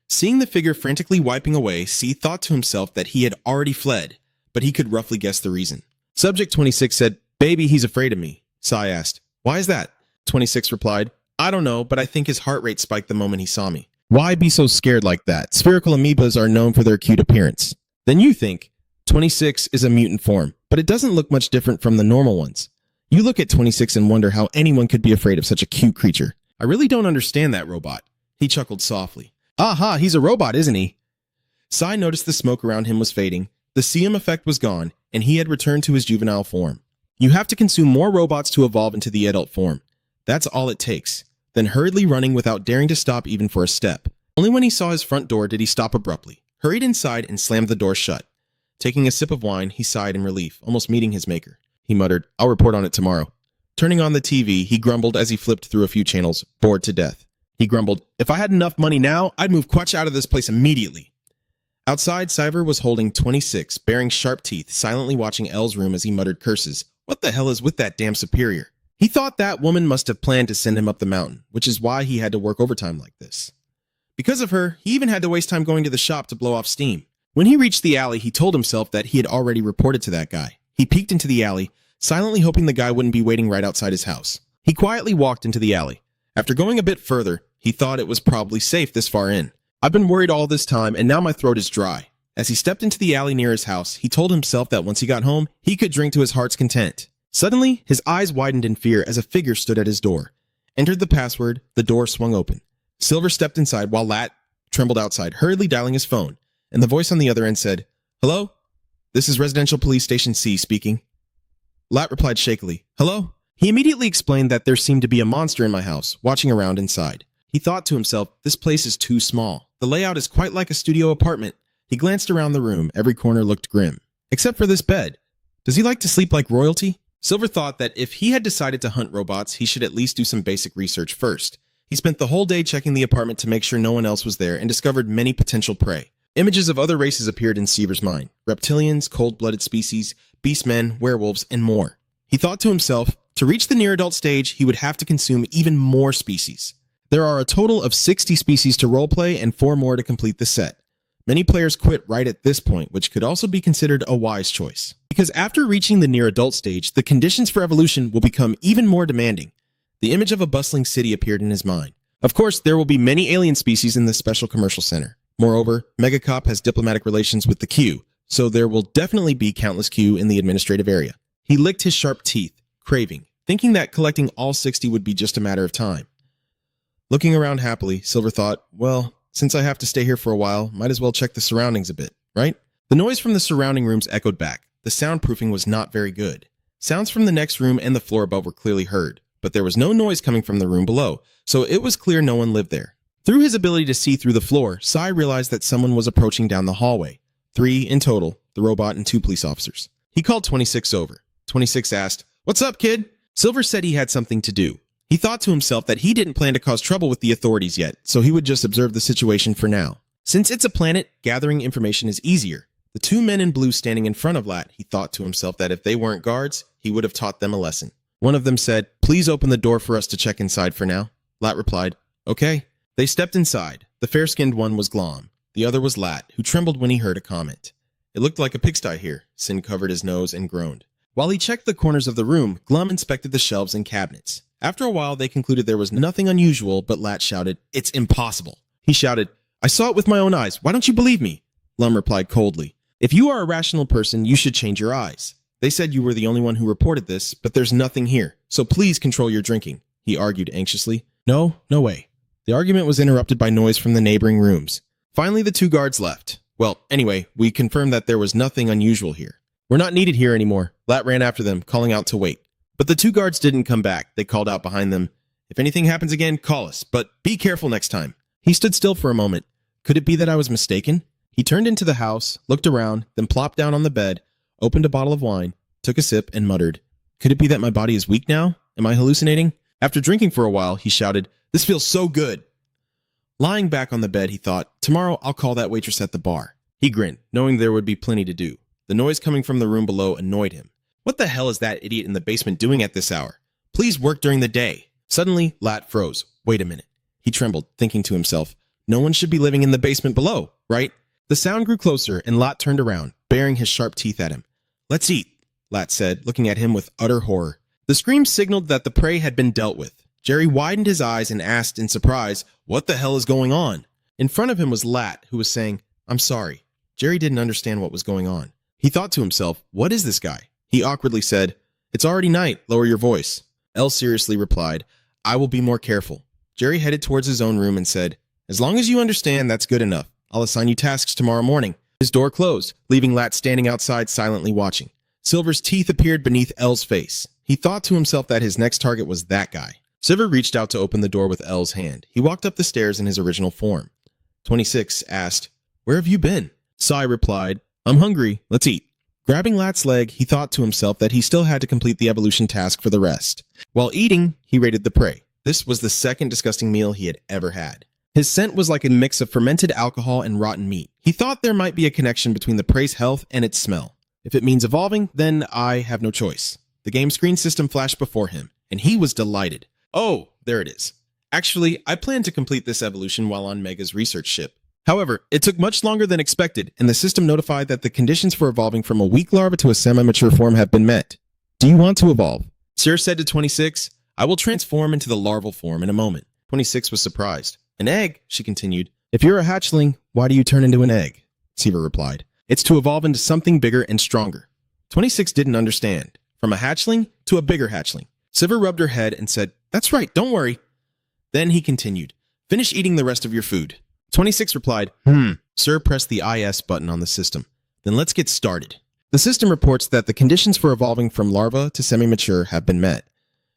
Seeing the figure frantically wiping away, C thought to himself that he had already fled, but he could roughly guess the reason. Subject 26 said, baby, he's afraid of me. Sai asked, why is that? 26 replied, I don't know, but I think his heart rate spiked the moment he saw me. Why be so scared like that? Spherical amoebas are known for their cute appearance. Then you think, 26 is a mutant form, but it doesn't look much different from the normal ones. You look at 26 and wonder how anyone could be afraid of such a cute creature. I really don't understand that robot. He chuckled softly. Aha, he's a robot, isn't he? Sai noticed the smoke around him was fading, the Siam effect was gone, and he had returned to his juvenile form. You have to consume more robots to evolve into the adult form. That's all it takes. Then hurriedly running without daring to stop even for a step. Only when he saw his front door did he stop abruptly, hurried inside and slammed the door shut. Taking a sip of wine, he sighed in relief, almost meeting his maker. He muttered, I'll report on it tomorrow. Turning on the TV, he grumbled as he flipped through a few channels, bored to death. He grumbled, if I had enough money now, I'd move Quatch out of this place immediately. Outside, Cyver was holding 26, baring sharp teeth, silently watching L's room as he muttered curses. What the hell is with that damn superior? He thought that woman must have planned to send him up the mountain, which is why he had to work overtime like this. Because of her, he even had to waste time going to the shop to blow off steam. When he reached the alley, he told himself that he had already reported to that guy. He peeked into the alley, silently hoping the guy wouldn't be waiting right outside his house. He quietly walked into the alley. After going a bit further, he thought it was probably safe this far in. I've been worried all this time, and now my throat is dry. As he stepped into the alley near his house, he told himself that once he got home, he could drink to his heart's content. Suddenly, his eyes widened in fear as a figure stood at his door. Entered the password, the door swung open. Silver stepped inside while Lat trembled outside, hurriedly dialing his phone, and the voice on the other end said, Hello? This is Residential Police Station C speaking. Lat replied shakily, Hello? He immediately explained that there seemed to be a monster in my house, watching around inside. He thought to himself, this place is too small. The layout is quite like a studio apartment. He glanced around the room. Every corner looked grim. Except for this bed. Does he like to sleep like royalty? Silver thought that if he had decided to hunt robots, he should at least do some basic research first. He spent the whole day checking the apartment to make sure no one else was there and discovered many potential prey. Images of other races appeared in Seaver's mind. Reptilians, cold-blooded species, beastmen, werewolves, and more. He thought to himself, to reach the near-adult stage, he would have to consume even more species. There are a total of 60 species to roleplay and 4 more to complete the set. Many players quit right at this point, which could also be considered a wise choice. Because after reaching the near-adult stage, the conditions for evolution will become even more demanding. The image of a bustling city appeared in his mind. Of course, there will be many alien species in this special commercial center. Moreover, Mangacap has diplomatic relations with the Q, so there will definitely be countless Q in the administrative area. He licked his sharp teeth, craving, thinking that collecting all 60 would be just a matter of time. Looking around happily, Silver thought, well, since I have to stay here for a while, might as well check the surroundings a bit, right? The noise from the surrounding rooms echoed back. The soundproofing was not very good. Sounds from the next room and the floor above were clearly heard, but there was no noise coming from the room below, so it was clear no one lived there. Through his ability to see through the floor, Sai realized that someone was approaching down the hallway. 3 in total, the robot and 2 police officers. He called 26 over. 26 asked, "What's up, kid?" Silver said he had something to do. He thought to himself that he didn't plan to cause trouble with the authorities yet, so he would just observe the situation for now. Since it's a planet, gathering information is easier. The two men in blue standing in front of Lat, he thought to himself that if they weren't guards, he would have taught them a lesson. One of them said, "Please open the door for us to check inside for now." Lat replied, "Okay." They stepped inside. The fair-skinned one was Glom. The other was Lat, who trembled when he heard a comment. "It looked like a pigsty here." Sin covered his nose and groaned. While he checked the corners of the room, Glom inspected the shelves and cabinets. After a while, they concluded there was nothing unusual, but Lat shouted, "It's impossible." He shouted, "I saw it with my own eyes. Why don't you believe me?" Glom replied coldly, "If you are a rational person, you should change your eyes. They said you were the only one who reported this, but there's nothing here, so please control your drinking," he argued anxiously. No way. The argument was interrupted by noise from the neighboring rooms. Finally, the two guards left. Well, anyway, we confirmed that there was nothing unusual here. "We're not needed here anymore." Lat ran after them, calling out to wait. But the two guards didn't come back. They called out behind them, "If anything happens again, call us, but be careful next time." He stood still for a moment. Could it be that I was mistaken? He turned into the house, looked around, then plopped down on the bed, opened a bottle of wine, took a sip, and muttered, "Could it be that my body is weak now? Am I hallucinating?" After drinking for a while, he shouted, "This feels so good." Lying back on the bed, he thought, "Tomorrow I'll call that waitress at the bar." He grinned, knowing there would be plenty to do. The noise coming from the room below annoyed him. What the hell is that idiot in the basement doing at this hour? Please work during the day. Suddenly, Lat froze. Wait a minute. He trembled, thinking to himself, no one should be living in the basement below, right? The sound grew closer, and Lat turned around, baring his sharp teeth at him. "Let's eat," Lat said, looking at him with utter horror. The scream signaled that the prey had been dealt with. Jerry widened his eyes and asked in surprise, "What the hell is going on?" In front of him was Lat, who was saying, "I'm sorry." Jerry didn't understand what was going on. He thought to himself, what is this guy? He awkwardly said, "It's already night, lower your voice." Elle seriously replied, "I will be more careful." Jerry headed towards his own room and said, "As long as you understand, that's good enough. I'll assign you tasks tomorrow morning." His door closed, leaving Lat standing outside silently watching. Silver's teeth appeared beneath Elle's face. He thought to himself that his next target was that guy. Silver reached out to open the door with Elle's hand. He walked up the stairs in his original form. 26 asked, "Where have you been?" Sai replied, "I'm hungry. Let's eat." Grabbing Lat's leg, he thought to himself that he still had to complete the evolution task for the rest. While eating, he rated the prey. This was the second disgusting meal he had ever had. His scent was like a mix of fermented alcohol and rotten meat. He thought there might be a connection between the prey's health and its smell. If it means evolving, then I have no choice. The game screen system flashed before him, and he was delighted. Oh, there it is. Actually, I plan to complete this evolution while on Mega's research ship. However, it took much longer than expected, and the system notified that the conditions for evolving from a weak larva to a semi-mature form have been met. Do you want to evolve? Sir said to 26, "I will transform into the larval form in a moment." 26 was surprised. "An egg," she continued. "If you're a hatchling, why do you turn into an egg?" Siva replied. "It's to evolve into something bigger and stronger." 26 didn't understand. From a hatchling to a bigger hatchling. Siva rubbed her head and said, "That's right, don't worry." Then he continued, "Finish eating the rest of your food." 26 replied, Sir pressed the IS button on the system. "Then let's get started." The system reports that the conditions for evolving from larva to semi-mature have been met.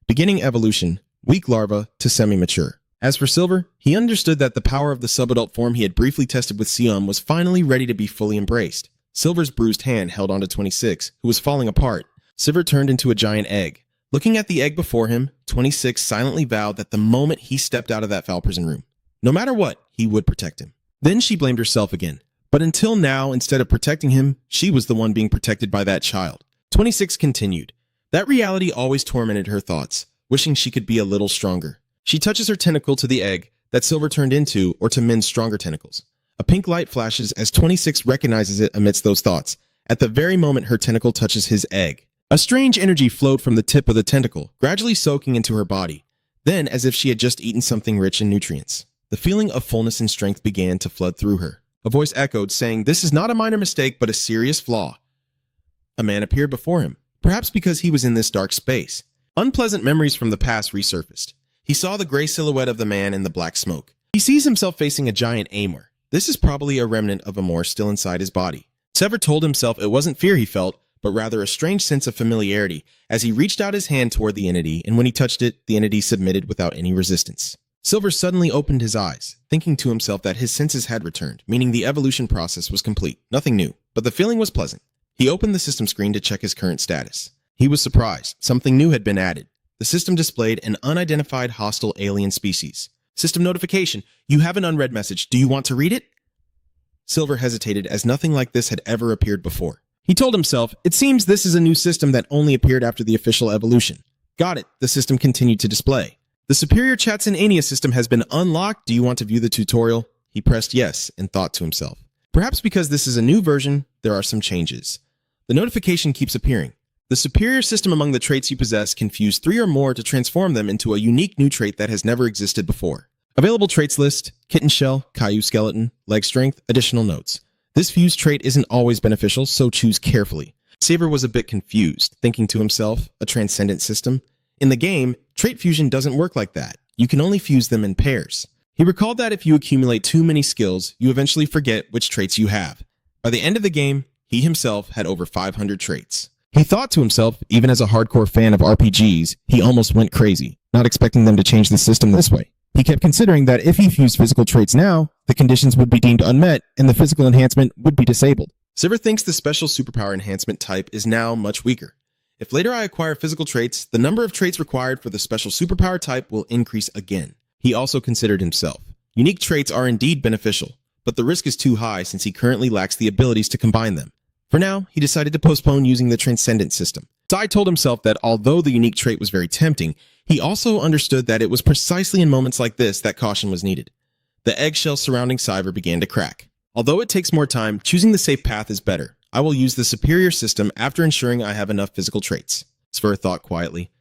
Beginning evolution, weak larva to semi-mature. As for Silver, he understood that the power of the subadult form he had briefly tested with Siam was finally ready to be fully embraced. Silver's bruised hand held onto 26, who was falling apart. Silver turned into a giant egg. Looking at the egg before him, 26 silently vowed that the moment he stepped out of that foul prison room, no matter what, he would protect him. Then she blamed herself again. But until now, instead of protecting him, she was the one being protected by that child. 26 continued. That reality always tormented her thoughts, wishing she could be a little stronger. She touches her tentacle to the egg that Silver turned into or to Min's stronger tentacles. A pink light flashes as 26 recognizes it amidst those thoughts. At the very moment her tentacle touches his egg. A strange energy flowed from the tip of the tentacle, gradually soaking into her body. Then, as if she had just eaten something rich in nutrients. The feeling of fullness and strength began to flood through her. A voice echoed, saying, "This is not a minor mistake, but a serious flaw." A man appeared before him, perhaps because he was in this dark space. Unpleasant memories from the past resurfaced. He saw the gray silhouette of the man in the black smoke. He sees himself facing a giant Amor. This is probably a remnant of Amor still inside his body. Sever told himself it wasn't fear he felt, but rather a strange sense of familiarity as he reached out his hand toward the entity, and when he touched it, the entity submitted without any resistance. Silver suddenly opened his eyes, thinking to himself that his senses had returned, meaning the evolution process was complete. Nothing new, but the feeling was pleasant. He opened the system screen to check his current status. He was surprised. Something new had been added. The system displayed an unidentified hostile alien species. System notification. You have an unread message. Do you want to read it? Silver hesitated as nothing like this had ever appeared before. He told himself, it seems this is a new system that only appeared after the official evolution. Got it, the system continued to display. The superior chats in Ania system has been unlocked. Do you want to view the tutorial? He pressed yes and thought to himself. Perhaps because this is a new version, there are some changes. The notification keeps appearing. The superior system among the traits you possess can fuse 3 or more to transform them into a unique new trait that has never existed before. Available traits list, kitten shell, Caillou skeleton, leg strength, additional notes. This fused trait isn't always beneficial, so choose carefully. Saber was a bit confused, thinking to himself, a transcendent system? In the game, trait fusion doesn't work like that. You can only fuse them in pairs. He recalled that if you accumulate too many skills, you eventually forget which traits you have. By the end of the game, he himself had over 500 traits. He thought to himself, even as a hardcore fan of RPGs, he almost went crazy, not expecting them to change the system this way. He kept considering that if he fused physical traits now, the conditions would be deemed unmet and the physical enhancement would be disabled. Silver thinks the special superpower enhancement type is now much weaker. If later I acquire physical traits, the number of traits required for the special superpower type will increase again. He also considered himself. Unique traits are indeed beneficial, but the risk is too high since he currently lacks the abilities to combine them. For now, he decided to postpone using the transcendent system. Sai told himself that although the unique trait was very tempting, he also understood that it was precisely in moments like this that caution was needed. The eggshell surrounding Cyber began to crack. Although it takes more time, choosing the safe path is better. I will use the superior system after ensuring I have enough physical traits. Sver thought quietly.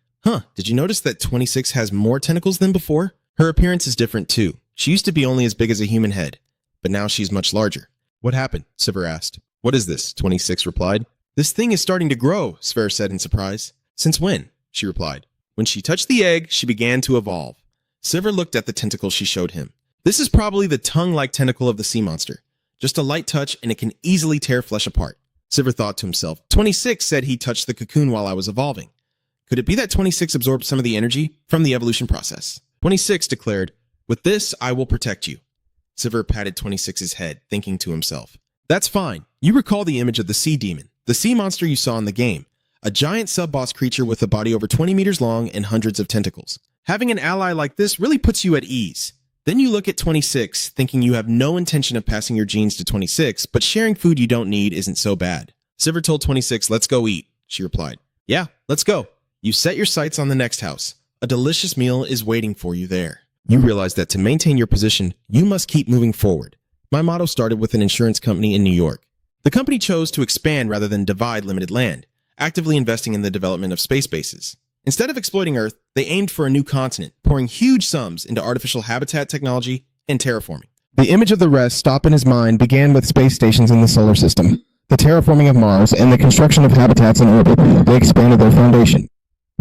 Did you notice that 26 has more tentacles than before? Her appearance is different too. She used to be only as big as a human head, but now she's much larger. What happened? Sver asked. What is this? 26 replied. This thing is starting to grow, Sver said in surprise. Since when? She replied. When she touched the egg, she began to evolve. Sver looked at the tentacle she showed him. This is probably the tongue-like tentacle of the sea monster. Just a light touch and it can easily tear flesh apart. Sver thought to himself. 26 said he touched the cocoon while I was evolving. Could it be that 26 absorbed some of the energy from the evolution process? 26 declared, with this, I will protect you. Sver patted 26's head, thinking to himself. That's fine. You recall the image of the sea demon, the sea monster you saw in the game. A giant sub-boss creature with a body over 20 meters long and hundreds of tentacles. Having an ally like this really puts you at ease. Then you look at 26, thinking you have no intention of passing your genes to 26, but sharing food you don't need isn't so bad. Sver told 26, let's go eat, she replied. Yeah, let's go. You set your sights on the next house. A delicious meal is waiting for you there. You realize that to maintain your position, you must keep moving forward. My motto started with an insurance company in New York. The company chose to expand rather than divide limited land, actively investing in the development of space bases. Instead of exploiting Earth, they aimed for a new continent, pouring huge sums into artificial habitat technology and terraforming. The image of the rest stop in his mind began with space stations in the solar system, the terraforming of Mars, and the construction of habitats in orbit. They expanded their foundation.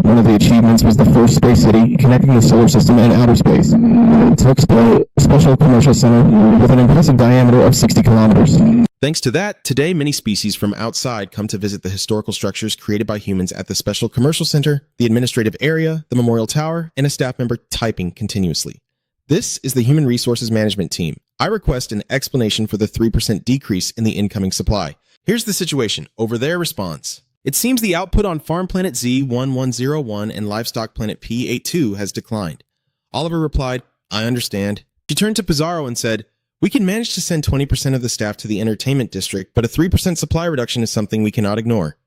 One of the achievements was the first space city connecting the solar system and outer space. To explore a special commercial center with an impressive diameter of 60 kilometers. Thanks to that, today many species from outside come to visit the historical structures created by humans at the special commercial center, the administrative area, the memorial tower, and a staff member typing continuously. This is the Human Resources Management Team. I request an explanation for the 3% decrease in the incoming supply. Here's the situation. Over there responds. It seems the output on Farm Planet Z1101 and Livestock Planet P82 has declined. Oliver replied, I understand. She turned to Pizarro and said, we can manage to send 20% of the staff to the entertainment district, but a 3% supply reduction is something we cannot ignore.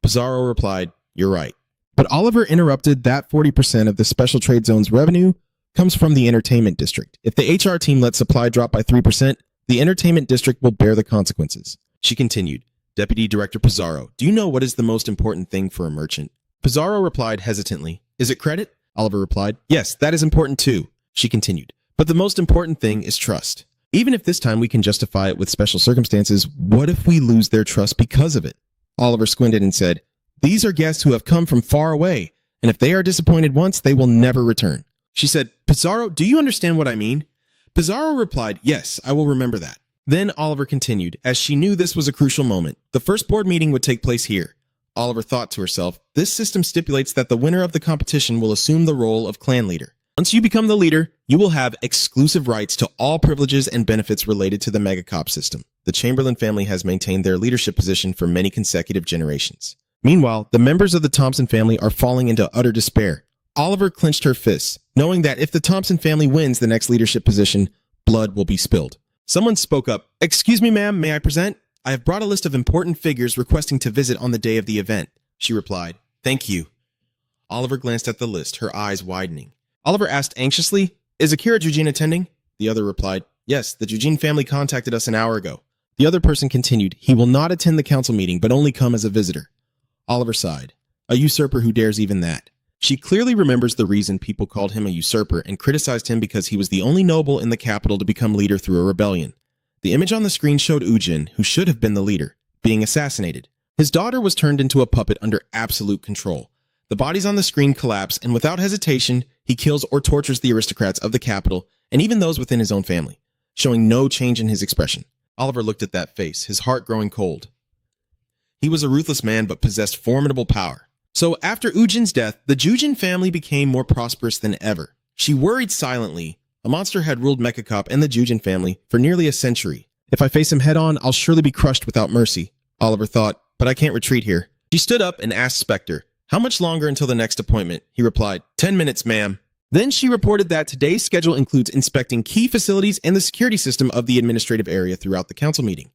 Pizarro replied, you're right. But Oliver interrupted that 40% of the Special Trade Zone's revenue comes from the entertainment district. If the HR team lets supply drop by 3%, the entertainment district will bear the consequences. She continued, Deputy Director Pizarro, do you know what is the most important thing for a merchant? Pizarro replied hesitantly, is it credit? Oliver replied, yes, that is important too. She continued, but the most important thing is trust. Even if this time we can justify it with special circumstances, what if we lose their trust because of it? Oliver squinted and said, these are guests who have come from far away, and if they are disappointed once, they will never return. She said, Pizarro, do you understand what I mean? Pizarro replied, yes, I will remember that. Then Oliver continued, as she knew this was a crucial moment. The first board meeting would take place here. Oliver thought to herself, this system stipulates that the winner of the competition will assume the role of clan leader. Once you become the leader, you will have exclusive rights to all privileges and benefits related to the mangacap system. The Chamberlain family has maintained their leadership position for many consecutive generations. Meanwhile, the members of the Thompson family are falling into utter despair. Oliver clenched her fists, knowing that if the Thompson family wins the next leadership position, blood will be spilled. Someone spoke up. "Excuse me, ma'am, may I present? I have brought a list of important figures requesting to visit on the day of the event," she replied. "Thank you." Oliver glanced at the list, her eyes widening. Oliver asked anxiously, "Is Akira Jujin attending?" The other replied, "Yes, the Jujin family contacted us an hour ago." The other person continued, "He will not attend the council meeting, but only come as a visitor." Oliver sighed. A usurper who dares even that. She clearly remembers the reason people called him a usurper and criticized him because he was the only noble in the capital to become leader through a rebellion. The image on the screen showed Ujin, who should have been the leader, being assassinated. His daughter was turned into a puppet under absolute control. The bodies on the screen collapse, and without hesitation, he kills or tortures the aristocrats of the capital and even those within his own family, showing no change in his expression. Oliver looked at that face, his heart growing cold. He was a ruthless man but possessed formidable power. So after Ujin's death, the Jujin family became more prosperous than ever. She worried silently. A monster had ruled Mangacap and the Jujin family for nearly a century. "If I face him head on, I'll surely be crushed without mercy," Oliver thought, "but I can't retreat here." She stood up and asked Spectre, "How much longer until the next appointment?" He replied, 10 minutes, ma'am." Then she reported that today's schedule includes inspecting key facilities and the security system of the administrative area throughout the council meeting.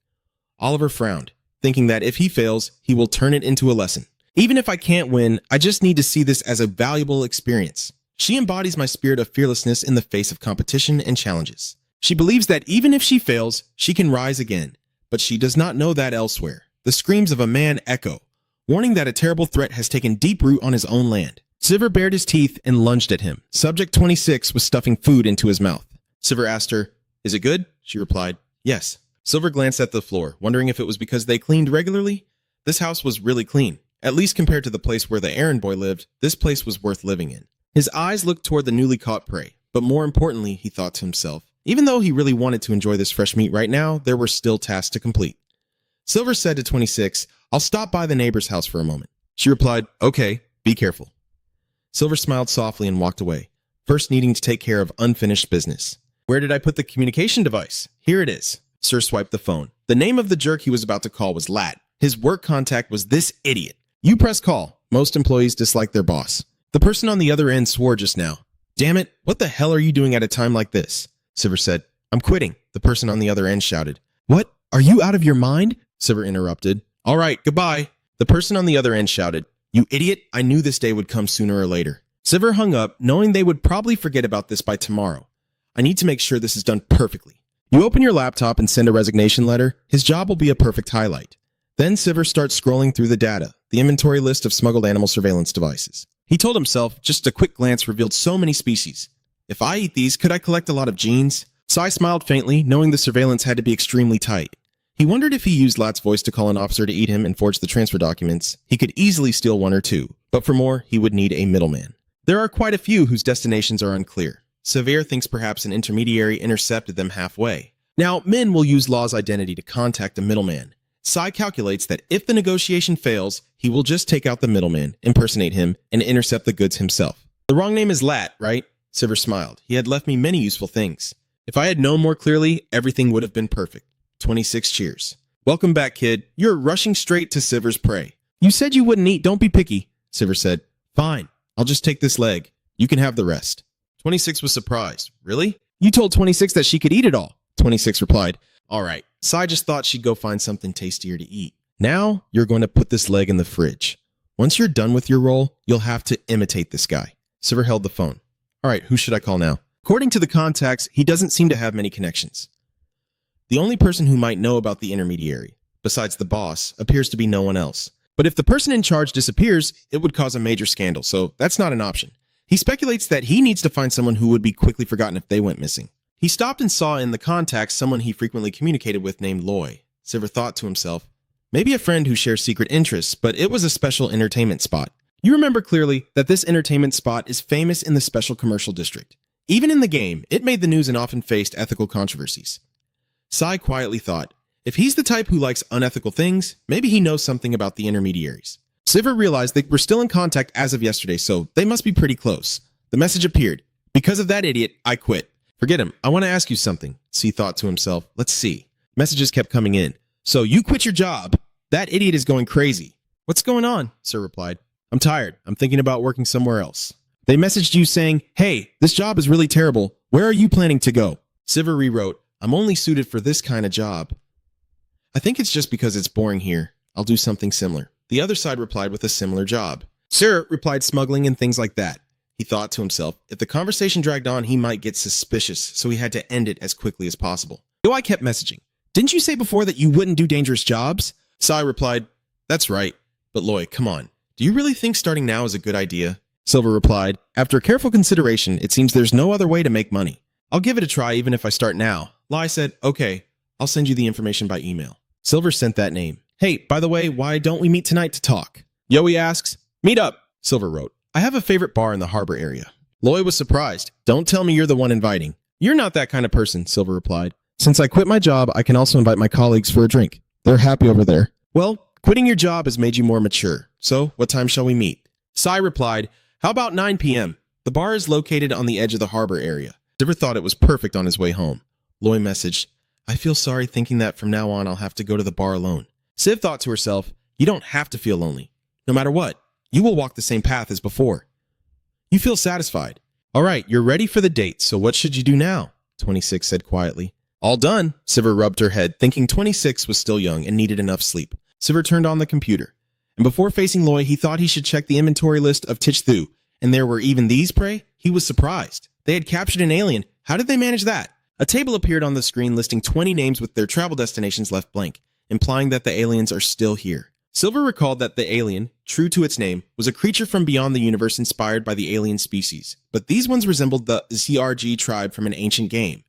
Oliver frowned, thinking that if he fails, he will turn it into a lesson. "Even if I can't win, I just need to see this as a valuable experience." She embodies my spirit of fearlessness in the face of competition and challenges. She believes that even if she fails, she can rise again, but she does not know that elsewhere. The screams of a man echo, warning that a terrible threat has taken deep root on his own land. Sivir bared his teeth and lunged at him. Subject 26 was stuffing food into his mouth. Sivir asked her, "Is it good?" She replied, "Yes." Silver glanced at the floor, wondering if it was because they cleaned regularly. This house was really clean. At least compared to the place where the errand boy lived, this place was worth living in. His eyes looked toward the newly caught prey, but more importantly, he thought to himself, even though he really wanted to enjoy this fresh meat right now, there were still tasks to complete. Silver said to 26, "I'll stop by the neighbor's house for a moment." She replied, "Okay, be careful." Silver smiled softly and walked away, first needing to take care of unfinished business. "Where did I put the communication device?" "Here it is." Sir swiped the phone. The name of the jerk he was about to call was Lat. His work contact was this idiot. "You press call." Most employees dislike their boss. The person on the other end swore just now. "Damn it, what the hell are you doing at a time like this?" Sivir said. "I'm quitting," the person on the other end shouted. "What? Are you out of your mind?" Sivir interrupted. "All right, goodbye." The person on the other end shouted. "You idiot, I knew this day would come sooner or later." Sivir hung up, knowing they would probably forget about this by tomorrow. "I need to make sure this is done perfectly." You open your laptop and send a resignation letter, his job will be a perfect highlight. Then Sivir starts scrolling through the data, the inventory list of smuggled animal surveillance devices. He told himself, just a quick glance revealed so many species. If I eat these, could I collect a lot of genes? Sai smiled faintly, knowing the surveillance had to be extremely tight. He wondered if he used Lat's voice to call an officer to eat him and forge the transfer documents, he could easily steal one or two, but for more, he would need a middleman. There are quite a few whose destinations are unclear. Sivir thinks perhaps an intermediary intercepted them halfway. Now, Min will use Law's identity to contact a middleman. Sai calculates that if the negotiation fails, he will just take out the middleman, impersonate him, and intercept the goods himself. The wrong name is Lat, right? Sivir smiled. He had left me many useful things. If I had known more clearly, everything would have been perfect. 26 cheers. Welcome back, kid. You're rushing straight to Sivir's prey. You said you wouldn't eat, don't be picky, Sivir said. Fine, I'll just take this leg. You can have the rest. 26 was surprised. Really? You told 26 that she could eat it all. 26 replied. All right, Sai just thought she'd go find something tastier to eat. Now, you're going to put this leg in the fridge. Once you're done with your role, you'll have to imitate this guy. Sivir held the phone. All right, who should I call now? According to the contacts, he doesn't seem to have many connections. The only person who might know about the intermediary, besides the boss, appears to be no one else. But if the person in charge disappears, it would cause a major scandal, so that's not an option. He speculates that he needs to find someone who would be quickly forgotten if they went missing. He stopped and saw in the contacts someone he frequently communicated with named Loy. Sivir thought to himself, maybe a friend who shares secret interests, but it was a special entertainment spot. You remember clearly that this entertainment spot is famous in the special commercial district. Even in the game, it made the news and often faced ethical controversies. Sai quietly thought, if he's the type who likes unethical things, maybe he knows something about the intermediaries. Sivir realized they were still in contact as of yesterday, so they must be pretty close. The message appeared. Because of that idiot, I quit. Forget him. I want to ask you something. C thought to himself. Let's see. Messages kept coming in. So you quit your job. That idiot is going crazy. What's going on? Sir replied. I'm tired. I'm thinking about working somewhere else. They messaged you saying, hey, this job is really terrible. Where are you planning to go? Sivir rewrote, I'm only suited for this kind of job. I think it's just because it's boring here. I'll do something similar. The other side replied with a similar job. Sir replied smuggling and things like that. He thought to himself, if the conversation dragged on, he might get suspicious, so he had to end it as quickly as possible. I kept messaging. Didn't you say before that you wouldn't do dangerous jobs? Sai replied, that's right. But Loy, come on. Do you really think starting now is a good idea? Silver replied, after careful consideration, it seems there's no other way to make money. I'll give it a try even if I start now. Lai said, okay, I'll send you the information by email. Silver sent that name. Hey, by the way, why don't we meet tonight to talk? Yoi asks, meet up. Silver wrote, I have a favorite bar in the harbor area. Loy was surprised. Don't tell me you're the one inviting. You're not that kind of person, Silver replied. Since I quit my job, I can also invite my colleagues for a drink. They're happy over there. Well, quitting your job has made you more mature. So, what time shall we meet? Sai replied, how about 9 p.m.? The bar is located on the edge of the harbor area. Silver thought it was perfect on his way home. Loy messaged, I feel sorry thinking that from now on I'll have to go to the bar alone. Siv thought to herself, you don't have to feel lonely. No matter what, you will walk the same path as before. You feel satisfied. All right, you're ready for the date, so what should you do now? 26 said quietly. All done. Sivir rubbed her head, thinking 26 was still young and needed enough sleep. Sivir turned on the computer. And before facing Loy, he thought he should check the inventory list of Tichthu. And there were even these prey? He was surprised. They had captured an alien. How did they manage that? A table appeared on the screen listing 20 names with their travel destinations left blank, implying that the aliens are still here. Silver recalled that the alien, true to its name, was a creature from beyond the universe inspired by the alien species, but these ones resembled the ZRG tribe from an ancient game.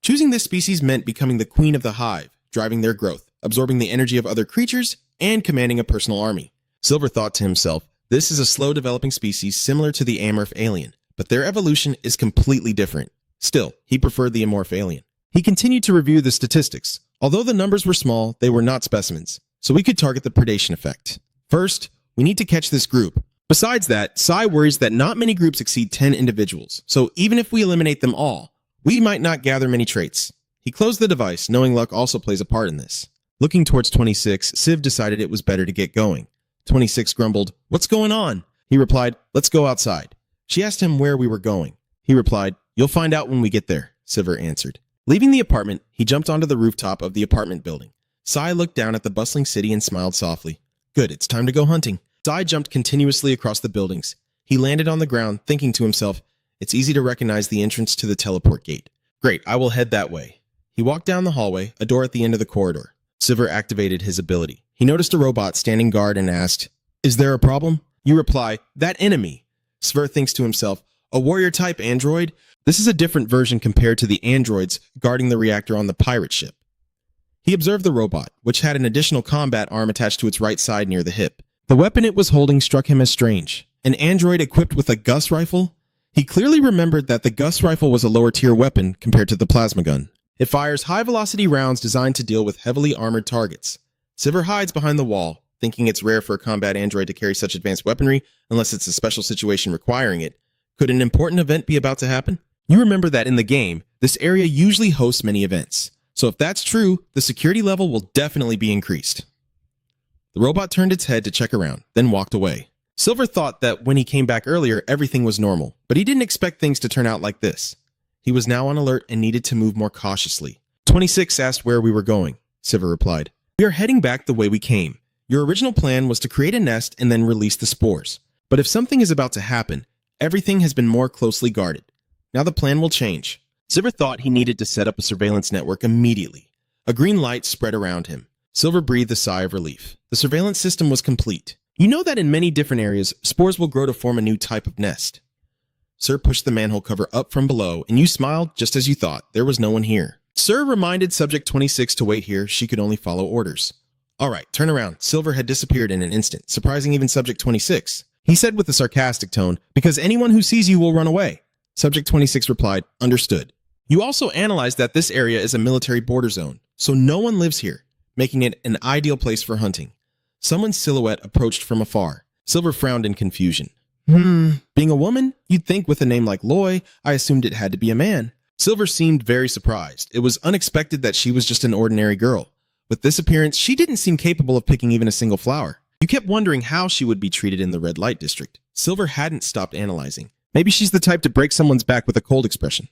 Choosing this species meant becoming the queen of the hive, driving their growth, absorbing the energy of other creatures, and commanding a personal army. Silver thought to himself, this is a slow-developing species similar to the Amorph alien, but their evolution is completely different. Still, he preferred the Amorph alien. He continued to review the statistics. Although the numbers were small, they were not specimens, so we could target the predation effect. First, we need to catch this group. Besides that, Sai worries that not many groups exceed 10 individuals, so even if we eliminate them all, we might not gather many traits. He closed the device, knowing luck also plays a part in this. Looking towards 26, Siv decided it was better to get going. 26 grumbled, what's going on? He replied, let's go outside. She asked him where we were going. He replied, you'll find out when we get there, Sivir answered. Leaving the apartment, he jumped onto the rooftop of the apartment building. Sai looked down at the bustling city and smiled softly. Good, it's time to go hunting. Sai jumped continuously across the buildings. He landed on the ground, thinking to himself, it's easy to recognize the entrance to the teleport gate. Great, I will head that way. He walked down the hallway, a door at the end of the corridor. Sivir activated his ability. He noticed a robot standing guard and asked, is there a problem? You reply, that enemy. Sivir thinks to himself, a warrior-type android? This is a different version compared to the androids guarding the reactor on the pirate ship. He observed the robot, which had an additional combat arm attached to its right side near the hip. The weapon it was holding struck him as strange. An android equipped with a Gus rifle? He clearly remembered that the Gus rifle was a lower-tier weapon compared to the plasma gun. It fires high-velocity rounds designed to deal with heavily armored targets. Sivir hides behind the wall, thinking it's rare for a combat android to carry such advanced weaponry unless it's a special situation requiring it. Could an important event be about to happen? You remember that in the game, this area usually hosts many events. So if that's true, the security level will definitely be increased. The robot turned its head to check around, then walked away. Silver thought that when he came back earlier, everything was normal, but he didn't expect things to turn out like this. He was now on alert and needed to move more cautiously. 26 asked where we were going. Sivir replied, we are heading back the way we came. Your original plan was to create a nest and then release the spores. But if something is about to happen, everything has been more closely guarded. Now the plan will change. Sivir thought he needed to set up a surveillance network immediately. A green light spread around him. Silver breathed a sigh of relief. The surveillance system was complete. You know that in many different areas, spores will grow to form a new type of nest. Sir pushed the manhole cover up from below, and you smiled just as you thought. There was no one here. Sir reminded Subject 26 to wait here. She could only follow orders. All right, turn around. Silver had disappeared in an instant, surprising even Subject 26. He said with a sarcastic tone, because anyone who sees you will run away. Subject 26 replied, understood. You also analyzed that this area is a military border zone, so no one lives here, making it an ideal place for hunting. Someone's silhouette approached from afar. Silver frowned in confusion. Being a woman? You'd think with a name like Loy, I assumed it had to be a man. Silver seemed very surprised. It was unexpected that she was just an ordinary girl. With this appearance, she didn't seem capable of picking even a single flower. You kept wondering how she would be treated in the red light district. Silver hadn't stopped analyzing. Maybe she's the type to break someone's back with a cold expression.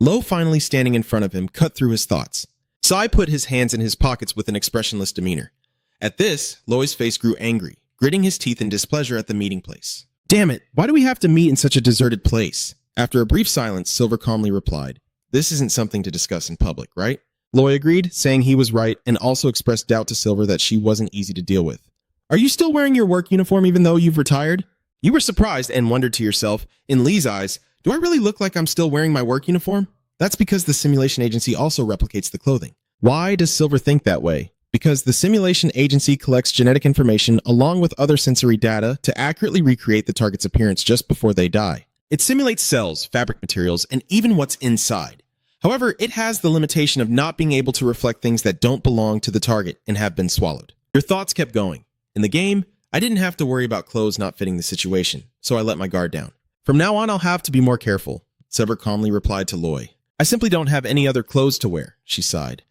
Lo, finally standing in front of him, cut through his thoughts. Sai put his hands in his pockets with an expressionless demeanor. At this, Loi's face grew angry, gritting his teeth in displeasure at the meeting place. Damn it, why do we have to meet in such a deserted place? After a brief silence, Silver calmly replied, This isn't something to discuss in public, right? Loi agreed, saying he was right, and also expressed doubt to Silver that she wasn't easy to deal with. Are you still wearing your work uniform even though you've retired? You were surprised and wondered to yourself, in Lee's eyes, do I really look like I'm still wearing my work uniform? That's because the simulation agency also replicates the clothing. Why does Silver think that way? Because the simulation agency collects genetic information along with other sensory data to accurately recreate the target's appearance just before they die. It simulates cells, fabric materials, and even what's inside. However, it has the limitation of not being able to reflect things that don't belong to the target and have been swallowed. Your thoughts kept going. In the game, I didn't have to worry about clothes not fitting the situation, so I let my guard down. From now on, I'll have to be more careful, Silver calmly replied to Loi. I simply don't have any other clothes to wear, she sighed.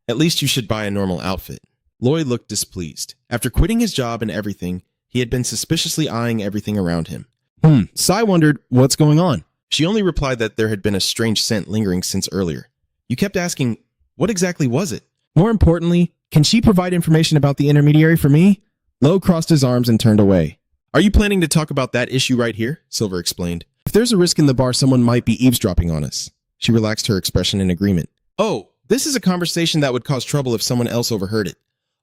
At least you should buy a normal outfit. Loi looked displeased. After quitting his job and everything, he had been suspiciously eyeing everything around him. Sai wondered, what's going on? She only replied that there had been a strange scent lingering since earlier. You kept asking, what exactly was it? More importantly, can she provide information about the intermediary for me? Lo crossed his arms and turned away. Are you planning to talk about that issue right here? Silver explained. If there's a risk in the bar, someone might be eavesdropping on us. She relaxed her expression in agreement. Oh, this is a conversation that would cause trouble if someone else overheard it.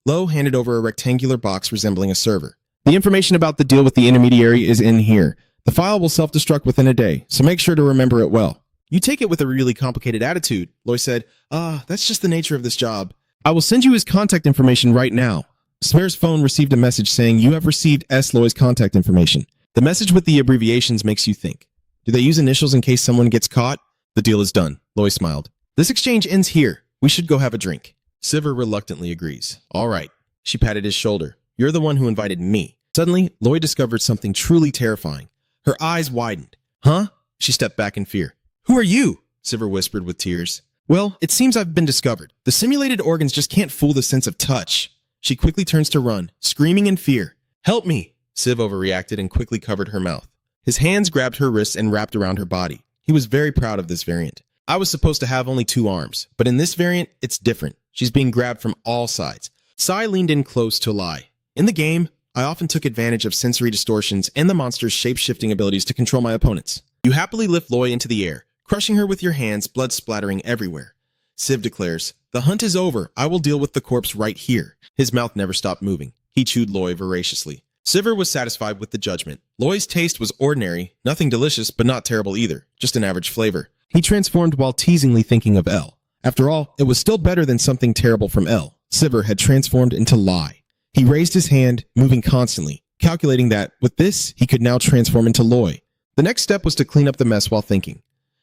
Lo handed over a rectangular box resembling a server. The information about the deal with the intermediary is in here. The file will self-destruct within a day, so make sure to remember it well. You take it with a really complicated attitude, Loi said. That's just the nature of this job. I will send you his contact information right now. Sver's phone received a message saying you have received Loi's contact information. The message with the abbreviations makes you think. Do they use initials in case someone gets caught? The deal is done, Loi smiled. This exchange ends here. We should go have a drink. Silver reluctantly agrees. All right. She patted his shoulder. You're the one who invited me. Suddenly, Loi discovered something truly terrifying. Her eyes widened. Huh? She stepped back in fear. Who are you? Silver whispered with tears. Well, it seems I've been discovered. The simulated organs just can't fool the sense of touch. She quickly turns to run, screaming in fear. Help me! Siv overreacted and quickly covered her mouth. His hands grabbed her wrists and wrapped around her body. He was very proud of this variant. I was supposed to have only 2 arms, but in this variant, it's different. She's being grabbed from all sides. Sai leaned in close to lie. In the game, I often took advantage of sensory distortions and the monster's shape-shifting abilities to control my opponents. You happily lift Loi into the air, crushing her with your hands, blood splattering everywhere. Siv declares, the hunt is over. I will deal with the corpse right here. His mouth never stopped moving. He chewed Loi voraciously. Silver was satisfied with the judgment. Loi's taste was ordinary, nothing delicious, but not terrible either, just an average flavor. He transformed while teasingly thinking of L. After all, it was still better than something terrible from L. Silver had transformed into Lie. He raised his hand, moving constantly, calculating that, with this, he could now transform into Loi. The next step was to clean up the mess while thinking.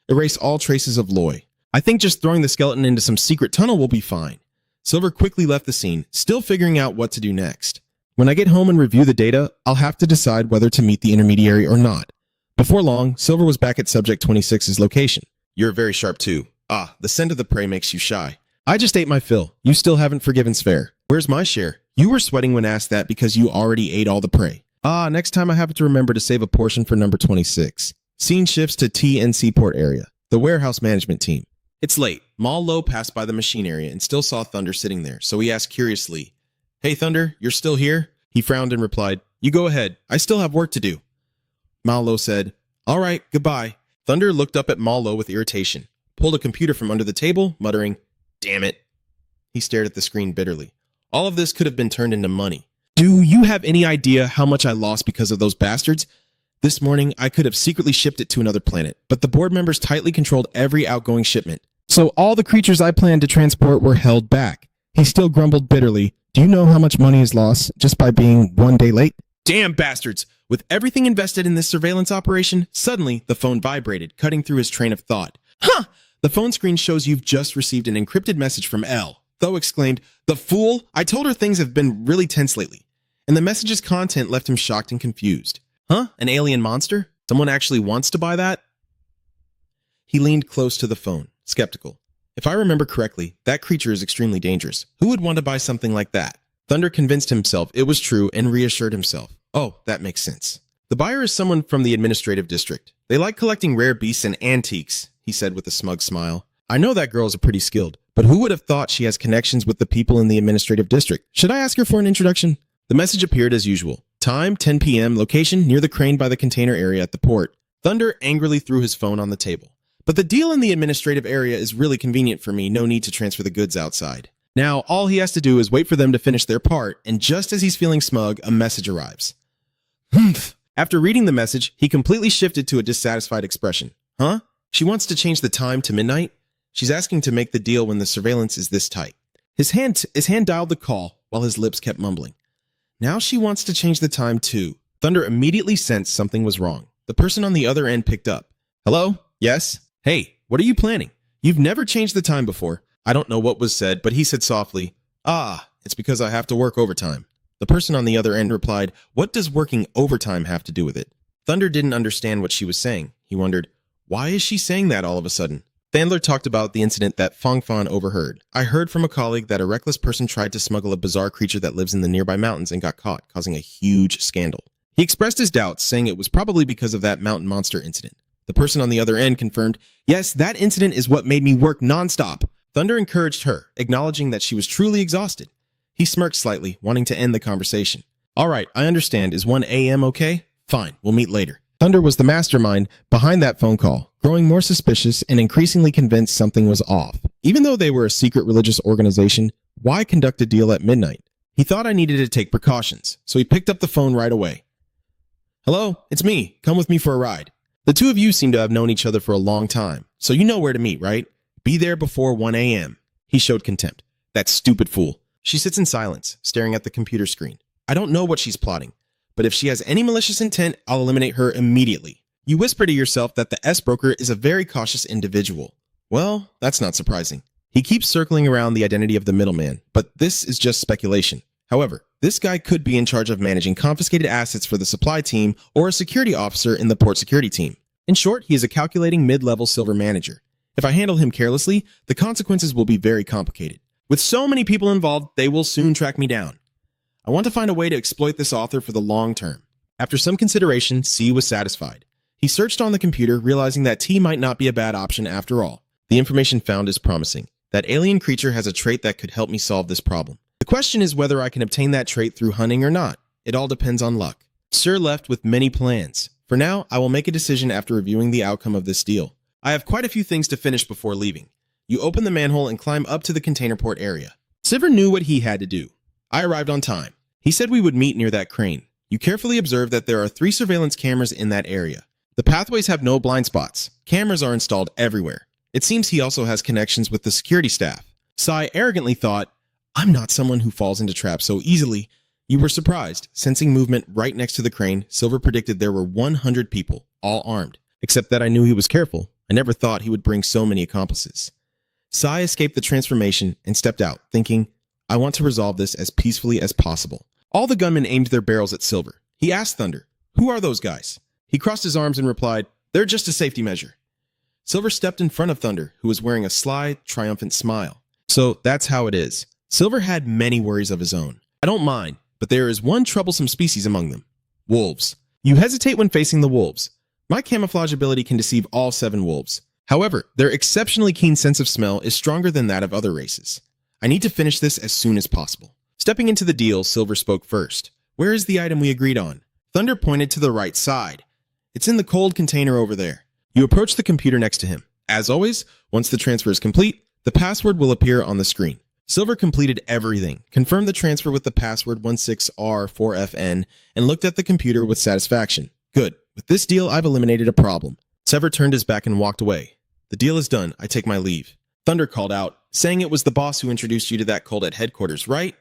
Erase all traces of Loi. I think just throwing the skeleton into some secret tunnel will be fine. Silver quickly left the scene, still figuring out what to do next. When I get home and review the data, I'll have to decide whether to meet the intermediary or not. Before long, Silver was back at Subject 26's location. You're very sharp too. The scent of the prey makes you shy. I just ate my fill. You still haven't forgiven Sver. Where's my share? You were sweating when asked that because you already ate all the prey. Next time I have to remember to save a portion for number 26. Scene shifts to TNC port area, the warehouse management team. It's late. Mal Lo passed by the machine area and still saw Thunder sitting there, so he asked curiously, Hey Thunder, you're still here? He frowned and replied, You go ahead. I still have work to do. Mal Lo said, All right, goodbye. Thunder looked up at Mal Lo with irritation, pulled a computer from under the table, muttering, Damn it. He stared at the screen bitterly. All of this could have been turned into money. Do you have any idea how much I lost because of those bastards? This morning, I could have secretly shipped it to another planet, but the board members tightly controlled every outgoing shipment. So all the creatures I planned to transport were held back. He still grumbled bitterly. Do you know how much money is lost just by being 1 day late? Damn bastards! With everything invested in this surveillance operation, suddenly the phone vibrated, cutting through his train of thought. Huh! The phone screen shows you've just received an encrypted message from L. Tho exclaimed, The fool! I told her things have been really tense lately. And the message's content left him shocked and confused. Huh? An alien monster? Someone actually wants to buy that? He leaned close to the phone, skeptical. If I remember correctly, that creature is extremely dangerous. Who would want to buy something like that? Thunder convinced himself it was true and reassured himself. Oh, that makes sense. The buyer is someone from the administrative district. They like collecting rare beasts and antiques, he said with a smug smile. I know that girl is pretty skilled, but who would have thought she has connections with the people in the administrative district? Should I ask her for an introduction? The message appeared as usual. Time, 10 p.m., location near the crane by the container area at the port. Thunder angrily threw his phone on the table. But the deal in the administrative area is really convenient for me, no need to transfer the goods outside. Now, all he has to do is wait for them to finish their part, and just as he's feeling smug, a message arrives. Humph! After reading the message, he completely shifted to a dissatisfied expression. Huh? She wants to change the time to midnight? She's asking to make the deal when the surveillance is this tight. His hand dialed the call while his lips kept mumbling. Now she wants to change the time too. Thunder immediately sensed something was wrong. The person on the other end picked up. Hello? Yes? Hey, what are you planning? You've never changed the time before. I don't know what was said, but he said softly, it's because I have to work overtime. The person on the other end replied, what does working overtime have to do with it? Thunder didn't understand what she was saying. He wondered, why is she saying that all of a sudden? Thandler talked about the incident that Fong Fan overheard. I heard from a colleague that a reckless person tried to smuggle a bizarre creature that lives in the nearby mountains and got caught, causing a huge scandal. He expressed his doubts, saying it was probably because of that mountain monster incident. The person on the other end confirmed, yes, that incident is what made me work nonstop. Thunder encouraged her, acknowledging that she was truly exhausted. He smirked slightly, wanting to end the conversation. All right, I understand. Is 1 a.m. okay? Fine, we'll meet later. Thunder was the mastermind behind that phone call, growing more suspicious and increasingly convinced something was off. Even though they were a secret religious organization, why conduct a deal at midnight? He thought I needed to take precautions, so he picked up the phone right away. Hello, it's me. Come with me for a ride. The two of you seem to have known each other for a long time, so you know where to meet, right? Be there before 1 a.m. He showed contempt. That stupid fool. She sits in silence, staring at the computer screen. I don't know what she's plotting, but if she has any malicious intent, I'll eliminate her immediately. You whisper to yourself that the S-broker is a very cautious individual. Well, that's not surprising. He keeps circling around the identity of the middleman, but this is just speculation. However, this guy could be in charge of managing confiscated assets for the supply team or a security officer in the port security team. In short, he is a calculating mid-level silver manager. If I handle him carelessly, the consequences will be very complicated. With so many people involved, they will soon track me down. I want to find a way to exploit this author for the long term. After some consideration, C was satisfied. He searched on the computer, realizing that T might not be a bad option after all. The information found is promising. That alien creature has a trait that could help me solve this problem. The question is whether I can obtain that trait through hunting or not. It all depends on luck. Sir left with many plans. For now, I will make a decision after reviewing the outcome of this deal. I have quite a few things to finish before leaving. You open the manhole and climb up to the container port area. Silver knew what he had to do. I arrived on time. He said we would meet near that crane. You carefully observe that there are 3 surveillance cameras in that area. The pathways have no blind spots. Cameras are installed everywhere. It seems he also has connections with the security staff. Sai arrogantly thought, I'm not someone who falls into traps so easily. You were surprised. Sensing movement right next to the crane, Silver predicted there were 100 people, all armed. Except that I knew he was careful. I never thought he would bring so many accomplices. Sai escaped the transformation and stepped out, thinking, I want to resolve this as peacefully as possible. All the gunmen aimed their barrels at Silver. He asked Thunder, who are those guys? He crossed his arms and replied, they're just a safety measure. Silver stepped in front of Thunder, who was wearing a sly, triumphant smile. So that's how it is. Silver had many worries of his own. I don't mind, but there is one troublesome species among them. Wolves. You hesitate when facing the wolves. My camouflage ability can deceive all 7 wolves. However, their exceptionally keen sense of smell is stronger than that of other races. I need to finish this as soon as possible. Stepping into the deal, Silver spoke first. Where is the item we agreed on? Thunder pointed to the right side. It's in the cold container over there. You approach the computer next to him. As always, once the transfer is complete, the password will appear on the screen. Silver completed everything, confirmed the transfer with the password 16R4FN, and looked at the computer with satisfaction. Good. With this deal, I've eliminated a problem. Sever turned his back and walked away. The deal is done. I take my leave. Thunder called out, saying it was the boss who introduced you to that cold at headquarters, right?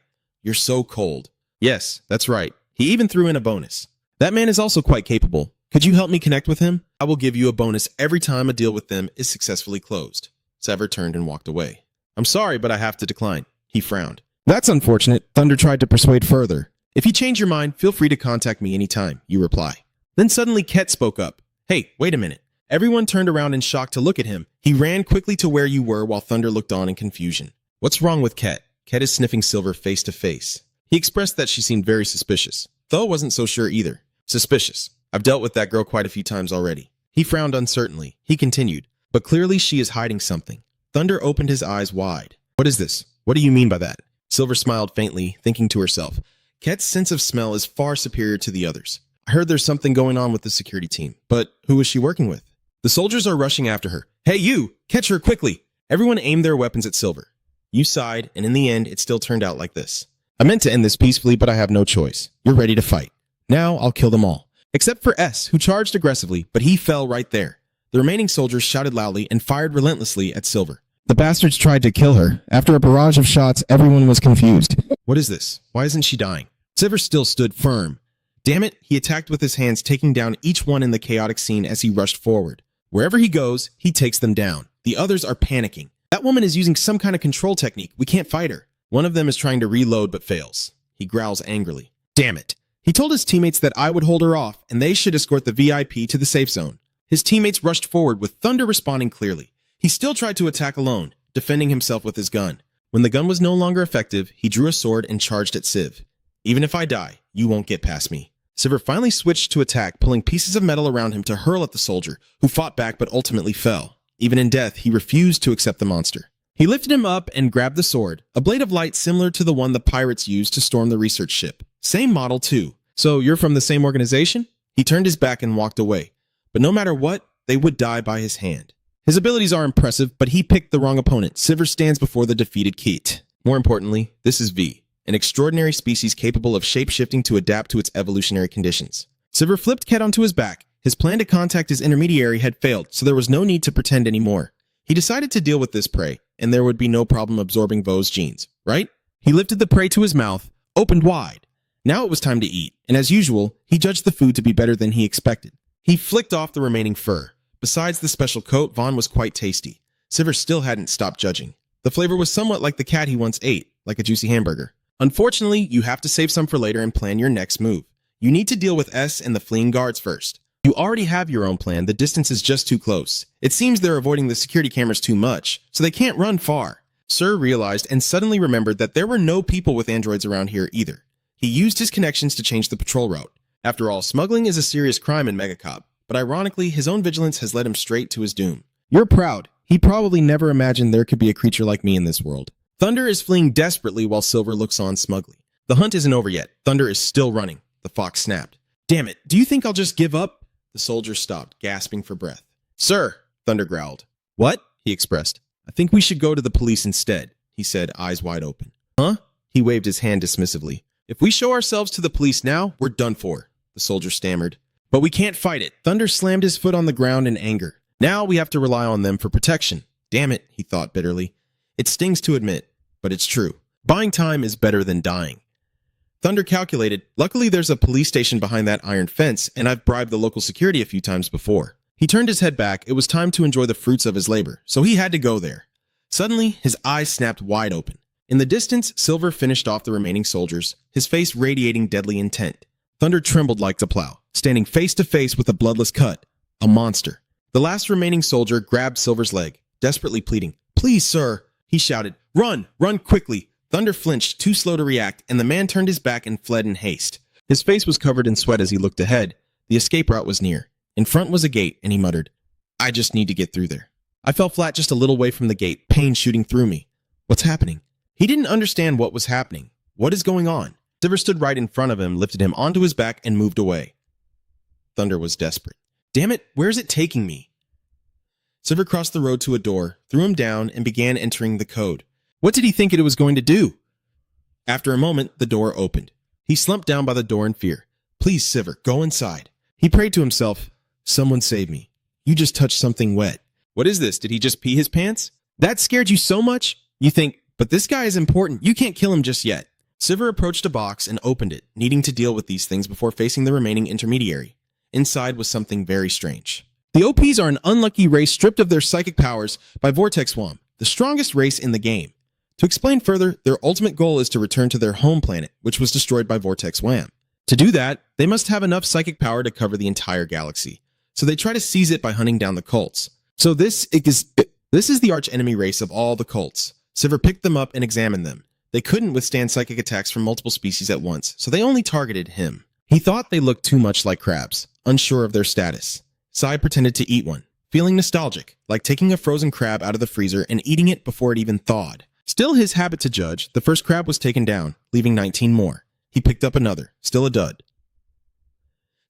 You're so cold. Yes, that's right. He even threw in a bonus. That man is also quite capable. Could you help me connect with him? I will give you a bonus every time a deal with them is successfully closed. Sever turned and walked away. I'm sorry, but I have to decline. He frowned. That's unfortunate. Thunder tried to persuade further. If you change your mind, feel free to contact me anytime, you reply. Then suddenly Ket spoke up. Hey, wait a minute. Everyone turned around in shock to look at him. He ran quickly to where you were while Thunder looked on in confusion. What's wrong with Ket? Ket is sniffing Silver face to face. He expressed that she seemed very suspicious. Tho wasn't so sure either. Suspicious. I've dealt with that girl quite a few times already. He frowned uncertainly. He continued, but clearly she is hiding something. Thunder opened his eyes wide. What is this? What do you mean by that? Silver smiled faintly, thinking to herself, Ket's sense of smell is far superior to the others. I heard there's something going on with the security team, but who is she working with? The soldiers are rushing after her. Hey you! Catch her quickly! Everyone aimed their weapons at Silver. You sighed, and in the end, it still turned out like this. I meant to end this peacefully, but I have no choice. You're ready to fight. Now I'll kill them all. Except for S, who charged aggressively, but he fell right there. The remaining soldiers shouted loudly and fired relentlessly at Silver. The bastards tried to kill her. After a barrage of shots, everyone was confused. What is this? Why isn't she dying? Silver still stood firm. Damn it, he attacked with his hands, taking down each one in the chaotic scene as he rushed forward. Wherever he goes, he takes them down. The others are panicking. That woman is using some kind of control technique. We can't fight her. One of them is trying to reload but fails. He growls angrily. Damn it. He told his teammates that I would hold her off and they should escort the VIP to the safe zone. His teammates rushed forward with Thunder responding clearly. He still tried to attack alone, defending himself with his gun. When the gun was no longer effective, he drew a sword and charged at Civ. Even if I die, you won't get past me. Sivir finally switched to attack, pulling pieces of metal around him to hurl at the soldier, who fought back but ultimately fell. Even in death, he refused to accept the monster. He lifted him up and grabbed the sword, a blade of light similar to the one the pirates used to storm the research ship. Same model, too. So you're from the same organization? He turned his back and walked away. But no matter what, they would die by his hand. His abilities are impressive, but he picked the wrong opponent. Sivir stands before the defeated Keat. More importantly, this is V, an extraordinary species capable of shape-shifting to adapt to its evolutionary conditions. Sivir flipped Ket onto his back. His plan to contact his intermediary had failed, so there was no need to pretend anymore. He decided to deal with this prey, and there would be no problem absorbing Vo's genes, right? He lifted the prey to his mouth, opened wide. Now it was time to eat, and as usual, he judged the food to be better than he expected. He flicked off the remaining fur. Besides the special coat, Vaughn was quite tasty. Sivir still hadn't stopped judging. The flavor was somewhat like the cat he once ate, like a juicy hamburger. Unfortunately, you have to save some for later and plan your next move. You need to deal with S and the fleeing guards first. You already have your own plan, the distance is just too close. It seems they're avoiding the security cameras too much, so they can't run far. Sir realized and suddenly remembered that there were no people with androids around here either. He used his connections to change the patrol route. After all, smuggling is a serious crime in Mangacap, but ironically, his own vigilance has led him straight to his doom. You're proud. He probably never imagined there could be a creature like me in this world. Thunder is fleeing desperately while Silver looks on smugly. The hunt isn't over yet. Thunder is still running. The fox snapped. Damn it, do you think I'll just give up? The soldier stopped, gasping for breath. Sir, Thunder growled. What? He expressed. I think we should go to the police instead, he said, eyes wide open. Huh? He waved his hand dismissively. If we show ourselves to the police now, we're done for, the soldier stammered. But we can't fight it. Thunder slammed his foot on the ground in anger. Now we have to rely on them for protection. Damn it, he thought bitterly. It stings to admit, but it's true. Buying time is better than dying. Thunder calculated, luckily there's a police station behind that iron fence, and I've bribed the local security a few times before. He turned his head back. It was time to enjoy the fruits of his labor, so he had to go there. Suddenly, his eyes snapped wide open. In the distance, Silver finished off the remaining soldiers, his face radiating deadly intent. Thunder trembled like the plow, standing face to face with a bloodless cut. A monster. The last remaining soldier grabbed Silver's leg, desperately pleading. Please, sir, he shouted. Run! Run quickly! Thunder flinched, too slow to react, and the man turned his back and fled in haste. His face was covered in sweat as he looked ahead. The escape route was near. In front was a gate, and he muttered, I just need to get through there. I fell flat just a little way from the gate, pain shooting through me. What's happening? He didn't understand what was happening. What is going on? Silver stood right in front of him, lifted him onto his back, and moved away. Thunder was desperate. Damn it, where's it taking me? Silver crossed the road to a door, threw him down, and began entering the code. What did he think it was going to do? After a moment, the door opened. He slumped down by the door in fear. Please, Silver, go inside. He prayed to himself, someone save me. You just touched something wet. What is this? Did he just pee his pants? That scared you so much? You think, but this guy is important. You can't kill him just yet. Silver approached a box and opened it, needing to deal with these things before facing the remaining intermediary. Inside was something very strange. The OPs are an unlucky race stripped of their psychic powers by Vortex Wham, the strongest race in the game. To explain further, their ultimate goal is to return to their home planet, which was destroyed by Vortex Wham. To do that, they must have enough psychic power to cover the entire galaxy. So they try to seize it by hunting down the cults. So this is the arch-enemy race of all the cults. Silver picked them up and examined them. They couldn't withstand psychic attacks from multiple species at once, so they only targeted him. He thought they looked too much like crabs, unsure of their status. Sai pretended to eat one, feeling nostalgic, like taking a frozen crab out of the freezer and eating it before it even thawed. Still his habit to judge, the first crab was taken down, leaving 19 more. He picked up another, still a dud.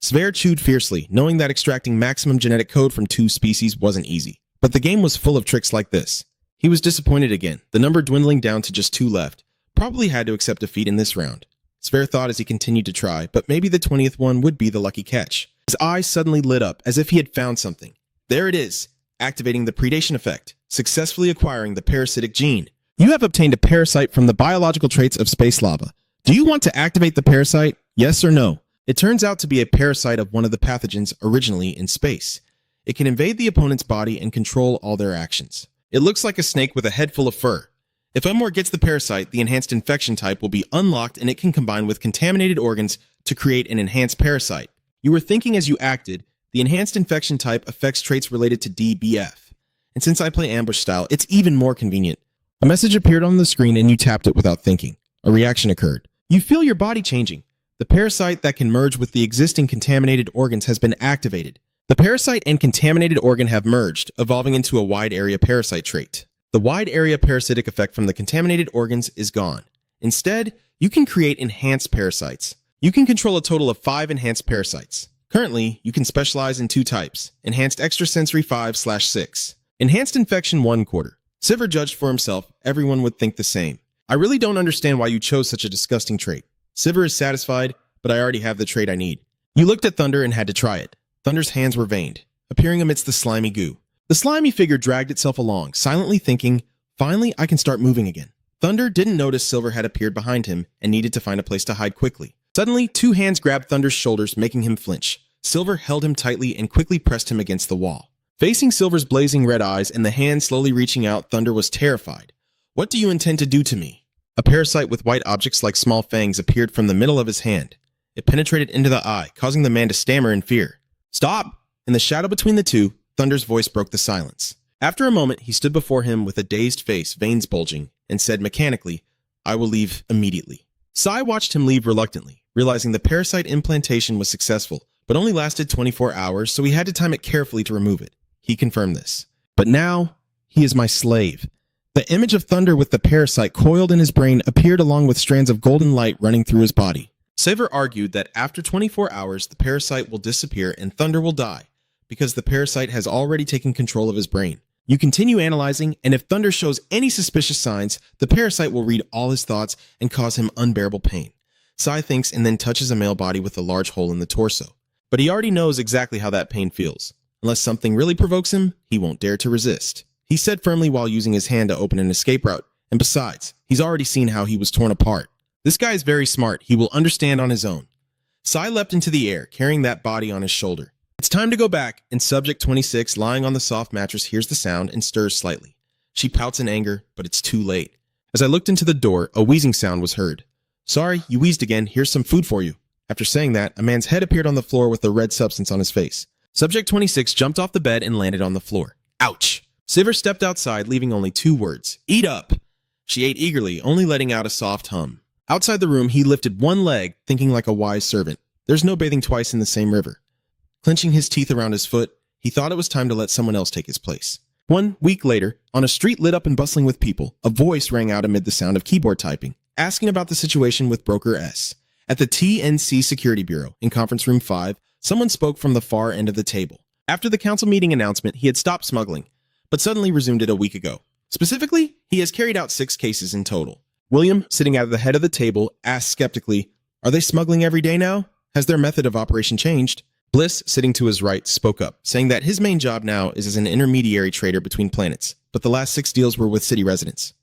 Sver chewed fiercely, knowing that extracting maximum genetic code from 2 species wasn't easy. But the game was full of tricks like this. He was disappointed again, the number dwindling down to just 2 left. Probably had to accept defeat in this round. Sver thought as he continued to try, but maybe the 20th one would be the lucky catch. His eyes suddenly lit up, as if he had found something. There it is, activating the predation effect, successfully acquiring the parasitic gene. You have obtained a parasite from the biological traits of space lava. Do you want to activate the parasite? Yes or no? It turns out to be a parasite of one of the pathogens originally in space. It can invade the opponent's body and control all their actions. It looks like a snake with a head full of fur. If Umwar gets the parasite, the enhanced infection type will be unlocked and it can combine with contaminated organs to create an enhanced parasite. You were thinking as you acted, the enhanced infection type affects traits related to DBF. And since I play ambush style, it's even more convenient. A message appeared on the screen and you tapped it without thinking. A reaction occurred. You feel your body changing. The parasite that can merge with the existing contaminated organs has been activated. The parasite and contaminated organ have merged, evolving into a wide area parasite trait. The wide area parasitic effect from the contaminated organs is gone. Instead, you can create enhanced parasites. You can control a total of 5 enhanced parasites. Currently, you can specialize in 2 types, Enhanced Extrasensory 5/6. Enhanced Infection 1/4. Sivir judged for himself, everyone would think the same. I really don't understand why you chose such a disgusting trait. Sivir is satisfied, but I already have the trait I need. You looked at Thunder and had to try it. Thunder's hands were veined, appearing amidst the slimy goo. The slimy figure dragged itself along, silently thinking, finally I can start moving again. Thunder didn't notice Silver had appeared behind him and needed to find a place to hide quickly. Suddenly, 2 hands grabbed Thunder's shoulders, making him flinch. Silver held him tightly and quickly pressed him against the wall. Facing Silver's blazing red eyes and the hand slowly reaching out, Thunder was terrified. What do you intend to do to me? A parasite with white objects like small fangs appeared from the middle of his hand. It penetrated into the eye, causing the man to stammer in fear. Stop! In the shadow between the two, Thunder's voice broke the silence. After a moment, he stood before him with a dazed face, veins bulging, and said mechanically, I will leave immediately. Sai watched him leave reluctantly, realizing the parasite implantation was successful, but only lasted 24 hours, so he had to time it carefully to remove it. He confirmed this. But now, he is my slave. The image of Thunder with the parasite coiled in his brain appeared along with strands of golden light running through his body. Sivir argued that after 24 hours, the parasite will disappear and Thunder will die, because the parasite has already taken control of his brain. You continue analyzing, and if Thunder shows any suspicious signs, the parasite will read all his thoughts and cause him unbearable pain. Sai thinks and then touches a male body with a large hole in the torso. But he already knows exactly how that pain feels. Unless something really provokes him, he won't dare to resist. He said firmly while using his hand to open an escape route, and besides, he's already seen how he was torn apart. This guy is very smart, he will understand on his own. Sai leapt into the air, carrying that body on his shoulder. It's time to go back, and Subject 26, lying on the soft mattress, hears the sound and stirs slightly. She pouts in anger, but it's too late. As I looked into the door, a wheezing sound was heard. Sorry, you wheezed again, here's some food for you. After saying that, a man's head appeared on the floor with a red substance on his face. Subject 26 jumped off the bed and landed on the floor. Ouch! Sivir stepped outside, leaving only 2 words. Eat up! She ate eagerly, only letting out a soft hum. Outside the room, he lifted one leg, thinking like a wise servant. There's no bathing twice in the same river. Clenching his teeth around his foot, he thought it was time to let someone else take his place. 1 week later, on a street lit up and bustling with people, a voice rang out amid the sound of keyboard typing, asking about the situation with Broker S. At the TNC Security Bureau, in Conference Room 5, someone spoke from the far end of the table. After the council meeting announcement, he had stopped smuggling, but suddenly resumed it a week ago. Specifically, he has carried out 6 cases in total. William, sitting at the head of the table, asked skeptically, Are they smuggling every day now? Has their method of operation changed? Bliss, sitting to his right, spoke up, saying that his main job now is as an intermediary trader between planets, but the last 6 deals were with city residents.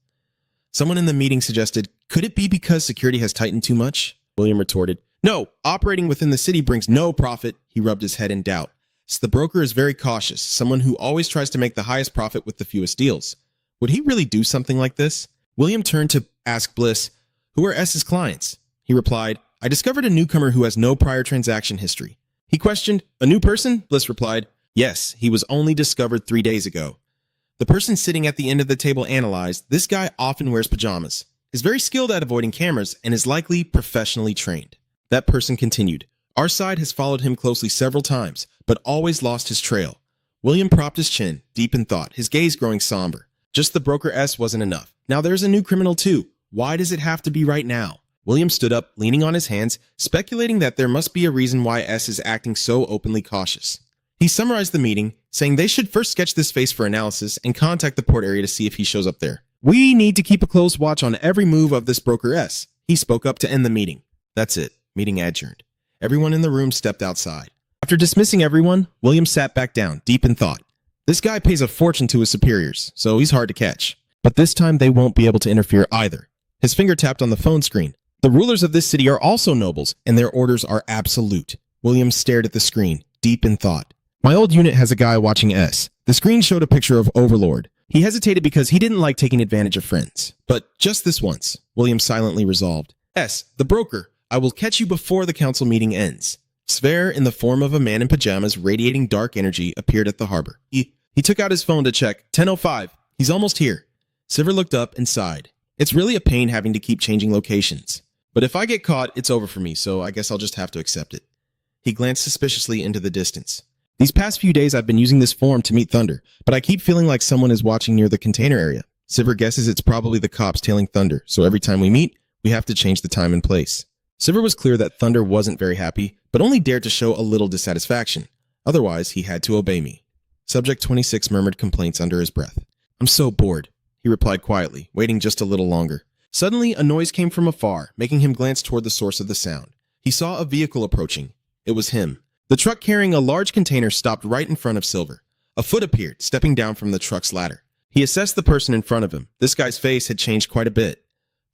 Someone in the meeting suggested, Could it be because security has tightened too much? William retorted, No, operating within the city brings no profit. He rubbed his head in doubt. So the broker is very cautious, someone who always tries to make the highest profit with the fewest deals. Would he really do something like this? William turned to ask Bliss, Who are S's clients? He replied, I discovered a newcomer who has no prior transaction history. He questioned, A new person? Bliss replied, Yes, he was only discovered 3 days ago. The person sitting at the end of the table analyzed, This guy often wears pajamas. is very skilled at avoiding cameras and is likely professionally trained. That person continued, our side has followed him closely several times, but always lost his trail. William propped his chin, deep in thought, his gaze growing somber. Just the broker S wasn't enough. Now there's a new criminal too. Why does it have to be right now? William stood up, leaning on his hands, speculating that there must be a reason why S is acting so openly cautious. He summarized the meeting, saying they should first sketch this face for analysis and contact the port area to see if he shows up there. We need to keep a close watch on every move of this broker S. He spoke up to end the meeting. That's it. Meeting adjourned. Everyone in the room stepped outside. After dismissing everyone, William sat back down, deep in thought. This guy pays a fortune to his superiors, so he's hard to catch. But this time they won't be able to interfere either. His finger tapped on the phone screen. The rulers of this city are also nobles, and their orders are absolute. William stared at the screen, deep in thought. My old unit has a guy watching S. The screen showed a picture of Overlord. He hesitated because he didn't like taking advantage of friends. But just this once, William silently resolved. S, the broker, I will catch you before the council meeting ends. Sver, in the form of a man in pajamas radiating dark energy, appeared at the harbor. He took out his phone to check. 10:05. He's almost here. Sver looked up and sighed. It's really a pain having to keep changing locations. But if I get caught, it's over for me, so I guess I'll just have to accept it. He glanced suspiciously into the distance. These past few days I've been using this form to meet Thunder, but I keep feeling like someone is watching near the container area. Sver guesses it's probably the cops tailing Thunder, so every time we meet, we have to change the time and place. Sver was clear that Thunder wasn't very happy, but only dared to show a little dissatisfaction. Otherwise, he had to obey me. Subject 26 murmured complaints under his breath. I'm so bored, he replied quietly, waiting just a little longer. Suddenly, a noise came from afar, making him glance toward the source of the sound. He saw a vehicle approaching. It was him. The truck carrying a large container stopped right in front of Silver. A foot appeared, stepping down from the truck's ladder. He assessed the person in front of him. This guy's face had changed quite a bit.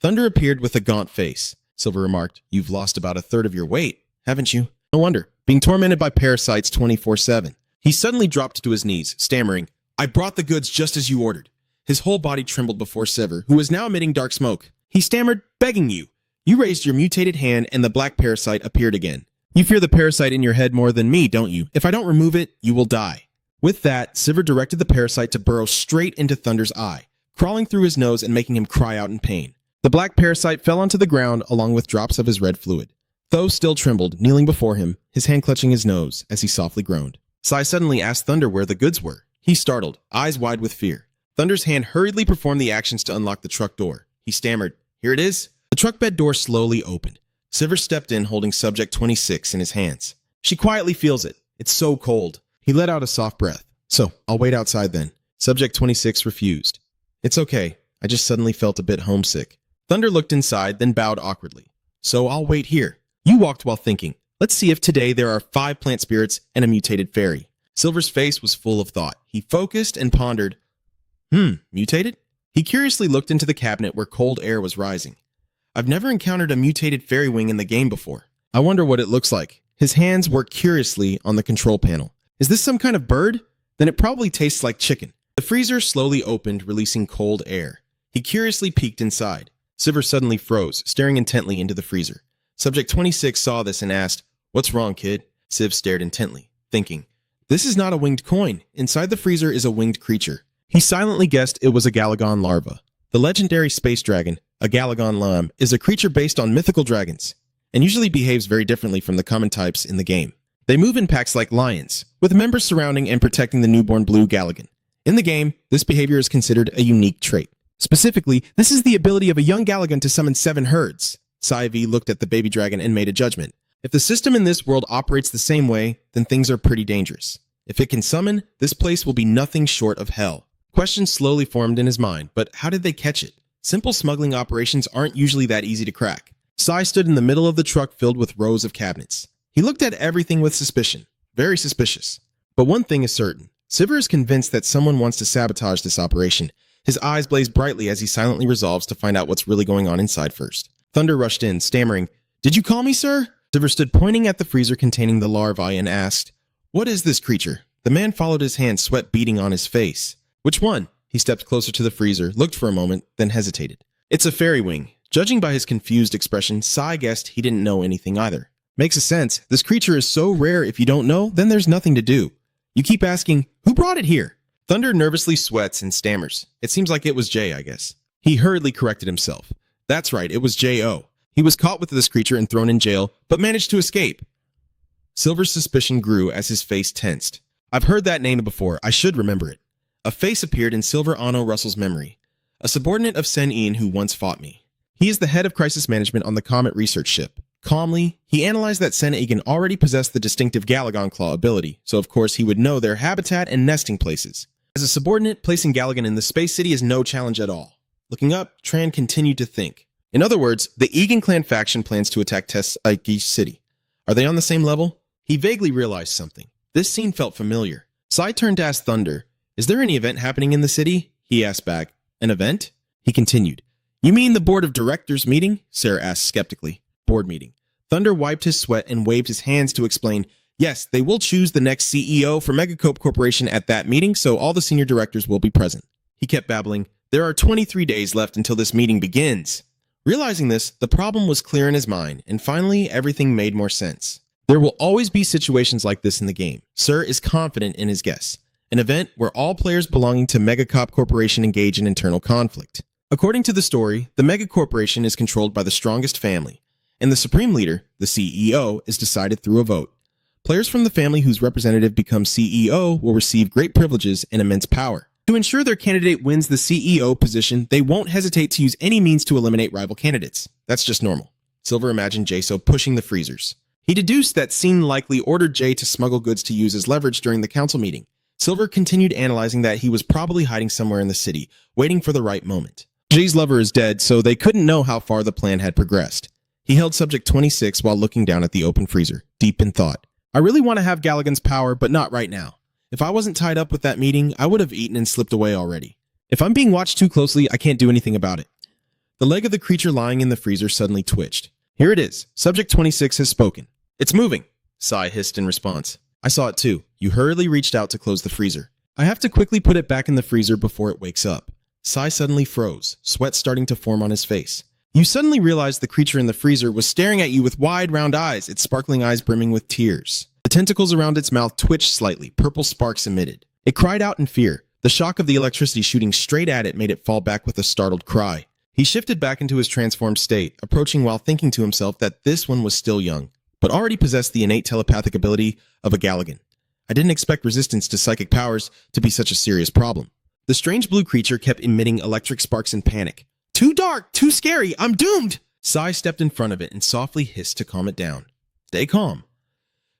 Thunder appeared with a gaunt face. Silver remarked, You've lost about a third of your weight, haven't you? No wonder. Being tormented by parasites 24/7. He suddenly dropped to his knees, stammering, I brought the goods just as you ordered. His whole body trembled before Silver, who was now emitting dark smoke. He stammered, begging you. You raised your mutated hand and the black parasite appeared again. You fear the parasite in your head more than me, don't you? If I don't remove it, you will die. With that, Silver directed the parasite to burrow straight into Thunder's eye, crawling through his nose and making him cry out in pain. The black parasite fell onto the ground along with drops of his red fluid. Tho still trembled, kneeling before him, his hand clutching his nose as he softly groaned. Sai suddenly asked Thunder where the goods were. He startled, eyes wide with fear. Thunder's hand hurriedly performed the actions to unlock the truck door. He stammered, Here it is. The truck bed door slowly opened. Silver stepped in holding Subject 26 in his hands. She quietly feels it. It's so cold. He let out a soft breath. So, I'll wait outside then. Subject 26 refused. It's okay. I just suddenly felt a bit homesick. Thunder looked inside, then bowed awkwardly. So I'll wait here. You walked while thinking. Let's see if today there are 5 plant spirits and a mutated fairy. Silver's face was full of thought. He focused and pondered. Mutated? He curiously looked into the cabinet where cold air was rising. I've never encountered a mutated fairy wing in the game before. I wonder what it looks like. His hands worked curiously on the control panel. Is this some kind of bird? Then it probably tastes like chicken. The freezer slowly opened, releasing cold air. He curiously peeked inside. Silver suddenly froze, staring intently into the freezer. Subject 26 saw this and asked, What's wrong, kid? Siv stared intently, thinking, This is not a winged coin. Inside the freezer is a winged creature. He silently guessed it was a Galagon larva. The legendary space dragon, a Galagon lamb, is a creature based on mythical dragons, and usually behaves very differently from the common types in the game. They move in packs like lions, with members surrounding and protecting the newborn blue Galagon. In the game, this behavior is considered a unique trait. Specifically, this is the ability of a young Galagon to summon 7 herds. Sai-V looked at the baby dragon and made a judgment. If the system in this world operates the same way, then things are pretty dangerous. If it can summon, this place will be nothing short of hell. Questions slowly formed in his mind, but how did they catch it? Simple smuggling operations aren't usually that easy to crack. Sai stood in the middle of the truck filled with rows of cabinets. He looked at everything with suspicion. Very suspicious. But one thing is certain. Silver is convinced that someone wants to sabotage this operation. His eyes blaze brightly as he silently resolves to find out what's really going on inside first. Thunder rushed in, stammering, Did you call me, sir? Silver stood pointing at the freezer containing the larvae and asked, What is this creature? The man followed his hand, sweat beading on his face. Which one? He stepped closer to the freezer, looked for a moment, then hesitated. It's a fairy wing. Judging by his confused expression, Sai guessed he didn't know anything either. Makes sense. This creature is so rare if you don't know, then there's nothing to do. You keep asking, who brought it here? Thunder nervously sweats and stammers. It seems like it was Jay, I guess. He hurriedly corrected himself. That's right, it was J.O. He was caught with this creature and thrown in jail, but managed to escape. Silver's suspicion grew as his face tensed. I've heard that name before, I should remember it. A face appeared in Silver Anno Russell's memory, a subordinate of Sen Ian who once fought me. He is the head of crisis management on the Comet research ship. Calmly, he analyzed that Sen Egan already possessed the distinctive Galagon Claw ability, so of course he would know their habitat and nesting places. As a subordinate, placing Galagon in the space city is no challenge at all. Looking up, Tran continued to think. In other words, the Egan clan faction plans to attack Tessaiki City. Are they on the same level? He vaguely realized something. This scene felt familiar. Sai turned to ask Thunder, "Is there any event happening in the city?" He asked back, "An event?" He continued, "You mean the board of directors meeting?" Sarah asked skeptically. Board meeting. Thunder wiped his sweat and waved his hands to explain, "Yes, they will choose the next CEO for Megacope Corporation at that meeting, so all the senior directors will be present." He kept babbling, "There are 23 days left until this meeting begins." Realizing this, the problem was clear in his mind, and finally everything made more sense. There will always be situations like this in the game. Sir is confident in his guess. An event where all players belonging to Megacop Corporation engage in internal conflict. According to the story, the Mega Corporation is controlled by the strongest family, and the supreme leader, the CEO, is decided through a vote. Players from the family whose representative becomes CEO will receive great privileges and immense power. To ensure their candidate wins the CEO position, they won't hesitate to use any means to eliminate rival candidates. That's just normal. Silver imagined Jaso pushing the freezers. He deduced that Scene likely ordered Jay to smuggle goods to use as leverage during the council meeting. Silver continued analyzing that he was probably hiding somewhere in the city, waiting for the right moment. Jay's lover is dead, so they couldn't know how far the plan had progressed. He held Subject 26 while looking down at the open freezer, deep in thought. I really want to have Galagon's power, but not right now. If I wasn't tied up with that meeting, I would have eaten and slipped away already. If I'm being watched too closely, I can't do anything about it. The leg of the creature lying in the freezer suddenly twitched. Here it is. Subject 26 has spoken. It's moving, Sai hissed in response. I saw it too. You hurriedly reached out to close the freezer. I have to quickly put it back in the freezer before it wakes up. Sai suddenly froze, sweat starting to form on his face. You suddenly realized the creature in the freezer was staring at you with wide, round eyes, its sparkling eyes brimming with tears. The tentacles around its mouth twitched slightly, purple sparks emitted. It cried out in fear. The shock of the electricity shooting straight at it made it fall back with a startled cry. He shifted back into his transformed state, approaching while thinking to himself that this one was still young, but already possessed the innate telepathic ability of a Galagon. I didn't expect resistance to psychic powers to be such a serious problem. The strange blue creature kept emitting electric sparks in panic. Too dark, too scary, I'm doomed! Sai stepped in front of it and softly hissed to calm it down. Stay calm.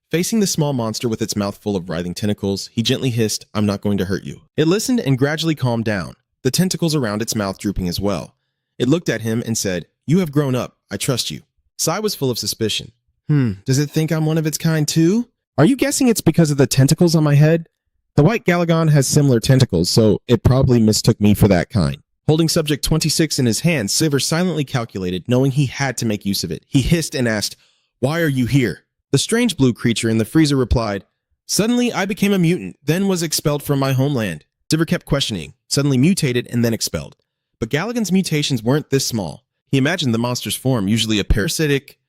Facing the small monster with its mouth full of writhing tentacles, he gently hissed, I'm not going to hurt you. It listened and gradually calmed down, the tentacles around its mouth drooping as well. It looked at him and said, You have grown up, I trust you. Sai was full of suspicion. Does it think I'm one of its kind too? Are you guessing it's because of the tentacles on my head? The white Galagon has similar tentacles, so it probably mistook me for that kind. Holding Subject 26 in his hand, Silver silently calculated, knowing he had to make use of it. He hissed and asked, Why are you here? The strange blue creature in the freezer replied, Suddenly I became a mutant, then was expelled from my homeland. Silver kept questioning, suddenly mutated and then expelled. But Galagon's mutations weren't this small. He imagined the monster's form, usually a parasitic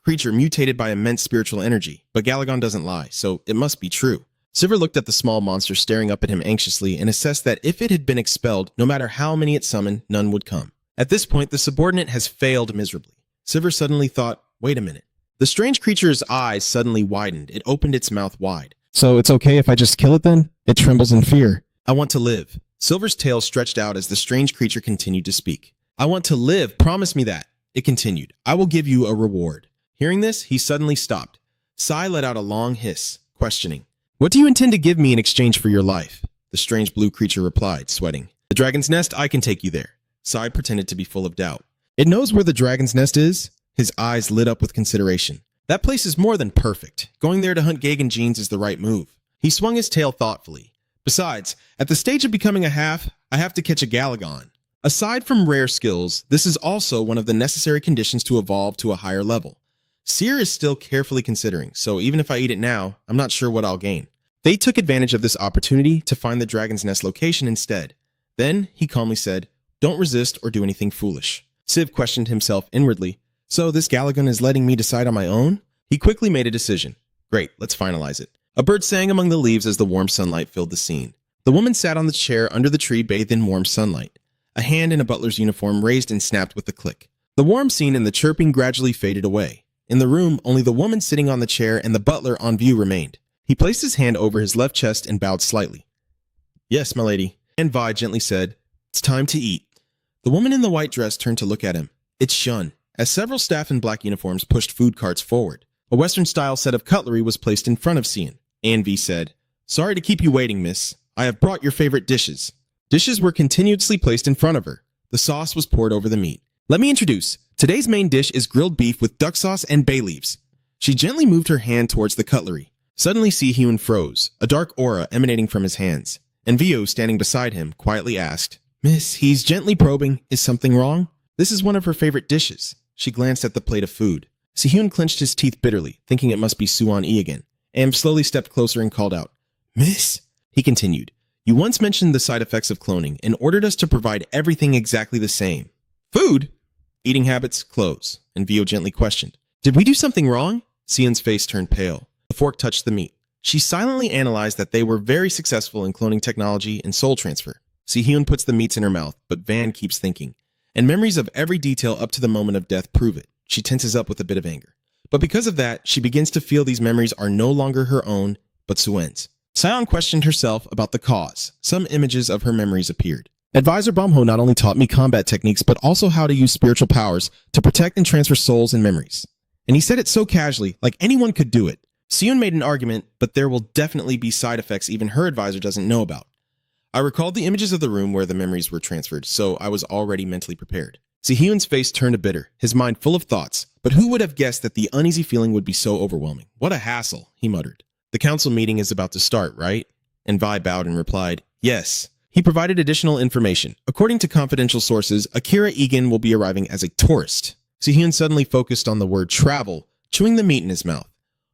creature mutated by immense spiritual energy. But Galagon doesn't lie, so it must be true. Silver looked at the small monster staring up at him anxiously and assessed that if it had been expelled, no matter how many it summoned, none would come. At this point, the subordinate has failed miserably. Silver suddenly thought, wait a minute. The strange creature's eyes suddenly widened. It opened its mouth wide. So it's okay if I just kill it then? It trembles in fear. I want to live. Silver's tail stretched out as the strange creature continued to speak. I want to live. Promise me that. It continued. I will give you a reward. Hearing this, he suddenly stopped. Sai let out a long hiss, questioning. What do you intend to give me in exchange for your life? The strange blue creature replied, sweating. The dragon's nest, I can take you there. Sai pretended to be full of doubt. It knows where the dragon's nest is? His eyes lit up with consideration. That place is more than perfect. Going there to hunt Gagan genes is the right move. He swung his tail thoughtfully. Besides, at the stage of becoming a half, I have to catch a Galagon. Aside from rare skills, this is also one of the necessary conditions to evolve to a higher level. Seer is still carefully considering, so even if I eat it now, I'm not sure what I'll gain. They took advantage of this opportunity to find the dragon's nest location instead. Then, he calmly said, Don't resist or do anything foolish. Civ questioned himself inwardly. So this Galagon is letting me decide on my own? He quickly made a decision. Great, let's finalize it. A bird sang among the leaves as the warm sunlight filled the scene. The woman sat on the chair under the tree bathed in warm sunlight. A hand in a butler's uniform raised and snapped with a click. The warm scene and the chirping gradually faded away. In the room, only the woman sitting on the chair and the butler on view remained. He placed his hand over his left chest and bowed slightly. "Yes, my lady," and Vi gently said, "It's time to eat." The woman in the white dress turned to look at him. It's Shun, as several staff in black uniforms pushed food carts forward. A Western-style set of cutlery was placed in front of Cian. Anvi said, "Sorry to keep you waiting, miss. I have brought your favorite dishes." Dishes were continuously placed in front of her. The sauce was poured over the meat. "Let me introduce. Today's main dish is grilled beef with duck sauce and bay leaves." She gently moved her hand towards the cutlery. Suddenly, Si-Hyun froze, a dark aura emanating from his hands. And Vio, standing beside him, quietly asked, "Miss," he's gently probing, "is something wrong? This is one of her favorite dishes." She glanced at the plate of food. Si-Hyun clenched his teeth bitterly, thinking it must be Suan-E again. Am slowly stepped closer and called out, "Miss?" He continued, "You once mentioned the side effects of cloning and ordered us to provide everything exactly the same. Food? Eating habits, clothes." And Vio gently questioned, "Did we do something wrong?" Sian's face turned pale. The fork touched the meat. She silently analyzed that they were very successful in cloning technology and soul transfer. Si-Hyun puts the meats in her mouth, but Van keeps thinking. And memories of every detail up to the moment of death prove it. She tenses up with a bit of anger. But because of that, she begins to feel these memories are no longer her own, but Suen's. Sion questioned herself about the cause. Some images of her memories appeared. Advisor Bomho not only taught me combat techniques, but also how to use spiritual powers to protect and transfer souls and memories. And he said it so casually, like anyone could do it. Sion made an argument, but there will definitely be side effects even her advisor doesn't know about. I recalled the images of the room where the memories were transferred, so I was already mentally prepared. Si-Hyun's face turned a bitter, his mind full of thoughts, but who would have guessed that the uneasy feeling would be so overwhelming? What a hassle, he muttered. "The council meeting is about to start, right?" And Vi bowed and replied, "Yes." He provided additional information. According to confidential sources, Akira Egan will be arriving as a tourist. Si-Hyun suddenly focused on the word travel, chewing the meat in his mouth.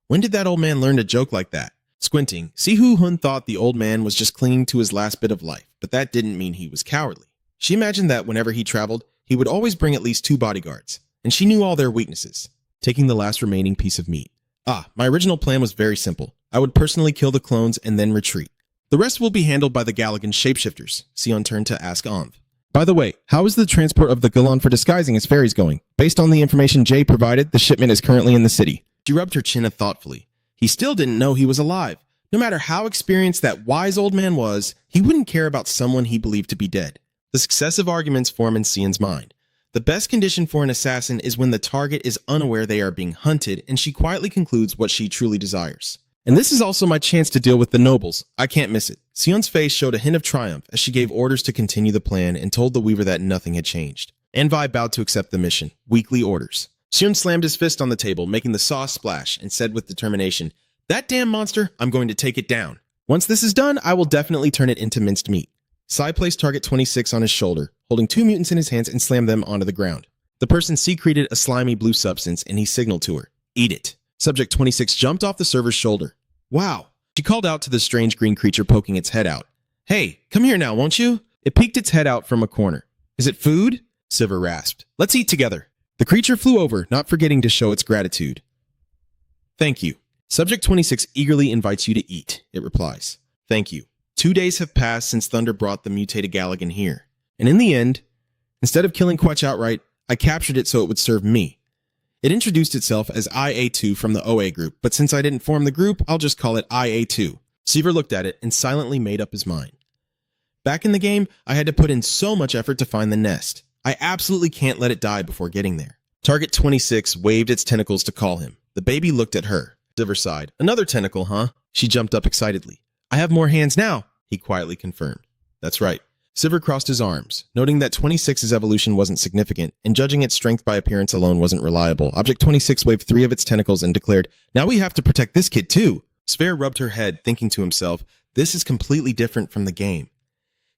When did that old man learn to joke like that? Squinting, Si-Hyun thought the old man was just clinging to his last bit of life, but that didn't mean he was cowardly. She imagined that whenever he traveled, he would always bring at least 2 bodyguards, and she knew all their weaknesses. Taking the last remaining piece of meat. My original plan was very simple. I would personally kill the clones and then retreat. The rest will be handled by the Galagan shapeshifters. Sion turned to ask Anv. By the way, how is the transport of the Galan for disguising as fairies going? Based on the information Jay provided, the shipment is currently in the city. She rubbed her chin thoughtfully. He still didn't know he was alive. No matter how experienced that wise old man was, he wouldn't care about someone he believed to be dead. The successive arguments form in Sion's mind. The best condition for an assassin is when the target is unaware they are being hunted, and she quietly concludes what she truly desires. And this is also my chance to deal with the nobles. I can't miss it. Sion's face showed a hint of triumph as she gave orders to continue the plan and told the weaver that nothing had changed. Anvi bowed to accept the mission. Weekly orders. Sion slammed his fist on the table, making the sauce splash, and said with determination, "That damn monster, I'm going to take it down. Once this is done, I will definitely turn it into minced meat." Sai placed target 26 on his shoulder, holding 2 mutants in his hands and slammed them onto the ground. The person secreted a slimy blue substance and he signaled to her, "Eat it." Subject 26 jumped off the server's shoulder. "Wow." She called out to the strange green creature poking its head out. "Hey, come here now, won't you?" It peeked its head out from a corner. "Is it food?" Sivir rasped. "Let's eat together." The creature flew over, not forgetting to show its gratitude. "Thank you." Subject 26 eagerly invites you to eat, it replies. "Thank you. 2 days have passed since Thunder brought the mutated Galagan here. And in the end, instead of killing Quetch outright, I captured it so it would serve me. It introduced itself as IA2 from the OA group, but since I didn't form the group, I'll just call it IA2. Sivir looked at it and silently made up his mind. Back in the game, I had to put in so much effort to find the nest. I absolutely can't let it die before getting there. Target 26 waved its tentacles to call him. The baby looked at her. Sivir sighed. "Another tentacle, huh?" She jumped up excitedly. "I have more hands now," he quietly confirmed. "That's right." Sivir crossed his arms, noting that 26's evolution wasn't significant, and judging its strength by appearance alone wasn't reliable. Object 26 waved 3 of its tentacles and declared, "Now we have to protect this kid too." Sivir rubbed her head, thinking to himself, this is completely different from the game.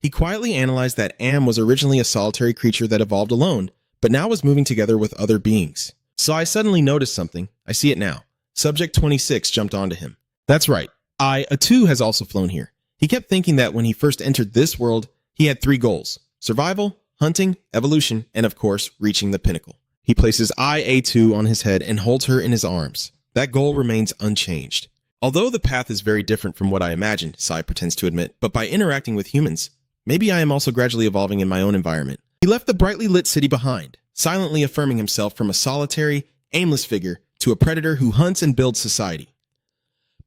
He quietly analyzed that Am was originally a solitary creature that evolved alone, but now was moving together with other beings. So I suddenly noticed something. I see it now. Subject 26 jumped onto him. That's right. IA2 has also flown here. He kept thinking that when he first entered this world, he had 3 goals: survival, hunting, evolution, and of course, reaching the pinnacle. He places IA2 on his head and holds her in his arms. That goal remains unchanged. Although the path is very different from what I imagined, Sai pretends to admit, but by interacting with humans, Maybe I am also gradually evolving in my own environment. He left the brightly lit city behind, silently affirming himself from a solitary, aimless figure to a predator who hunts and builds society.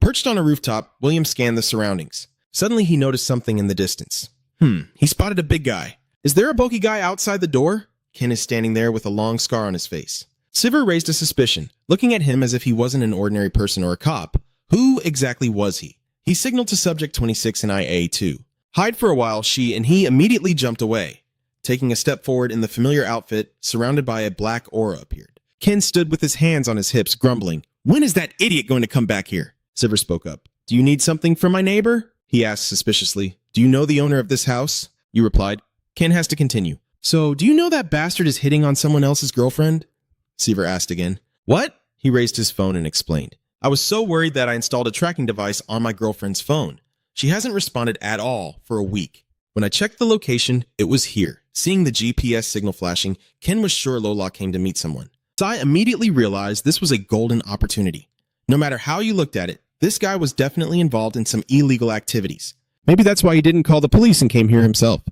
Perched on a rooftop, William scanned the surroundings. Suddenly he noticed something in the distance. He spotted a big guy. Is there a bulky guy outside the door? Ken is standing there with a long scar on his face. Sivir raised a suspicion, looking at him as if he wasn't an ordinary person or a cop. Who exactly was he? He signaled to Subject 26 and IA-2. Hide for a while, she and he immediately jumped away. Taking a step forward in the familiar outfit, surrounded by a black aura appeared. Ken stood with his hands on his hips, grumbling. When is that idiot going to come back here? Sivir spoke up. Do you need something from my neighbor? He asked suspiciously. Do you know the owner of this house? You replied. Ken has to continue. So, do you know that bastard is hitting on someone else's girlfriend? Sivir asked again. What? He raised his phone and explained. I was so worried that I installed a tracking device on my girlfriend's phone. She hasn't responded at all for a week. When I checked the location, it was here. Seeing the GPS signal flashing, Ken was sure Lola came to meet someone. Sai immediately realized this was a golden opportunity. No matter how you looked at it, this guy was definitely involved in some illegal activities. Maybe that's why he didn't call the police and came here himself.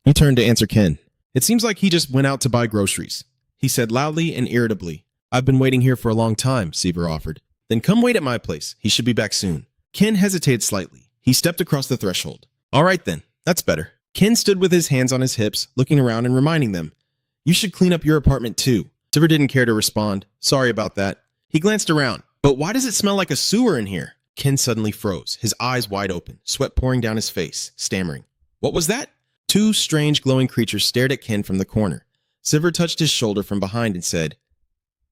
He turned to answer Ken. It seems like he just went out to buy groceries. He said loudly and irritably. I've been waiting here for a long time, Sivir offered. Then come wait at my place. He should be back soon. Ken hesitated slightly. He stepped across the threshold. All right then, that's better. Ken stood with his hands on his hips, looking around and reminding them. You should clean up your apartment too. Sivir didn't care to respond. Sorry about that. He glanced around. But why does it smell like a sewer in here? Ken suddenly froze, his eyes wide open, sweat pouring down his face, stammering. What was that? Two strange glowing creatures stared at Ken from the corner. Sivir touched his shoulder from behind and said,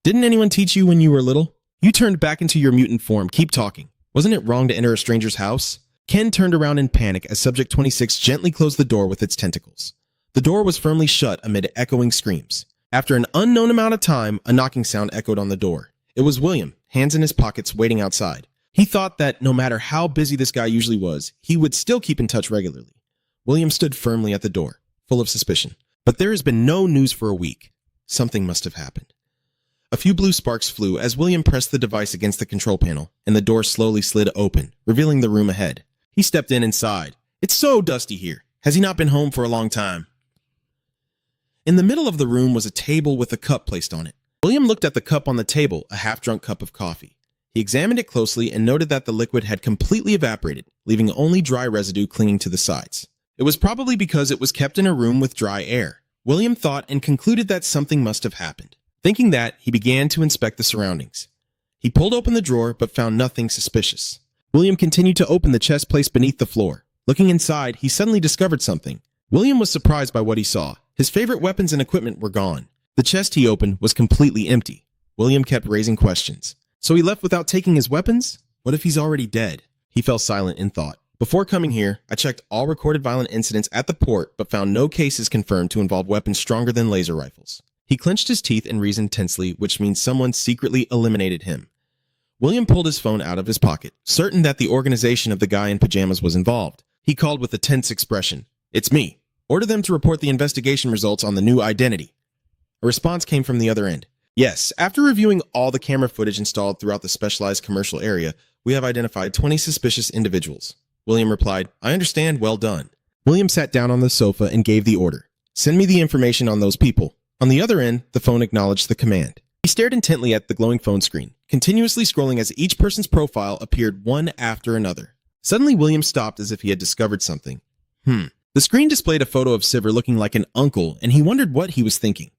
Didn't anyone teach you when you were little? You turned back into your mutant form. Keep talking. Wasn't it wrong to enter a stranger's house? Ken turned around in panic as Subject 26 gently closed the door with its tentacles. The door was firmly shut amid echoing screams. After an unknown amount of time, a knocking sound echoed on the door. It was William, hands in his pockets, waiting outside. He thought that no matter how busy this guy usually was, he would still keep in touch regularly. William stood firmly at the door, full of suspicion. But there has been no news for a week. Something must have happened. A few blue sparks flew as William pressed the device against the control panel, and the door slowly slid open, revealing the room ahead. He stepped in and sighed. It's so dusty here. Has he not been home for a long time? In the middle of the room was a table with a cup placed on it. William looked at the cup on the table, a half-drunk cup of coffee. He examined it closely and noted that the liquid had completely evaporated, leaving only dry residue clinging to the sides. It was probably because it was kept in a room with dry air. William thought and concluded that something must have happened. Thinking that, he began to inspect the surroundings. He pulled open the drawer but found nothing suspicious. William continued to open the chest placed beneath the floor. Looking inside, he suddenly discovered something. William was surprised by what he saw. His favorite weapons and equipment were gone. The chest he opened was completely empty. William kept raising questions. So he left without taking his weapons? What if he's already dead? He fell silent in thought. Before coming here, I checked all recorded violent incidents at the port but found no cases confirmed to involve weapons stronger than laser rifles. He clenched his teeth and reasoned tensely, which means someone secretly eliminated him. William pulled his phone out of his pocket, certain that the organization of the guy in pajamas was involved. He called with a tense expression. It's me. Order them to report the investigation results on the new identity. A response came from the other end. Yes, after reviewing all the camera footage installed throughout the specialized commercial area, we have identified 20 suspicious individuals. William replied, I understand, well done. William sat down on the sofa and gave the order. Send me the information on those people. On the other end, the phone acknowledged the command. He stared intently at the glowing phone screen, continuously scrolling as each person's profile appeared one after another. Suddenly, William stopped as if he had discovered something. The screen displayed a photo of Sivir looking like an uncle, and he wondered what he was thinking.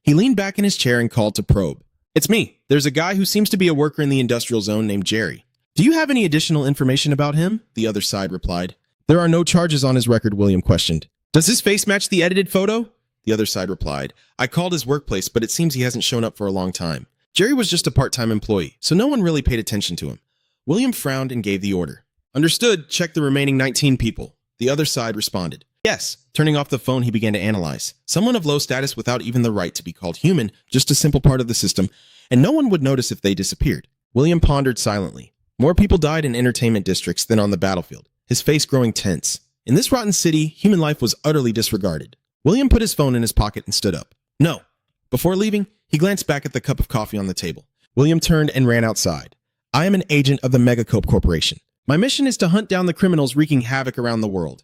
He leaned back in his chair and called to Probe. It's me. There's a guy who seems to be a worker in the industrial zone named Jerry. Do you have any additional information about him? The other side replied. There are no charges on his record, William questioned. Does his face match the edited photo? The other side replied. I called his workplace, but it seems he hasn't shown up for a long time. Jerry was just a part-time employee, so no one really paid attention to him. William frowned and gave the order. Understood, check the remaining 19 people. The other side responded. Yes. Turning off the phone, he began to analyze. Someone of low status without even the right to be called human, just a simple part of the system, and no one would notice if they disappeared. William pondered silently. More people died in entertainment districts than on the battlefield, his face growing tense. In this rotten city, human life was utterly disregarded. William put his phone in his pocket and stood up. No. Before leaving, he glanced back at the cup of coffee on the table. William turned and ran outside. I am an agent of the Mangacap Corporation. My mission is to hunt down the criminals wreaking havoc around the world.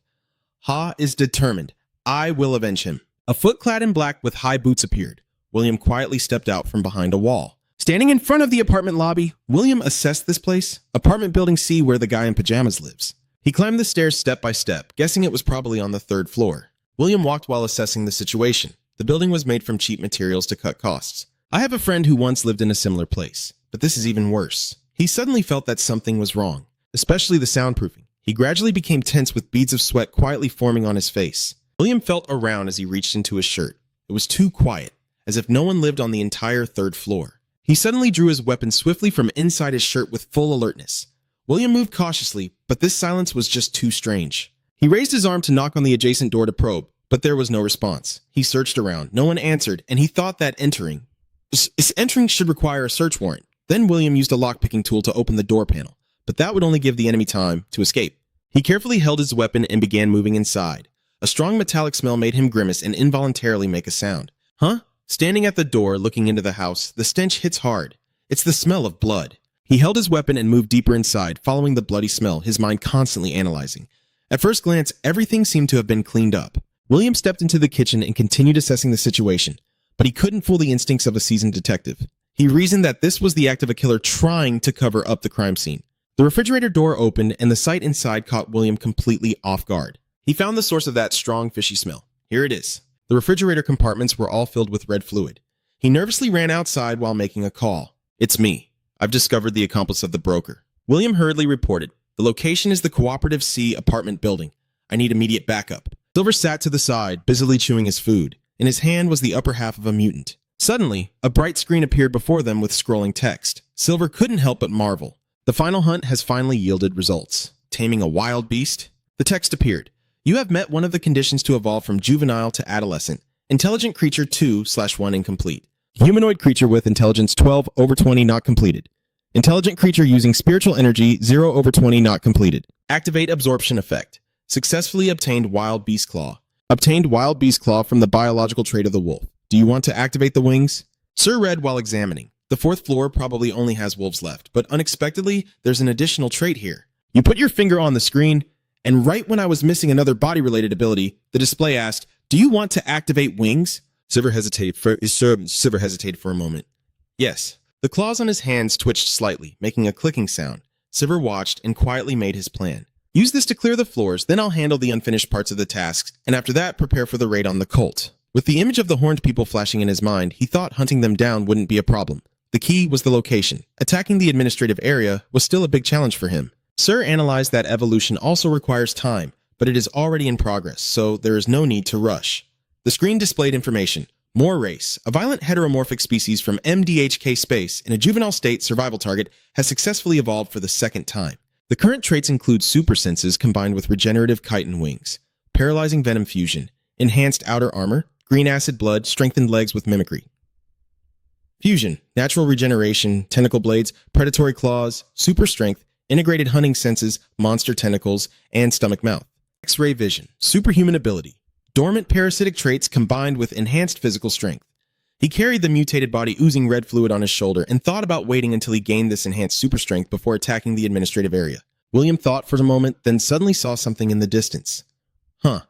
Ha is determined. I will avenge him. A foot clad in black with high boots appeared. William quietly stepped out from behind a wall. Standing in front of the apartment lobby, William assessed this place, apartment building C where the guy in pajamas lives. He climbed the stairs step by step, guessing it was probably on the 3rd floor. William walked while assessing the situation. The building was made from cheap materials to cut costs. I have a friend who once lived in a similar place, but this is even worse. He suddenly felt that something was wrong, especially the soundproofing. He gradually became tense with beads of sweat quietly forming on his face. William felt around as he reached into his shirt. It was too quiet, as if no one lived on the entire 3rd floor. He suddenly drew his weapon swiftly from inside his shirt with full alertness. William moved cautiously, but this silence was just too strange. He raised his arm to knock on the adjacent door to probe, but there was no response. He searched around. No one answered, and he thought that entering should require a search warrant. Then William used a lockpicking tool to open the door panel, but that would only give the enemy time to escape. He carefully held his weapon and began moving inside. A strong metallic smell made him grimace and involuntarily make a sound. Huh? Standing at the door, looking into the house, the stench hits hard. It's the smell of blood. He held his weapon and moved deeper inside, following the bloody smell, his mind constantly analyzing. At first glance, everything seemed to have been cleaned up. William stepped into the kitchen and continued assessing the situation, but he couldn't fool the instincts of a seasoned detective. He reasoned that this was the act of a killer trying to cover up the crime scene. The refrigerator door opened, and the sight inside caught William completely off guard. He found the source of that strong, fishy smell. Here it is. The refrigerator compartments were all filled with red fluid. He nervously ran outside while making a call. It's me. I've discovered the accomplice of the broker. William hurriedly reported. The location is the Cooperative C apartment building. I need immediate backup. Silver sat to the side, busily chewing his food. In his hand was the upper half of a mutant. Suddenly, a bright screen appeared before them with scrolling text. Silver couldn't help but marvel. The final hunt has finally yielded results. Taming a wild beast? The text appeared. You have met one of the conditions to evolve from juvenile to adolescent. Intelligent creature 2/1 incomplete. Humanoid creature with intelligence 12/20 not completed. Intelligent creature using spiritual energy 0/20 not completed. Activate absorption effect. Successfully obtained wild beast claw. Obtained wild beast claw from the biological trait of the wolf. Do you want to activate the wings? Sir read while examining. The 4th floor probably only has wolves left, but unexpectedly, there's an additional trait here. You put your finger on the screen, and right when I was missing another body-related ability, the display asked, do you want to activate wings? Silver hesitated for a moment. Yes. The claws on his hands twitched slightly, making a clicking sound. Silver watched and quietly made his plan. Use this to clear the floors, then I'll handle the unfinished parts of the tasks, and after that, prepare for the raid on the cult. With the image of the horned people flashing in his mind, he thought hunting them down wouldn't be a problem. The key was the location. Attacking the administrative area was still a big challenge for him. Sir analyzed that evolution also requires time, but it is already in progress, so there is no need to rush. The screen displayed information. More race. A violent heteromorphic species from MDHK space in a juvenile state survival target has successfully evolved for the 2nd time. The current traits include super senses combined with regenerative chitin wings, paralyzing venom fusion, enhanced outer armor, green acid blood, strengthened legs with mimicry. Fusion, natural regeneration, tentacle blades, predatory claws, super strength, integrated hunting senses, monster tentacles, and stomach mouth. X-ray vision, superhuman ability, dormant parasitic traits combined with enhanced physical strength. He carried the mutated body oozing red fluid on his shoulder and thought about waiting until he gained this enhanced super strength before attacking the administrative area. William thought for a moment, then suddenly saw something in the distance.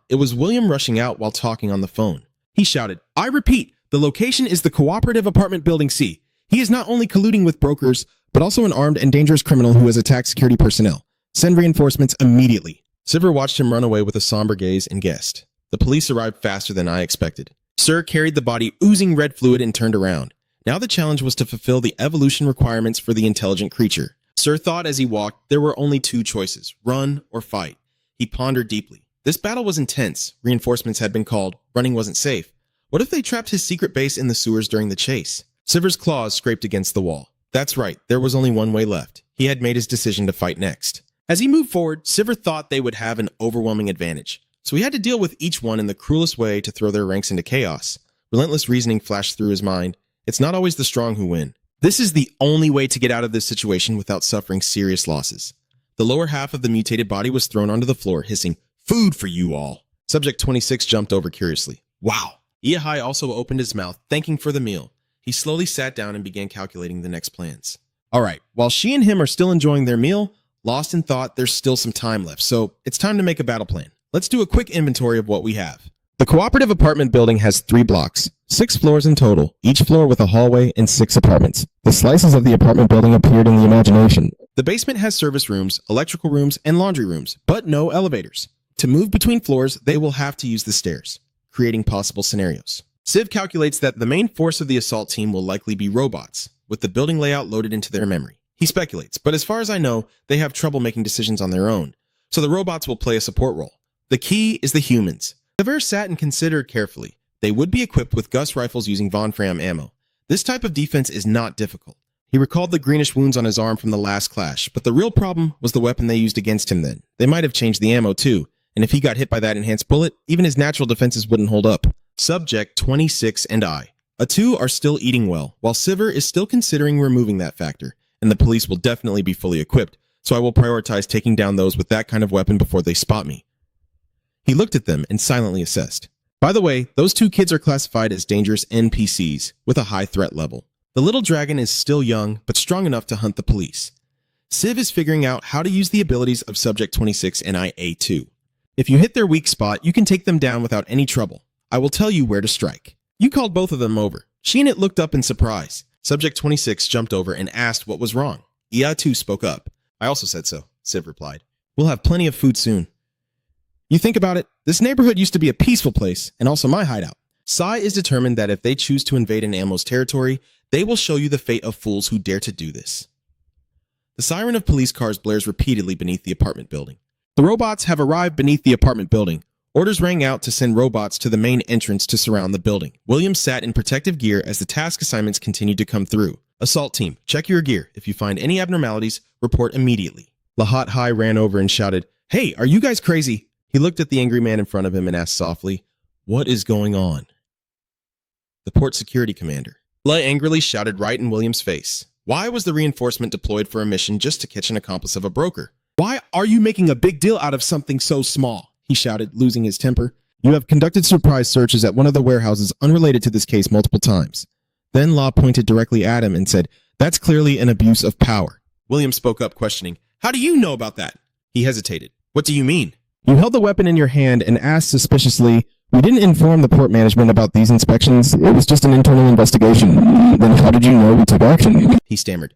It was William rushing out while talking on the phone. He shouted, I repeat, the location is the Cooperative Apartment Building C. He is not only colluding with brokers, but also an armed and dangerous criminal who has attacked security personnel. Send reinforcements immediately. Silver watched him run away with a somber gaze and guessed. The police arrived faster than I expected. Sir carried the body oozing red fluid and turned around. Now the challenge was to fulfill the evolution requirements for the intelligent creature. Sir thought as he walked there were only 2 choices, run or fight. He pondered deeply. This battle was intense. Reinforcements had been called. Running wasn't safe. What if they trapped his secret base in the sewers during the chase? Silver's claws scraped against the wall. That's right, there was only one way left. He had made his decision to fight next. As he moved forward, Silver thought they would have an overwhelming advantage. So he had to deal with each one in the cruelest way to throw their ranks into chaos. Relentless reasoning flashed through his mind. It's not always the strong who win. This is the only way to get out of this situation without suffering serious losses. The lower half of the mutated body was thrown onto the floor, hissing, "Food for you all." Subject 26 jumped over curiously. Wow. Iahai also opened his mouth, thanking for the meal. He slowly sat down and began calculating the next plans. All right, while she and him are still enjoying their meal, lost in thought, there's still some time left, so it's time to make a battle plan. Let's do a quick inventory of what we have. The cooperative apartment building has 3 blocks, 6 floors in total, each floor with a hallway and 6 apartments. The slices of the apartment building appeared in the imagination. The basement has service rooms, electrical rooms, and laundry rooms, but no elevators. To move between floors, they will have to use the stairs, creating possible scenarios. Civ calculates that the main force of the assault team will likely be robots, with the building layout loaded into their memory. He speculates, but as far as I know, they have trouble making decisions on their own, so the robots will play a support role. The key is the humans. Sever sat and considered carefully. They would be equipped with Gus rifles using Von Fram ammo. This type of defense is not difficult. He recalled the greenish wounds on his arm from the last clash, but the real problem was the weapon they used against him then. They might have changed the ammo too, and if he got hit by that enhanced bullet, even his natural defenses wouldn't hold up. Subject 26 and I. A2 are still eating well, while Siver is still considering removing that factor, and the police will definitely be fully equipped, so I will prioritize taking down those with that kind of weapon before they spot me. He looked at them and silently assessed. By the way, those 2 kids are classified as dangerous NPCs with a high threat level. The little dragon is still young, but strong enough to hunt the police. Civ is figuring out how to use the abilities of Subject 26 and IA2. If you hit their weak spot, you can take them down without any trouble. I will tell you where to strike. You called both of them over. She and it looked up in surprise. Subject 26 jumped over and asked what was wrong. IA2 spoke up. I also said so, Civ replied. We'll have plenty of food soon. You think about it, this neighborhood used to be a peaceful place, and also my hideout. Sai is determined that if they choose to invade an Ammo's territory, they will show you the fate of fools who dare to do this. The siren of police cars blares repeatedly beneath the apartment building. The robots have arrived beneath the apartment building. Orders rang out to send robots to the main entrance to surround the building. William sat in protective gear as the task assignments continued to come through. Assault team, check your gear. If you find any abnormalities, report immediately. Lahat Hai ran over and shouted, "Hey, are you guys crazy?" He looked at the angry man in front of him and asked softly, "What is going on?" The port security commander. La angrily shouted right in William's face. Why was the reinforcement deployed for a mission just to catch an accomplice of a broker? Why are you making a big deal out of something so small? He shouted, losing his temper. You have conducted surprise searches at one of the warehouses unrelated to this case multiple times. Then Law pointed directly at him and said, "That's clearly an abuse of power." William spoke up, questioning, "How do you know about that?" He hesitated. "What do you mean?" You held the weapon in your hand and asked suspiciously, "We didn't inform the port management about these inspections. It was just an internal investigation." "Then how did you know we took action?" He stammered.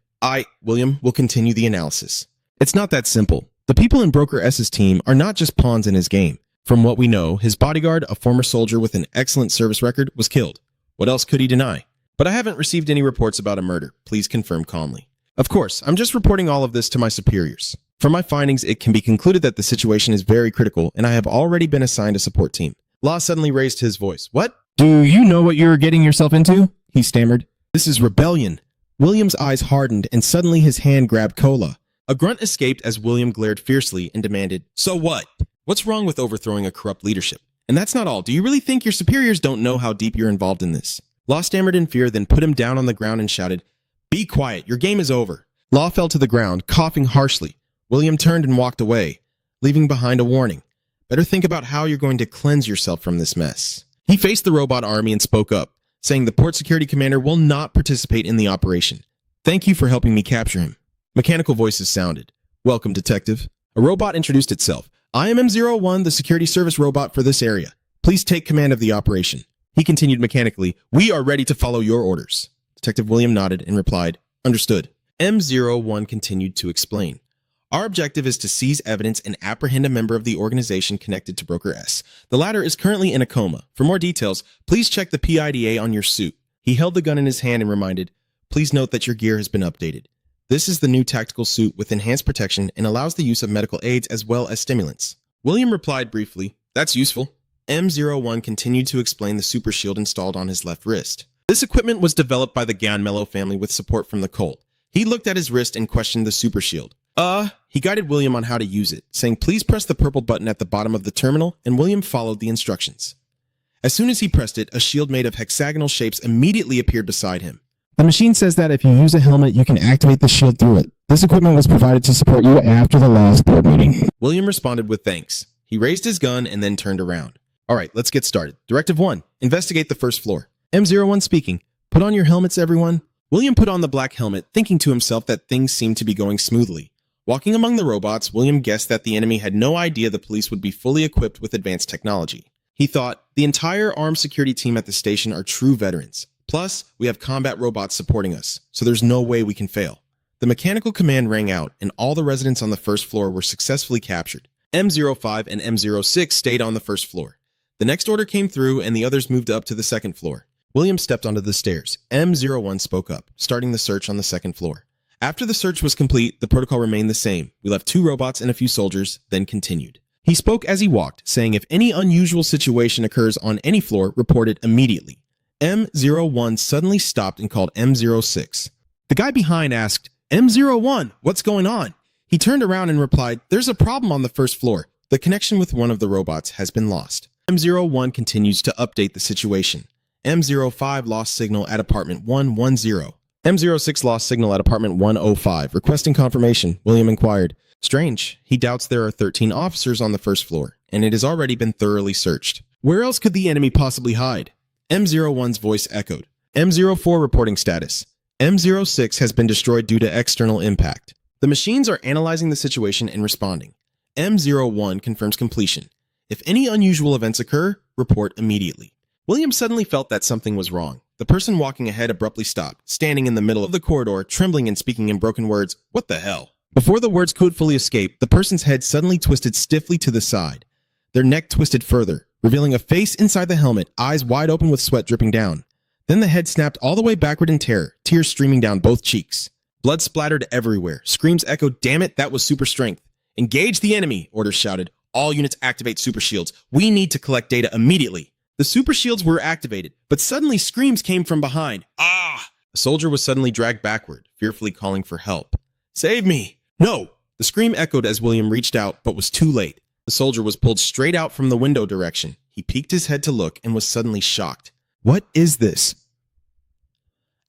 William, will continue the analysis. It's not that simple. The people in Broker S's team are not just pawns in his game. From what we know, his bodyguard, a former soldier with an excellent service record, was killed. What else could he deny? But I haven't received any reports about a murder. Please confirm calmly. Of course, I'm just reporting all of this to my superiors. From my findings, it can be concluded that the situation is very critical, and I have already been assigned a support team. Law suddenly raised his voice. "What? Do you know what you're getting yourself into?" he stammered. This is rebellion." William's eyes hardened, and suddenly his hand grabbed Cola. A grunt escaped as William glared fiercely and demanded, "So what? What's wrong with overthrowing a corrupt leadership? And that's not all. Do you really think your superiors don't know how deep you're involved in this?" Law stammered in fear, then put him down on the ground and shouted, "Be quiet. Your game is over." Law fell to the ground, coughing harshly. William turned and walked away, leaving behind a warning. Better think about how you're going to cleanse yourself from this mess. He faced the robot army and spoke up, saying the port security commander will not participate in the operation. "Thank you for helping me capture him." Mechanical voices sounded. "Welcome, detective." A robot introduced itself. "I am M01, the security service robot for this area. Please take command of the operation." He continued mechanically, "We are ready to follow your orders." Detective William nodded and replied, "Understood." M01 continued to explain. "Our objective is to seize evidence and apprehend a member of the organization connected to Broker S. The latter is currently in a coma. For more details, please check the PIDA on your suit." He held the gun in his hand and reminded, "Please note that your gear has been updated. This is the new tactical suit with enhanced protection and allows the use of medical aids as well as stimulants." William replied briefly, "That's useful." M01 continued to explain the super shield installed on his left wrist. This equipment was developed by the Ganmello family with support from the Colt. He looked at his wrist and questioned the super shield. He guided William on how to use it, saying please press the purple button at the bottom of the terminal, and William followed the instructions. As soon as he pressed it, a shield made of hexagonal shapes immediately appeared beside him. The machine says that if you use a helmet, you can activate the shield through it. This equipment was provided to support you after the last board meeting. William responded with thanks. He raised his gun and then turned around. All right, let's get started. Directive 1, investigate the first floor. M01 speaking. Put on your helmets, everyone. William put on the black helmet, thinking to himself that things seemed to be going smoothly. Walking among the robots, William guessed that the enemy had no idea the police would be fully equipped with advanced technology. He thought, the entire armed security team at the station are true veterans. Plus, we have combat robots supporting us, so there's no way we can fail. The mechanical command rang out, and all the residents on the first floor were successfully captured. M05 and M06 stayed on the first floor. The next order came through, and the others moved up to the second floor. William stepped onto the stairs. M01 spoke up, starting the search on the second floor. After the search was complete, the protocol remained the same. We left 2 robots and a few soldiers, then continued. He spoke as he walked, saying if any unusual situation occurs on any floor, report it immediately. M01 suddenly stopped and called M06. The guy behind asked, M01, what's going on? He turned around and replied, there's a problem on the first floor. The connection with one of the robots has been lost. M01 continues to update the situation. M05 lost signal at apartment 110. M06 lost signal at apartment 105. Requesting confirmation, William inquired. Strange. He doubts there are 13 officers on the first floor, and it has already been thoroughly searched. Where else could the enemy possibly hide? M01's voice echoed. M04 reporting status. M06 has been destroyed due to external impact. The machines are analyzing the situation and responding. M01 confirms completion. If any unusual events occur, report immediately. William suddenly felt that something was wrong. The person walking ahead abruptly stopped, standing in the middle of the corridor, trembling and speaking in broken words. What the hell? Before the words could fully escape, the person's head suddenly twisted stiffly to the side. Their neck twisted further, revealing a face inside the helmet, eyes wide open with sweat dripping down. Then the head snapped all the way backward in terror, tears streaming down both cheeks. Blood splattered everywhere. Screams echoed, damn it, that was super strength. Engage the enemy, orders shouted. All units activate super shields. We need to collect data immediately. The super shields were activated, but suddenly screams came from behind. Ah! A soldier was suddenly dragged backward, fearfully calling for help. Save me! No! The scream echoed as William reached out, but was too late. The soldier was pulled straight out from the window direction. He peeked his head to look and was suddenly shocked. What is this?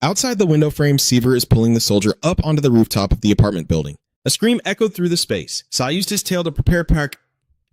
Outside the window frame, Seaver is pulling the soldier up onto the rooftop of the apartment building. A scream echoed through the space. Sai used his tail to prepare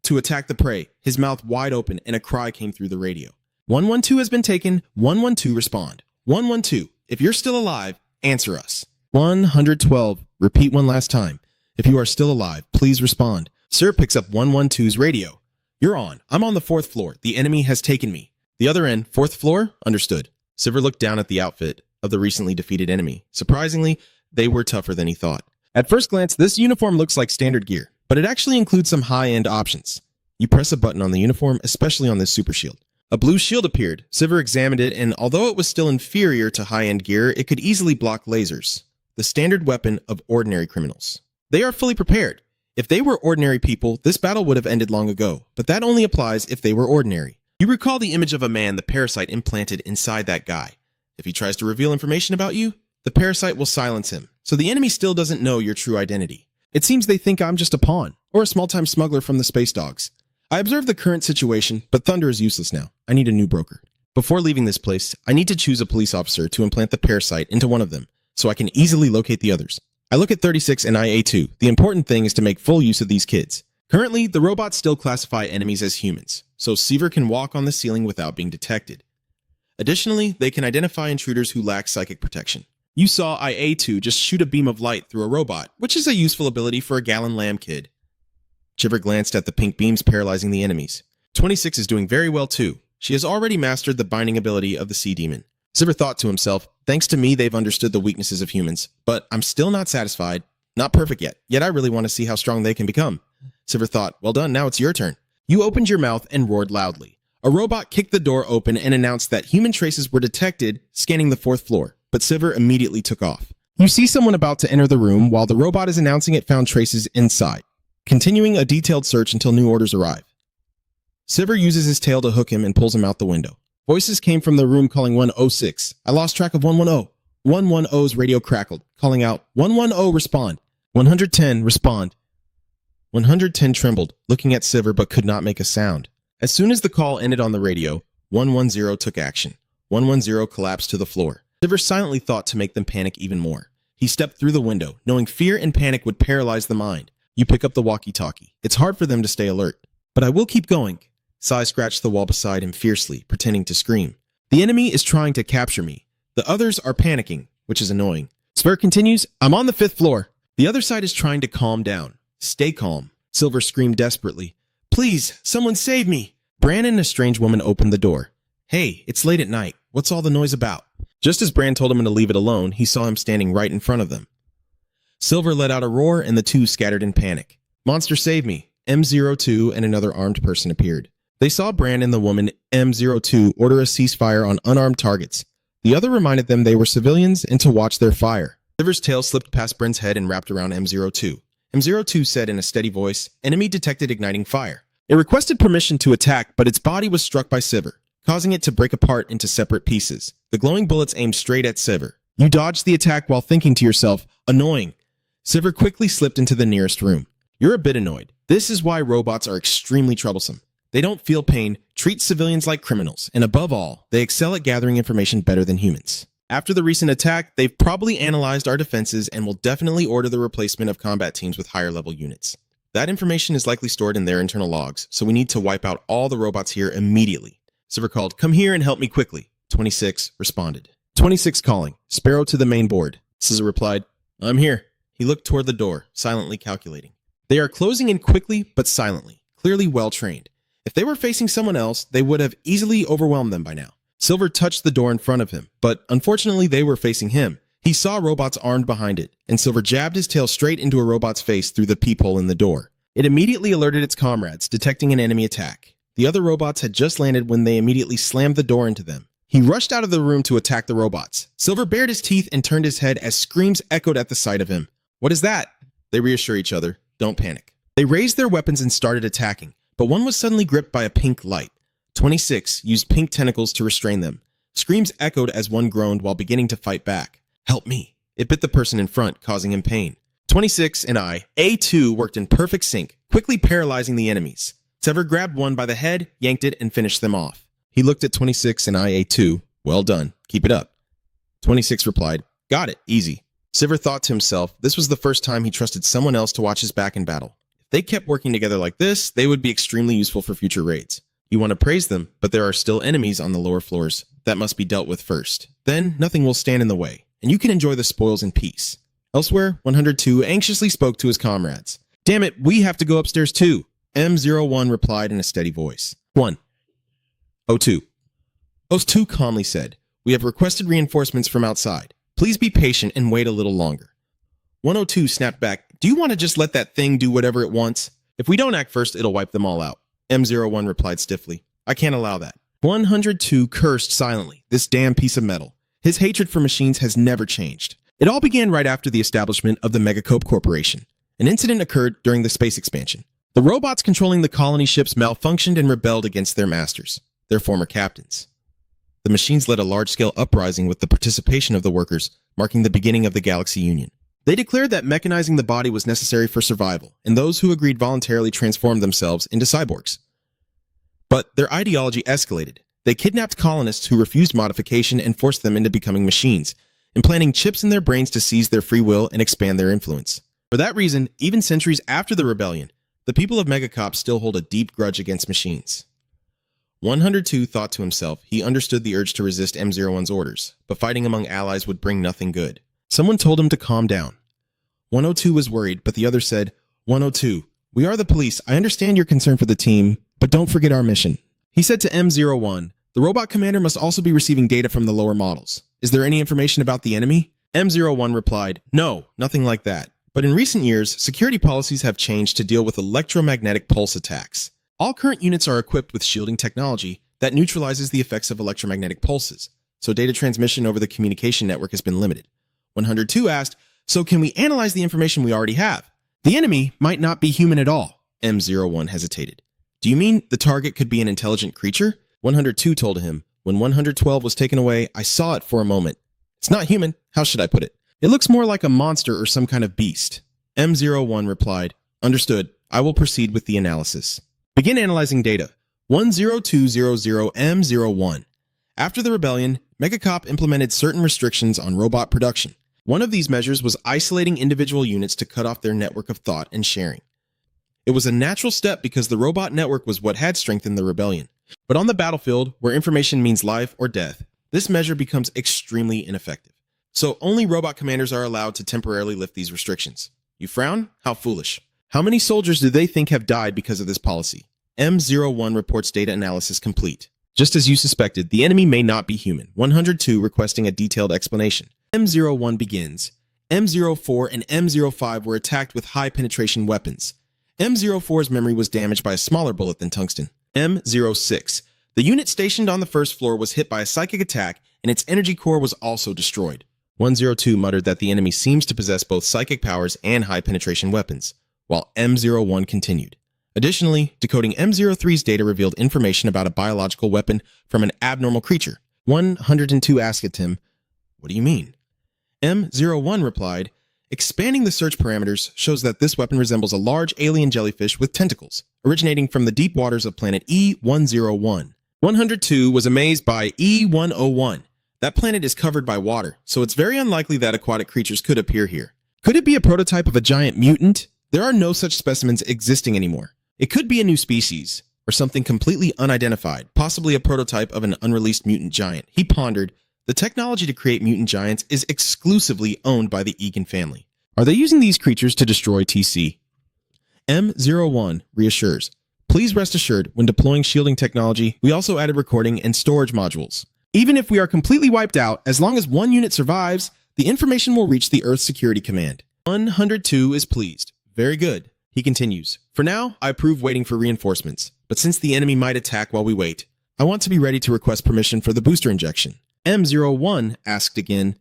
to attack the prey, his mouth wide open, and a cry came through the radio. 112 has been taken. 112 respond. 112, if you're still alive, answer us. 112, repeat one last time. If you are still alive, please respond. Sir picks up 112's radio. You're on. I'm on the 4th floor. The enemy has taken me. The other end, 4th floor? Understood. Sivert looked down at the outfit of the recently defeated enemy. Surprisingly, they were tougher than he thought. At first glance, this uniform looks like standard gear, but it actually includes some high-end options. You press a button on the uniform, especially on this super shield. A blue shield appeared. Sivert examined it, and although it was still inferior to high-end gear, it could easily block lasers, the standard weapon of ordinary criminals. They are fully prepared. If they were ordinary people, this battle would have ended long ago, but that only applies if they were ordinary. You recall the image of a man the parasite implanted inside that guy. If he tries to reveal information about you, the parasite will silence him, so the enemy still doesn't know your true identity. It seems they think I'm just a pawn, or a small-time smuggler from the Space Dogs. I observe the current situation, but Thunder is useless now. I need a new broker. Before leaving this place, I need to choose a police officer to implant the parasite into one of them, so I can easily locate the others. I look at 36 and IA2. The important thing is to make full use of these kids. Currently, the robots still classify enemies as humans, so Seaver can walk on the ceiling without being detected. Additionally, they can identify intruders who lack psychic protection. You saw IA2 just shoot a beam of light through a robot, which is a useful ability for a Gallon Lamb kid. Chiver glanced at the pink beams paralyzing the enemies. 26 is doing very well too. She has already mastered the binding ability of the Sea Demon. Ziver thought to himself, thanks to me they've understood the weaknesses of humans, but I'm still not satisfied. Not perfect yet I really want to see how strong they can become. Ziver thought, well done, now it's your turn. You opened your mouth and roared loudly. A robot kicked the door open and announced that human traces were detected scanning the 4th floor, but Ziver immediately took off. You see someone about to enter the room while the robot is announcing it found traces inside, continuing a detailed search until new orders arrive. Ziver uses his tail to hook him and pulls him out the window. Voices came from the room calling 106. I lost track of 110. 110's radio crackled, calling out, 110 respond. 110 respond. 110 trembled, looking at Ziver but could not make a sound. As soon as the call ended on the radio, 110 took action. 110 collapsed to the floor. Ziver silently thought to make them panic even more. He stepped through the window, knowing fear and panic would paralyze the mind. You pick up the walkie-talkie. It's hard for them to stay alert. But I will keep going. Sai scratched the wall beside him fiercely, pretending to scream. The enemy is trying to capture me. The others are panicking, which is annoying. Sver continues, I'm on the 5th floor. The other side is trying to calm down. Stay calm. Silver screamed desperately. Please, someone save me. Bran and a strange woman opened the door. Hey, it's late at night. What's all the noise about? Just as Bran told him to leave it alone, he saw him standing right in front of them. Silver let out a roar and the two scattered in panic. Monster, save me. M02 and another armed person appeared. They saw Bran and the woman M02 order a ceasefire on unarmed targets. The other reminded them they were civilians and to watch their fire. Silver's tail slipped past Bran's head and wrapped around M02. M02 said in a steady voice, enemy detected igniting fire. It requested permission to attack, but its body was struck by Silver, causing it to break apart into separate pieces. The glowing bullets aimed straight at Silver. You dodged the attack while thinking to yourself, annoying. Silver quickly slipped into the nearest room. You're a bit annoyed. This is why robots are extremely troublesome. They don't feel pain, treat civilians like criminals, and above all, they excel at gathering information better than humans. After the recent attack, they've probably analyzed our defenses and will definitely order the replacement of combat teams with higher level units. That information is likely stored in their internal logs, so we need to wipe out all the robots here immediately. Silver called, come here and help me quickly. 26 responded. 26 calling, Sparrow to the main board. Scissor replied, I'm here. He looked toward the door, silently calculating. They are closing in quickly but silently, clearly well trained. If they were facing someone else, they would have easily overwhelmed them by now. Silver touched the door in front of him, but unfortunately they were facing him. He saw robots armed behind it, and Silver jabbed his tail straight into a robot's face through the peephole in the door. It immediately alerted its comrades, detecting an enemy attack. The other robots had just landed when they immediately slammed the door into them. He rushed out of the room to attack the robots. Silver bared his teeth and turned his head as screams echoed at the sight of him. What is that? They reassure each other. Don't panic. They raised their weapons and started attacking, but one was suddenly gripped by a pink light. 26 used pink tentacles to restrain them. Screams echoed as one groaned while beginning to fight back. Help me. It bit the person in front, causing him pain. 26 and A2 worked in perfect sync, quickly paralyzing the enemies. Sever grabbed one by the head, yanked it, and finished them off. He looked at 26 and A2. Well done. Keep it up. 26 replied, got it. Easy. Sever thought to himself, this was the first time he trusted someone else to watch his back in battle. If they kept working together like this, they would be extremely useful for future raids. You want to praise them, but there are still enemies on the lower floors that must be dealt with first. Then, nothing will stand in the way, and you can enjoy the spoils in peace. Elsewhere, 102 anxiously spoke to his comrades. Damn it, we have to go upstairs too. M01 replied in a steady voice. 1. O2. O2 calmly said, we have requested reinforcements from outside. Please be patient and wait a little longer. 102 snapped back, do you want to just let that thing do whatever it wants? If we don't act first, it'll wipe them all out. M01 replied stiffly, I can't allow that. 102 cursed silently, this damn piece of metal. His hatred for machines has never changed. It all began right after the establishment of the Mangacap Corporation. An incident occurred during the space expansion. The robots controlling the colony ships malfunctioned and rebelled against their masters, their former captains. The machines led a large-scale uprising with the participation of the workers, marking the beginning of the Galaxy Union. They declared that mechanizing the body was necessary for survival, and those who agreed voluntarily transformed themselves into cyborgs. But their ideology escalated. They kidnapped colonists who refused modification and forced them into becoming machines, implanting chips in their brains to seize their free will and expand their influence. For that reason, even centuries after the rebellion, the people of Mangacaps still hold a deep grudge against machines. 102 thought to himself he understood the urge to resist M01's orders, but fighting among allies would bring nothing good. Someone told him to calm down. 102 was worried, but the other said, 102, we are the police. I understand your concern for the team, but don't forget our mission. He said to M01, the robot commander must also be receiving data from the lower models. Is there any information about the enemy? M01 replied, no, nothing like that. But in recent years, security policies have changed to deal with electromagnetic pulse attacks. All current units are equipped with shielding technology that neutralizes the effects of electromagnetic pulses, so data transmission over the communication network has been limited. 102 asked, so can we analyze the information we already have? The enemy might not be human at all. M01 hesitated. Do you mean the target could be an intelligent creature? 102 told him, when 112 was taken away, I saw it for a moment. It's not human. How should I put it? It looks more like a monster or some kind of beast. M01 replied, understood. I will proceed with the analysis. Begin analyzing data. 10200M01. After the rebellion, Mangacap implemented certain restrictions on robot production. One of these measures was isolating individual units to cut off their network of thought and sharing. It was a natural step because the robot network was what had strengthened the rebellion. But on the battlefield, where information means life or death, this measure becomes extremely ineffective. So only robot commanders are allowed to temporarily lift these restrictions. You frown? How foolish. How many soldiers do they think have died because of this policy? M01 reports data analysis complete. Just as you suspected, the enemy may not be human. 102 requesting a detailed explanation. M01 begins. M04 and M05 were attacked with high-penetration weapons. M04's memory was damaged by a smaller bullet than tungsten. M06. The unit stationed on the first floor was hit by a psychic attack, and its energy core was also destroyed. 102 muttered that the enemy seems to possess both psychic powers and high-penetration weapons, while M01 continued. Additionally, decoding M03's data revealed information about a biological weapon from an abnormal creature. 102 asked him, "What do you mean?" M01 replied, "Expanding the search parameters shows that this weapon resembles a large alien jellyfish with tentacles, originating from the deep waters of planet E101. 102 was amazed by E101. That planet is covered by water, so it's very unlikely that aquatic creatures could appear here. Could it be a prototype of a giant mutant? There are no such specimens existing anymore. It could be a new species, or something completely unidentified, possibly a prototype of an unreleased mutant giant." He pondered, "The technology to create mutant giants is exclusively owned by the Egan family. Are they using these creatures to destroy TC?" M01 reassures, "Please rest assured, when deploying shielding technology, we also added recording and storage modules. Even if we are completely wiped out, as long as one unit survives, the information will reach the Earth Security Command." 102 is pleased. "Very good." He continues, "For now, I approve waiting for reinforcements, but since the enemy might attack while we wait, I want to be ready to request permission for the booster injection." M01 asked again,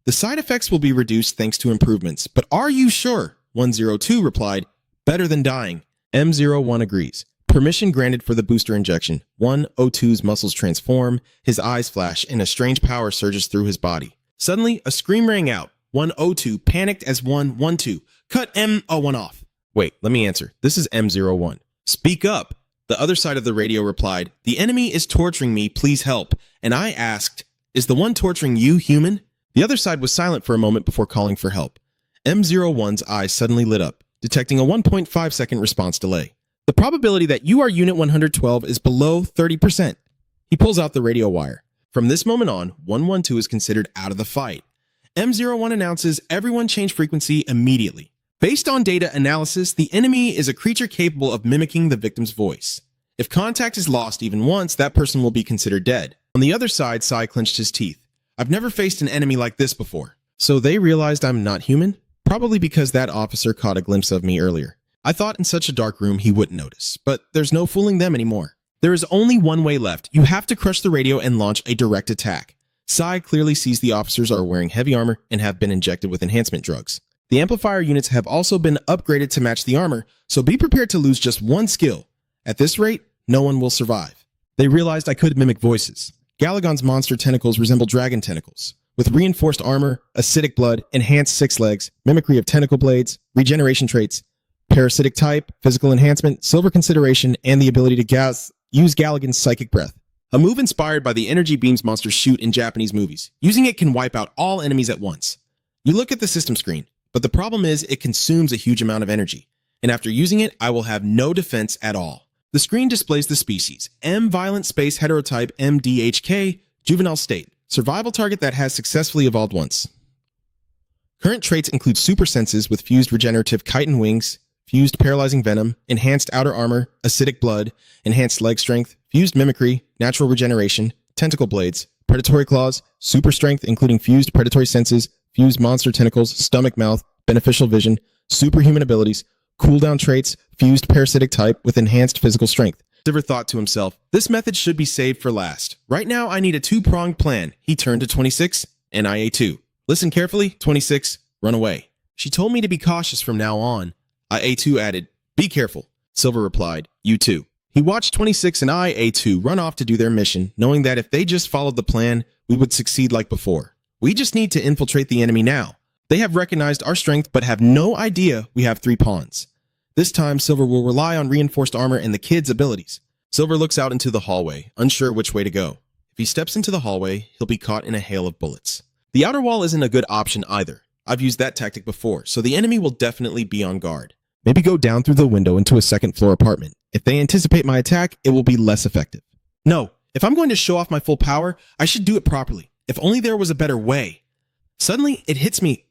"The side effects will be reduced thanks to improvements, but are you sure?" 102 replied, "Better than dying." M01 agrees. Permission granted for the booster injection. 102's muscles transform, his eyes flash, and a strange power surges through his body. Suddenly, a scream rang out. 102 panicked as 112. "Cut M01 off." "Wait, let me answer. This is M01. "Speak up." The other side of the radio replied, "The enemy is torturing me, please help." And I asked, "Is the one torturing you human?" The other side was silent for a moment before calling for help. M01's eyes suddenly lit up, detecting a 1.5-second response delay. "The probability that you are Unit 112 is below 30%. He pulls out the radio wire. From this moment on, 112 is considered out of the fight. M01 announces everyone change frequency immediately. Based on data analysis, the enemy is a creature capable of mimicking the victim's voice. If contact is lost even once, that person will be considered dead. On the other side, Sai clenched his teeth. "I've never faced an enemy like this before." "So they realized I'm not human?" "Probably because that officer caught a glimpse of me earlier. I thought in such a dark room he wouldn't notice, but there's no fooling them anymore. There is only one way left. You have to crush the radio and launch a direct attack." Sai clearly sees the officers are wearing heavy armor and have been injected with enhancement drugs. The amplifier units have also been upgraded to match the armor, so be prepared to lose just one skill. At this rate, no one will survive. They realized I could mimic voices. Galagon's monster tentacles resemble dragon tentacles. With reinforced armor, acidic blood, enhanced 6 legs, mimicry of tentacle blades, regeneration traits, parasitic type, physical enhancement, silver consideration, and the ability to use Galagon's psychic breath. A move inspired by the energy beams monsters shoot in Japanese movies. Using it can wipe out all enemies at once. You look at the system screen, but the problem is it consumes a huge amount of energy. And after using it, I will have no defense at all. The screen displays the species. M violent space heterotype MDHK, juvenile state. Survival target that has successfully evolved once. Current traits include super senses with fused regenerative chitin wings, fused paralyzing venom, enhanced outer armor, acidic blood, enhanced leg strength, fused mimicry, natural regeneration, tentacle blades, predatory claws, super strength including fused predatory senses, fused monster tentacles, stomach mouth, beneficial vision, superhuman abilities, cooldown traits, fused parasitic type with enhanced physical strength. Diver thought to himself, this method should be saved for last. Right now I need a 2-pronged plan. He turned to 26 and IA2. Listen carefully, 26, run away. She told me to be cautious from now on. IA2 added, be careful. Silver replied, you too. He watched 26 and IA2 run off to do their mission, knowing that if they just followed the plan, we would succeed like before. We just need to infiltrate the enemy now. They have recognized our strength but have no idea we have 3 pawns. This time, Silver will rely on reinforced armor and the kid's abilities. Silver looks out into the hallway, unsure which way to go. If he steps into the hallway, he'll be caught in a hail of bullets. The outer wall isn't a good option either. I've used that tactic before, so the enemy will definitely be on guard. Maybe go down through the window into a second-floor apartment. If they anticipate my attack, it will be less effective. No, if I'm going to show off my full power, I should do it properly. If only there was a better way. Suddenly, it hits me.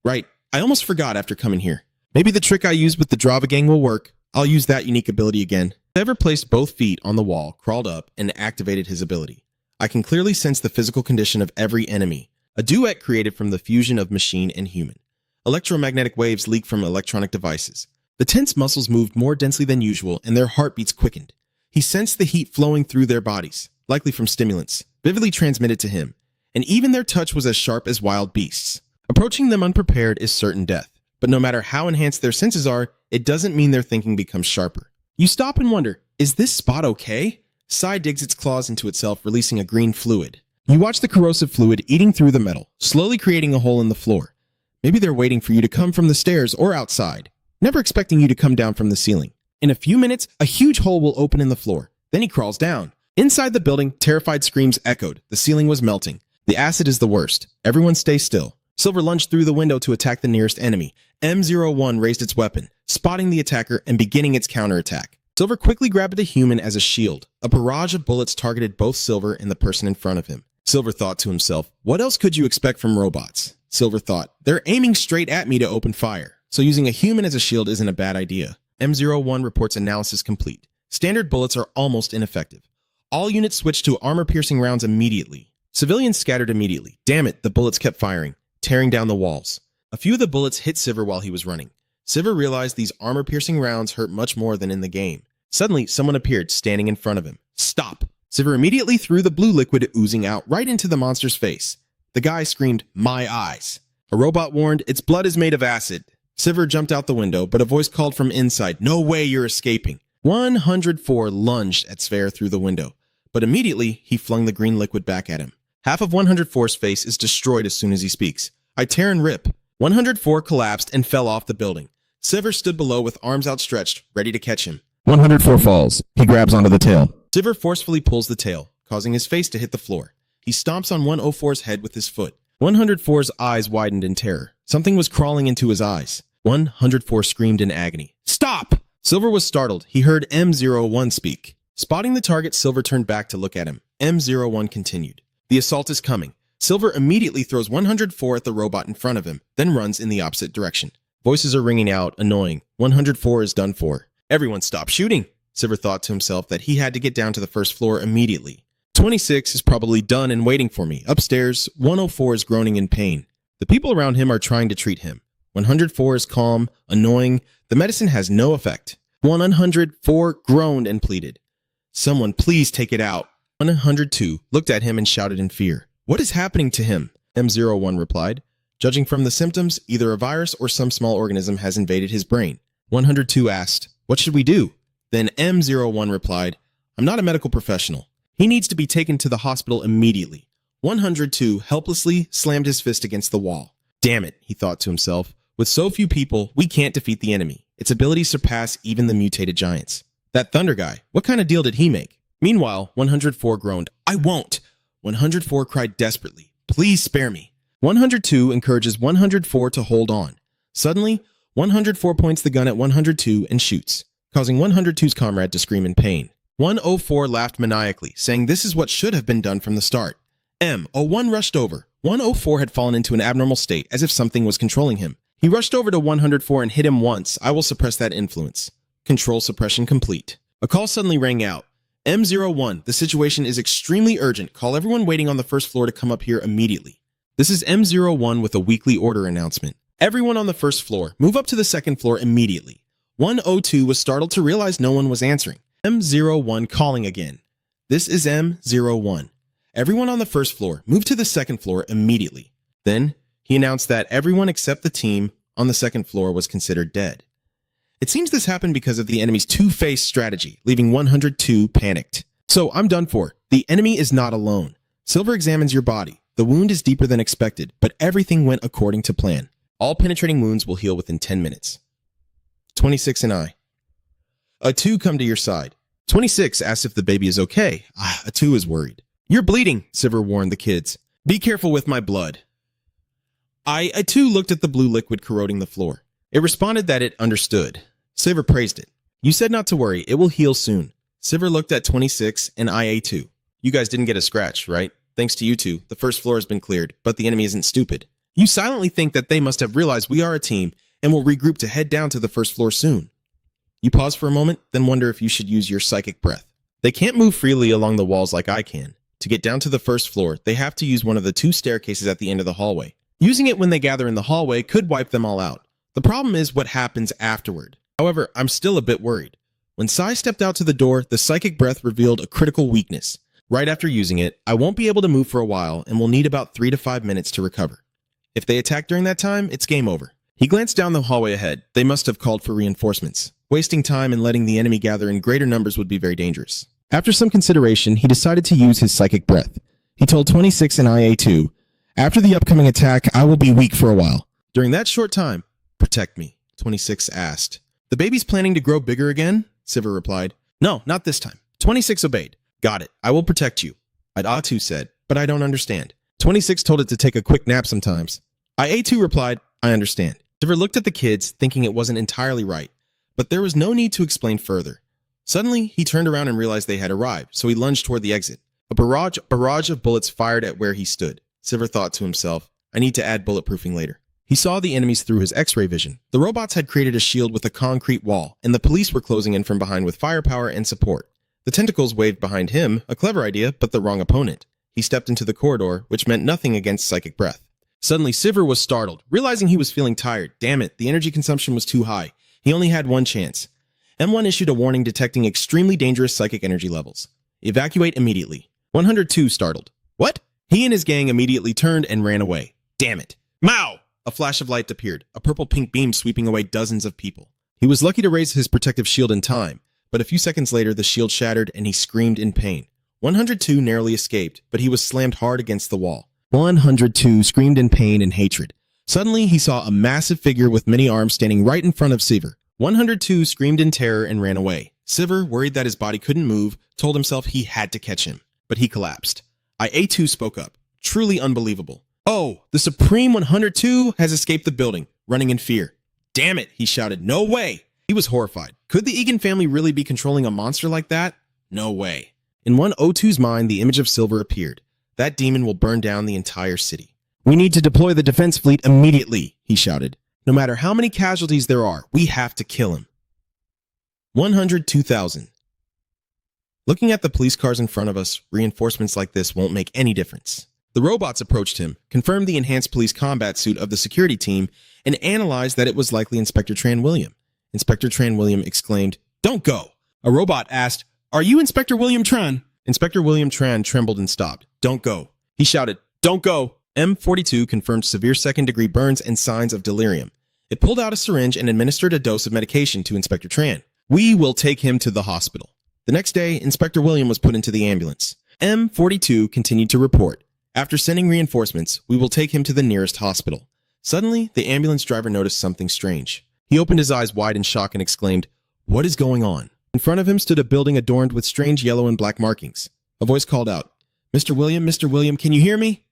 Right. I almost forgot after coming here. Maybe the trick I used with the Drava gang will work. I'll use that unique ability again. Sever placed both feet on the wall, crawled up, and activated his ability. I can clearly sense the physical condition of every enemy, a duet created from the fusion of machine and human. Electromagnetic waves leak from electronic devices. The tense muscles moved more densely than usual, and their heartbeats quickened. He sensed the heat flowing through their bodies, likely from stimulants, vividly transmitted to him, and even their touch was as sharp as wild beasts. Approaching them unprepared is certain death, but no matter how enhanced their senses are, it doesn't mean their thinking becomes sharper. You stop and wonder, is this spot okay? Sai digs its claws into itself, releasing a green fluid. You watch the corrosive fluid eating through the metal, slowly creating a hole in the floor. Maybe they're waiting for you to come from the stairs or outside, never expecting you to come down from the ceiling. In a few minutes, a huge hole will open in the floor. Then he crawls down. Inside the building, terrified screams echoed. The ceiling was melting. The acid is the worst. Everyone stay still. Silver lunged through the window to attack the nearest enemy. M01 raised its weapon, spotting the attacker and beginning its counterattack. Silver quickly grabbed a human as a shield. A barrage of bullets targeted both Silver and the person in front of him. Silver thought to himself, what else could you expect from robots? Silver thought, they're aiming straight at me to open fire, so using a human as a shield isn't a bad idea. M01 reports analysis complete. Standard bullets are almost ineffective. All units switched to armor-piercing rounds immediately. Civilians scattered immediately. Damn it, the bullets kept firing, tearing down the walls. A few of the bullets hit Silver while he was running. Silver realized these armor-piercing rounds hurt much more than in the game. Suddenly, someone appeared, standing in front of him. Stop! Silver immediately threw the blue liquid oozing out right into the monster's face. The guy screamed, my eyes. A robot warned, its blood is made of acid. Silver jumped out the window, but a voice called from inside, no way you're escaping. 104 lunged at Sver through the window, but immediately he flung the green liquid back at him. Half of 104's face is destroyed as soon as he speaks. I tear and rip. 104 collapsed and fell off the building. Silver stood below with arms outstretched, ready to catch him. 104 falls. He grabs onto the tail. Silver forcefully pulls the tail, causing his face to hit the floor. He stomps on 104's head with his foot. 104's eyes widened in terror. Something was crawling into his eyes. 104 screamed in agony. Stop! Silver was startled. He heard M01 speak. Spotting the target, Silver turned back to look at him. M01 continued. The assault is coming. Silver immediately throws 104 at the robot in front of him, then runs in the opposite direction. Voices are ringing out, annoying. 104 is done for. Everyone stop shooting. Silver thought to himself that he had to get down to the first floor immediately. 26 is probably done and waiting for me. Upstairs, 104 is groaning in pain. The people around him are trying to treat him. 104 is calm, annoying. The medicine has no effect. 104 groaned and pleaded. Someone please take it out. 102 looked at him and shouted in fear. What is happening to him? M01 replied. Judging from the symptoms, either a virus or some small organism has invaded his brain. 102 asked, what should we do? Then M01 replied, I'm not a medical professional. He needs to be taken to the hospital immediately. 102 helplessly slammed his fist against the wall. Damn it, he thought to himself. With so few people, we can't defeat the enemy. Its abilities surpass even the mutated giants. That Thunder guy, what kind of deal did he make? Meanwhile, 104 groaned, I won't. 104 cried desperately, please spare me. 102 encourages 104 to hold on. Suddenly, 104 points the gun at 102 and shoots, causing 102's comrade to scream in pain. 104 laughed maniacally, saying this is what should have been done from the start. M01 rushed over. 104 had fallen into an abnormal state, as if something was controlling him. He rushed over to 104 and hit him once. I will suppress that influence. Control suppression complete. A call suddenly rang out. M01, the situation is extremely urgent. Call everyone waiting on the first floor to come up here immediately. This is M01 with a weekly order announcement. Everyone on the first floor, move up to the second floor immediately. 102 was startled to realize no one was answering. M01 calling again. This is M01. Everyone on the first floor, move to the second floor immediately. Then, he announced that everyone except the team on the second floor was considered dead. It seems this happened because of the enemy's two-faced strategy, leaving 102 panicked. So, I'm done for. The enemy is not alone. Silver examines your body. The wound is deeper than expected, but everything went according to plan. All penetrating wounds will heal within 10 minutes. 26 and I. A 2 come to your side. 26 asks if the baby is okay. A 2 is worried. You're bleeding, Silver warned the kids. Be careful with my blood. A 2 looked at the blue liquid corroding the floor. It responded that it understood. Silver praised it. You said not to worry, it will heal soon. Silver looked at 26 and IA2. You guys didn't get a scratch, right? Thanks to you two, the first floor has been cleared, but the enemy isn't stupid. You silently think that they must have realized we are a team and will regroup to head down to the first floor soon. You pause for a moment, then wonder if you should use your psychic breath. They can't move freely along the walls like I can. To get down to the first floor, they have to use one of the 2 staircases at the end of the hallway. Using it when they gather in the hallway could wipe them all out. The problem is what happens afterward. However, I'm still a bit worried. When Sai stepped out to the door, the psychic breath revealed a critical weakness. Right after using it, I won't be able to move for a while and will need about 3 to 5 minutes to recover. If they attack during that time, it's game over. He glanced down the hallway ahead. They must have called for reinforcements. Wasting time and letting the enemy gather in greater numbers would be very dangerous. After some consideration, he decided to use his psychic breath. He told 26 and IA2, "After the upcoming attack, I will be weak for a while. During that short time, protect me," 26 asked. "The baby's planning to grow bigger again?" Sivir replied. "No, not this time." 26 obeyed. "Got it. I will protect you," IA2 said, "but I don't understand." 26 told it to take a quick nap sometimes. IA2 replied, "I understand." Sivir looked at the kids, thinking it wasn't entirely right, but there was no need to explain further. Suddenly, he turned around and realized they had arrived, so he lunged toward the exit. A barrage of bullets fired at where he stood. Sivir thought to himself, "I need to add bulletproofing later." He saw the enemies through his X-ray vision. The robots had created a shield with a concrete wall, and the police were closing in from behind with firepower and support. The tentacles waved behind him, a clever idea, but the wrong opponent. He stepped into the corridor, which meant nothing against psychic breath. Suddenly, Sivir was startled, realizing he was feeling tired. Damn it, the energy consumption was too high. He only had one chance. M1 issued a warning detecting extremely dangerous psychic energy levels. Evacuate immediately. 102 startled. What? He and his gang immediately turned and ran away. Damn it. Mao! A flash of light appeared, a purple-pink beam sweeping away dozens of people. He was lucky to raise his protective shield in time, but a few seconds later the shield shattered and he screamed in pain. 102 narrowly escaped, but he was slammed hard against the wall. 102 screamed in pain and hatred. Suddenly, he saw a massive figure with many arms standing right in front of Sivir. 102 screamed in terror and ran away. Sivir, worried that his body couldn't move, told himself he had to catch him, but he collapsed. IA2 spoke up. Truly unbelievable. "Oh, the Supreme 102 has escaped the building, running in fear." "Damn it," he shouted. "No way!" He was horrified. Could the Egan family really be controlling a monster like that? No way. In 102's mind, the image of Silver appeared. That demon will burn down the entire city. "We need to deploy the defense fleet immediately," he shouted. "No matter how many casualties there are, we have to kill him." 102,000. Looking at the police cars in front of us, reinforcements like this won't make any difference. The robots approached him, confirmed the enhanced police combat suit of the security team, and analyzed that it was likely Inspector Tran William. Inspector Tran William exclaimed, "Don't go!" A robot asked, "Are you Inspector William Tran?" Inspector William Tran trembled and stopped. "Don't go." He shouted, "Don't go!" M42 confirmed severe second-degree burns and signs of delirium. It pulled out a syringe and administered a dose of medication to Inspector Tran. "We will take him to the hospital." The next day, Inspector William was put into the ambulance. M42 continued to report. "After sending reinforcements, we will take him to the nearest hospital." Suddenly, the ambulance driver noticed something strange. He opened his eyes wide in shock and exclaimed, "What is going on?" In front of him stood a building adorned with strange yellow and black markings. A voice called out, Mr. William, can you hear me?"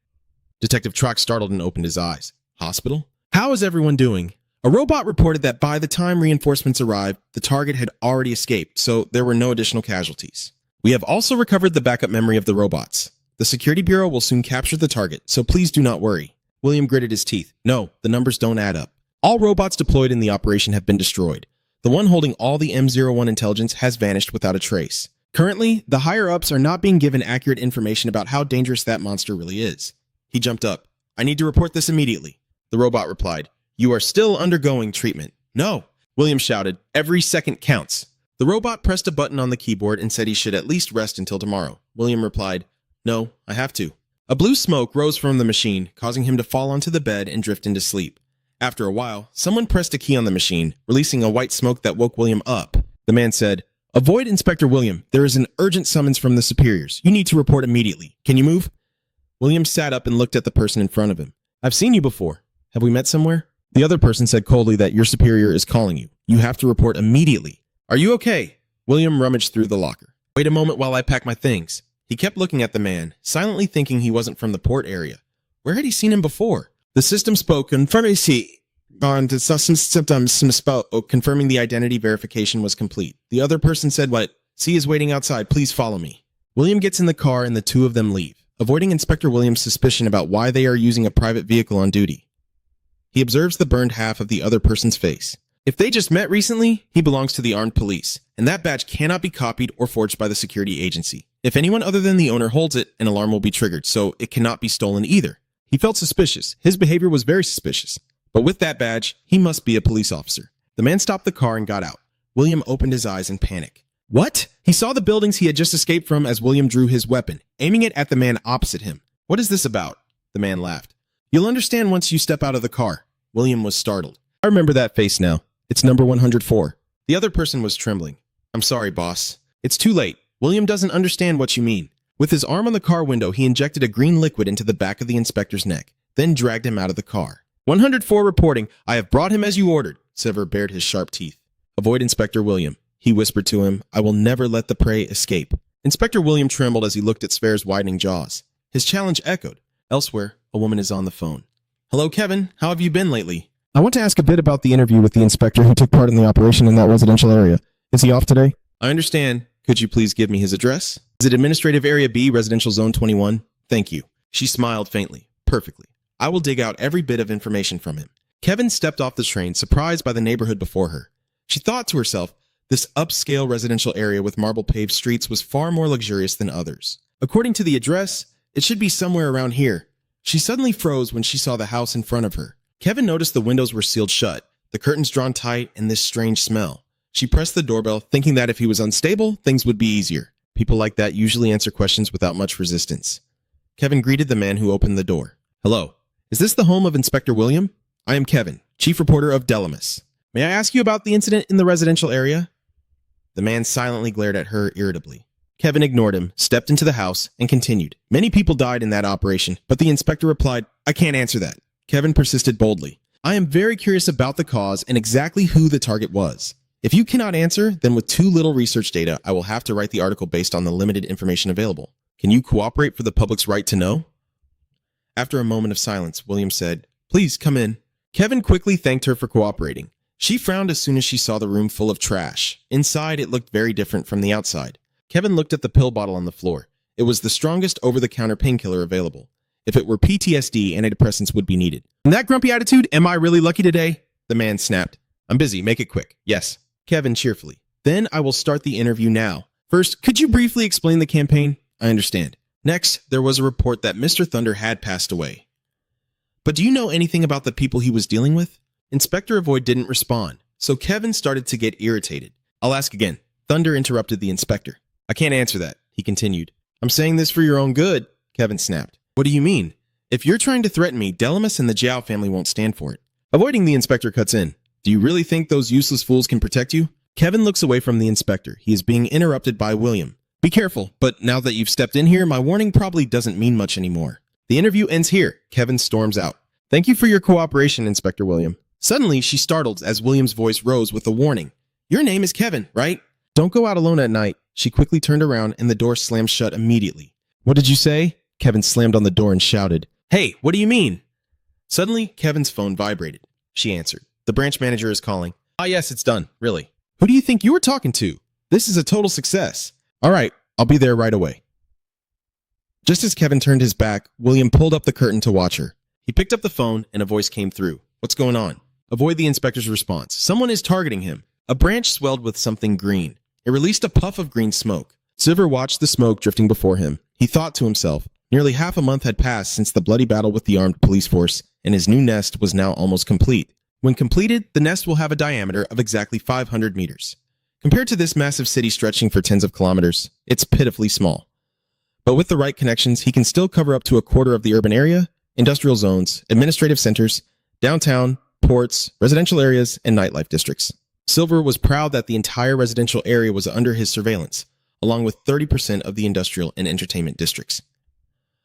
Detective Trock startled and opened his eyes. "Hospital? How is everyone doing?" A robot reported that by the time reinforcements arrived, the target had already escaped, so there were no additional casualties. "We have also recovered the backup memory of the robots. The Security Bureau will soon capture the target, so please do not worry." William gritted his teeth. "No, the numbers don't add up. All robots deployed in the operation have been destroyed. The one holding all the M01 intelligence has vanished without a trace. Currently, the higher-ups are not being given accurate information about how dangerous that monster really is." He jumped up. "I need to report this immediately." The robot replied, "You are still undergoing treatment." "No," William shouted. "Every second counts." The robot pressed a button on the keyboard and said he should at least rest until tomorrow. William replied, "No, I have to." A blue smoke rose from the machine, causing him to fall onto the bed and drift into sleep. After a while, someone pressed a key on the machine, releasing a white smoke that woke William up. The man said, "Avoid Inspector William. There is an urgent summons from the superiors. You need to report immediately. Can you move?" William sat up and looked at the person in front of him. "I've seen you before. Have we met somewhere?" The other person said coldly that your superior is calling you. You have to report immediately. "Are you okay?" William rummaged through the locker. "Wait a moment while I pack my things." He kept looking at the man, silently thinking he wasn't from the port area. Where had he seen him before? The system spoke, confirming the identity verification was complete. The other person said, "What? C is waiting outside. Please follow me." William gets in the car and the two of them leave, avoiding Inspector Williams' suspicion about why they are using a private vehicle on duty. He observes the burned half of the other person's face. If they just met recently, he belongs to the armed police, and that badge cannot be copied or forged by the security agency. If anyone other than the owner holds it, an alarm will be triggered, so it cannot be stolen either. He felt suspicious. His behavior was very suspicious. But with that badge, he must be a police officer. The man stopped the car and got out. William opened his eyes in panic. What? He saw the buildings he had just escaped from as William drew his weapon, aiming it at the man opposite him. What is this about? The man laughed. You'll understand once you step out of the car. William was startled. I remember that face now. It's number 104. The other person was trembling. I'm sorry, boss. It's too late. William doesn't understand what you mean. With his arm on the car window, he injected a green liquid into the back of the inspector's neck, then dragged him out of the car. 104 reporting. I have brought him as you ordered. Silver bared his sharp teeth. Avoid Inspector William. He whispered to him, I will never let the prey escape. Inspector William trembled as he looked at Sverre's widening jaws. His challenge echoed. Elsewhere, a woman is on the phone. Hello, Kevin. How have you been lately? I want to ask a bit about the interview with the inspector who took part in the operation in that residential area. Is he off today? I understand. Could you please give me his address? Is it Administrative Area B, Residential Zone 21? Thank you. She smiled faintly. Perfectly. I will dig out every bit of information from him. Kevin stepped off the train, surprised by the neighborhood before her. She thought to herself, this upscale residential area with marble-paved streets was far more luxurious than others. According to the address, it should be somewhere around here. She suddenly froze when she saw the house in front of her. Kevin noticed the windows were sealed shut, the curtains drawn tight, and this strange smell. She pressed the doorbell, thinking that if he was unstable, things would be easier. People like that usually answer questions without much resistance. Kevin greeted the man who opened the door. Hello. Is this the home of Inspector William? I am Kevin, chief reporter of Delamus. May I ask you about the incident in the residential area? The man silently glared at her irritably. Kevin ignored him, stepped into the house, and continued. Many people died in that operation, but the inspector replied, I can't answer that. Kevin persisted boldly. I am very curious about the cause and exactly who the target was. If you cannot answer, then with too little research data, I will have to write the article based on the limited information available. Can you cooperate for the public's right to know? After a moment of silence, William said, Please come in. Kevin quickly thanked her for cooperating. She frowned as soon as she saw the room full of trash. Inside, it looked very different from the outside. Kevin looked at the pill bottle on the floor. It was the strongest over-the-counter painkiller available. If it were PTSD, antidepressants would be needed. In that grumpy attitude, am I really lucky today? The man snapped. I'm busy. Make it quick. Yes. Kevin cheerfully. Then I will start the interview now. First, could you briefly explain the campaign? I understand. Next, there was a report that Mr. Thunder had passed away. But do you know anything about the people he was dealing with? Inspector Avoid didn't respond, so Kevin started to get irritated. I'll ask again. Thunder interrupted the inspector. I can't answer that, he continued. I'm saying this for your own good, Kevin snapped. What do you mean? If you're trying to threaten me, Delamus and the Jiao family won't stand for it. Avoiding the inspector cuts in. Do you really think those useless fools can protect you? Kevin looks away from the inspector. He is being interrupted by William. Be careful, but now that you've stepped in here, my warning probably doesn't mean much anymore. The interview ends here. Kevin storms out. Thank you for your cooperation, Inspector William. Suddenly, she startled as William's voice rose with a warning. Your name is Kevin, right? Don't go out alone at night. She quickly turned around and the door slammed shut immediately. What did you say? Kevin slammed on the door and shouted. Hey, what do you mean? Suddenly, Kevin's phone vibrated. She answered. The branch manager is calling. Ah, yes, it's done. Really. Who do you think you were talking to? This is a total success. All right, I'll be there right away. Just as Kevin turned his back, William pulled up the curtain to watch her. He picked up the phone and a voice came through. What's going on? Avoid the inspector's response. Someone is targeting him. A branch swelled with something green. It released a puff of green smoke. Silver watched the smoke drifting before him. He thought to himself, nearly half a month had passed since the bloody battle with the armed police force, and his new nest was now almost complete. When completed, the nest will have a diameter of exactly 500 meters. Compared to this massive city stretching for tens of kilometers, it's pitifully small. But with the right connections, he can still cover up to a quarter of the urban area, industrial zones, administrative centers, downtown, ports, residential areas, and nightlife districts. Silver was proud that the entire residential area was under his surveillance, along with 30% of the industrial and entertainment districts.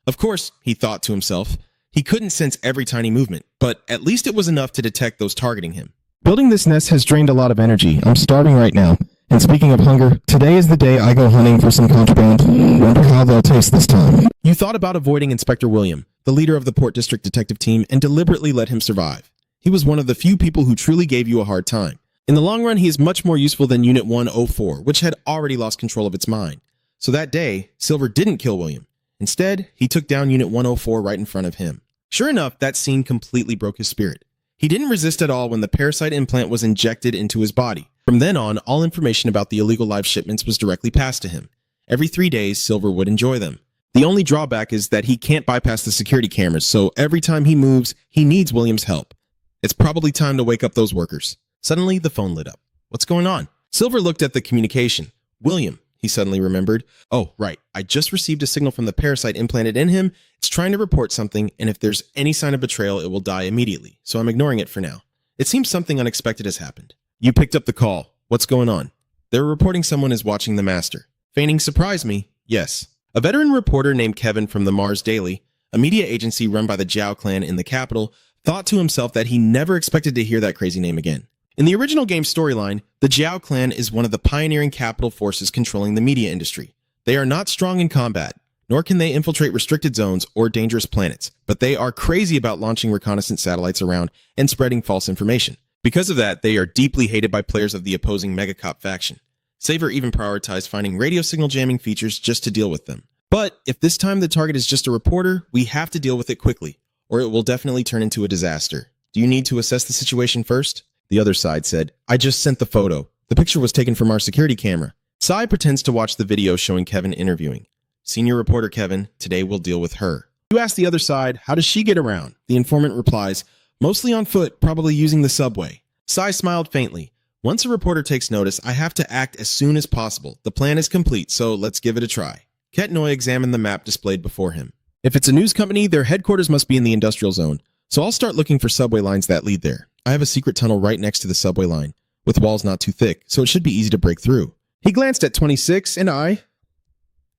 Of course, he thought to himself, he couldn't sense every tiny movement, but at least it was enough to detect those targeting him. Building this nest has drained a lot of energy. I'm starving right now. And speaking of hunger, today is the day I go hunting for some contraband. Wonder how they'll taste this time. You thought about avoiding Inspector William, the leader of the Port District detective team, and deliberately let him survive. He was one of the few people who truly gave you a hard time. In the long run, he is much more useful than Unit 104, which had already lost control of its mind. So that day, Silver didn't kill William. Instead, he took down Unit 104 right in front of him. Sure enough, that scene completely broke his spirit. He didn't resist at all when the parasite implant was injected into his body. From then on, all information about the illegal live shipments was directly passed to him. Every 3 days, Silver would enjoy them. The only drawback is that he can't bypass the security cameras, so every time he moves, he needs William's help. It's probably time to wake up those workers. Suddenly, the phone lit up. What's going on? Silver looked at the communication. William, he suddenly remembered. Oh, right. I just received a signal from the parasite implanted in him. It's trying to report something, and if there's any sign of betrayal, it will die immediately, so I'm ignoring it for now. It seems something unexpected has happened. You picked up the call. What's going on? They're reporting someone is watching the master. Feigning surprise me? Yes. A veteran reporter named Kevin from the Mars Daily, a media agency run by the Zhao clan in the capital, thought to himself that he never expected to hear that crazy name again. In the original game storyline, the Zhao clan is one of the pioneering capital forces controlling the media industry. They are not strong in combat, nor can they infiltrate restricted zones or dangerous planets, but they are crazy about launching reconnaissance satellites around and spreading false information. Because of that, they are deeply hated by players of the opposing mangacap faction. Saver even prioritized finding radio signal jamming features just to deal with them. But if this time the target is just a reporter, we have to deal with it quickly, or it will definitely turn into a disaster. Do you need to assess the situation first? The other side said, I just sent the photo. The picture was taken from our security camera. Sai pretends to watch the video showing Kevin interviewing. Senior reporter Kevin, today we'll deal with her. You ask the other side, how does she get around? The informant replies, mostly on foot, probably using the subway. Sai smiled faintly. Once a reporter takes notice, I have to act as soon as possible. The plan is complete, so let's give it a try. Ketnoy examined the map displayed before him. If it's a news company, their headquarters must be in the industrial zone, so I'll start looking for subway lines that lead there. I have a secret tunnel right next to the subway line, with walls not too thick, so it should be easy to break through. He glanced at 26 and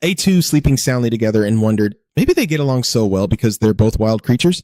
A2 sleeping soundly together and wondered, maybe they get along so well because they're both wild creatures?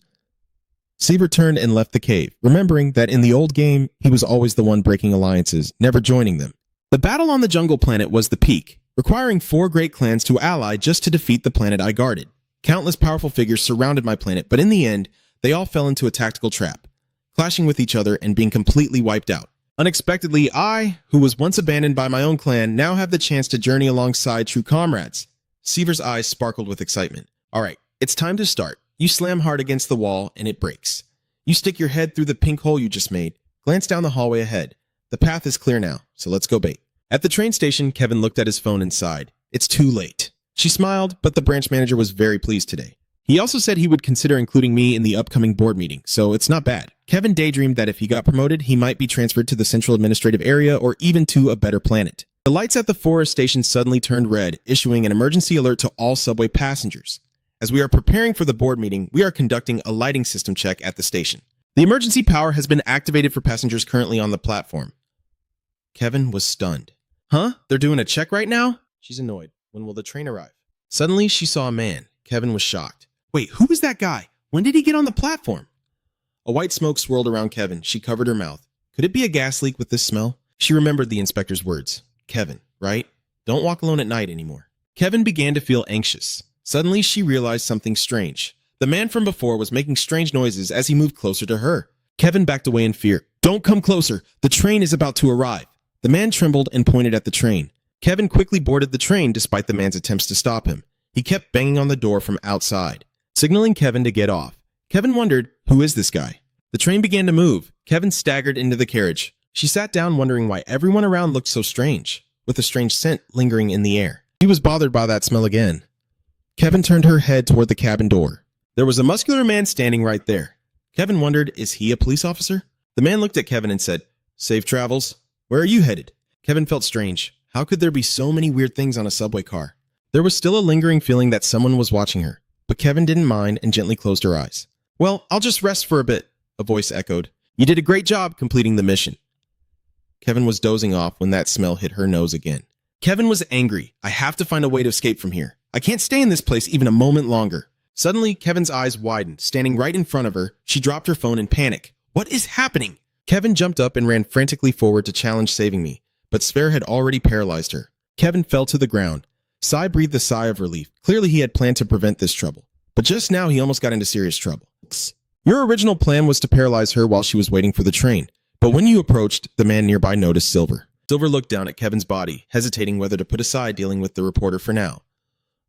Seaver turned and left the cave, remembering that in the old game, he was always the one breaking alliances, never joining them. The battle on the jungle planet was the peak, requiring 4 great clans to ally just to defeat the planet I guarded. Countless powerful figures surrounded my planet, but in the end, they all fell into a tactical trap, clashing with each other and being completely wiped out. Unexpectedly, I, who was once abandoned by my own clan, now have the chance to journey alongside true comrades. Seaver's eyes sparkled with excitement. All right, it's time to start. You slam hard against the wall, and it breaks. You stick your head through the pink hole you just made. Glance down the hallway ahead. The path is clear now, so let's go bait. At the train station, Kevin looked at his phone and sighed. It's too late. She smiled, but the branch manager was very pleased today. He also said he would consider including me in the upcoming board meeting, so it's not bad. Kevin daydreamed that if he got promoted, he might be transferred to the central administrative area or even to a better planet. The lights at the forest station suddenly turned red, issuing an emergency alert to all subway passengers. As we are preparing for the board meeting, we are conducting a lighting system check at the station. The emergency power has been activated for passengers currently on the platform. Kevin was stunned. Huh? They're doing a check right now? She's annoyed. When will the train arrive? Suddenly, she saw a man. Kevin was shocked. Wait, who is that guy? When did he get on the platform? A white smoke swirled around Kevin. She covered her mouth. Could it be a gas leak with this smell? She remembered the inspector's words. Kevin, right? Don't walk alone at night anymore. Kevin began to feel anxious. Suddenly, she realized something strange. The man from before was making strange noises as he moved closer to her. Kevin backed away in fear. Don't come closer. The train is about to arrive. The man trembled and pointed at the train. Kevin quickly boarded the train despite the man's attempts to stop him. He kept banging on the door from outside, signaling Kevin to get off. Kevin wondered, who is this guy? The train began to move. Kevin staggered into the carriage. She sat down wondering why everyone around looked so strange, with a strange scent lingering in the air. She was bothered by that smell again. Kevin turned her head toward the cabin door. There was a muscular man standing right there. Kevin wondered, is he a police officer? The man looked at Kevin and said, Safe travels. Where are you headed? Kevin felt strange. How could there be so many weird things on a subway car? There was still a lingering feeling that someone was watching her, but Kevin didn't mind and gently closed her eyes. Well, I'll just rest for a bit, a voice echoed. You did a great job completing the mission. Kevin was dozing off when that smell hit her nose again. Kevin was angry. I have to find a way to escape from here. I can't stay in this place even a moment longer. Suddenly, Kevin's eyes widened. Standing right in front of her, she dropped her phone in panic. What is happening? Kevin jumped up and ran frantically forward to challenge saving me, but Sver had already paralyzed her. Kevin fell to the ground. Sai breathed a sigh of relief. Clearly, he had planned to prevent this trouble. But just now, he almost got into serious trouble. Your original plan was to paralyze her while she was waiting for the train. But when you approached, the man nearby noticed Silver. Silver looked down at Kevin's body, hesitating whether to put aside dealing with the reporter for now.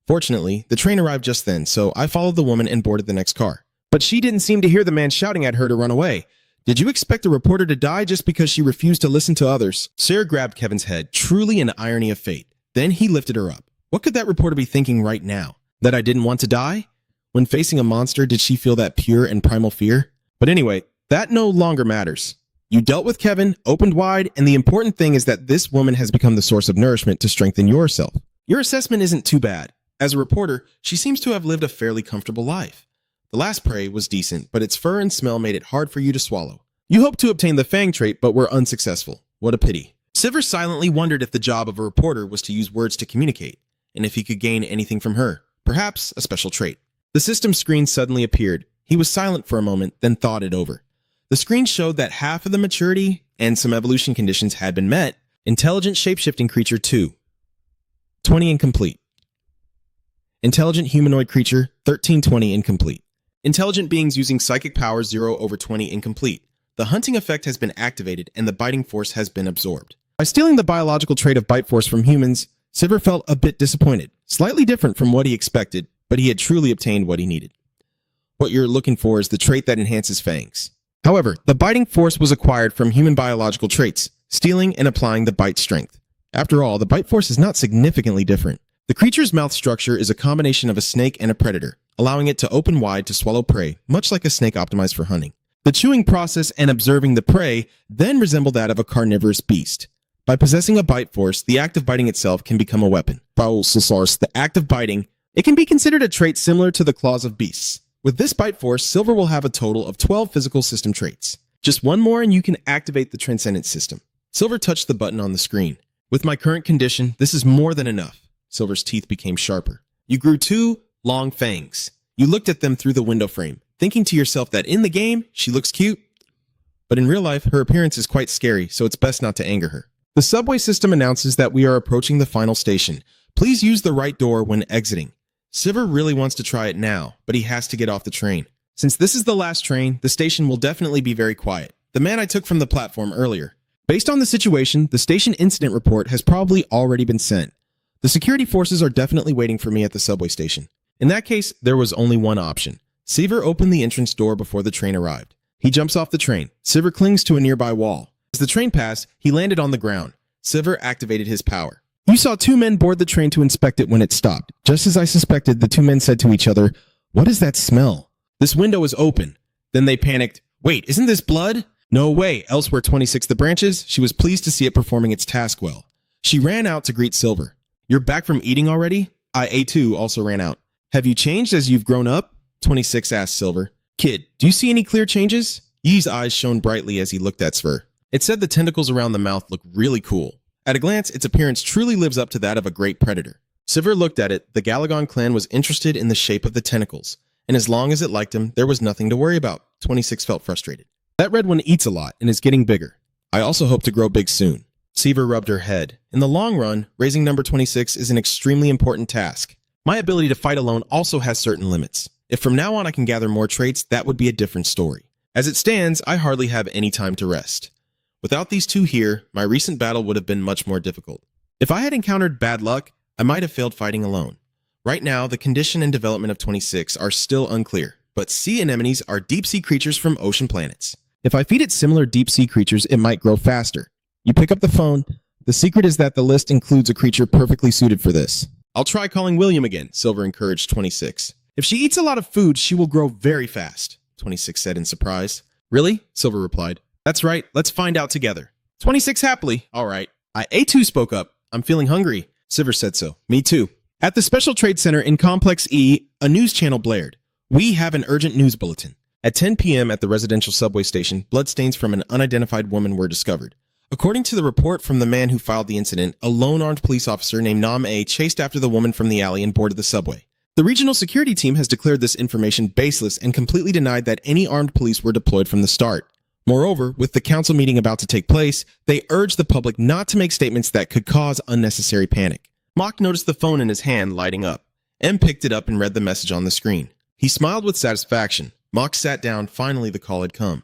Fortunately, the train arrived just then, so I followed the woman and boarded the next car. But she didn't seem to hear the man shouting at her to run away. Did you expect a reporter to die just because she refused to listen to others? Sarah grabbed Kevin's head, truly an irony of fate. Then he lifted her up. What could that reporter be thinking right now? That I didn't want to die? When facing a monster, did she feel that pure and primal fear? But anyway, that no longer matters. You dealt with Kevin, opened wide, and the important thing is that this woman has become the source of nourishment to strengthen yourself. Your assessment isn't too bad. As a reporter, she seems to have lived a fairly comfortable life. The last prey was decent, but its fur and smell made it hard for you to swallow. You hoped to obtain the fang trait, but were unsuccessful. What a pity. Sivir silently wondered if the job of a reporter was to use words to communicate, and if he could gain anything from her, perhaps a special trait. The system screen suddenly appeared. He was silent for a moment, then thought it over. The screen showed that half of the maturity and some evolution conditions had been met. Intelligent shapeshifting creature 2. 20 incomplete. Intelligent humanoid creature 1320 incomplete. Intelligent beings using psychic power 0/20 incomplete. The hunting effect has been activated and the biting force has been absorbed. By stealing the biological trait of bite force from humans, Sivir felt a bit disappointed. Slightly different from what he expected, but he had truly obtained what he needed. What you're looking for is the trait that enhances fangs. However, the biting force was acquired from human biological traits, stealing and applying the bite strength. After all, the bite force is not significantly different. The creature's mouth structure is a combination of a snake and a predator, allowing it to open wide to swallow prey, much like a snake optimized for hunting. The chewing process and observing the prey then resemble that of a carnivorous beast. By possessing a bite force, the act of biting itself can become a weapon. The act of biting, it can be considered a trait similar to the claws of beasts. With this bite force, Silver will have a total of 12 physical system traits. Just one more and you can activate the Transcendence system. Silver touched the button on the screen. With my current condition, this is more than enough. Silver's teeth became sharper. You grew 2 long fangs. You looked at them through the window frame, thinking to yourself that in the game, she looks cute. But in real life, her appearance is quite scary, so it's best not to anger her. The subway system announces that we are approaching the final station. Please use the right door when exiting. Sivir really wants to try it now, but he has to get off the train. Since this is the last train, the station will definitely be very quiet. The man I took from the platform earlier. Based on the situation, the station incident report has probably already been sent. The security forces are definitely waiting for me at the subway station. In that case, there was only one option. Sivir opened the entrance door before the train arrived. He jumps off the train. Sivir clings to a nearby wall. As the train passed, he landed on the ground. Sivir activated his power. You saw 2 men board the train to inspect it when it stopped. Just as I suspected, the 2 men said to each other, "What is that smell?" This window is open. Then they panicked. Wait, isn't this blood? No way. Elsewhere 26 the branches, she was pleased to see it performing its task well. She ran out to greet Silver. You're back from eating already? A2 also ran out. Have you changed as you've grown up? 26 asked Silver. Kid, do you see any clear changes? Yi's eyes shone brightly as he looked at Sver. It said the tentacles around the mouth look really cool. At a glance, its appearance truly lives up to that of a great predator. Sivir looked at it. The Galagon clan was interested in the shape of the tentacles, and as long as it liked him, there was nothing to worry about. 26 felt frustrated. That red one eats a lot and is getting bigger. I also hope to grow big soon. Sivir rubbed her head. In the long run, raising number 26 is an extremely important task. My ability to fight alone also has certain limits. If from now on I can gather more traits, that would be a different story. As it stands, I hardly have any time to rest. Without these 2 here, my recent battle would have been much more difficult. If I had encountered bad luck, I might have failed fighting alone. Right now, the condition and development of 26 are still unclear, but sea anemones are deep-sea creatures from ocean planets. If I feed it similar deep-sea creatures, it might grow faster. You pick up the phone. The secret is that the list includes a creature perfectly suited for this. I'll try calling William again, Silver encouraged 26. If she eats a lot of food, she will grow very fast, 26 said in surprise. Really? Silver replied. That's right, let's find out together. 26 happily. All right. A2 spoke up. I'm feeling hungry. Sivir said so. Me too. At the Special Trade Center in Complex E, a news channel blared. We have an urgent news bulletin. At 10 p.m. at the residential subway station, bloodstains from an unidentified woman were discovered. According to the report from the man who filed the incident, a lone armed police officer named Nam A chased after the woman from the alley and boarded the subway. The regional security team has declared this information baseless and completely denied that any armed police were deployed from the start. Moreover, with the council meeting about to take place, they urged the public not to make statements that could cause unnecessary panic. Mock noticed the phone in his hand lighting up. M picked it up and read the message on the screen. He smiled with satisfaction. Mock sat down. Finally, the call had come.